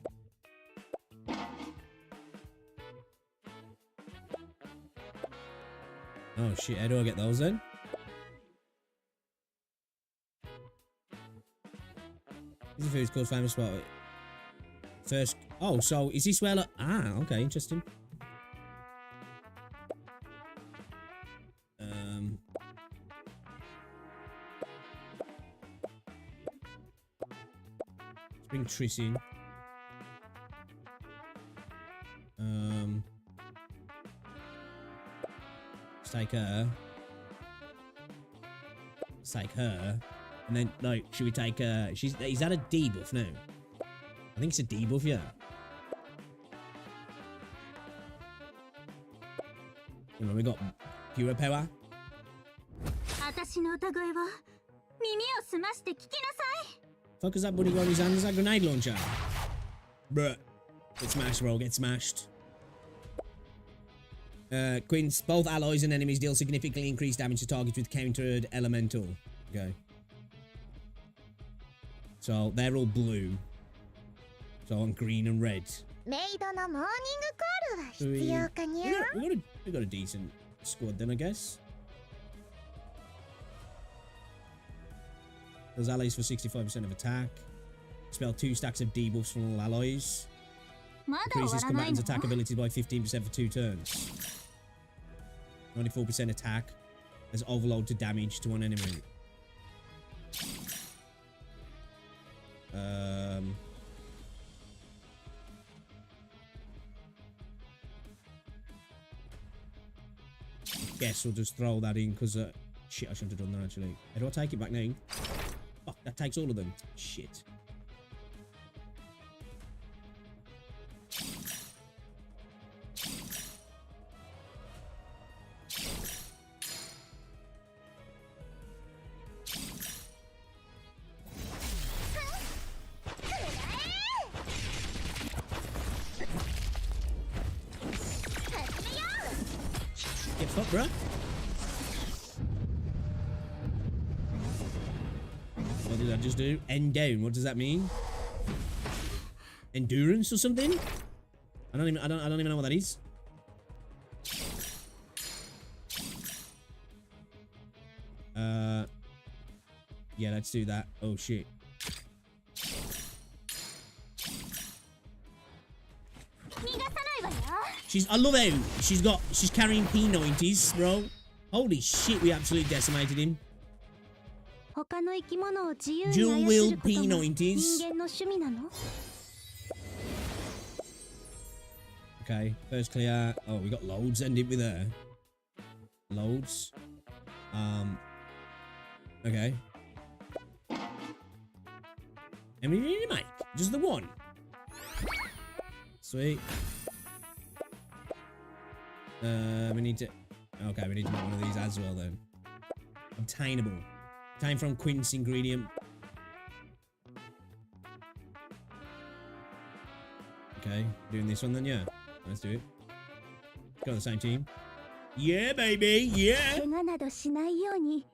Oh shit, how do I get those then? This is food's called famous spot. First... Oh, so is this where like... Ah, okay, interesting. Let's bring Triss in. Let's take her. Let's take her. And then, like, should we take her? Is that a debuff now? I think it's a debuff, yeah. And then we got pure power. Fuck is that buddy got in his hand? Is that grenade launcher? Bruh. Get smashed, bro. Get smashed. Queens, both allies and enemies deal significantly increased damage to targets with countered elemental. Okay. So they're all blue. So on green and red. We got a decent squad then, I guess. Those allies for 65% of attack. Spell 2 stacks of debuffs from all allies. Increases combatants' attack abilities by 15% for 2 turns. 94% attack. As overload to damage to one enemy. Guess we'll just throw that in because shit, I shouldn't have done that actually. How do I take it back now? Fuck, that takes all of them. Shit. Get fucked, bruh. What did I just do? End down. What does that mean? Endurance or something? I don't even know what that is. Yeah, let's do that. Oh shit. I love how she's carrying P90s, bro. Holy shit, we absolutely decimated him. 他の生き物を自由に Dual 操 wield ることが P90s. 人間の趣味なの Okay, first clear. Oh, we got loads. End it with her. Loads. Okay. And we need to make just the one. Sweet. We need to. Okay, we need to make one of these as well then. Obtainable. Obtain from Quince ingredient. Okay, doing this one then, yeah. Let's do it. Go on the same team. Yeah, baby, yeah. 怪我などしないように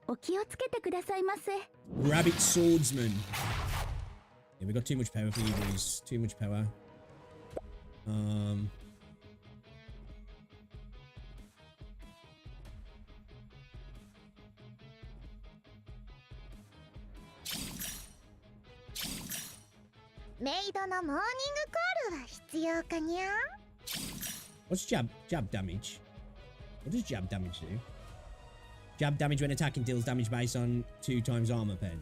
お気をつけてくださいませ Rabbit swordsman. Yeah, we got too much power for you boys. Too much power. What's jab damage? What does jab damage do? Jab damage when attacking deals damage based on 2 times armor pen.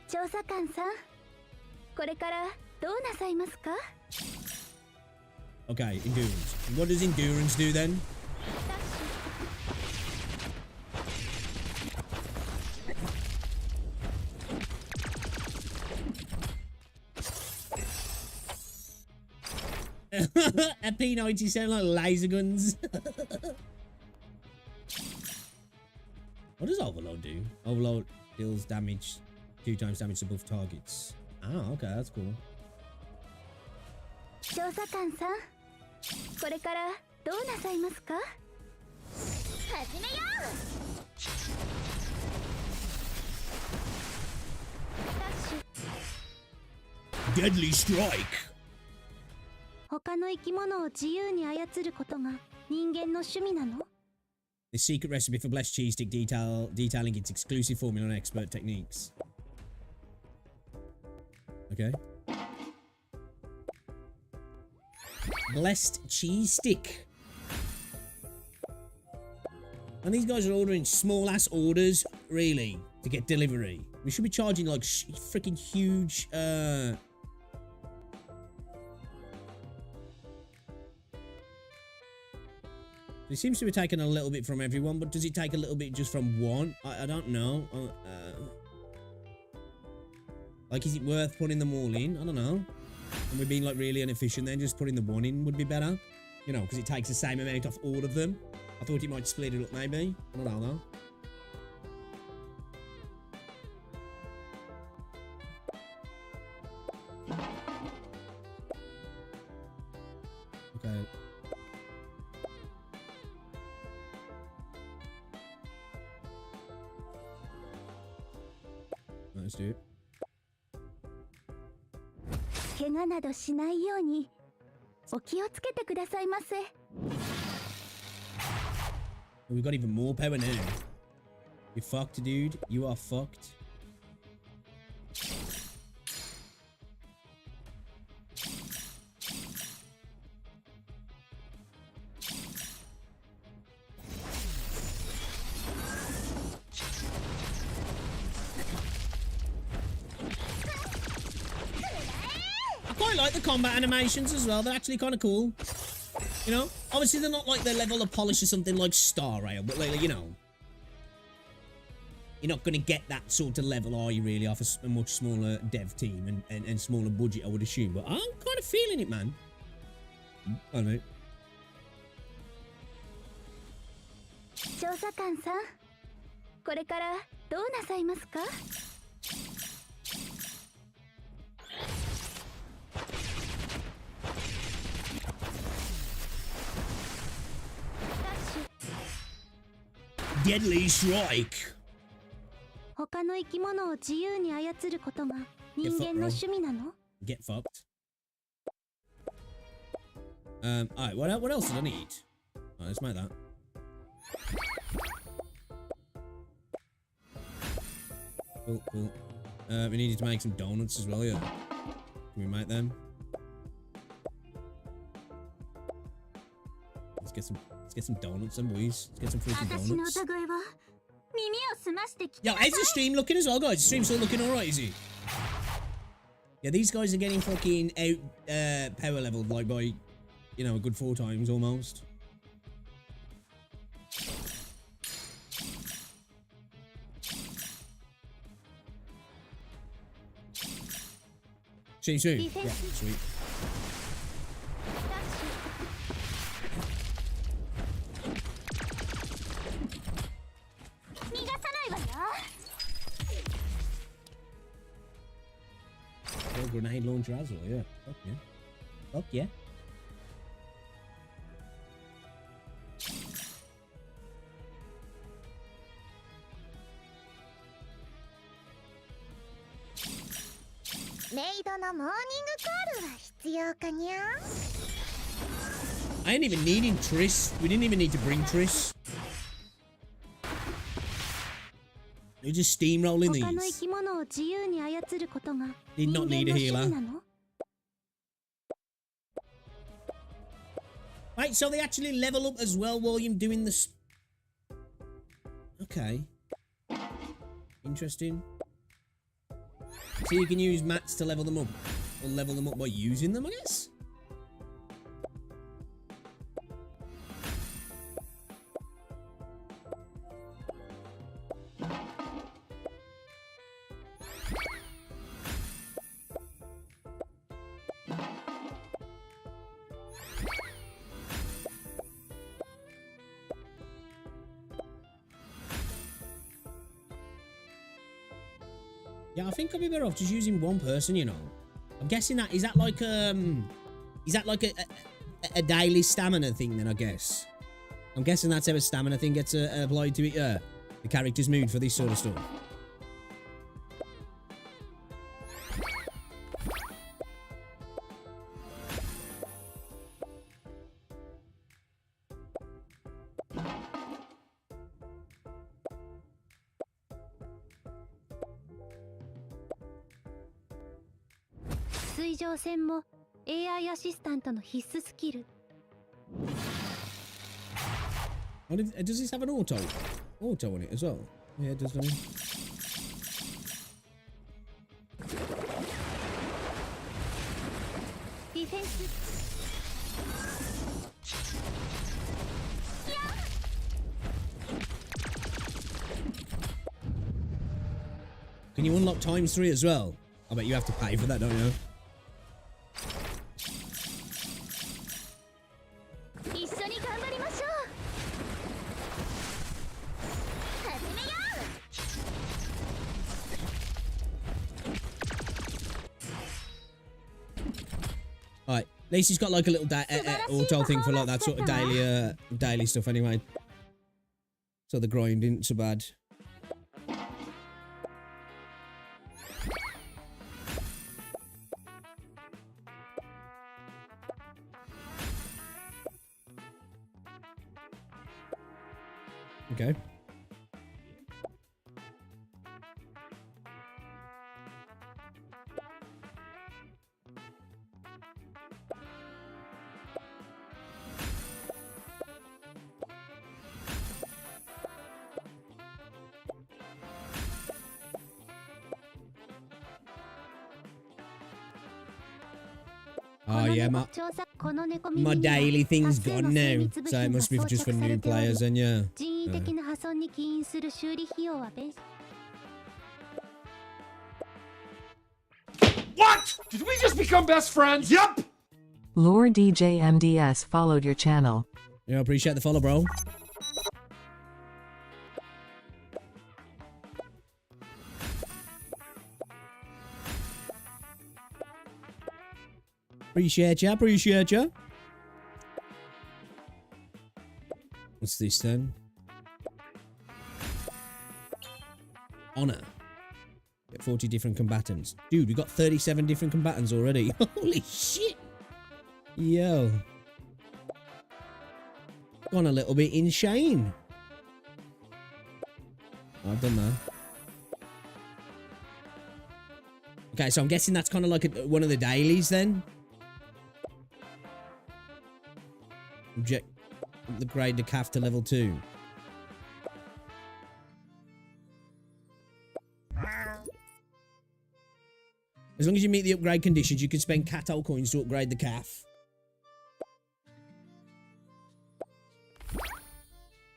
調査官さんこれからどうなさいますか Okay, endurance. What does endurance do then? A P90 sound like laser guns. What does overload do? Overload deals damage 2 times damage above targets. Ah, okay, that's cool. 調査官さんこれからどうなさいますか始めよう Deadly Strike. 他の生き物を自由に操ることが人間の趣味なの The secret recipe for blessed cheese stick detailing its exclusive formula and expert techniques. Okay. Blessed cheese stick. And these guys are ordering small ass orders, really, to get delivery. We should be charging like freaking huge, It seems to be taking a little bit from everyone, but does it take a little bit just from one? I don't know. Like, is it worth putting them all in? I don't know. And we're being like really inefficient then, just putting the one in would be better. You know, because it takes the same amount off all of them. I thought it might split it up maybe. I don't know. Okay. Let's do it. 怪我などしないようにお気をつけてくださいませ We've got even more power now. You're fucked, dude. You are fucked. I quite like the combat animations as well. They're actually kind of cool. You know, obviously they're not like the level of polish or something like Star Rail, but like, you know, you're not going to get that sort of level, are you really, off a much smaller dev team and smaller budget, I would assume. But I'm kind of feeling it, man. I don't know. 調査官さんこれからどうなさいますか Deadly Strike. 他の生き物を自由に操ることが人間の趣味なの Get fucked. Alright, what else did I need? Alright, let's make that. Cool, cool. We needed to make some donuts as well, yeah. Can we make them? let's get some donuts, some boys. Let's get some freaking 私の donuts. 歌声は耳を澄まして聞き Yo, なさい how's the stream looking as well, guys? The stream's still looking alright, is it? Yeah, these guys are getting fucking out power leveled like by, you know, a good 4 times almost. See you soon. Yeah, sweet. 逃がさないわよ Oh, grenade launcher as well, yeah. Fuck yeah. Fuck yeah. I ain't even needing Triss. We didn't even need to bring Triss. We're just steamrolling 他の生 these. き物を自由に操ることが Did 人 not 間 need の a 趣味 healer. なの Right, so they actually level up as well while you're doing this. Okay. Interesting. So you can use mats to level them up. Or level them up by using them, I guess? Yeah, I think I'd be better off just using one person, you know. I'm guessing that is that like a daily stamina thing then, I guess. I'm guessing that's how a stamina thing gets applied to it, the character's mood for this sort of stuff. AI アシスタントの必須スキル Does this have an auto? Auto on it as well? Yeah, it does, doesn't it? Can you unlock ×3 as well? I bet you have to pay for that, don't you? Alright, at least he's got like a little auto thing for like that sort of daily stuff anyway. So the grind isn't so bad. Okay. Oh yeah, my daily thing's gone now, so it must be just for new players, and yeah. 人為的な破損に起因する修理費用は弁 What? Did we just become best friends? Yup! Lord DJ MDS followed your channel. Yeah, I appreciate the follow, bro. Appreciate ya, appreciate ya. What's this then? Honor. Get 40 different combatants. Dude, we got 37 different combatants already. Holy shit. Yo. Gone a little bit insane. I've done that. Okay, so I'm guessing that's kind of like one of the dailies then. Upgrade the calf to level 2. As long as you meet the upgrade conditions, you can spend Cato coins to upgrade the calf.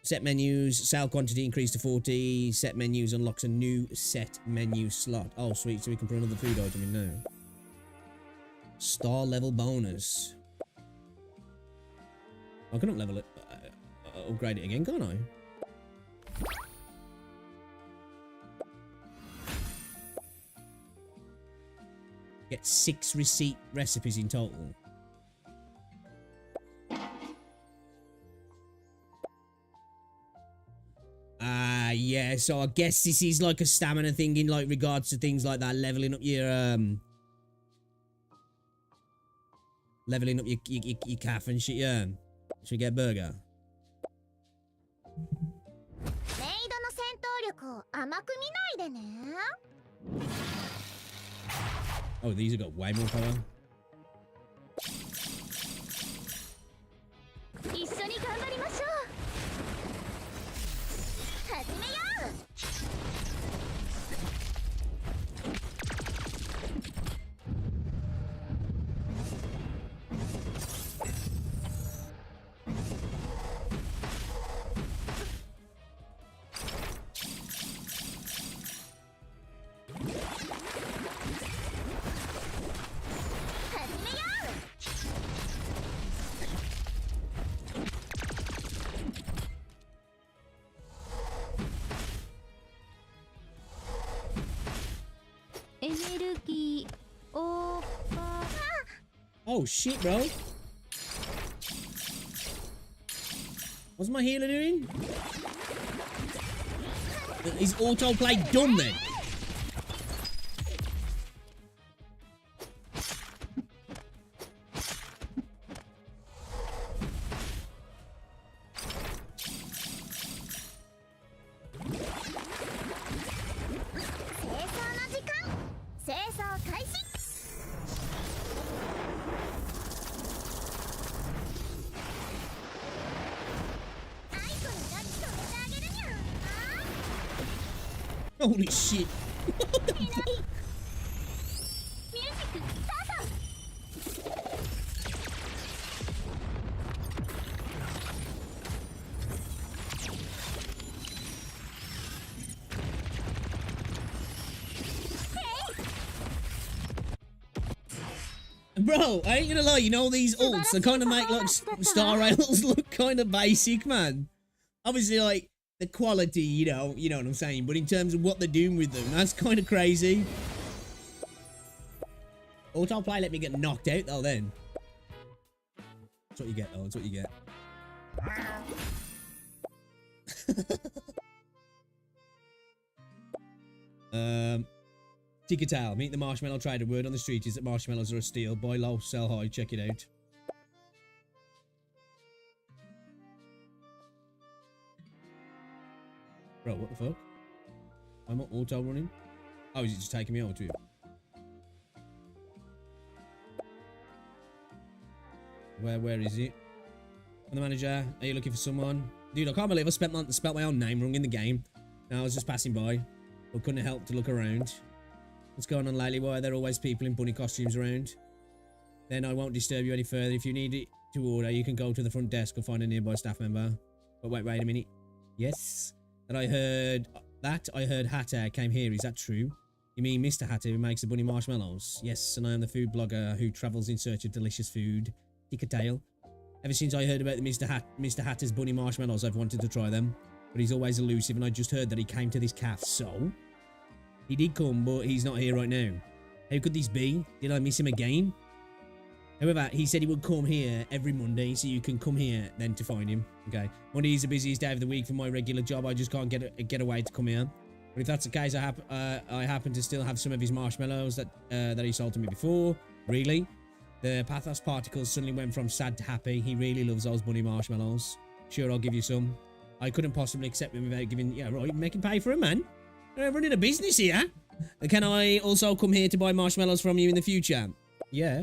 Set menus, sale quantity increased to 40. Set menus unlocks a new set menu slot. Oh, sweet. So we can put another food item in now. Star level bonus. I can level it. Upgrade it again, can't I? Get 6 receipt recipes in total. Yeah, so I guess this is like a stamina thing in like regards to things like that, leveling up your calf and shit, yeah. Should we get a burger? Oh, these have got way more power. Oh shit, bro. What's my healer doing? Is autoplay done then? Holy shit. What the fuck? Bro, I ain't gonna lie, you know these ults, they kind of make like Star Rails look kind of basic, man. Obviously, like, the quality, you know what I'm saying, but in terms of what they're doing with them, that's kind of crazy. Autoplay let me get knocked out though then. That's what you get though, that's what you get. Ticketal, meet the marshmallow trader. Word on the street is that marshmallows are a steal. Buy low, sell high, check it out. Bro, what the fuck? I'm not auto running. Oh, is it just taking me over to you? Where is it? I'm the manager. Are you looking for someone? Dude, I can't believe I spelt my own name wrong in the game. No, I was just passing by. But couldn't help to look around. What's going on lately? Why are there always people in bunny costumes around? Then I won't disturb you any further. If you need it to order, you can go to the front desk or find a nearby staff member. But wait a minute. Yes? I heard Hatter came here. Is that true? You mean Mr. Hatter who makes the bunny marshmallows? Yes, and I am the food blogger who travels in search of delicious food. Ticketail. Ever since I heard about the Mr. Hatter's bunny marshmallows, I've wanted to try them. But he's always elusive, and I just heard that he came to this calf, so... He did come, but he's not here right now. How could this be? Did I miss him again? However, he said he would come here every Monday, so you can come here then to find him. Okay. Monday is the busiest day of the week for my regular job. I just can't get away to come here. But if that's the case, I happen to still have some of his marshmallows that he sold to me before. Really? The pathos particles suddenly went from sad to happy. He really loves those bunny marshmallows. Sure, I'll give you some. I couldn't possibly accept them without giving... Yeah, right, make him pay for them, man. I'm running a business here. Can I also come here to buy marshmallows from you in the future? Yeah.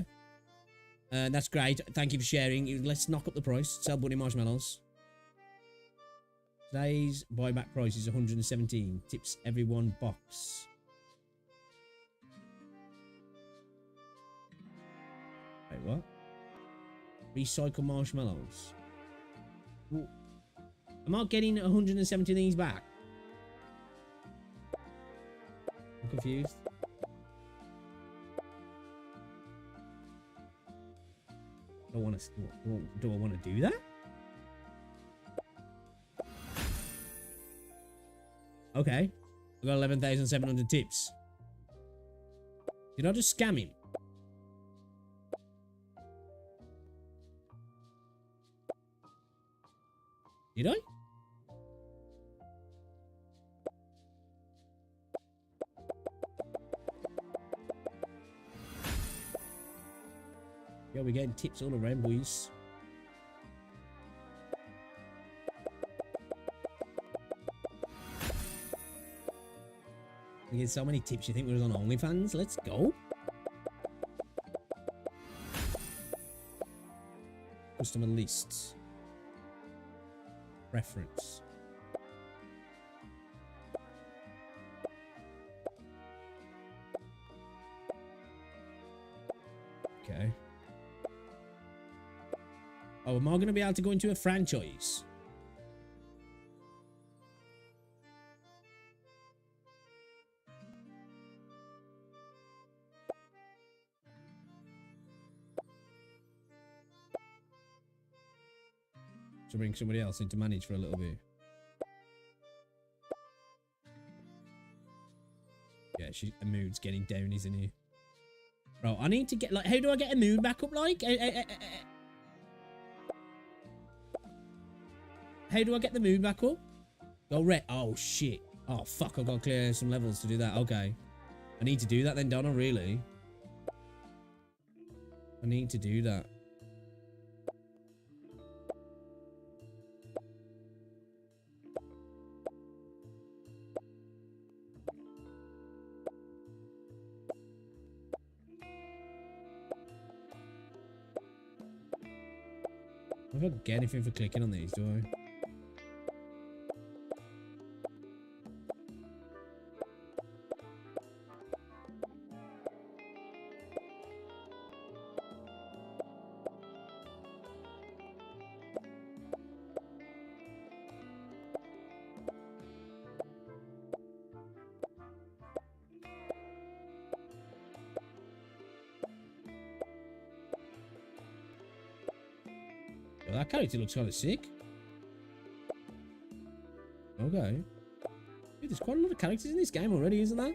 That's great. Thank you for sharing. Let's knock up the price. Sell bunny marshmallows. Today's buyback price is 117. Tips everyone box. Wait, what? Recycle marshmallows. Ooh. Am I getting 170 of these back? I'm confused. Do I want to do that? Okay. I got 11,700 tips. Did I just scam him? Did I? Yeah, we're getting tips all around, boys. We get so many tips, you think we was on OnlyFans? Let's go. Customer list. Reference. Okay. Oh, am I going to be able to go into a franchise? To bring somebody else in to manage for a little bit. Yeah, the mood's getting down, isn't it? Bro, I need to get, like, how do I get a mood back up, like? How do I get the mood back up? Go red. Oh, shit. Oh, fuck, I've got to clear some levels to do that. Okay. I need to do that then, don't I, really? I need to do that. I don't get anything for clicking on these, do I? Yo, that character looks kind of sick. Okay. Dude, there's quite a lot of characters in this game already, isn't there?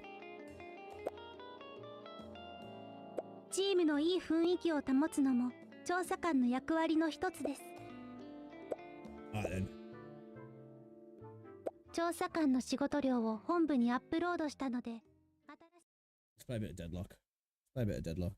チームのいい雰囲気を保つのも調査官の役割の一つです。Alright then. 調査官の仕事量を本部にアップロードしたので。Let's play a bit of Deadlock. Let's play a bit of Deadlock.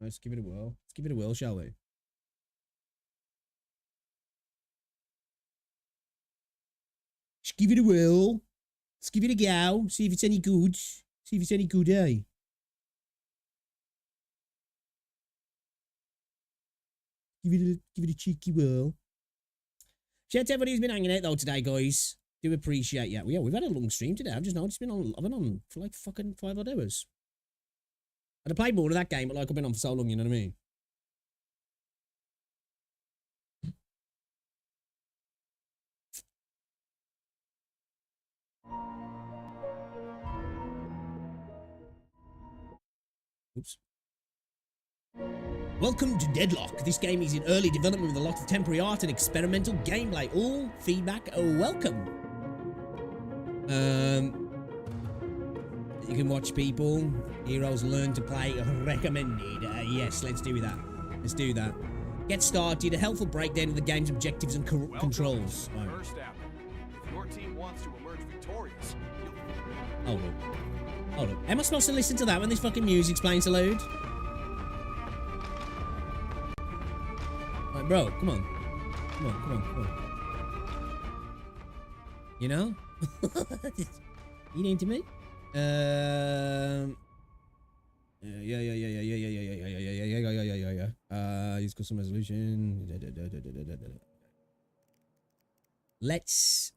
Let's give it a whirl. Let's give it a whirl, shall we? Just give it a whirl. Let's give it a go. See if it's any good. See if it's any good, eh? Give it a cheeky whirl. Shout out to everybody who's been hanging out though today, guys. Do appreciate you. Yeah, we've had a long stream today. I've been on for like fucking 5 odd hours. I'd have played more of that game, but like I've been on for so long, you know what I mean? Oops. Welcome to Deadlock. This game is in early development with a lot of temporary art and experimental gameplay. All feedback welcome. You can watch people. Heroes learn to play recommended. Yes, let's do that. Let's do that. Get started. A helpful breakdown of the game's objectives and controls. Right. First out, if your team wants to emerge victorious, Hold up. Hold up. Am I supposed to listen to that when this fucking music's playing so loud? Right, bro, come on. Come on, come on, come on. You know? You into me? Use custom resolution. Let's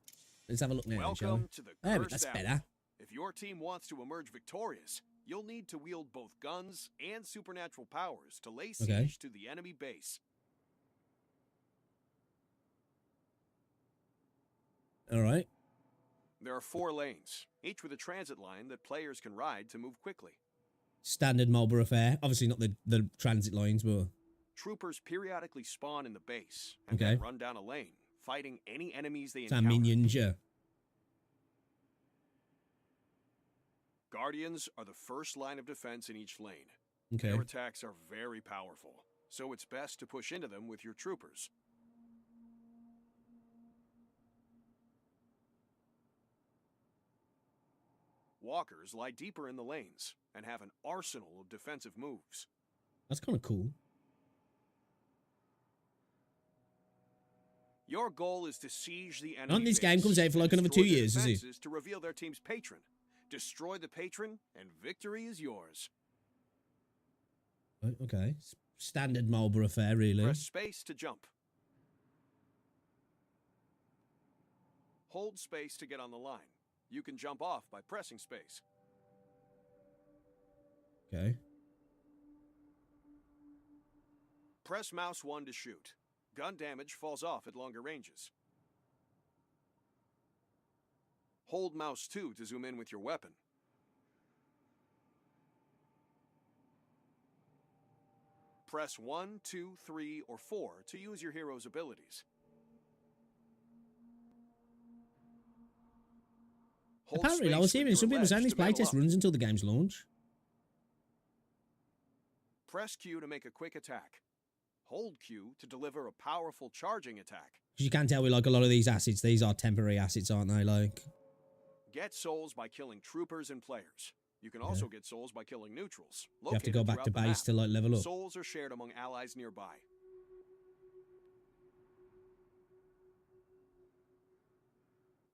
have a look now, shall we? welcome to the There, cursed that's hour. better. If your team wants to emerge victorious, you'll need to wield both guns and supernatural powers to lay siege Okay. to the enemy base. All right. There are 4 lanes, each with a transit line that players can ride to move quickly. Standard Marlborough fare. Obviously not the transit lines, but Troopers periodically spawn in the base and Okay. then run down a lane, fighting any enemies they it's our encounter. minions, yeah. Guardians are the first line of defense in each lane. Okay. Their attacks are very powerful, so it's best to push into them with your troopers. Walkers lie deeper in the lanes and have an arsenal of defensive moves. That's kind of cool. Your goal is to siege the enemy. Aren't this game base comes out for like and another destroy 2 their years, is it? defenses to reveal their team's patron. Destroy the patron, and victory is yours. Right, okay. Standard Marlborough fare, really. Press space to jump. Hold space to get on the line. You can jump off by pressing space. Okay. Press mouse 1 to shoot. Gun damage falls off at longer ranges. Hold mouse 2 to zoom in with your weapon. Press 1, 2, 3, or 4 to use your hero's abilities. Hold Apparently, I space was when hearing you're some people saying alleged this to level playtest up. runs until the game's launch. Press Q to make a quick attack. Hold Q to deliver a powerful charging attack. Because you can tell with like a lot of these assets, these are temporary assets, aren't they? Like, Get souls by killing troopers and players. You can also get souls by killing neutrals. you have to located go back to throughout the base map. to like level up. Souls are shared among allies nearby.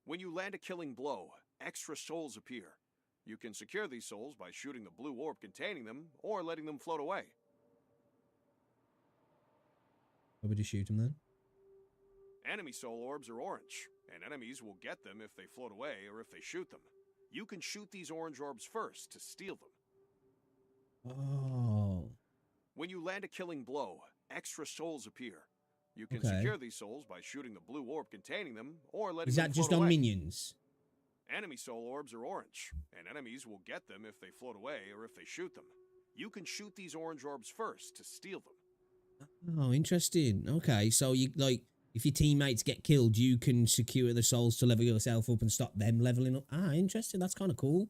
When you land a killing blow, extra souls appear. You can secure these souls by shooting the blue orb containing them or letting them float away. Why would you shoot them then? Enemy soul orbs are orange, and enemies will get them if they float away or if they shoot them. You can shoot these orange orbs first to steal them. Oh. When you land a killing blow, extra souls appear. You can Okay. secure these souls by shooting the blue orb containing them or letting Is them that just float on away. minions? Enemy soul orbs are orange, and enemies will get them if they float away or if they shoot them. You can shoot these orange orbs first to steal them. Oh, interesting. Okay, so you like if your teammates get killed, you can secure the souls to level yourself up and stop them leveling up. Ah, interesting. That's kind of cool.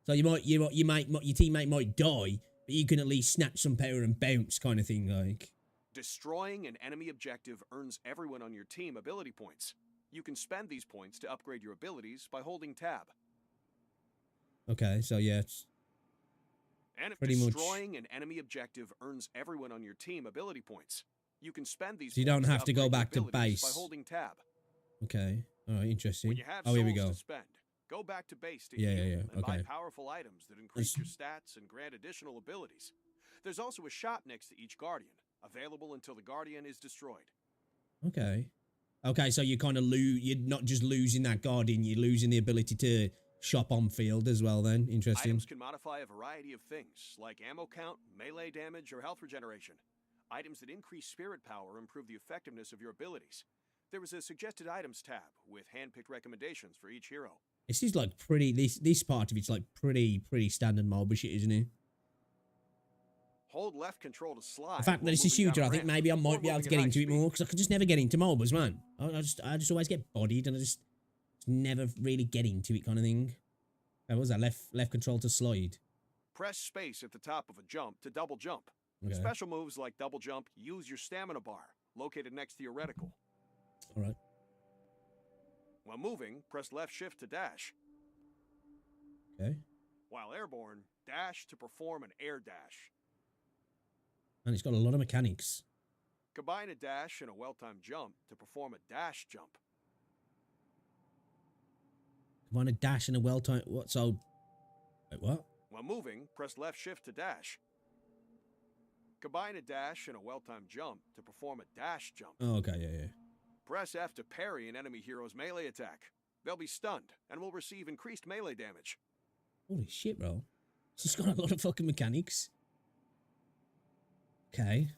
So your teammate might die, but you can at least snatch some power and bounce, kind of thing, like. Destroying an enemy objective earns everyone on your team ability points. You can spend these points to upgrade your abilities by holding tab. Okay, so yeah, it's And if pretty much- destroying an enemy objective earns everyone on your team ability points, you can spend these So you don't points have to go upgrade your back to abilities base. by holding tab. okay. All right, interesting. When you have Oh, here we souls go. to spend, go back to base to Yeah, heal yeah, yeah, and buy okay. powerful items that increase your stats and grant additional abilities. There's also a shop next to each guardian, available until the guardian is destroyed. Okay. Okay, so you kind of you're not just losing that guardian, you're losing the ability to shop on field as well then. Interesting. Items can modify a variety of things, like ammo count, melee damage, or health regeneration. Items that increase spirit power improve the effectiveness of your abilities. There is a suggested items tab with hand-picked recommendations for each hero. This is like pretty, this part of it's like pretty standard Marlborough shit, isn't it? Hold left control to slide. The fact that while it's a moving down shooter, I think ramp, maybe I or might be able to moving get at high into it speed. more, because I could just never get into MOBAs, man. I just always get bodied, and I just never really get into it, kind of thing. What was that? Left control to slide. Press space at the top of a jump to double jump. Okay. Special moves like double jump use your stamina bar, located next to your reticle. All right. While moving, press left shift to dash. Okay. While airborne, dash to perform an air dash. And it's got a lot of mechanics. Combine a dash and a well-timed jump to perform a dash jump. Combine a dash and a well-timed... What? So... Wait, what? While moving, press left shift to dash. Combine a dash and a well-timed jump to perform a dash jump. Oh, okay, yeah. Press F to parry an enemy hero's melee attack. They'll be stunned and will receive increased melee damage. Holy shit, bro. It's got a lot of fucking mechanics. Okay.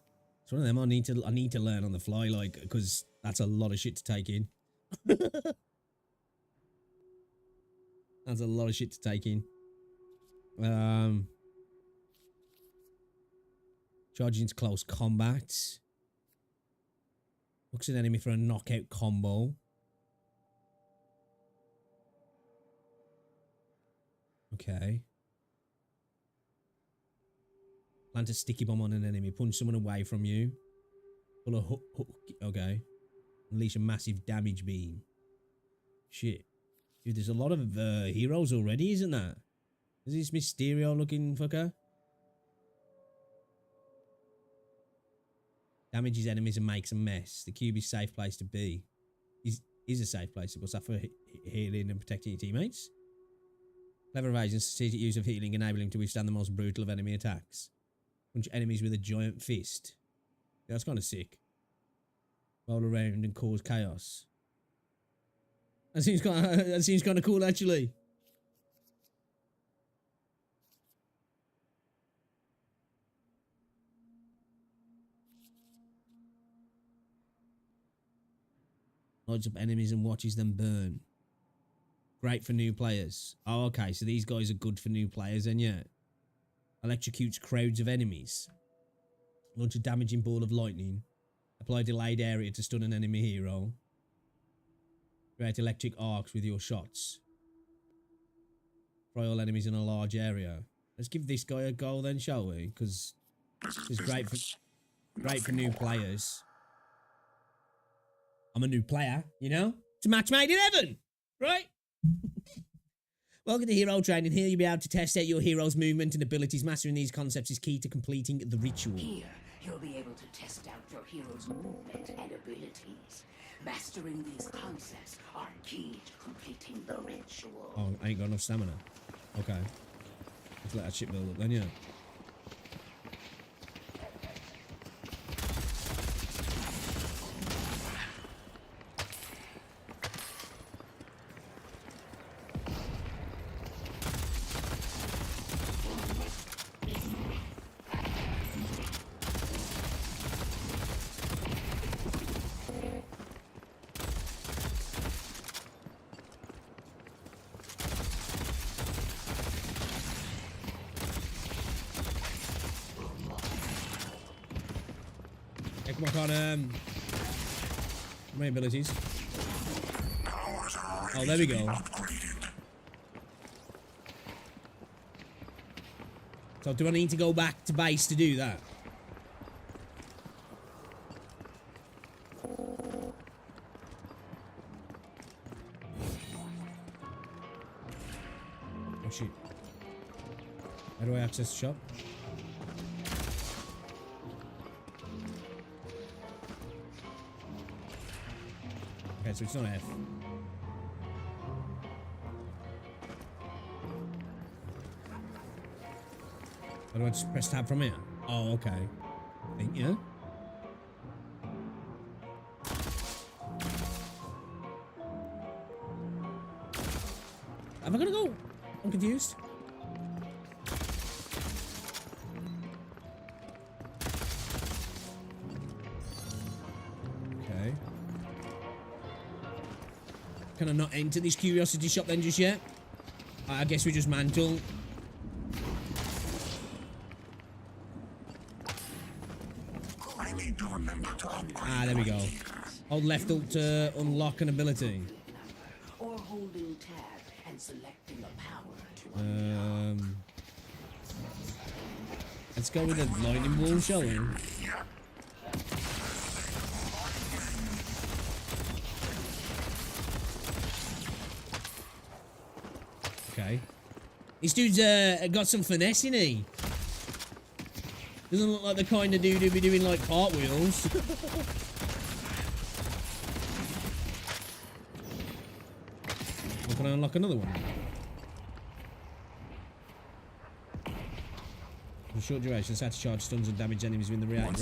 It's one of them I need to learn on the fly, like, because that's a lot of shit to take in. That's a lot of shit to take in. Charging into close combat. Looks at an enemy for a knockout combo. Okay. Plant a sticky bomb on an enemy. Punch someone away from you. Pull a hook. Okay. Unleash a massive damage beam. Shit. Dude, there's a lot of heroes already, isn't there? Is this Mysterio looking fucker? Damages enemies and makes a mess. The cube is a safe place to be. Is a safe place. What's that for? Healing and protecting your teammates? Clever evasion, strategic use of healing, enabling him to withstand the most brutal of enemy attacks. Punch enemies with a giant fist. Yeah, that's kind of sick. Roll around and cause chaos. That seems kind of cool, actually. Lights up enemies and watches them burn. Great for new players. Oh, okay, so these guys are good for new players then, yeah. Electrocutes crowds of enemies. Launch a damaging ball of lightning. Apply delayed area to stun an enemy hero. Create electric arcs with your shots. Fry all enemies in a large area. Let's give this guy a go then, shall we? Because it's great for new players. I'm a new player, you know? It's a match made in heaven, right? Welcome to Hero Training. Here you'll be able to test out your hero's movement and abilities. Mastering these concepts is key to completing the ritual. Here, you'll be able to test out your hero's movement and abilities. Mastering these concepts are key to completing the ritual. Oh, I ain't got enough stamina. Okay. Let's let that shit build up then, yeah. My abilities. Oh, there we go. So do I need to go back to base to do that? Oh shit. How do I access the shop? Okay, so it's not F. How do I just press tab from here? Oh, okay. I think, yeah. Am I gonna go? I'm confused. Okay. Can I not enter this curiosity shop then just yet? I guess we just mantle. Hold left alt to unlock an ability. Or holding tab and selecting a power to Let's go with the lightning ball, shall we? Okay. This dude's got some finesse in he. Doesn't look like the kind of dude who'd be doing like cartwheels. Can I unlock another one? For short duration, set to charge stuns and damage enemies within the radius.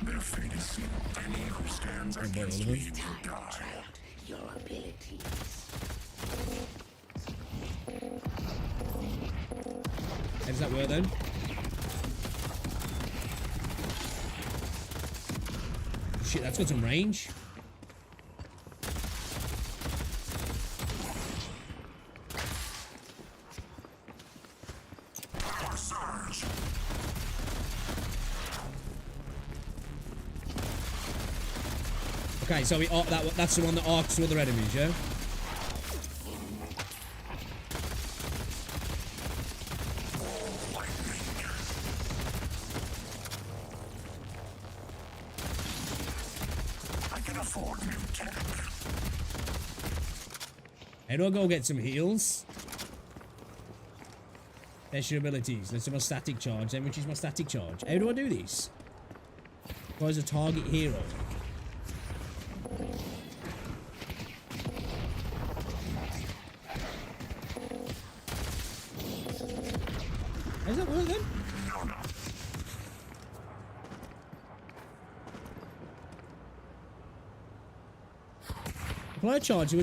Their fate is sealed. Any who stands against me will die. your abilities. How does that work then? Shit, that's got some range. Okay, so that's the one that arcs to other enemies, yeah? I can afford new tech. How do I go get some heals? There's your abilities. Let's do my static charge then, which is my static charge. How do I do this? Guys, a target hero. How does that work then? Apply a charge to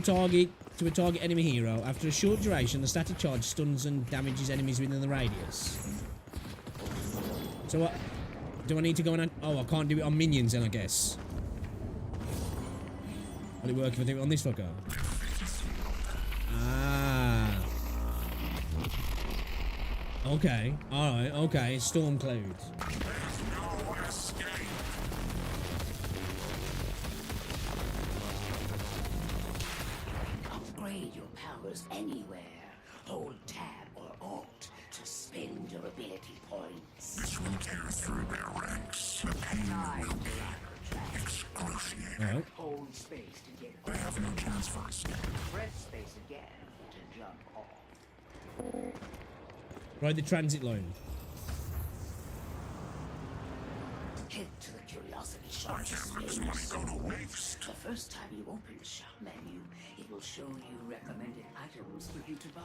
a target enemy hero. After a short duration, the static charge stuns and damages enemies within the radius. So what? Do I need to go on? Oh, I can't do it on minions then, I guess. Will it work if I do it on this fucker? Ah. Okay. Alright, okay. Storm Cloud. Upgrade your powers anywhere. Hold tab or alt to spend your ability points. This will tear through their ranks. The pain will be excruciating. Right. Hold space to get They have no chance for escape. Press space again to jump off. Ride the transit line. Head to the curiosity shop. I can't let this money go to waste. The first time you open the shop menu, it will show you recommended items for you to buy.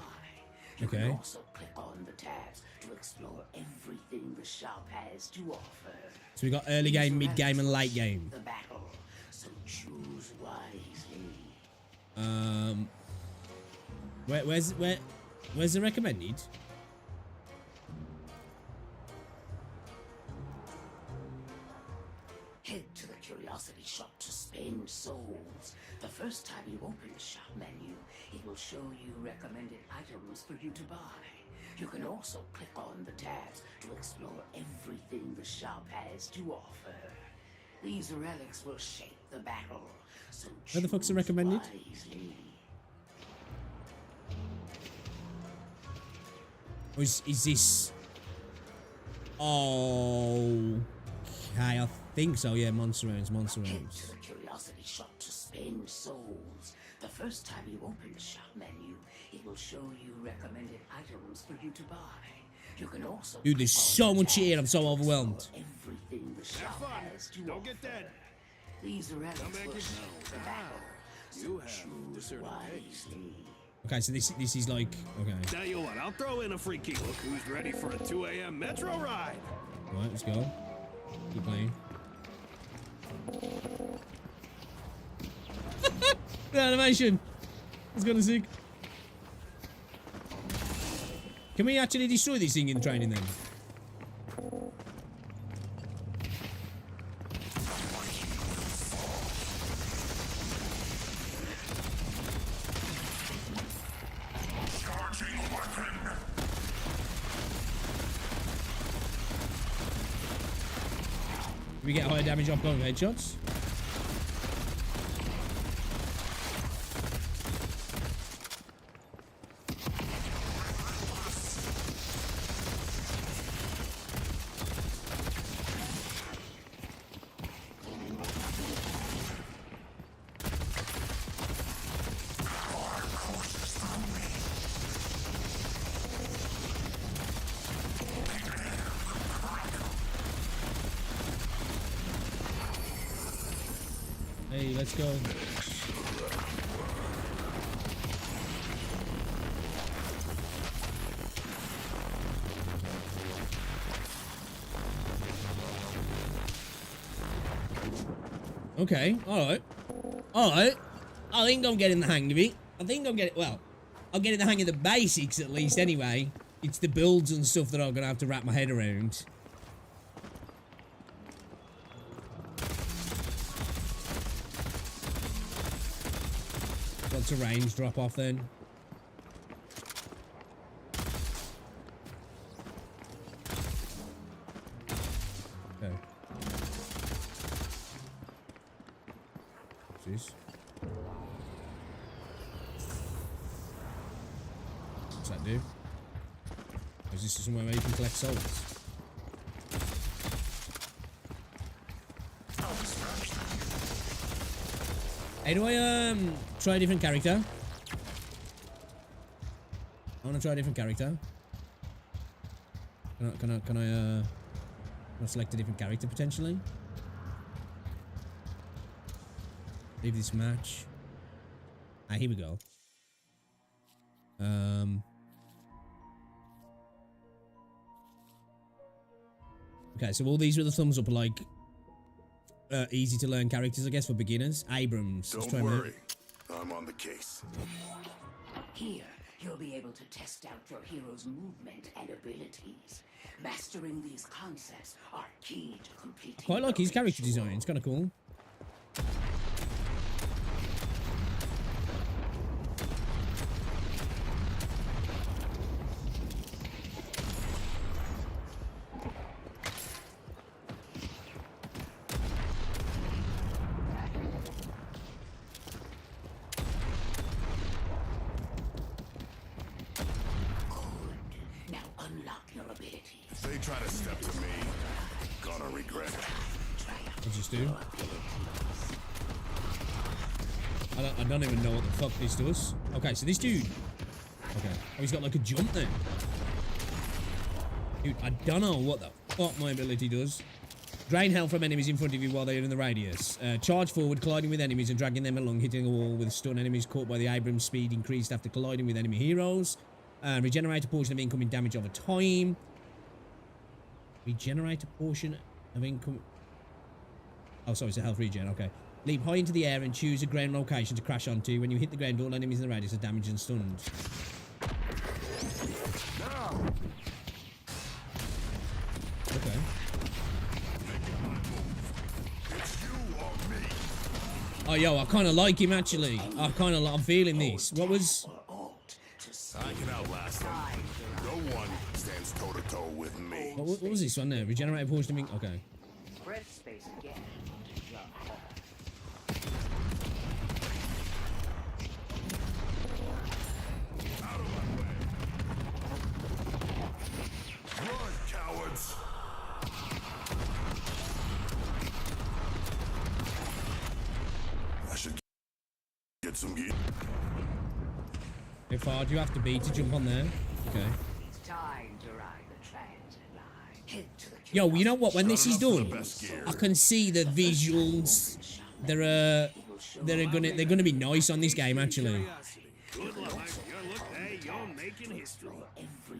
You Okay. can also click on the tabs to explore everything the shop has to offer. So we got early game, mid game, and late game. The battle, so choose wisely. Where's the recommended? Head to the curiosity shop to spend souls. The first time you open the shop menu, it will show you recommended items for you to buy. You can also click on the tabs to explore everything the shop has to offer. These relics will shape the battle, so Where the fuck's the recommended? wisely. Or is this? Oh, okay, I think so. Yeah, monster rounds, monster Head rounds. to the curiosity shop to spend souls. The first time you open the shop menu, it will show you recommended items for you to buy. You can also Dude, there's so much here. I'm so overwhelmed. everything the shop has to Don't offer. get dead. These relics Come back will and- shape the battle, so You have choose discerning taste. wisely. Okay, so this is like okay. Tell you what, I'll throw in a free key. Look who's ready for a 2 a.m. metro ride. Right, let's go. Keep playing. The animation. It's gonna sick. Can we actually destroy this thing in training then? Charging weapon. Do we get higher damage off going headshots? let's go. Okay, alright. Alright. I think I'm getting the hang of it. I think I'm getting, well, I'm getting the hang of the basics at least anyway. It's the builds and stuff that I'm going to have to wrap my head around. Lots of range drop off then. Okay. Jeez. What's that do? Is this somewhere where you can collect souls? Hey, do I try a different character? I want to try a different character. Can I select a different character potentially? Leave this match. Ah, here we go. Okay, so all these with the thumbs up are like easy to learn characters, I guess, for beginners. Abrams. Don't worry, I'm on the case. Here, you'll be able to test out your hero's movement and abilities. Mastering these concepts are key to completing. Quite like his character design. It's kind of cool. If they try to step to me, gonna regret it. What's this do? I don't even know what the fuck this does. Okay, so this dude. Okay. Oh, he's got like a jump then. Dude, I don't know what the fuck my ability does. Drain health from enemies in front of you while they are in the radius. Charge forward, colliding with enemies and dragging them along, hitting a wall with stun. Enemies caught by the Abrams speed increased after colliding with enemy heroes. Regenerate a portion of incoming damage over time. Regenerate a portion of income. Oh, sorry, it's a health regen. Okay. Leap high into the air and choose a ground location to crash onto. When you hit the ground, all enemies in the radius are damaged and stunned. Okay. Oh, yo, I kind of like him actually. I'm feeling this. What was? I can outlast them. No one stands toe to toe with me. What was this one there? Regenerate a portion of income. Okay. Breath space again. Run, cowards! I should get some gear. How far do you have to be to jump on there? Okay. Time to ride the transit line. Head to the Yo, you know what? When this is done, I can see the visuals. They're gonna be nice on this game actually.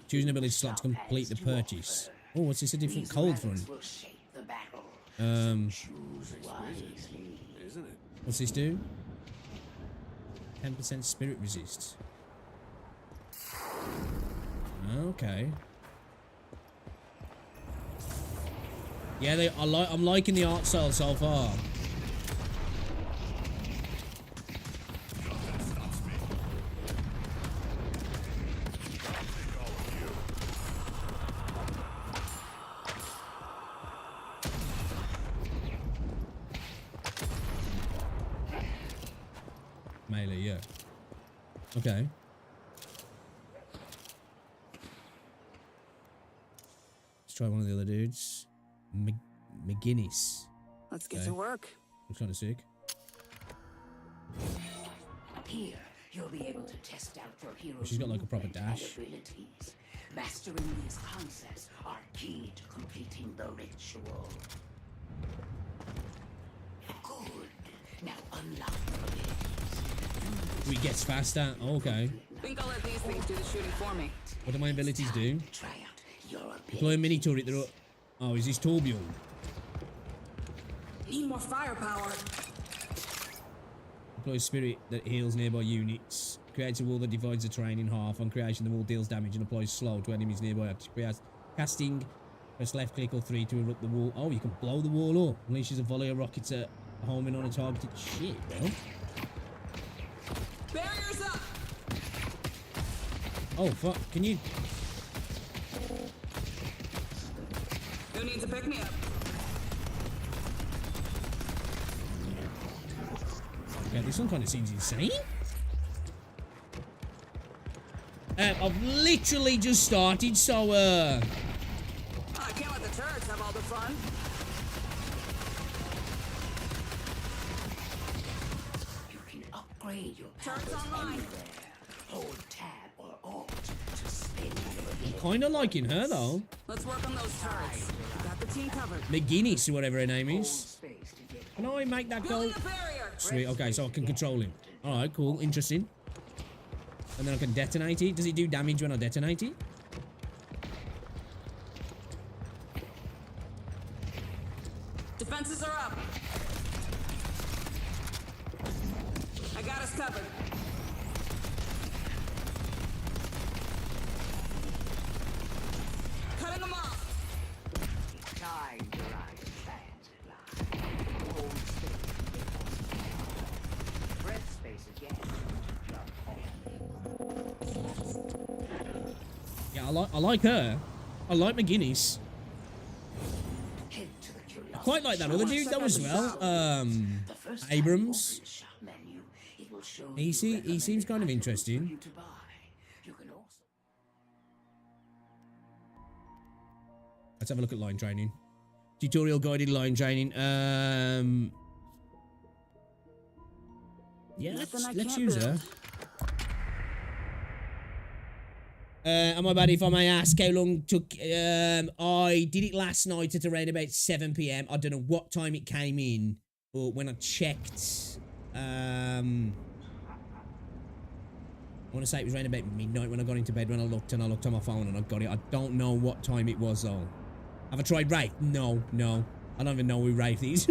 Choose an ability slot to complete the purchase. Oh, what's this? A different cold front. What's this do? 10% spirit resist. Okay. Yeah, I'm liking the art style so far. Melee, yeah. Okay. Let's try one of the other dudes. McGinnis. Let's get to work. Looks kind of sick. Here, you'll be able to test out your hero's She's got like a proper dash. abilities. Mastering these concepts are key to completing the ritual. Good. Now He gets faster. Okay. Think I'll let these things do the shooting for me. What do my abilities do? Deploy a mini turret. Oh, is this Torbjorn? Need more firepower. Deploy a spirit that heals nearby units. Creates a wall that divides the terrain in half. On creation, the wall deals damage and applies slow to enemies nearby. Casting, press left click or 3 to erupt the wall. Oh, you can blow the wall up. Unleashes a volley of rockets at homing on a targeted shit, bro. Barriers up. Oh, fuck. Can you... Who needs a pick me up? Yeah, this one kind of seems insane. I've literally just started, so, I can't let the turrets have all the fun. You can upgrade your turrets online. Hold tab or alt to spin your kind of liking her, though. Let's work on those turrets. Got the team covered. McGuinness, or whatever her name is. Can I make that go? Sweet, okay, so I can control him. Alright, cool, interesting. And then I can detonate it. Does it do damage when I detonate it? Defenses are up. I got us covered. Cutting them off. time to ride breath space again. Yeah, I like her. I like McGuinness. I quite like that other dude though as well. Abrams. He seems kind of interesting. Let's have a look at line training. Tutorial guided line training. Yeah, let's use her. Am I bad if I may ask how long it took? I did it last night at around about 7 PM. I don't know what time it came in, but when I checked, I want to say it was around about midnight when I got into bed. When I looked on my phone and I got it. I don't know what time it was though. Have I tried Wraith? No. I don't even know who Wraith is.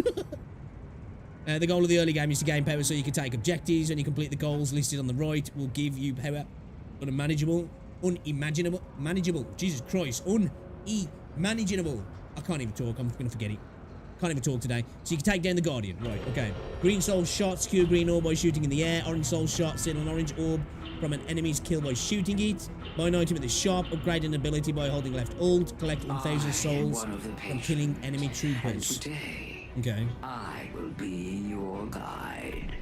The goal of the early game is to gain power so you can take objectives. When you complete the goals listed on the right, will give you power unimaginable. Jesus Christ, unimaginable. I can't even talk. I'm gonna forget it. Can't even talk today. So you can take down the Guardian. Right, okay. Green soul shot, secure green orb by shooting in the air. Orange soul shot, steal an orange orb from an enemy's kill by shooting it. Buy an item at the shop, upgrade an ability by holding left alt, collect 1,000 souls from killing enemy troopers. Okay. I will be your guide.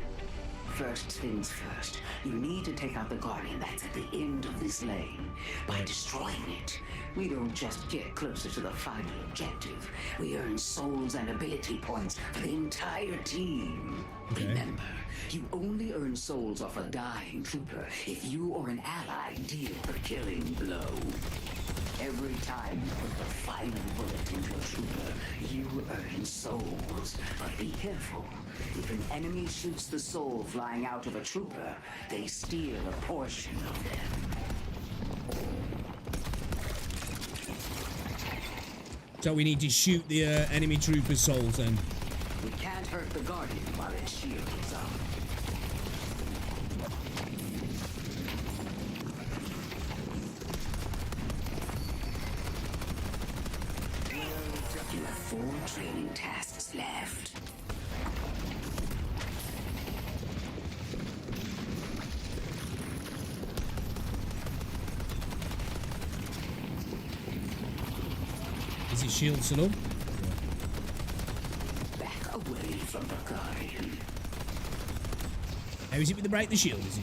First things first, you need to take out the Guardian that's at the end of this lane. By destroying it, we don't just get closer to the final objective. We earn souls and ability points for the entire team. Okay. Remember, you only earn souls off a dying trooper if you or an ally deal the killing blow. Every time you put the final bullet into a trooper, you earn souls. But be careful. If an enemy shoots the soul flying out of a trooper, they steal a portion of them. So we need to shoot the enemy trooper's souls then. We can't hurt the Guardian while its shield is up. You have 4 training tasks left. Is his shield still up? Back away from the Guardian. How is it with the break the shield, is he?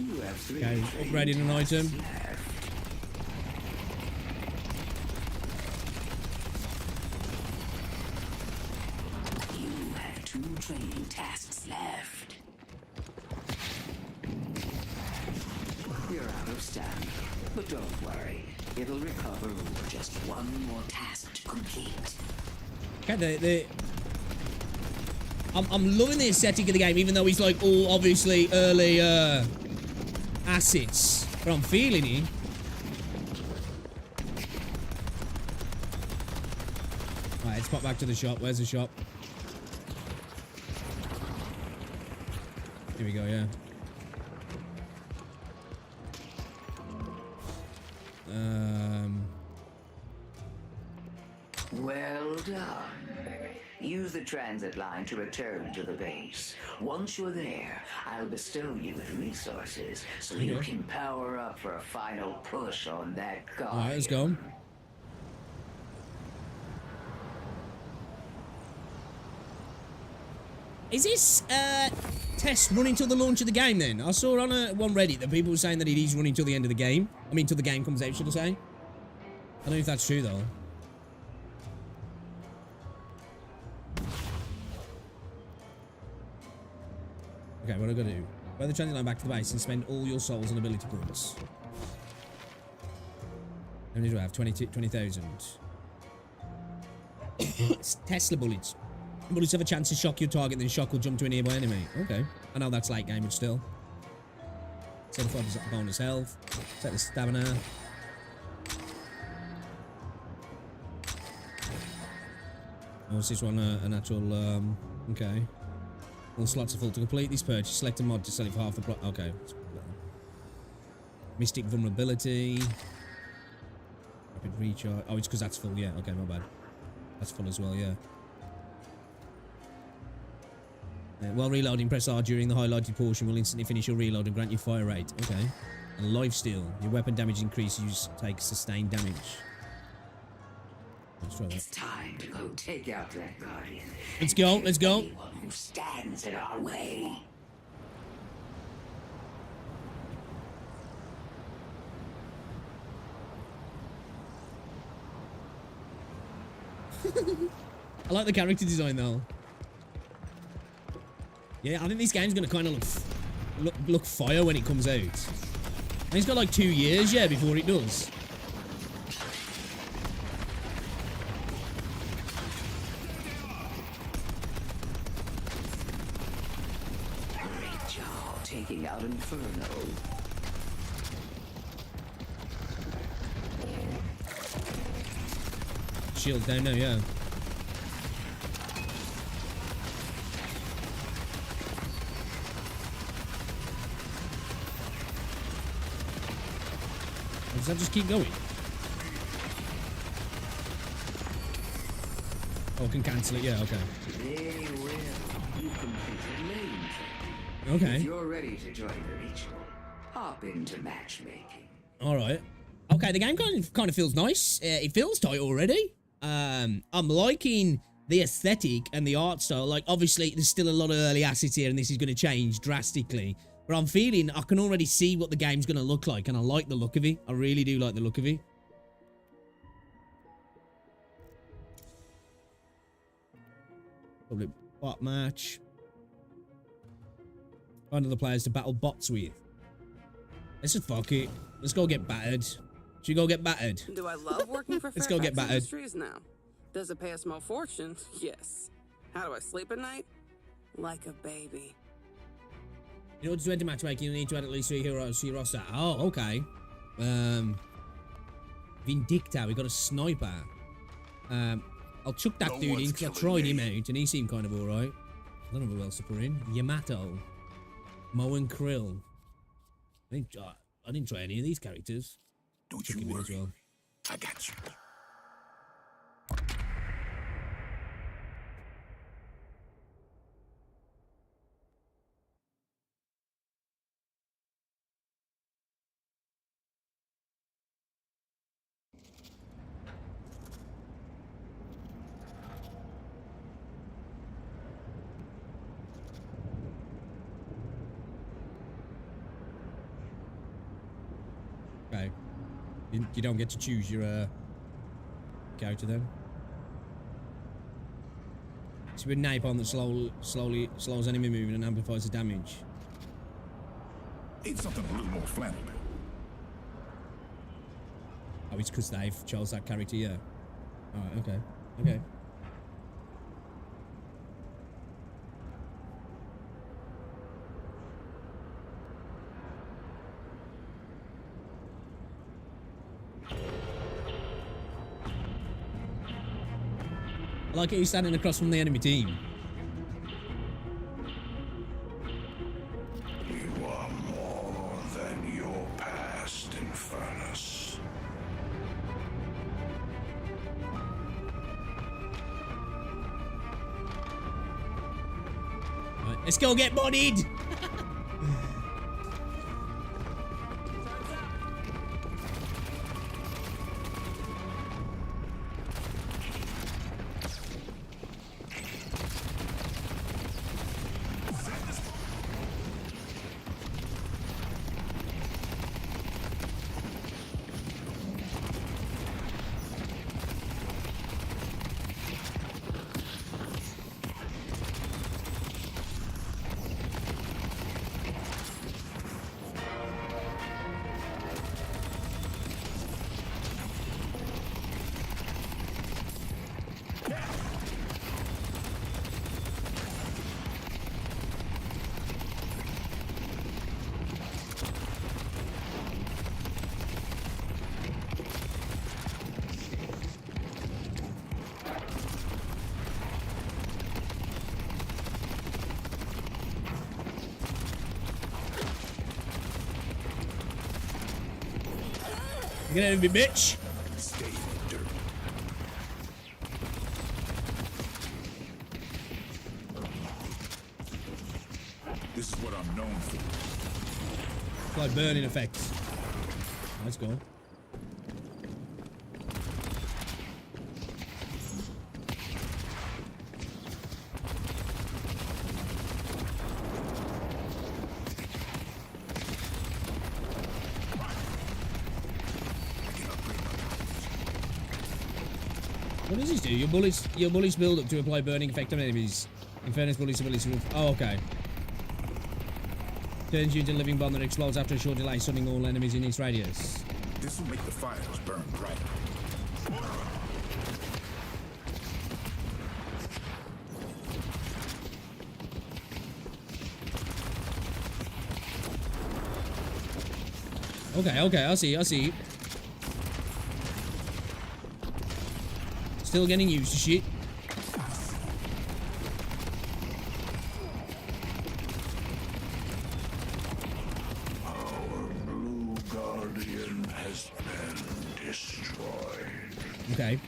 You have 3 okay, upgrading an item. You have 2 training tasks left. You're out of stamina, but don't worry. It'll recover with just 1 more task to complete. Okay, I'm loving the aesthetic of the game, even though it's like all obviously early assets, but I'm feeling it. Alright, let's pop back to the shop. Where's the shop? Here we go, yeah. Well done. Use the transit line to return to the base. Once you're there, I'll bestow you with resources so you can power up for a final push on that guard. Alright, let's go. Is this test running till the launch of the game then? I saw on one Reddit that people were saying that it is running till the end of the game. I mean, till the game comes out, should I say? I don't know if that's true though. Okay, what do I gotta do? Wear the transit line back to the base and spend all your souls and ability points. How many do I have? 20,000. It's Tesla bullets. Bullets have a chance to shock your target, then shock will jump to a nearby enemy. Okay. I know that's late game, but still. Set the 5% bonus health. Set the stamina. Oh, is this one a natural, okay. All slots are full. To complete this purchase, select a mod to sell it for half the price. Okay. Mystic vulnerability. Rapid recharge. Oh, it's because that's full, yeah. Okay, my bad. That's full as well, yeah. While reloading, press R during the highlighted portion will instantly finish your reload and grant you fire rate. Okay. And lifesteal. Your weapon damage increases, you take sustained damage. Let's try that. It's time to go take out that guardian. Let's go, let's go. Anyone who stands in our way. I like the character design though. Yeah, I think this game's gonna kind of look fire when it comes out. And it's got like 2 years, yeah, before it does. Great job taking out Inferno. Shield down now, yeah. Does that just keep going? Oh, I can cancel it, yeah, okay. Very well. You completed lane training. Okay. If you're ready to join the ritual, hop into matchmaking. Alright. Okay, the game kind of feels nice. It feels tight already. I'm liking the aesthetic and the art style. Like, obviously, there's still a lot of early assets here, and this is going to change drastically. But I'm feeling I can already see what the game's going to look like, and I like the look of it. I really do like the look of it. Public bot match. Find other players to battle bots with. Let's just fuck it. Let's go get battered. Should we go get battered? Do I love working for Let's go get battered. Industries now? Does it pay a small fortune? Yes. How do I sleep at night? Like a baby. In order to enter matchmaking, you need to add at least 3 heroes to your roster. Oh, okay. Vindicta, we got a sniper. I'll chuck that dude in because I tried him out and he seemed kind of alright. I don't know who else to put in. Yamato. Mo and Krill. I didn't try any of these characters. Don't you worry. As well. I got you. Okay. You don't get to choose your character then. It's with napalm that slowly slows enemy movement and amplifies the damage. Need something a little more flammable. Oh, it's because they've chose that character, yeah. Alright, okay. Okay. Like he's standing across from the enemy team. You are more than your past, Infernus. Right, let's go get bodied. Get out of me, bitch. Stay in the dirt. This is what I'm known for. It's like burning effects. Let's go. What does this do? Your bullets build up to apply burning effect on enemies. Infernus bullets ability to... Oh, okay. Turns you into a living bomb that explodes after a short delay, stunning all enemies in its radius. This will make the fires burn brighter. Okay, I see. Still getting used to shit. Our blue guardian has been destroyed. Okay.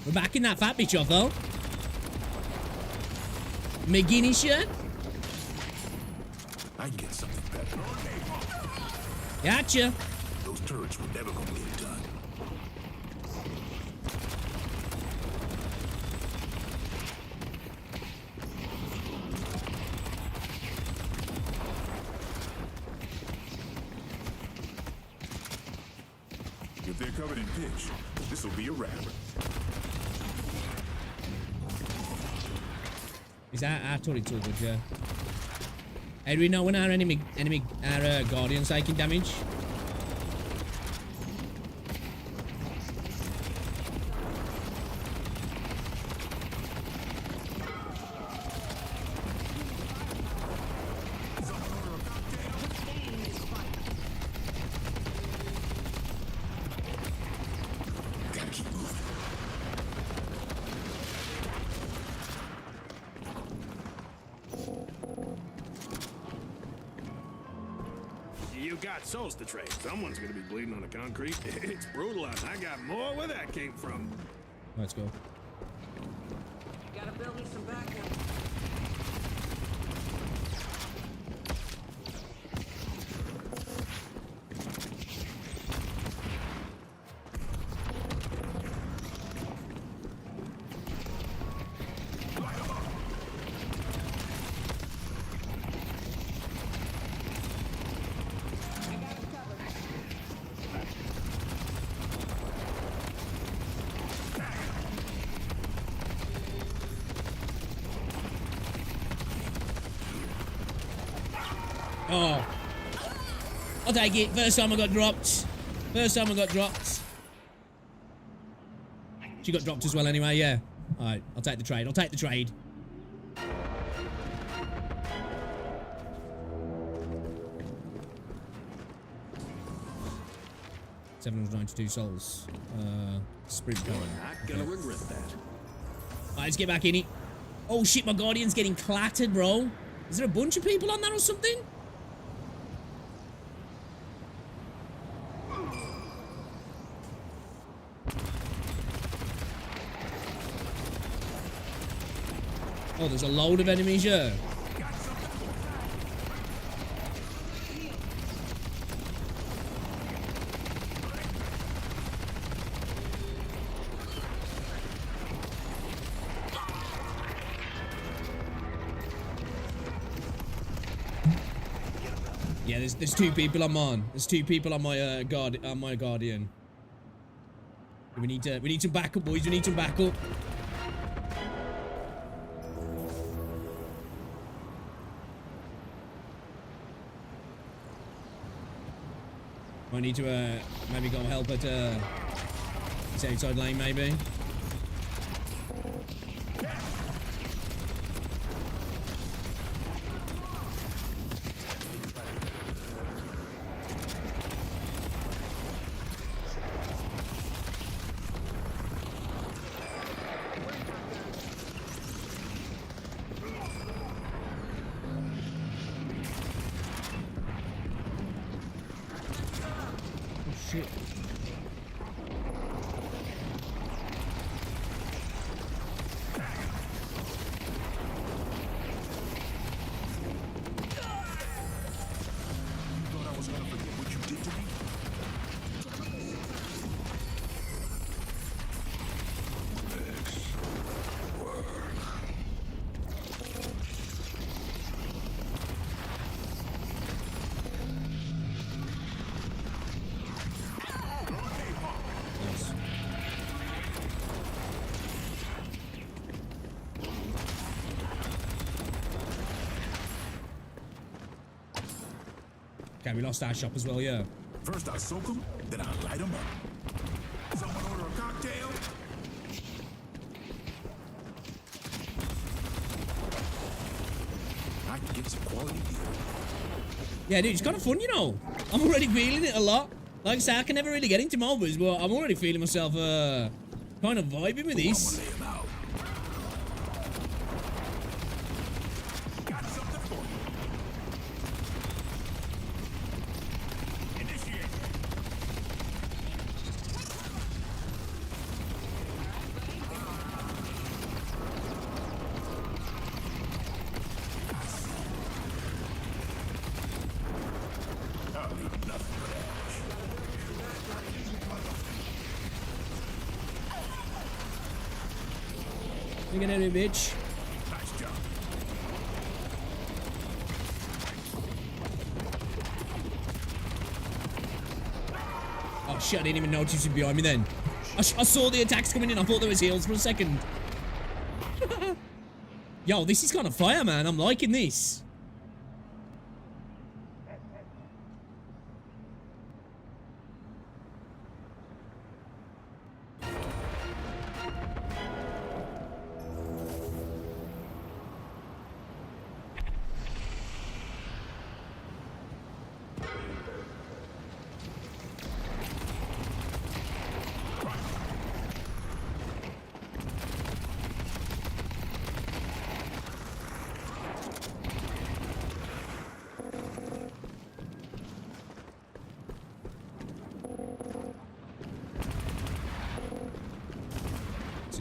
We're backing that fat bitch off, though. McGinnis shirt? I can get something better. Gotcha. Those turrets were never gonna get done. If they're covered in pitch, this will be a wrap. Is that our turret too good, yeah? How do we know when our our guardian's taking damage? You got souls to trade. Someone's gonna be bleeding on the concrete. It's brutal out. I got more where that came from. Let's go. Gotta build me some backup. Oh. I'll take it. First time I got dropped. She got dropped as well anyway, yeah. Alright, I'll take the trade. $792 souls. Sprint going. You're not gonna regret that. Right, let's get back in it. Oh shit, my Guardian's getting clattered, bro. Is there a bunch of people on that or something? Oh, there's a load of enemies here. Yeah, there's two people on mine. There's two people on my Guardian. We need some backup, boys. We need some backup. I need to maybe go help at this outside lane, maybe. Shit. Okay, we lost our shop as well, yeah. First I soak them, then I light them up. Someone order a cocktail? I can get some quality beer. Yeah, dude, it's kind of fun, you know. I'm already feeling it a lot. Like I say, I can never really get into MOBAs, but I'm already feeling myself kind of vibing with this. Look at that, bitch. Nice job. Oh shit, I didn't even notice you behind me then. I saw the attacks coming in. I thought there was heals for a second. Yo, this is kind of fire, man. I'm liking this.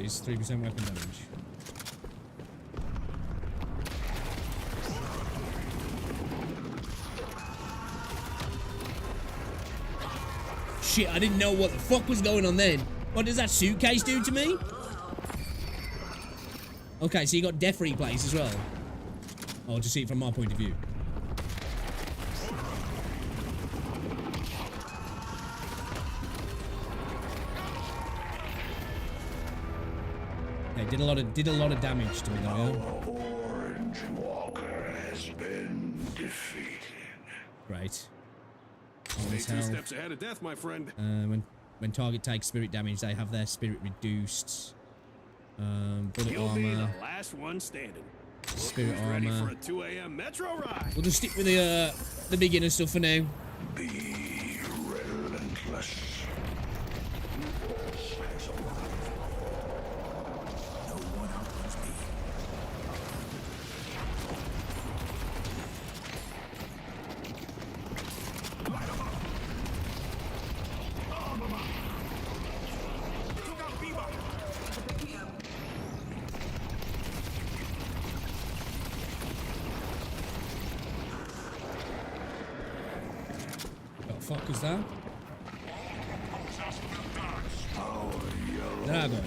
It's 3% weapon damage. Shit, I didn't know what the fuck was going on then. What does that suitcase do to me? Okay, so you got death replays as well. I'll just see it from my point of view. Okay, did a lot of damage to me though. Our Orange Walker has been defeated. Right. Stay 2 steps ahead of death, my friend. When target takes spirit damage, they have their spirit reduced. Bullet You'll armor. be the last one standing. Spirit Who's ready armor. for a 2 a.m. metro ride? We'll just stick with the beginner stuff for now. Be relentless. No one out fuck is that? Dragon.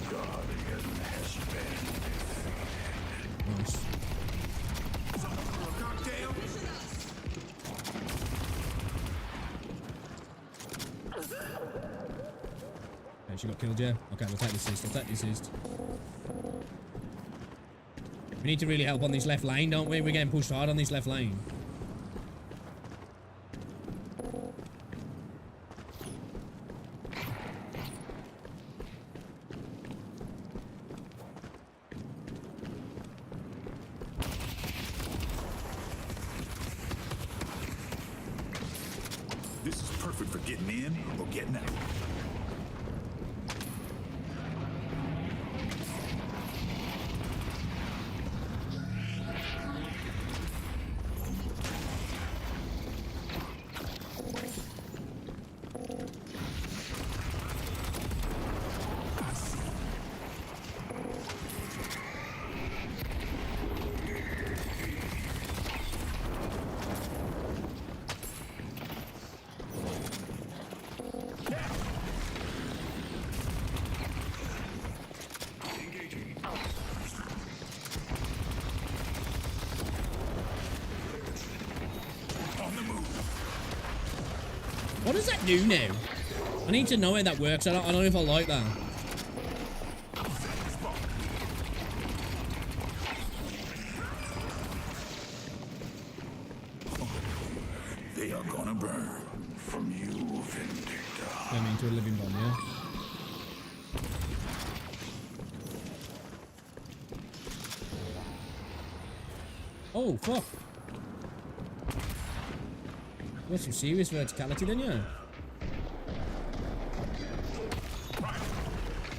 Nice. Okay, she got killed, yeah? Okay, we'll take the assist. I'll take the assist. We need to really help on this left lane, don't we? We're getting pushed hard on this left lane. This is perfect for getting in or getting out. What does that do now? I need to know how that works. I don't know if I like that. They are gonna burn from you, Vindicta. Turn me into a living bomb, yeah? Oh, fuck. You got some serious verticality then, yeah?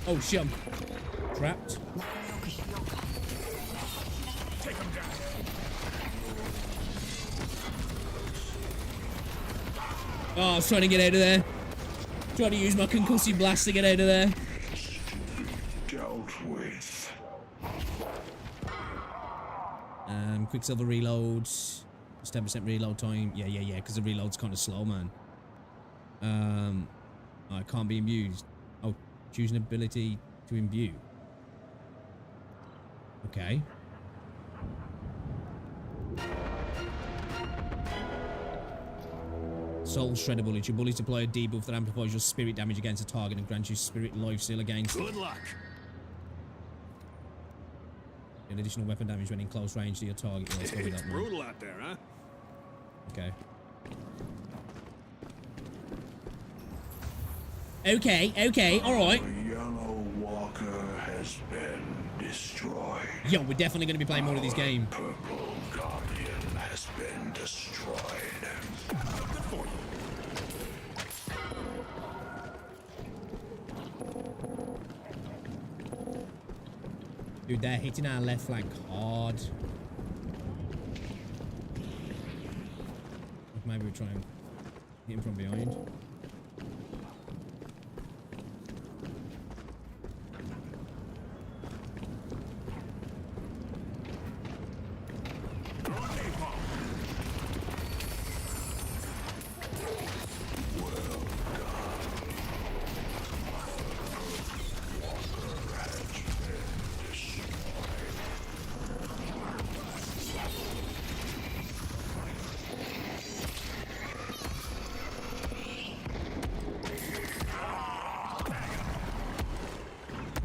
Oh, shit, I'm trapped. Take him down. Oh, I was trying to get out of there. Trying to use my concussive blast to get out of there. Dealt with. Quicksilver reloads. Just 10% reload time. Yeah, because the reload's kind of slow, man. I can't be imbued. Oh, choose an ability to imbue. Okay. Soul Shredder Bullet. Your bullets apply a debuff that amplifies your spirit damage against a target and grants you spirit lifesteal against. Good luck. An additional weapon damage when in close range to your target. Yeah, let's go with It's that, man. brutal out there, huh? Okay. Okay, alright. The Yellow Walker has been destroyed. Yo, we're definitely going to be playing more of this game. Purple Guardian has been destroyed. Dude, they're hitting our left flank hard. Maybe we try and hit him from behind.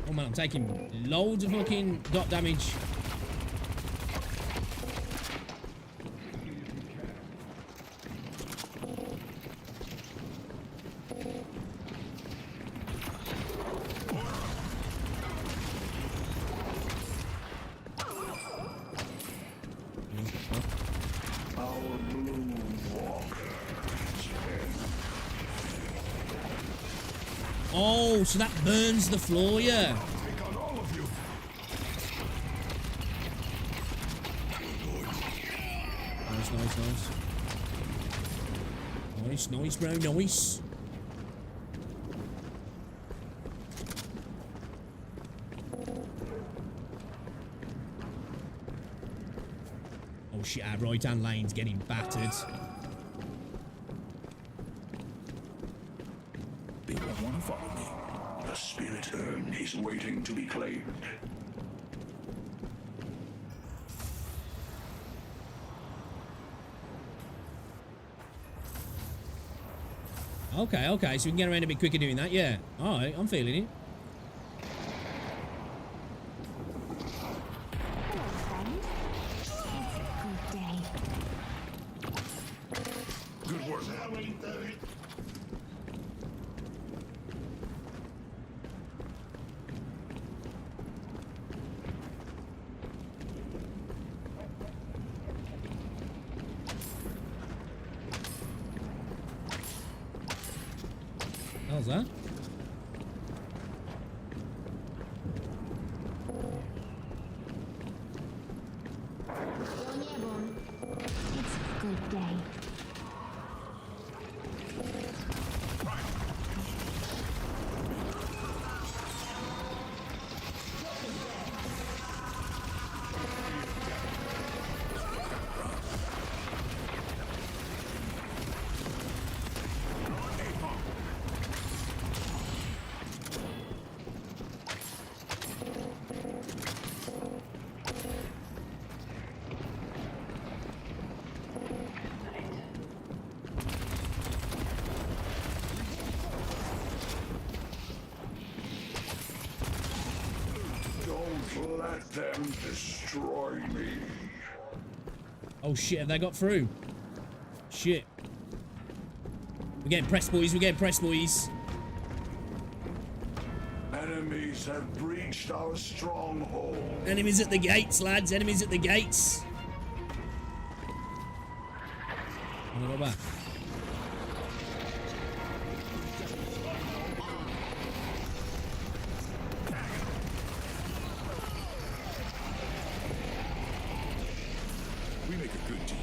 Oh man, I'm taking loads of fucking dot damage. Oh, so that burns the floor, yeah. Nice, bro, nice. Oh shit, our right-hand lane's getting battered. Follow me. The spirit urn is waiting to be claimed. Okay, okay, so we can get around a bit quicker doing that, yeah. Alright, I'm feeling it. Good work. How's that? It's a good day. Don't let them destroy me. Oh shit, have they got through? Shit. We're getting pressed, boys, we're getting pressed, boys. Enemies have breached our stronghold. Enemies at the gates, lads, enemies at the gates. I'm gonna go back. We make a good team.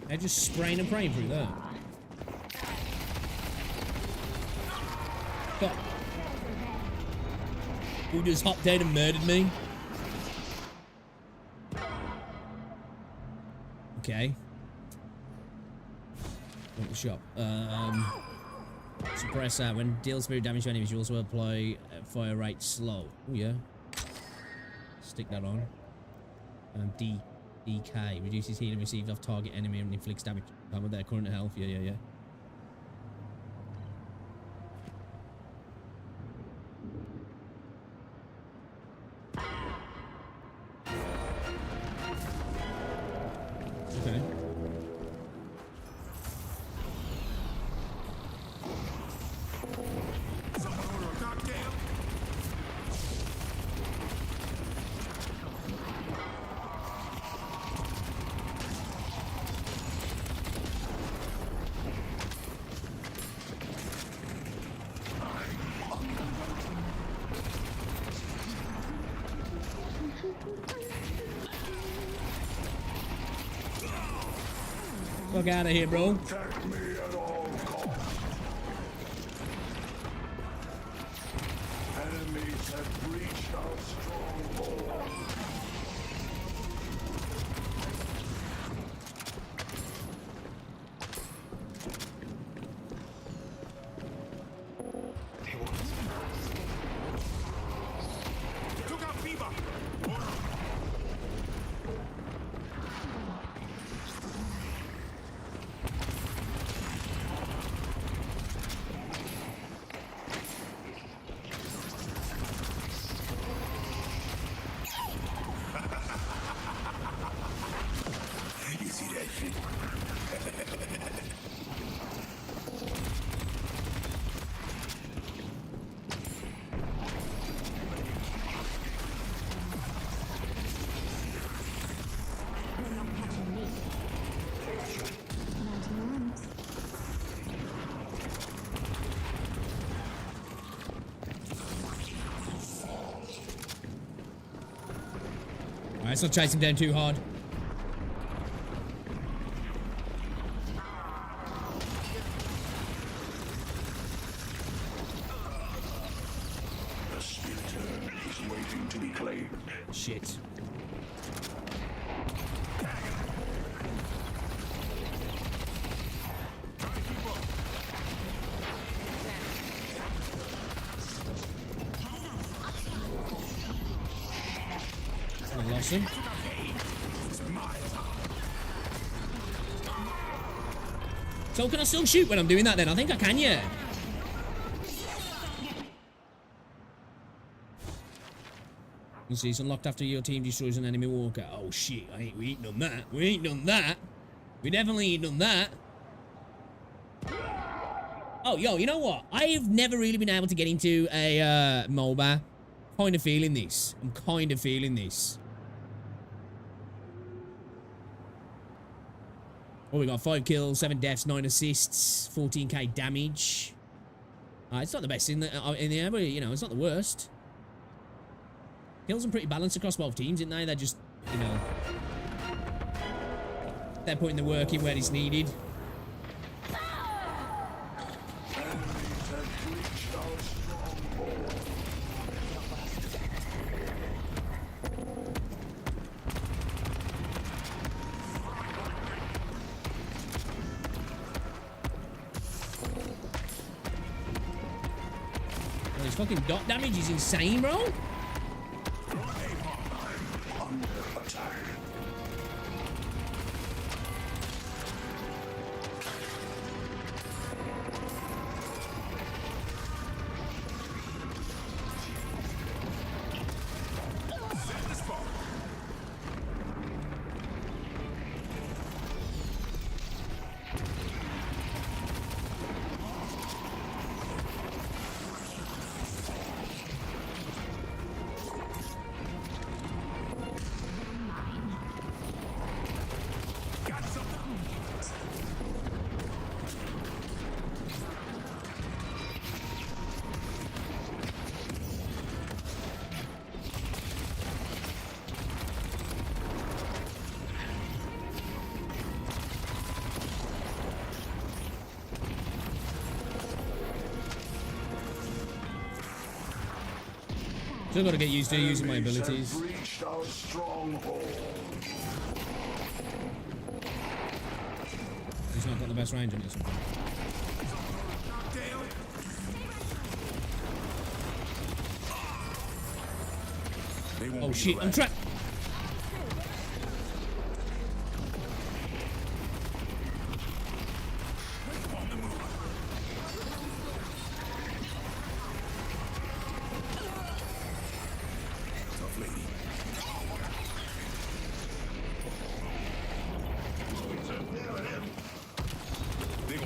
They're just spraying and praying through there. God. Who just hopped down and murdered me? Okay. What the shop? Suppress that. When deals spirit damage to enemies, you also apply fire rate slow. Oh yeah. Stick that on. DK reduces healing received off target enemy and inflicts damage with their current health. Yeah. Okay. Fuck out of here, bro. Protect me at all costs. Enemies have breached our stronghold. Alright, let's not chase him down too hard. shit. I lost him. So can I still shoot when I'm doing that then? I think I can, yeah. You see, it's unlocked after your team destroys an enemy walker. Oh shit, we ain't done that. We ain't done that. We definitely ain't done that. Oh, yo, you know what? I've never really been able to get into a MOBA. Kind of feeling this. I'm kind of feeling this. Oh, we got 5 kills, 7 deaths, 9 assists, 14k damage. It's not the best in the air, but you know, it's not the worst. Kills are pretty balanced across both teams, isn't they? They're just, you know, they're putting the work in where it's needed. This fucking dot damage is insane, bro. Still gotta get used to using my abilities. He's not got the best range on this one. Oh shit, I'm trapped.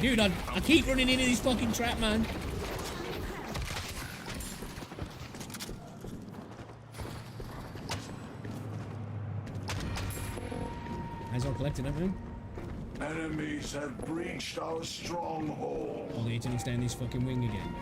Dude, I keep running into this fucking trap, man. As I'm collecting it, man. Enemies have breached our stronghold. Oh, they need to stay in this fucking wing again.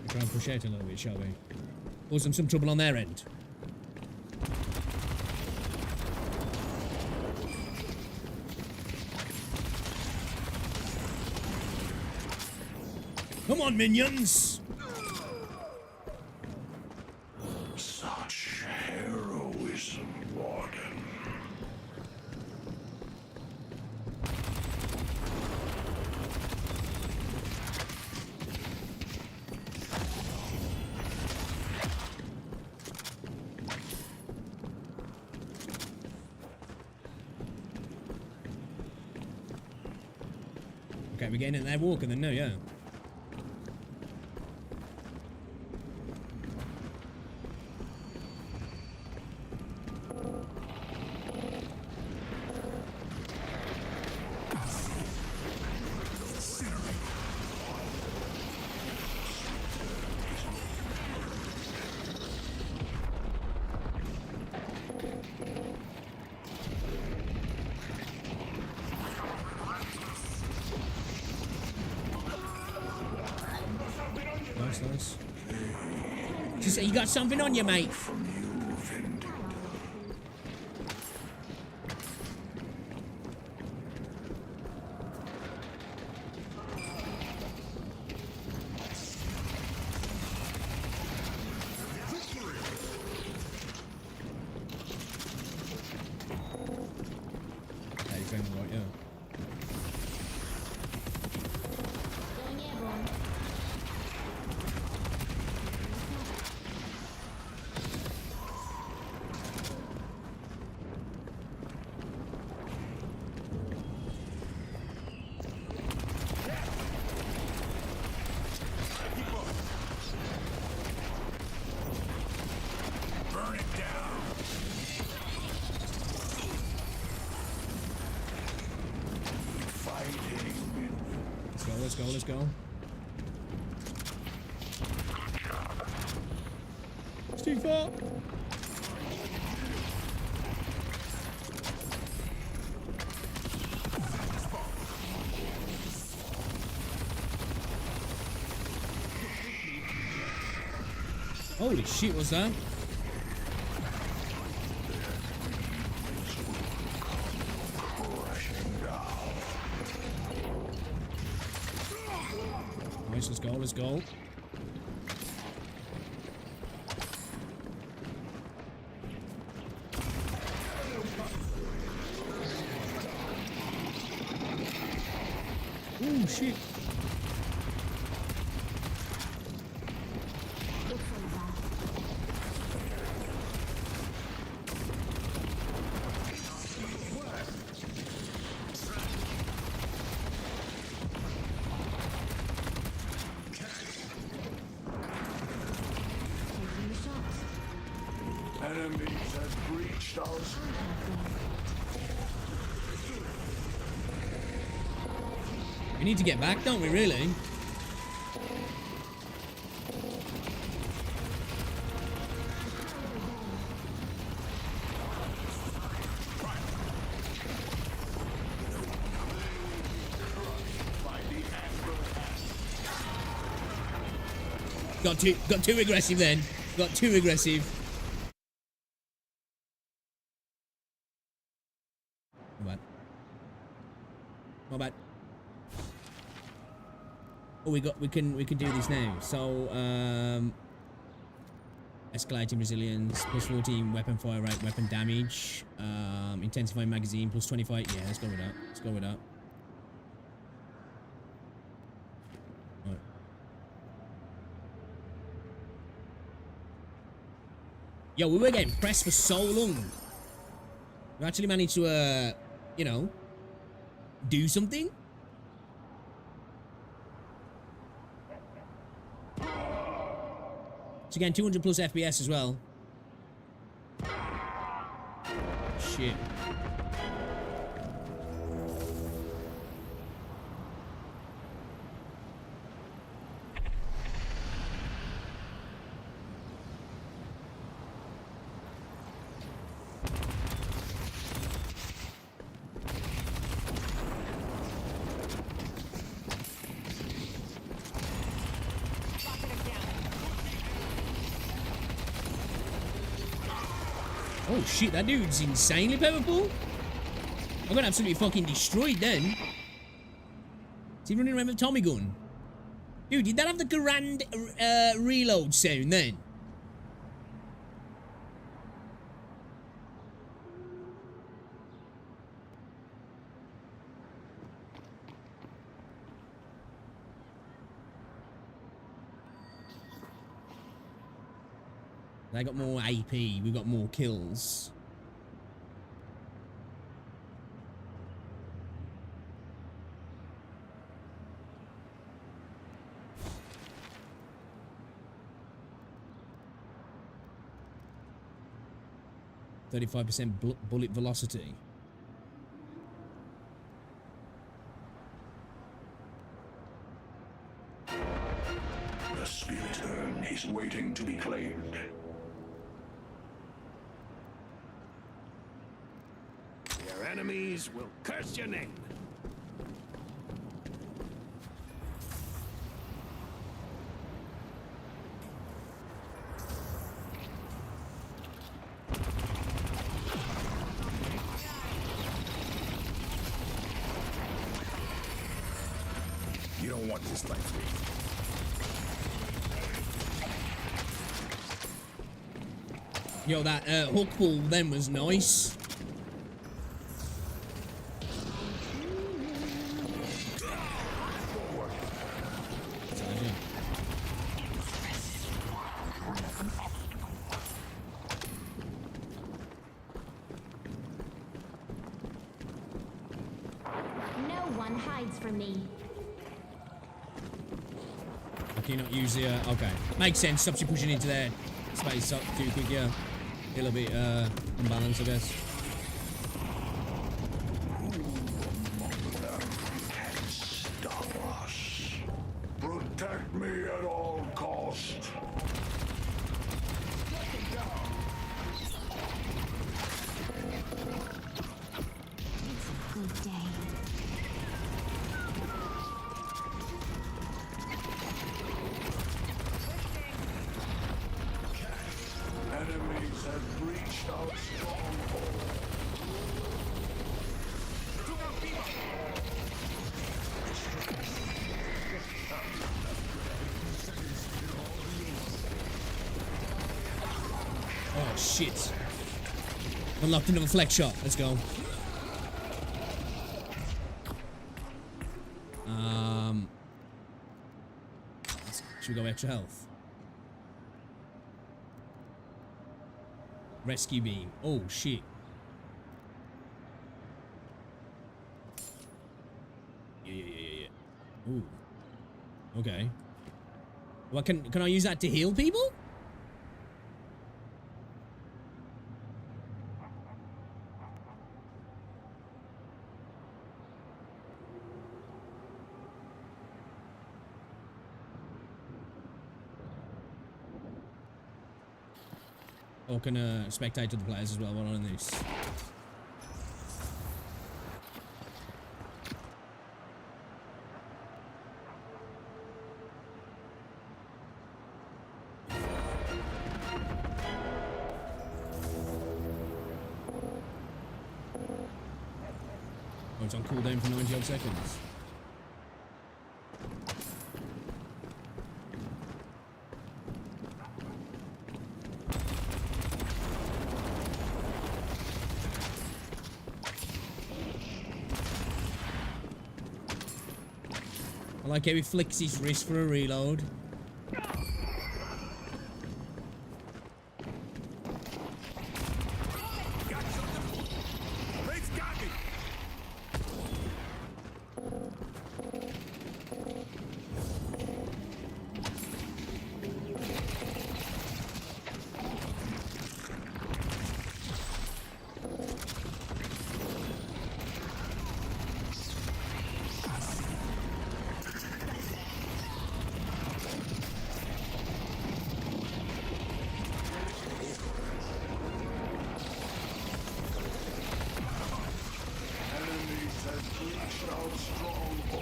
Try and push out a little bit, shall we? Cause them some trouble on their end. Come on, minions! Such heroism, Warden. Okay, we're getting in there walking then, no, yeah. So you got something on you, mate. Let's go. It's too far. Holy shit, what's that? Let's go. Oh shit. Enemies have breached our We need to get back, don't we, really? Got too aggressive then. Got too aggressive. My bad. Oh, we can do this now. So escalating resilience, plus 14 weapon fire rate, weapon damage, intensifying magazine, plus 25. Yeah, let's go with that. Let's go with that. Right. Yo, we were getting pressed for so long. We actually managed to you know, do something. So again, 200 plus FPS as well. Shit. Oh shit, that dude's insanely powerful. I got absolutely fucking destroyed then. Is he running around with a Tommy gun? Dude, did that have the grand reload sound then? They got more AP, we got more kills. %35% bullet velocity. The spirit urn is waiting to be claimed. Your enemies will curse your name. don't want this life. Yo, that hook pull then was nice. No one hides from me. Can you not use the okay. Makes sense, stops you pushing into their space up too quick, yeah. A little bit unbalanced, I guess. Stop us. Protect me at all cost. Good day. Enemies have breached our stronghold. Oh shit. Unlocked another flex shot. Let's go. Should we go extra health? Rescue beam. Oh shit. Yeah. Ooh. Okay. Well, can I use that to heal people? Or can spectate to the players as well while on this? Oh, it's on cooldown for 90 odd seconds. I like how he flicks his wrist for a reload.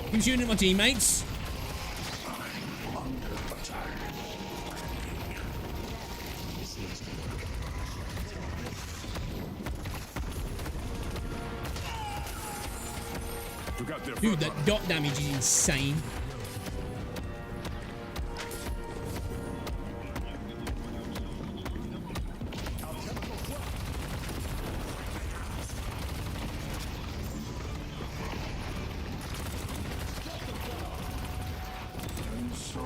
Keep shooting at my teammates. Dude, that dot damage is insane. And so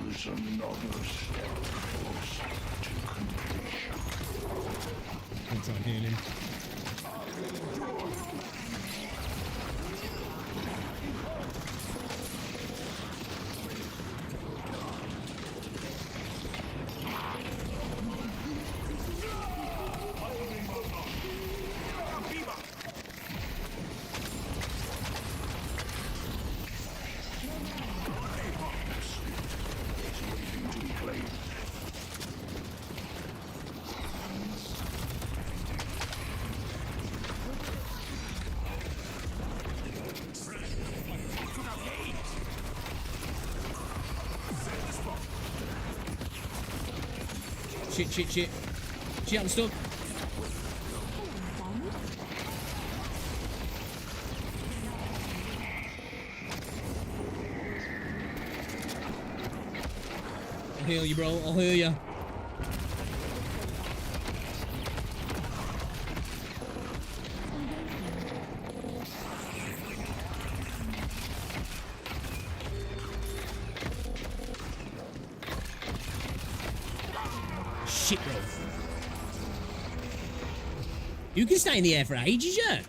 was another step closer to completion. I'm trying to heal him. Shit. Shit, I'm stuck. hear you, bro. I'll hear you. Shit, bro. You can stay in the air for ages, yeah.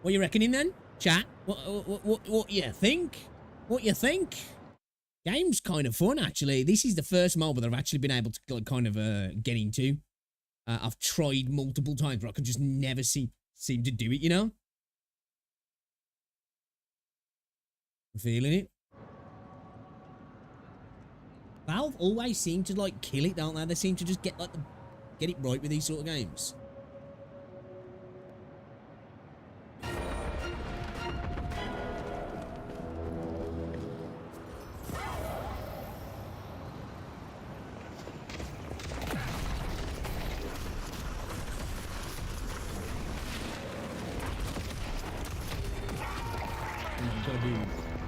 What you reckoning then, chat? What you think? What you think? Game's kind of fun, actually. This is the first MOBA that I've actually been able to kind of get into. I've tried multiple times, but I could just never seem to do it, you know? I'm feeling it. Valve always seem to like kill it, don't they? They seem to just get it right with these sort of games.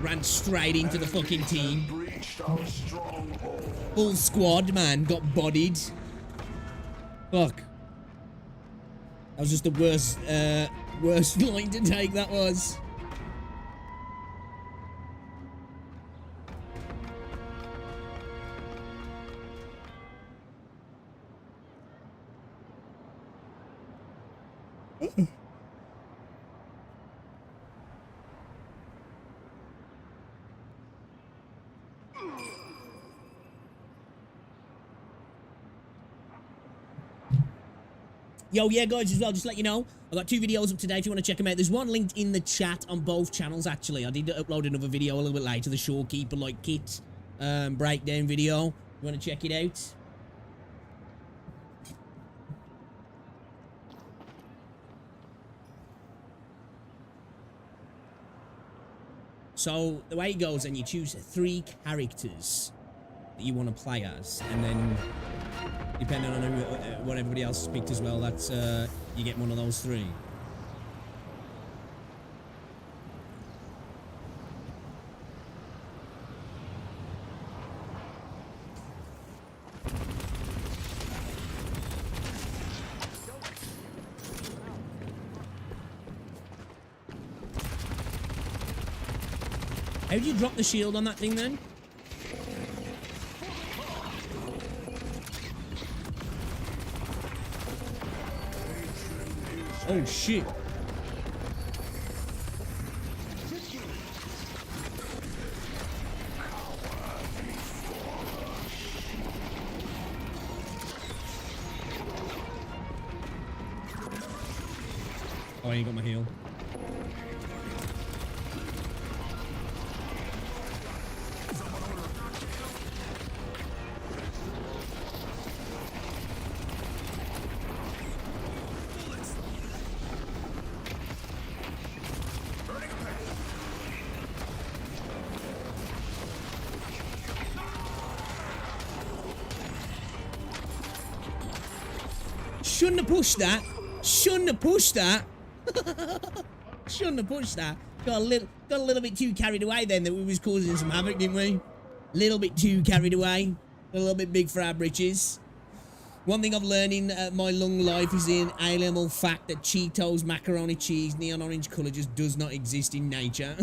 Ran straight into the fucking team. Full squad, man. Got bodied. Fuck. That was just the worst line to take, that was. Yo, yeah, guys, as well, just to let you know, I've got 2 videos up today if you want to check them out. There's one linked in the chat on both channels, actually. I did upload another video a little bit later, the Shorekeeper, like, kit breakdown video. You want to check it out? So, the way it goes, and you choose 3 characters that you want to play as, and then depending on what everybody else picked as well, that's you get one of those 3. How did you drop the shield on that thing then? Oh shit. Oh, I ain't got my heal. Shouldn't have pushed that. Shouldn't have pushed that. Shouldn't have pushed that. Got a little bit too carried away then that we was causing some havoc, didn't we? Little bit too carried away. A little bit big for our britches. One thing I've learned in my long life is the inalienable fact that Cheetos, macaroni cheese, neon orange colour just does not exist in nature.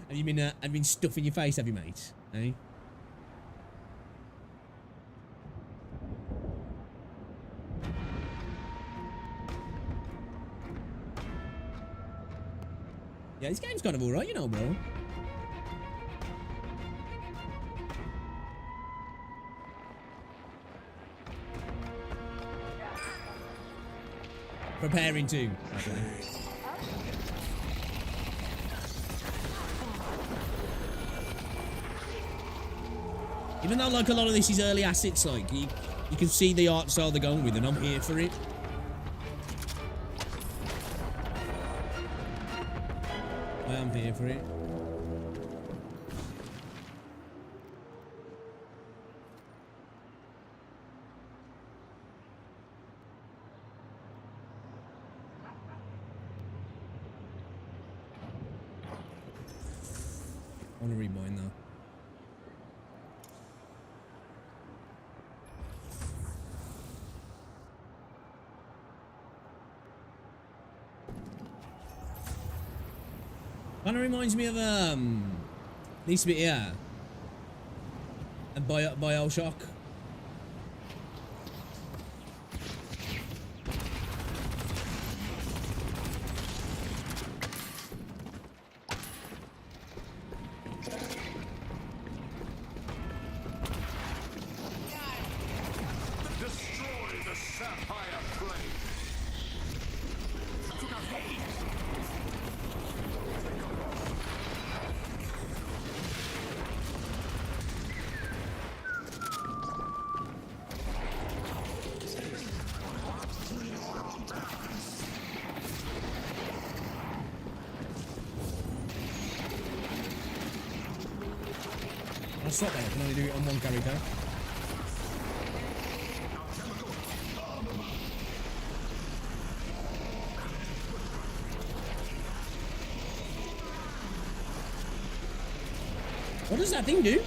Have you been stuffing your face, have you, mate? Eh? Yeah, this game's kind of alright, you know, bro. Preparing to. Okay. You Even though like a lot of this is early assets, like you can see the art style they're going with, and I'm here for it. I am here for it. I want to read mine though. Kind of reminds me of needs to be here. And Bioshock. Destroy the sapphire flame. I'll stop there. I can only do it on one character. What does that thing do?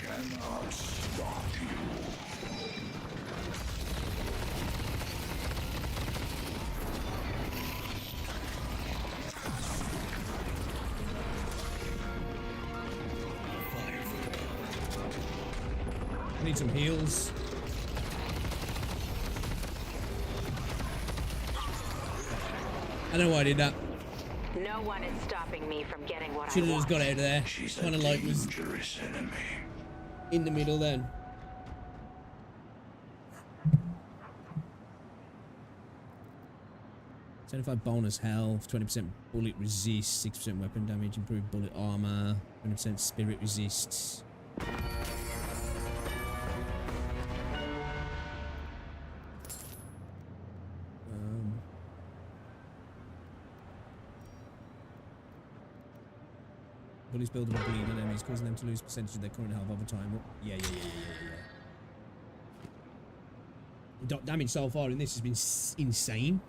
Cannot stop you. I need some heals. I know why I did that. No one is stopping me from getting what Should I have want. just got out of there. She's a Kind of like was dangerous enemy. in the middle then. $75 bonus health, 20% bullet resist, 6% weapon damage, improved bullet armor, 20% spirit resist. Bullets build up a bleed on enemies, causing them to lose percentage of their current health over time. Oh, yeah. Damage so far in this has been insane.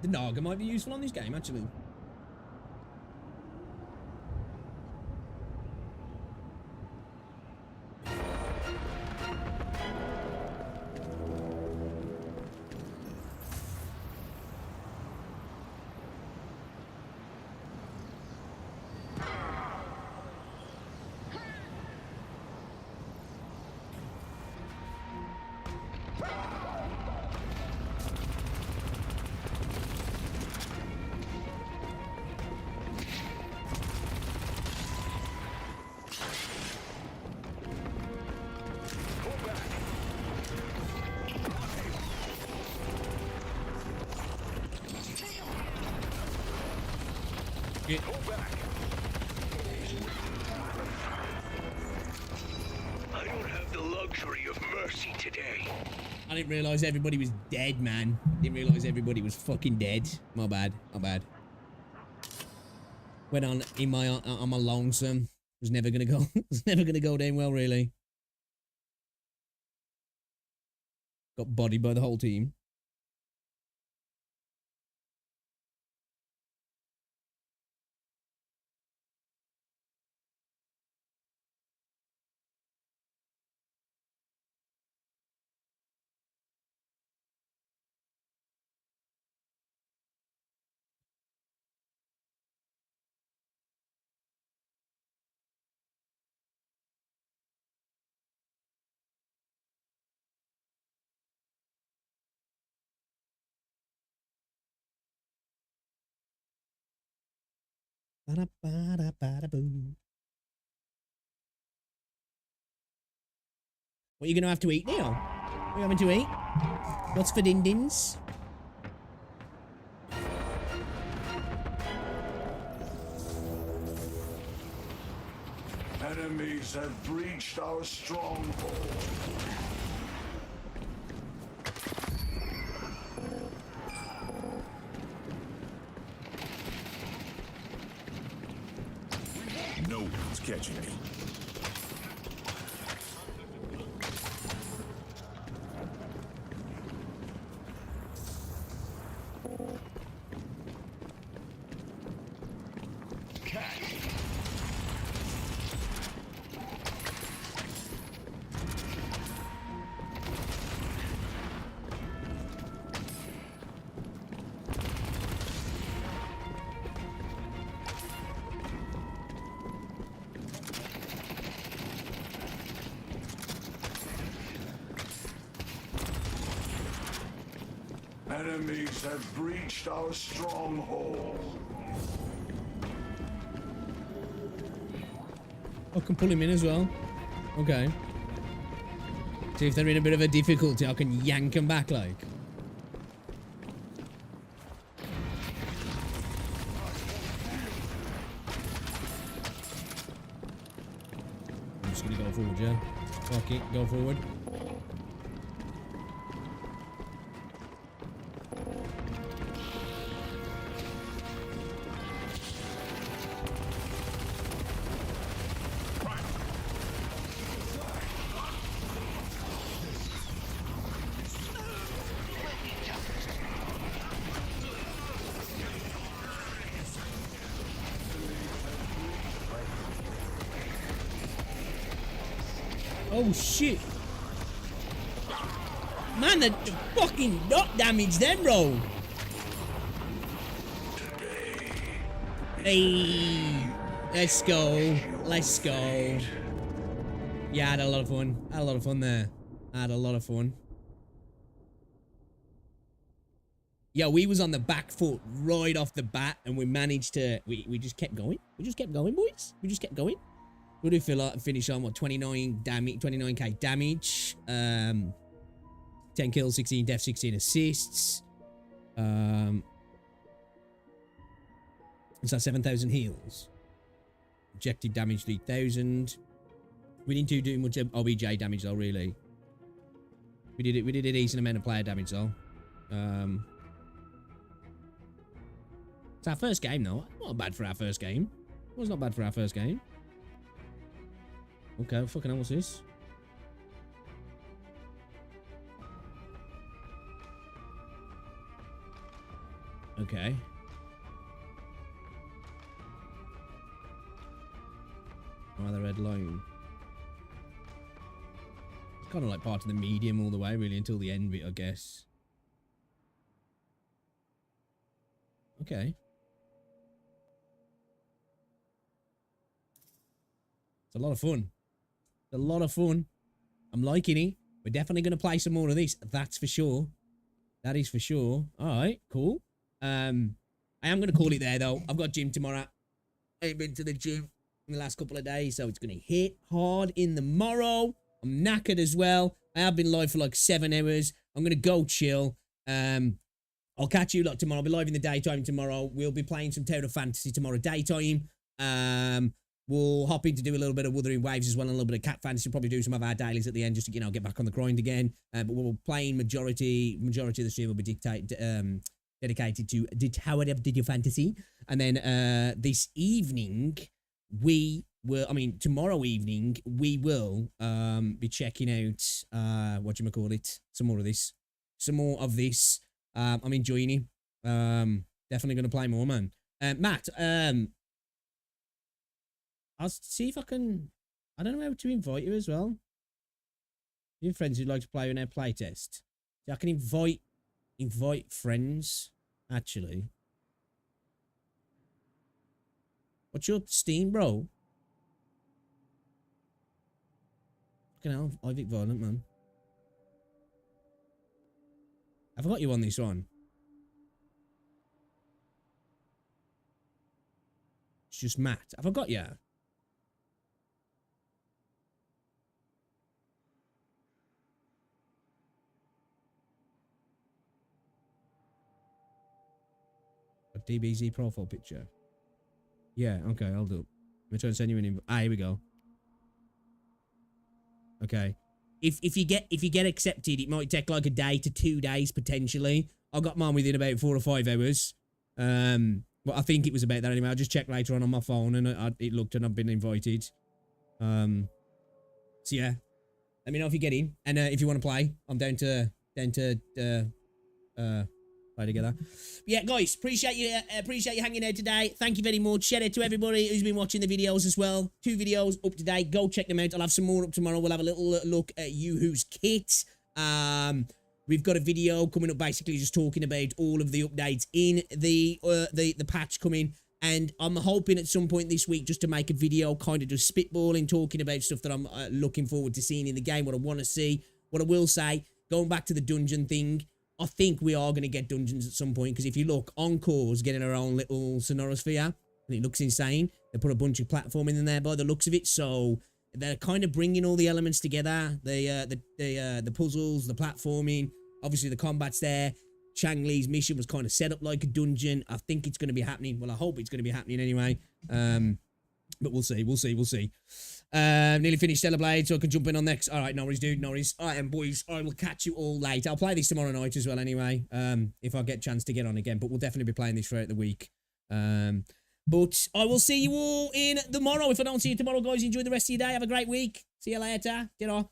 The Naga might be useful on this game, actually. Get back. I don't have the luxury of mercy today. I didn't realise everybody was dead, man. Didn't realise everybody was fucking dead. My bad. Went on in my on my lonesome. Was never gonna go. Was never gonna go down well, really. Got bodied by the whole team. Ba-da-ba-da-ba-da-boo. What are you going to have to eat now? What are you having to eat? What's for din-dins? Enemies have breached our stronghold. No one's catching me. Enemies have breached our stronghold. I can pull him in as well. Okay. See if they're in a bit of a difficulty, I can yank them back like. I'm just gonna go forward, yeah? Fuck it, go forward. Oh shit! Man, the fucking dot damage then, bro! Hey! Let's go. Let's go. Yeah, I had a lot of fun. I had a lot of fun there. I had a lot of fun. Yeah, we was on the back foot right off the bat, and we managed to... We just kept going. We just kept going, boys. We just kept going. What do we feel like? Finish on what? 29 damage, 29k damage. 10 kills, 16 deaths, 16 assists. Is that 7,000 heals? Objective damage 3,000. We didn't do much OBJ damage though, really. We did a decent amount of player damage though. It's our first game though. Not bad for our first game. It was not bad for our first game. Okay, fucking hell, what's this? Okay. Oh, the red line. It's kind of like part of the medium all the way, really, until the end bit, I guess. Okay. It's a lot of fun. It's a lot of fun. I'm liking it. We're definitely going to play some more of this. That's for sure. That is for sure. All right, cool. I am going to call it there, though. I've got gym tomorrow. I ain't been to the gym in the last couple of days, so it's going to hit hard in the morrow. I'm knackered as well. I have been live for like 7 hours. I'm going to go chill. I'll catch you lot tomorrow. I'll be live in the daytime tomorrow. We'll be playing some Tower of Fantasy tomorrow daytime. We'll hop in to do a little bit of Wuthering Waves as well, and a little bit of Cat Fantasy. We'll probably do some of our dailies at the end just to, you know, get back on the grind again. But we're playing majority of the stream will be dedicated to the Tower of Fantasy. And then this evening, tomorrow evening, we will be checking out, some more of this. Some more of this. I'm enjoying it. Definitely going to play more, man. Matt, I'll see if I can... I don't know how to invite you as well. You have friends who'd like to play in our playtest. See, I can invite friends, actually. What's your Steam, bro? Fucking hell, Ivic Violent, man. Have I got you on this one? just Matt. Have I got you? A DBZ profile picture. Yeah, okay, I'll do. I'm trying to send you an invite. Ah, here we go. Okay. If you get accepted, it might take like a day to 2 days potentially. I got mine within about 4 or 5 hours. But I think it was about that anyway. I'll just check later on my phone, and it looked, and I've been invited. So yeah, let me know if you get in, and if you want to play, I'm down to play together. But yeah, guys, appreciate you hanging out today. Thank you very much. Shout out to everybody who's been watching the videos as well. 2 videos up to date. Go check them out. I'll have some more up tomorrow. We'll have a little look at Yoo-Hoo's kit. We've got a video coming up basically just talking about all of the updates in the patch coming. And I'm hoping at some point this week just to make a video kind of just spitballing, talking about stuff that I'm looking forward to seeing in the game, what I want to see. What I will say, going back to the dungeon thing, I think we are going to get dungeons at some point, because if you look, Encore's getting her own little sonorosphere, and it looks insane. They put a bunch of platforming in there by the looks of it, so they're kind of bringing all the elements together. The puzzles, the platforming, obviously the combat's there. Chang Li's mission was kind of set up like a dungeon. I think it's going to be happening. Well, I hope it's going to be happening anyway. But we'll see. Nearly finished Stellar Blade, so I can jump in on next. All right, no worries, dude. No worries. All right, and boys, I will catch you all later. I'll play this tomorrow night as well anyway, if I get a chance to get on again. But we'll definitely be playing this throughout the week. But I will see you all in tomorrow. If I don't see you tomorrow, guys, enjoy the rest of your day. Have a great week. See you later. Get off.